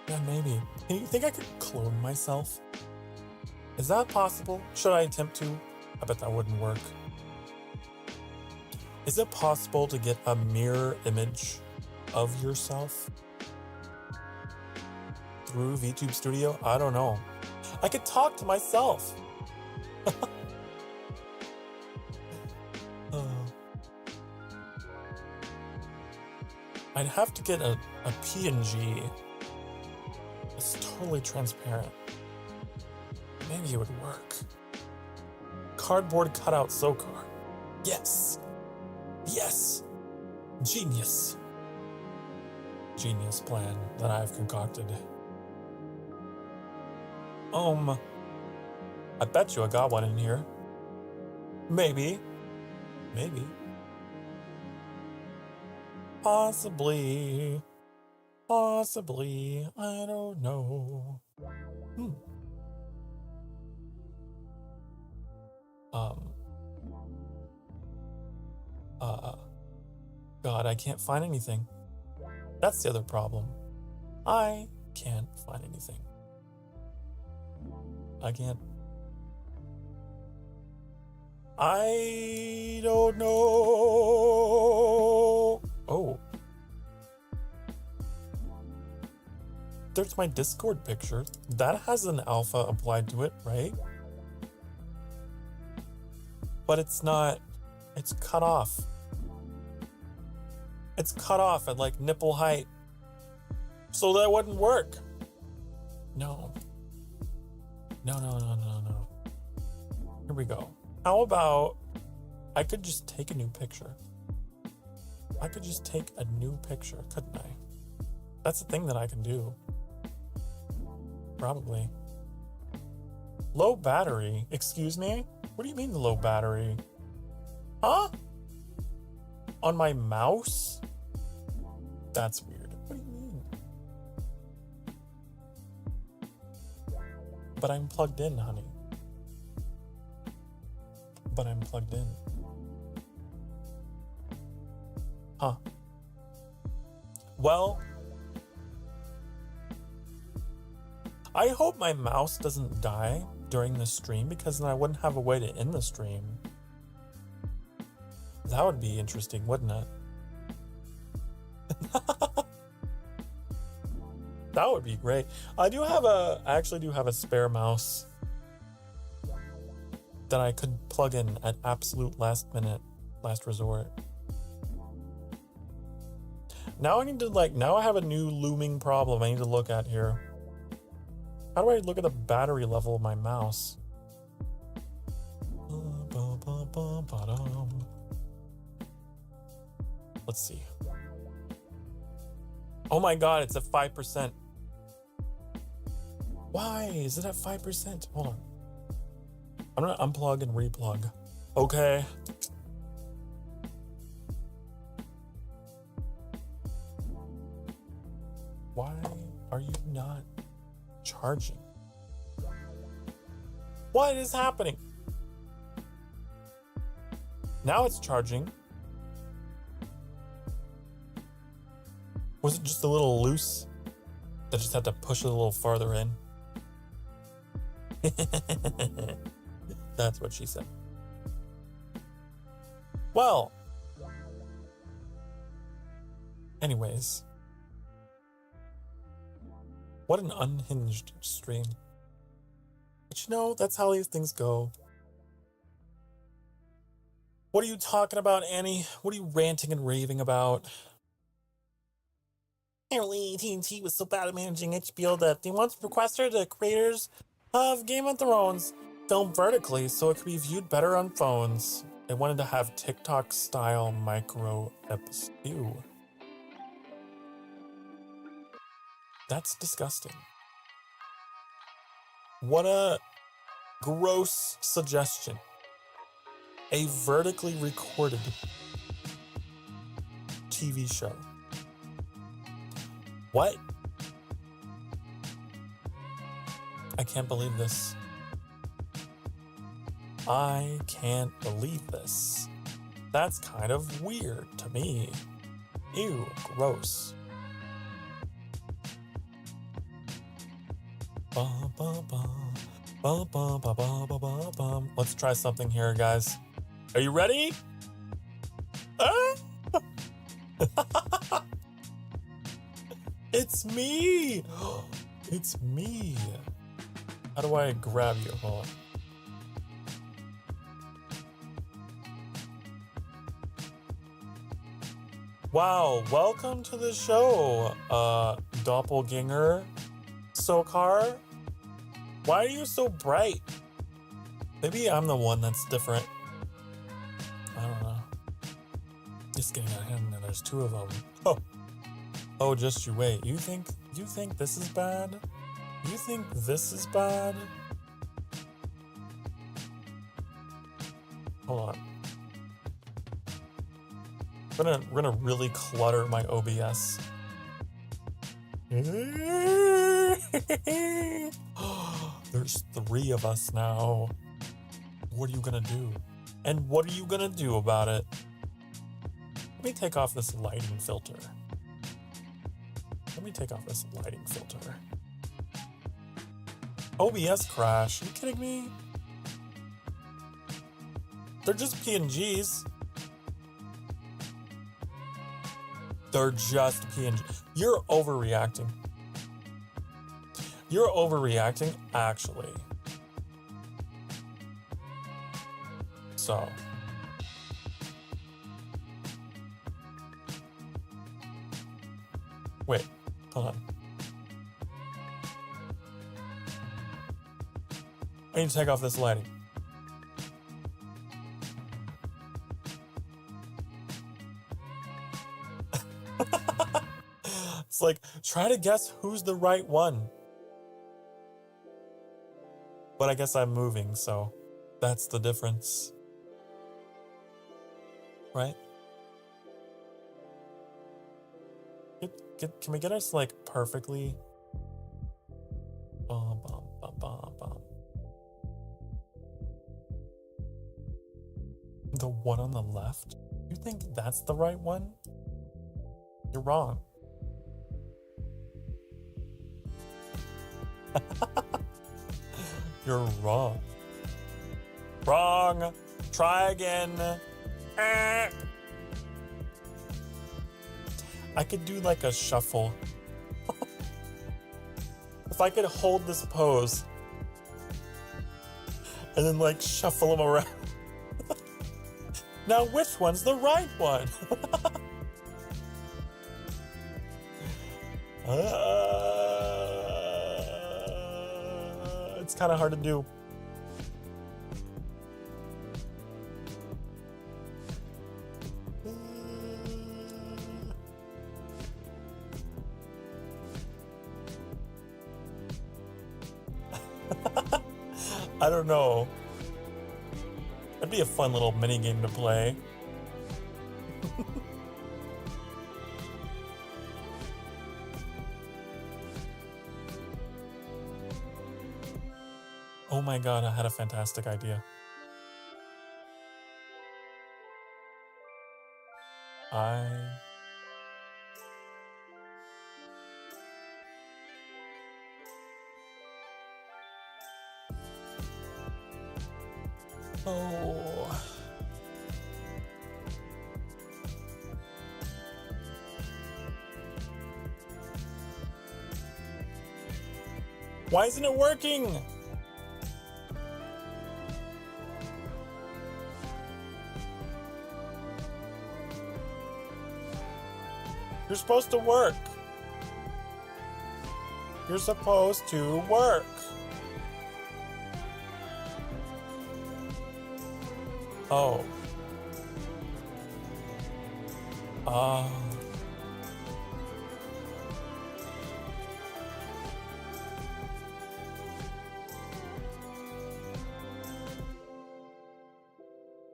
Yeah, maybe. Can you think I could clone myself? Is that possible? Should I attempt to? I bet that wouldn't work. Is it possible to get a mirror image of yourself through VTube Studio? I don't know. I could talk to myself. I'd have to get a PNG. It's totally transparent. Maybe it would work. Cardboard cutout Sokar. Yes. Yes. Genius. Genius plan that I've concocted. I bet you I got one in here. Maybe. Maybe. Possibly. Possibly. I don't know. God, I can't find anything. That's the other problem. I can't find anything. I can't. I don't know. Oh. There's my Discord picture. That has an alpha applied to it, right? But it's not. It's cut off. It's cut off at like nipple height. So that wouldn't work. No. No. Here we go. How about I could just take a new picture. I could just take a new picture, couldn't I? That's the thing that I can do. Probably. Low battery? Excuse me? What do you mean low battery? Huh? On my mouse? That's weird. What do you mean? But I'm plugged in, honey. But I'm plugged in. Huh. Well, I hope my mouse doesn't die during the stream, because then I wouldn't have a way to end the stream. That would be interesting, wouldn't it? That would be great. I actually do have a spare mouse that I could plug in at absolute last resort. Now I have a new looming problem I need to look at here. How do I look at the battery level of my mouse? Let's see. Oh my god, it's at 5%. Why is it at 5%? Hold on. I'm gonna unplug and replug. Okay. Why are you not charging? What is happening? Now it's charging. Was it just a little loose? I just had to push it a little farther in. That's what she said. Well. Anyways. What an unhinged stream. But you know, that's how these things go. What are you talking about, Annie? What are you ranting and raving about? Apparently, AT&T was so bad at managing HBO that they once requested the creators of Game of Thrones film vertically so it could be viewed better on phones. They wanted to have TikTok-style micro episodes. Ew. That's disgusting. What a gross suggestion. A vertically recorded TV show. What? I can't believe this. I can't believe this. That's kind of weird to me. Ew, gross. Bum, bum, bum. Bum, bum, bum, bum, bum, bum. Let's try something here, guys. Are you ready? It's me! It's me! How do I grab you? Hold on. Wow, welcome to the show, doppelganger. Sokar? Why are you so bright? Maybe I'm the one that's different. I don't know. Just getting out of hand, and there's two of them. Oh, just you wait. You think this is bad? You think this is bad? Hold on. We're gonna really clutter my OBS. There's 3 of us now. What are you gonna do? And what are you gonna do about it? Let me take off this lighting filter. OBS crash? Are you kidding me? They're just PNGs. They're just PNG. You're overreacting. You're overreacting, actually. So. Wait, hold on. I need to take off this lighting. It's like, try to guess who's the right one. But I guess I'm moving, so that's the difference. Right? Can we get us like perfectly? Bum, bum, bum, bum, bum. The one on the left? You think that's the right one? You're wrong. You're wrong. Wrong. Try again. I could do like a shuffle. If I could hold this pose and then like shuffle them around. Now which one's the right one? It's kind of hard to do. I don't know. That'd be a fun little mini game to play. Oh my god, I had a fantastic idea. Oh. Why isn't it working? You're supposed to work. You're supposed to work. Oh.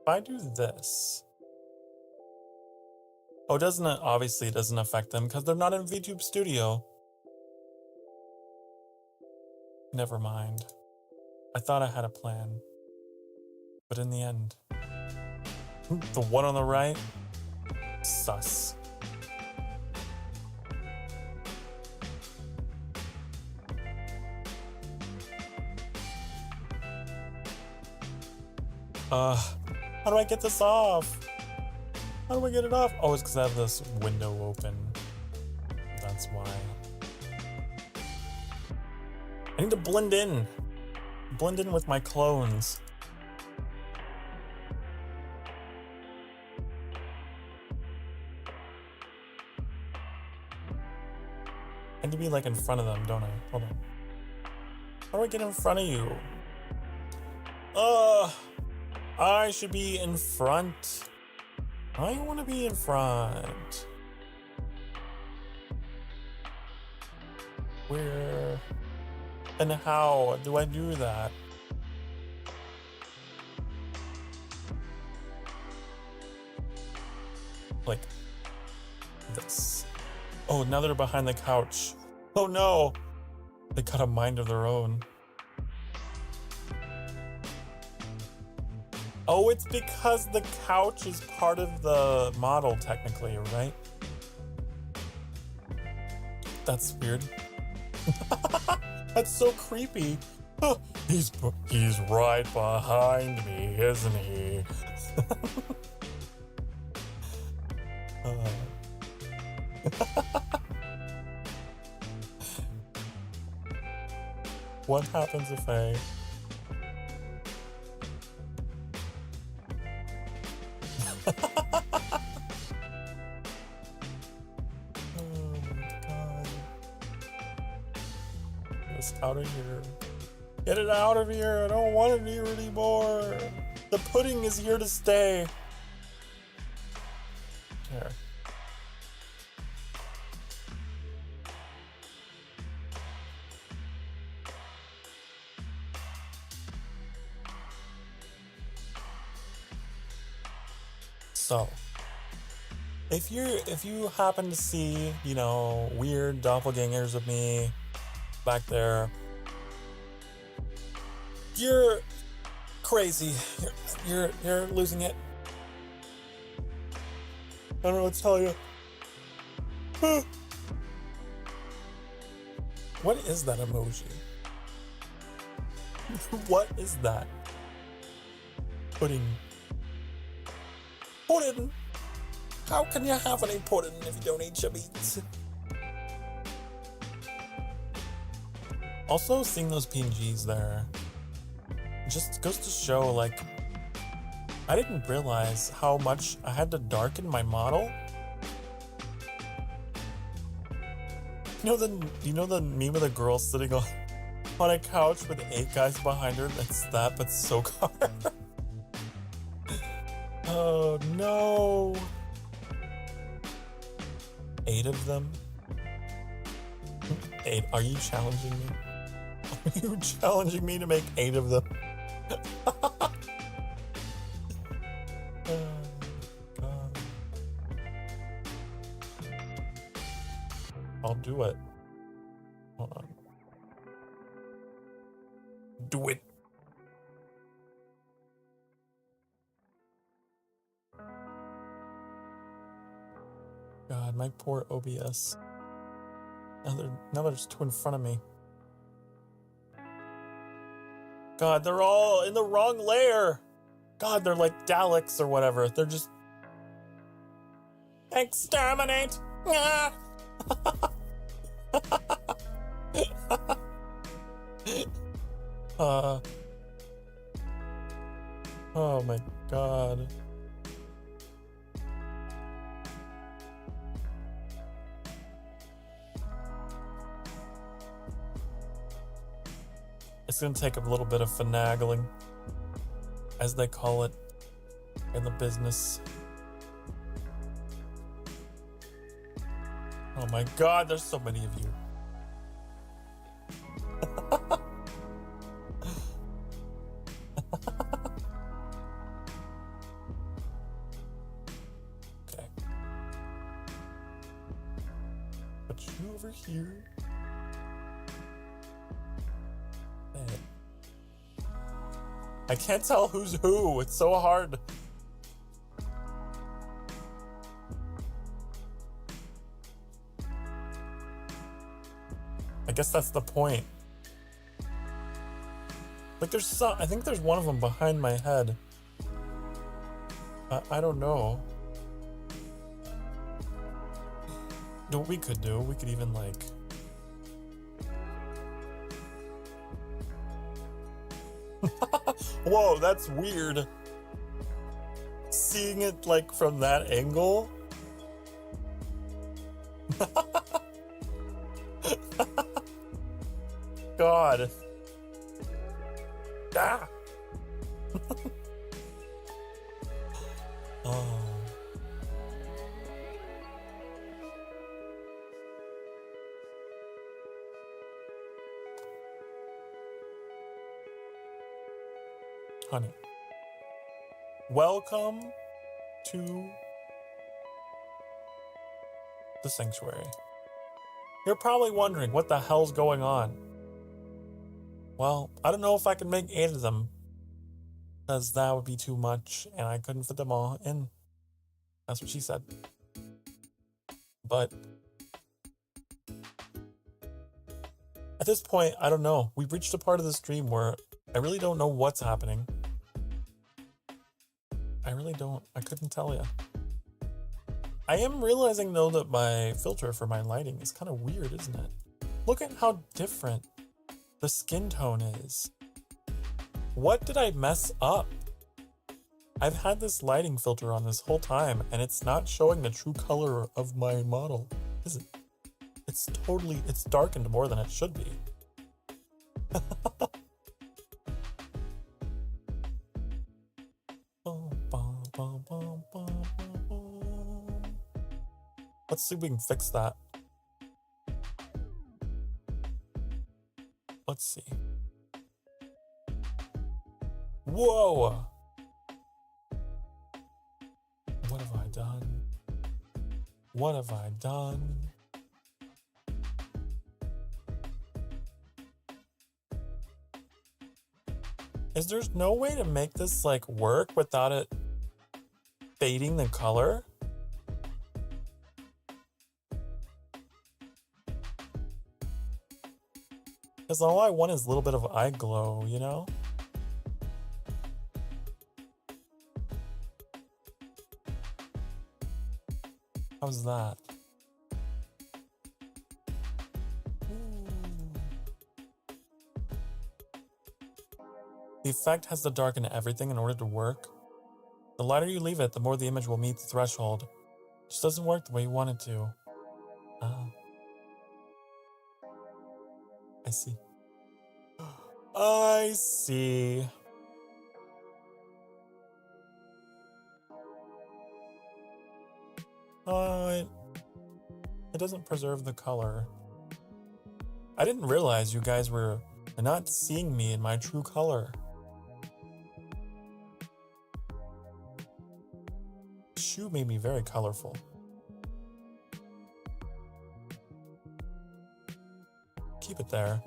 If I do this. Oh, doesn't it? Obviously, it doesn't affect them because they're not in VTube Studio. Never mind. I thought I had a plan. But in the end, the one on the right, sus. How do I get this off? How do I get it off? Oh, it's because I have this window open. That's why. I need to blend in. Blend in with my clones. I need to be like in front of them, don't I? Hold on. How do I get in front of you? I should be in front. I want to be in front. Where and how do I do that? Like this. Oh, now they're behind the couch. Oh no! They got a mind of their own. Oh, it's because the couch is part of the model, technically, right? That's weird. That's so creepy. Oh, he's right behind me, isn't he? What happens if I... Oh my god. Get us out of here. Get it out of here. I don't want it here anymore. The pudding is here to stay. There. So, if you happen to see, you know, weird doppelgangers of me back there, you're crazy. You're losing it. I don't know what to tell you. What is that emoji? What is that? Pudding. Pudding? How can you have any pudding if you don't eat your meat? Also, seeing those PNGs there just goes to show, like, I didn't realize how much I had to darken my model. You know the meme of the girl sitting on a couch with 8 guys behind her? That's that, but Sokar. Oh no. 8 of them? 8. Are you challenging me? Are you challenging me to make 8 of them? Oh, God. I'll do it. Hold on. Do it. God, my poor OBS. Now there's 2 in front of me. God, they're all in the wrong layer. God, they're like Daleks or whatever. They're just... Exterminate! Ah! Oh my God. It's gonna take a little bit of finagling, as they call it in the business. Oh my God, there's so many of you. Okay. Put you over here. I can't tell who's who. It's so hard. I guess that's the point. Like there's some, I think there's one of them behind my head. I don't know. No, we could even like... Whoa, that's weird. Seeing it like from that angle. God. Ah. Oh. Honey, welcome to the sanctuary. You're probably wondering what the hell's going on. Well, I don't know if I can make 8 of them, because that would be too much, and I couldn't fit them all in. That's what she said. But at this point, I don't know. We've reached a part of the stream where I really don't know what's happening. I really don't. I couldn't tell you. I am realizing, though, that my filter for my lighting is kind of weird, isn't it? Look at how different the skin tone is. What did I mess up? I've had this lighting filter on this whole time, and it's not showing the true color of my model, is it? It's darkened more than it should be. Let's see if we can fix that. Let's see. Whoa! What What have I done? Is there no way to make this like work without it fading the color? Because all I want is a little bit of eye glow, you know? How's that? The effect has to darken everything in order to work. The lighter you leave it, the more the image will meet the threshold. It just doesn't work the way you want it to. I see. I see. It doesn't preserve the color. I didn't realize you guys were not seeing me in my true color. Shoe made me very colorful. Keep it there.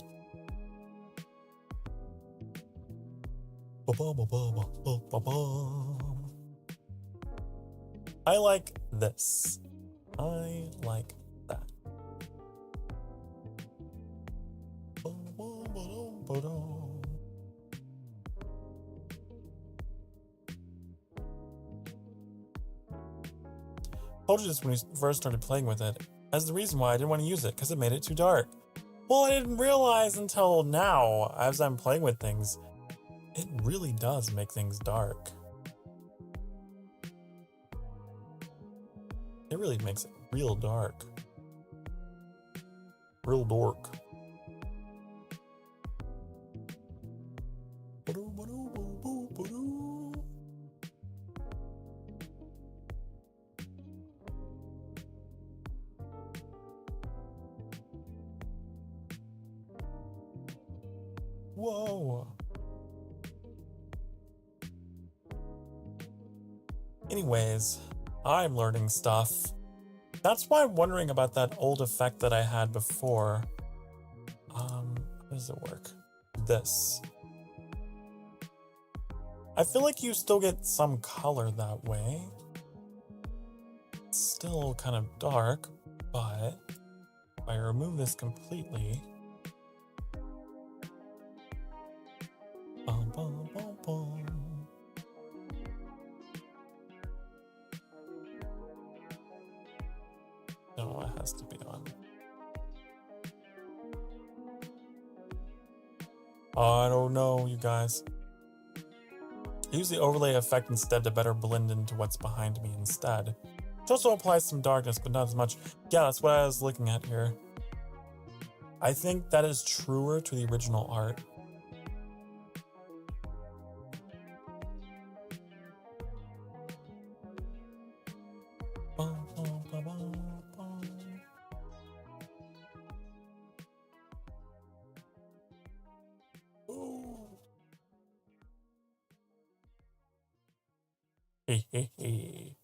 I like this. I like that. I told you this when we first started playing with it, as the reason why I didn't want to use it, because it made it too dark. Well, I didn't realize until now, as I'm playing with things, it really does make things dark. It really makes it real dark. Real dork. Whoa. Anyways, I'm learning stuff. That's why I'm wondering about that old effect that I had before. How does it work? This. I feel like you still get some color that way. It's still kind of dark, but if I remove this completely... No, it has to be on. I don't know, you guys. I use the overlay effect instead to better blend into what's behind me instead. It also applies some darkness, but not as much. Yeah, that's what I was looking at here. I think that is truer to the original art.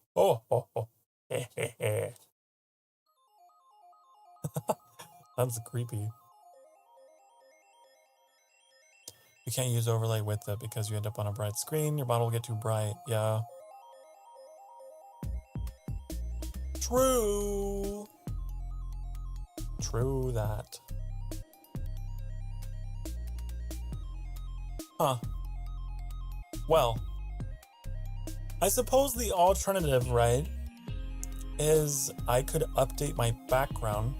Oh. That's creepy. You can't use overlay with it because you end up on a bright screen. Your bottle will get too bright. Yeah. True. True that. Huh. Well, I suppose the alternative, right, is I could update my background.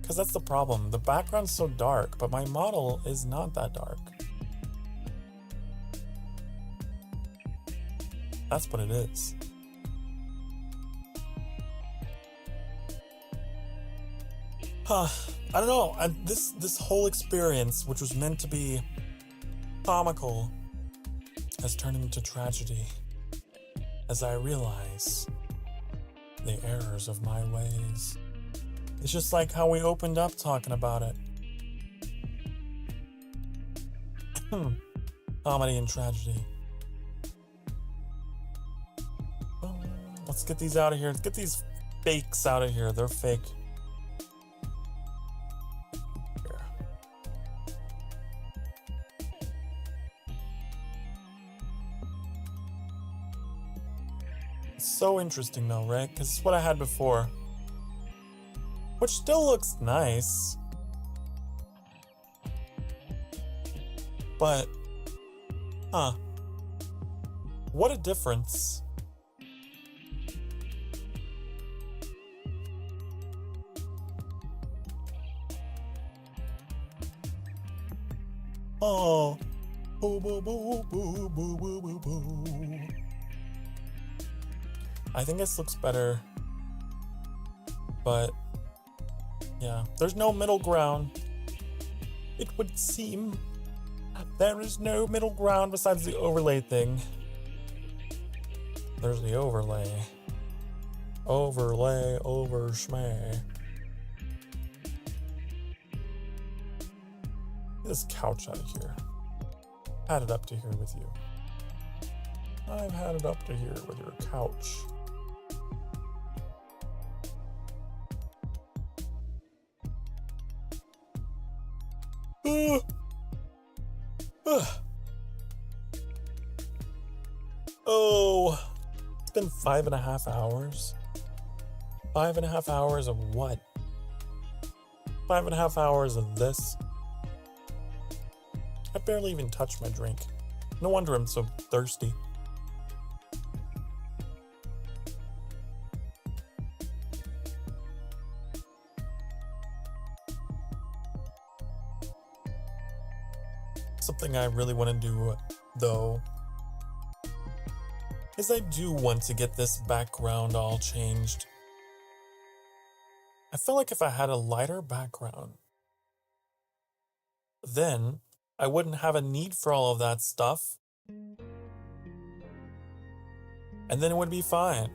Because that's the problem. The background's so dark, but my model is not that dark. That's what it is. I don't know. This whole experience, which was meant to be comical, has turned into tragedy as I realize the errors of my ways. It's just like how we opened up talking about it. Comedy and tragedy. Let's get these out of here. Let's get these fakes out of here. They're fake. Here. It's so interesting though, right? Because it's what I had before. Which still looks nice. But, huh. What a difference. Oh. Boo, boo, boo, boo, boo, boo, boo, boo. I think this looks better. But, yeah. There's no middle ground. It would seem. There is no middle ground besides the overlay thing. There's the overlay. Overlay over schmay. Get this couch out of here. Had it up to here with you. I've had it up to here with your couch. Oh, it's been 5.5 hours. 5.5 hours of what? 5.5 hours of this. I barely even touched my drink. No wonder I'm so thirsty. Something I really want to do, though, is I do want to get this background all changed. I feel like if I had a lighter background, then I wouldn't have a need for all of that stuff. And then it would be fine.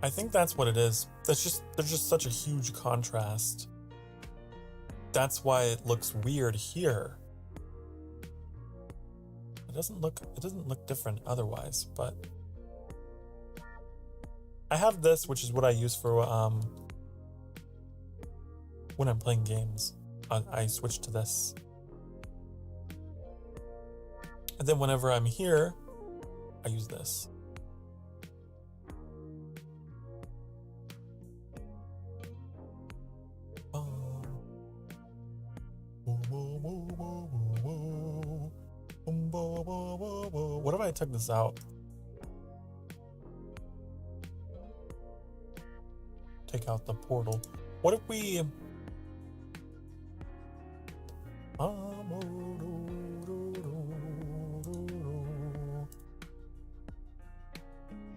I think that's what it is. There's just such a huge contrast. That's why it looks weird here. It doesn't look different otherwise, but I have this, which is what I use for when I'm playing games. I switch to this. And then whenever I'm here, I use this. What if I took this out? Take out the portal. What if we...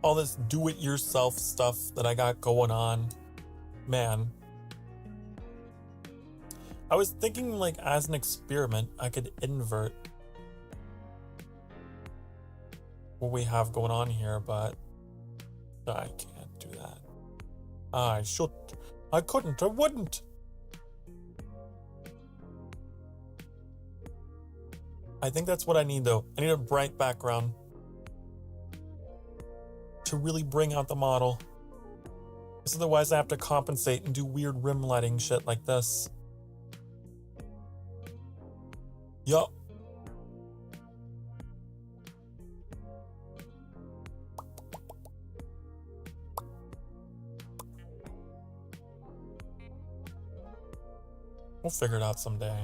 all this do-it-yourself stuff that I got going on. Man. I was thinking, like, as an experiment, I could invert what we have going on here, but I can't do that. I should. I couldn't. I wouldn't. I think that's what I need, though. I need a bright background to really bring out the model. Because otherwise I have to compensate and do weird rim lighting shit like this. Yup. We'll figure it out someday.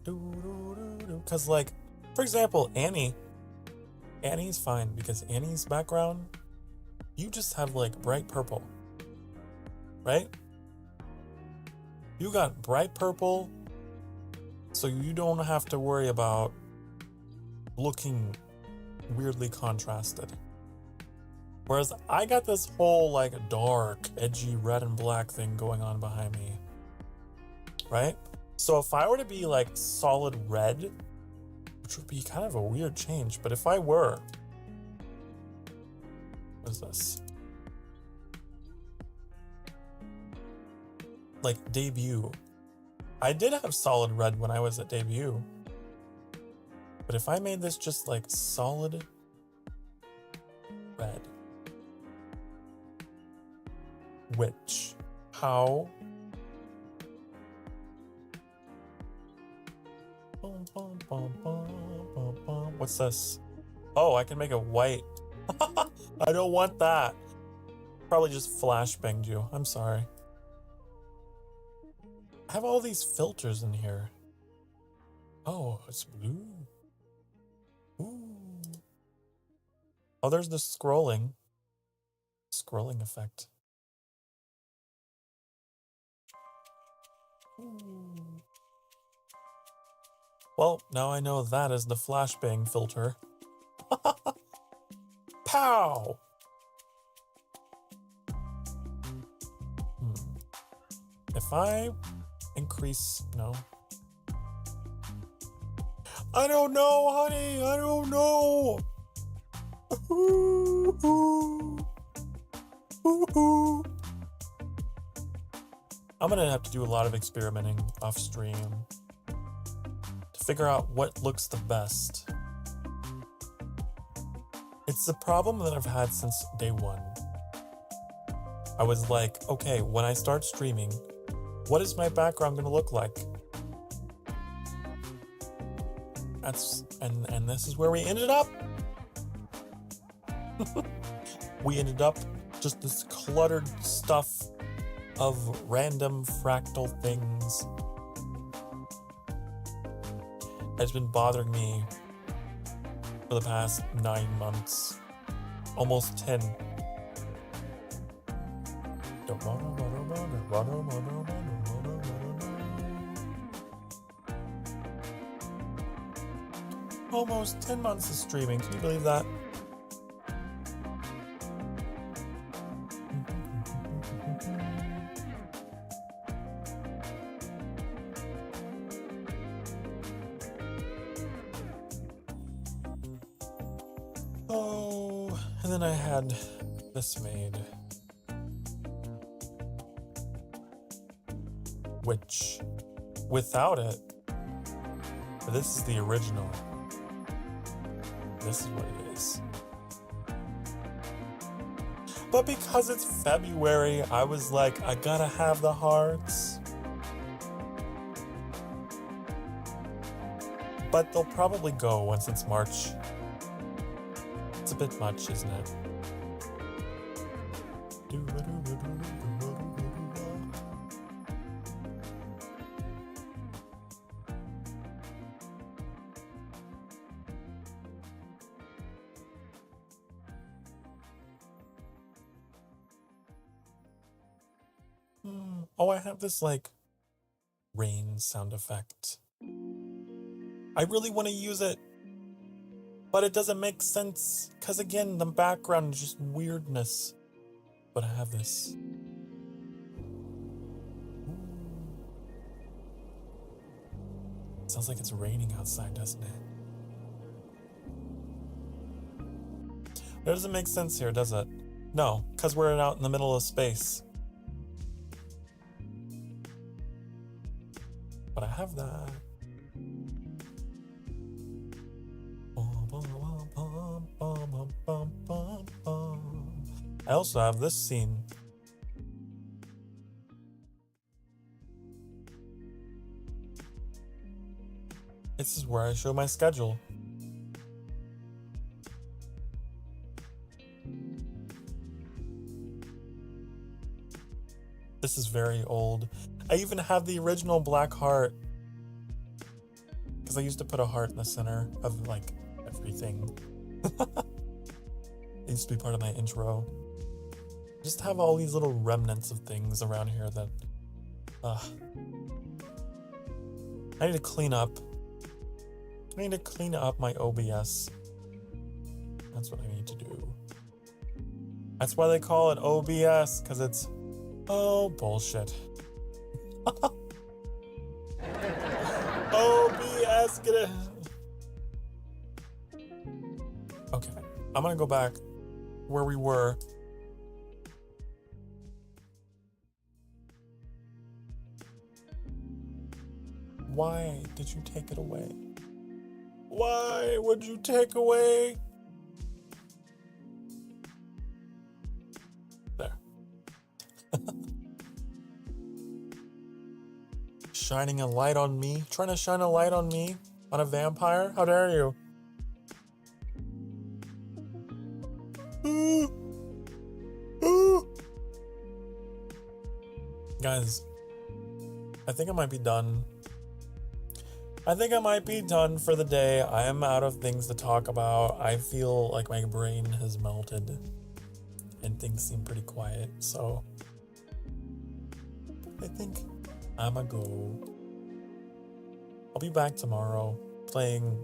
Because, like, for example, Annie's fine because Annie's background, you just have, like, bright purple, right? You got bright purple, so you don't have to worry about looking weirdly contrasted. Whereas I got this whole, like, dark, edgy red and black thing going on behind me, right? So if I were to be, like, solid red, which would be kind of a weird change, but if I were... What is this? like debut. I did have solid red when I was at debut. But if I made this just like solid red, which, how? What's this? Oh, I can make it white. I don't want that. Probably just flashbanged you. I'm sorry. I have all these filters in here. Oh, it's blue. Ooh. Oh, there's the scrolling effect. Ooh. Well, now I know that is the flashbang filter. Pow! If I increase, no. I don't know, honey, I don't know. I'm gonna have to do a lot of experimenting off stream to figure out what looks the best. It's the problem that I've had since day one. I was like, okay, when I start streaming, what is my background gonna look like? And this is where we ended up. We ended up just this cluttered stuff of random fractal things. It's been bothering me for the past 9 months, almost 10. Almost 10 months of streaming, can you believe that? Oh, and then I had this made, which, without it, this is the original. This is what it is. But because it's February, I was like, I gotta have the hearts. But they'll probably go once it's March. It's a bit much, isn't it? Oh, I have this like rain sound effect. I really want to use it, but it doesn't make sense because again, the background is just weirdness. But I have this. Sounds like it's raining outside, doesn't it? It doesn't make sense here, does it? No, because we're out in the middle of space. But I have that. I also have this scene. This is where I show my schedule. This is very old. I even have the original black heart. Because I used to put a heart in the center of like everything. It used to be part of my intro. I just have all these little remnants of things around here that I need to clean up. I need to clean up my OBS. That's what I need to do. That's why they call it OBS, because it's bullshit. OBS, get it. Okay, I'm gonna go back where we were. Why did you take it away? Why would you take away? There. Shining a light on me? Trying to shine a light on me? On a vampire? How dare you? Ooh. Ooh. Guys, I think I might be done. I think I might be done for the day. I am out of things to talk about. I feel like my brain has melted and things seem pretty quiet. So I think I'ma go. I'll be back tomorrow playing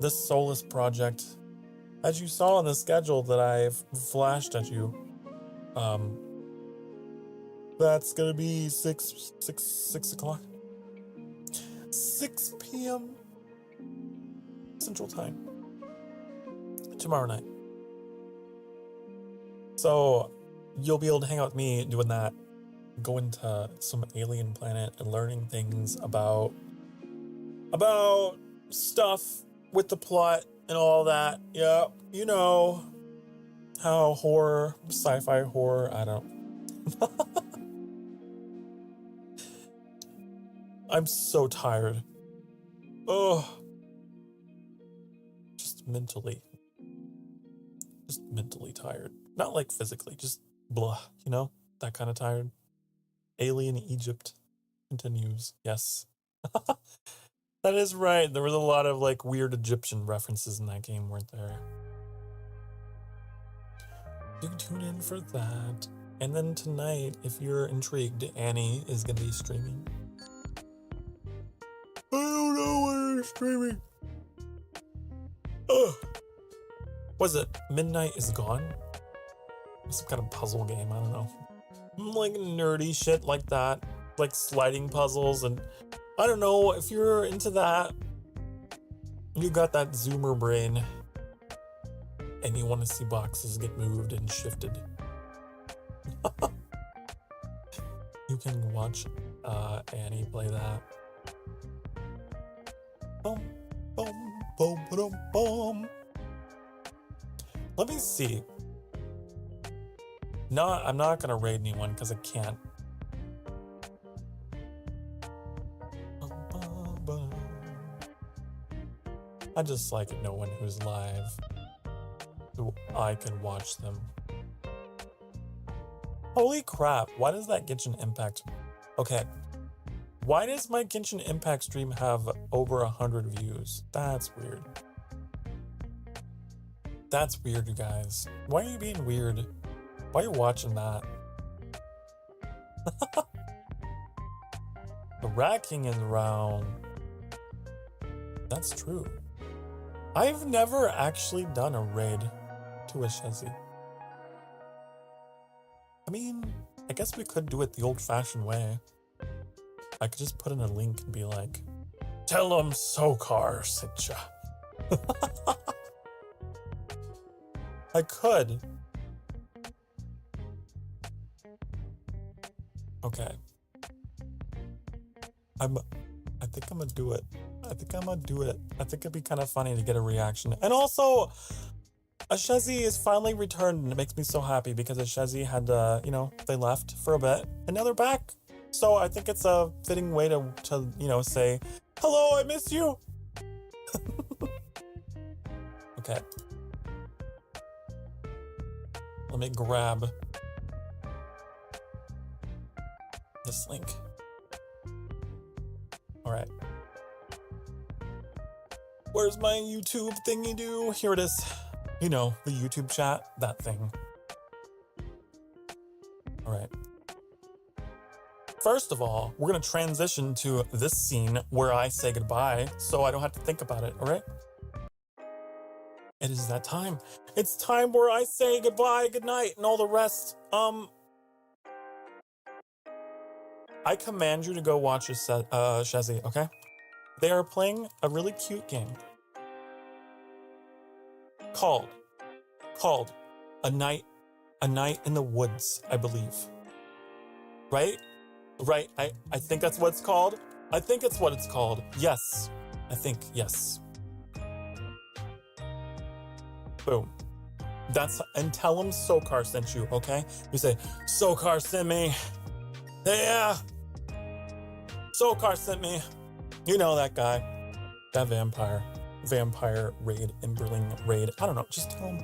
this Solus project. As you saw on the schedule that I've flashed at you, that's gonna be 6 o'clock. 6 p.m. Central Time tomorrow night. So you'll be able to hang out with me doing that, go into some alien planet and learning things about stuff with the plot and all that. Yeah, you know how horror, sci-fi horror, I don't. I'm so tired. Oh, just mentally tired. Not like physically, just blah, you know, that kind of tired. Alien Egypt continues. Yes. That is right. There was a lot of like weird Egyptian references in that game, weren't there? Do tune in for that. And then tonight, if you're intrigued, Annie is going to be streaming. I don't know when you're streaming. Ugh. Was it Midnight is Gone? Some kind of puzzle game, I don't know. Like nerdy shit like that. Like sliding puzzles, and I don't know if you're into that. You got that zoomer brain and you want to see boxes get moved and shifted. You can watch Annie play that. Boom, boom, boom, boom, boom. Let me see. No, I'm not gonna raid anyone because I can't. I just like it knowing who's live, so I can watch them. Holy crap, why does that Genshin Impact? Okay, why does my Genshin Impact stream have over 100 views? That's weird. That's weird, you guys. Why are you being weird? Why are you watching that? The Rat King is around. That's true. I've never actually done a raid to a Shezzy. I mean, I guess we could do it the old-fashioned way. I could just put in a link and be like, tell them Sokar sent ya. I could. Okay. I think I'm gonna do it. I think it'd be kind of funny to get a reaction. And also, Ashezi is finally returned, and it makes me so happy because Ashezi had, you know, they left for a bit, and now they're back. So I think it's a fitting way to you know, say, hello, I miss you. Okay. Let me grab this link. All right. Where's my YouTube thingy do? Here it is. You know, the YouTube chat, that thing. All right. First of all, we're going to transition to this scene where I say goodbye so I don't have to think about it, all right? It is that time. It's time where I say goodbye, good night, and all the rest. I command you to go watch Shezzy, okay? They are playing a really cute game called A Night in the Woods, I believe. Right? I think that's what it's called. I think it's what it's called. Yes. I think, yes. Boom. And tell him Sokar sent you, okay? You say, Sokar sent me. Yeah. Sokar sent me. You know that guy. That vampire raid, Emberling raid. I don't know. Just tell him.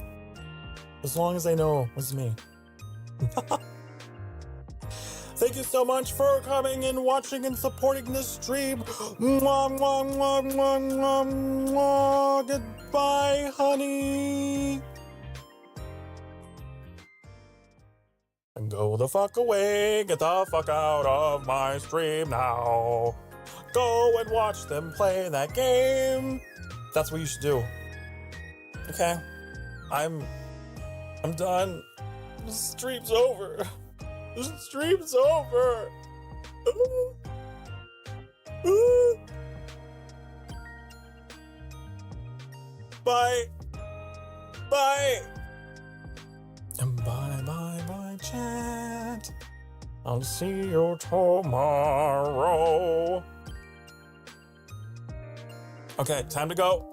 As long as they know it was me. Thank you so much for coming and watching and supporting this stream. Mwah, mwah, mwah, mwah, mwah, mwah. Goodbye, honey. And go the fuck away. Get the fuck out of my stream now. Go and watch them play that game. That's what you should do. Okay? I'm done. The stream's over. The stream's over. Bye. Bye. And bye, chat. I'll see you tomorrow. Okay, time to go.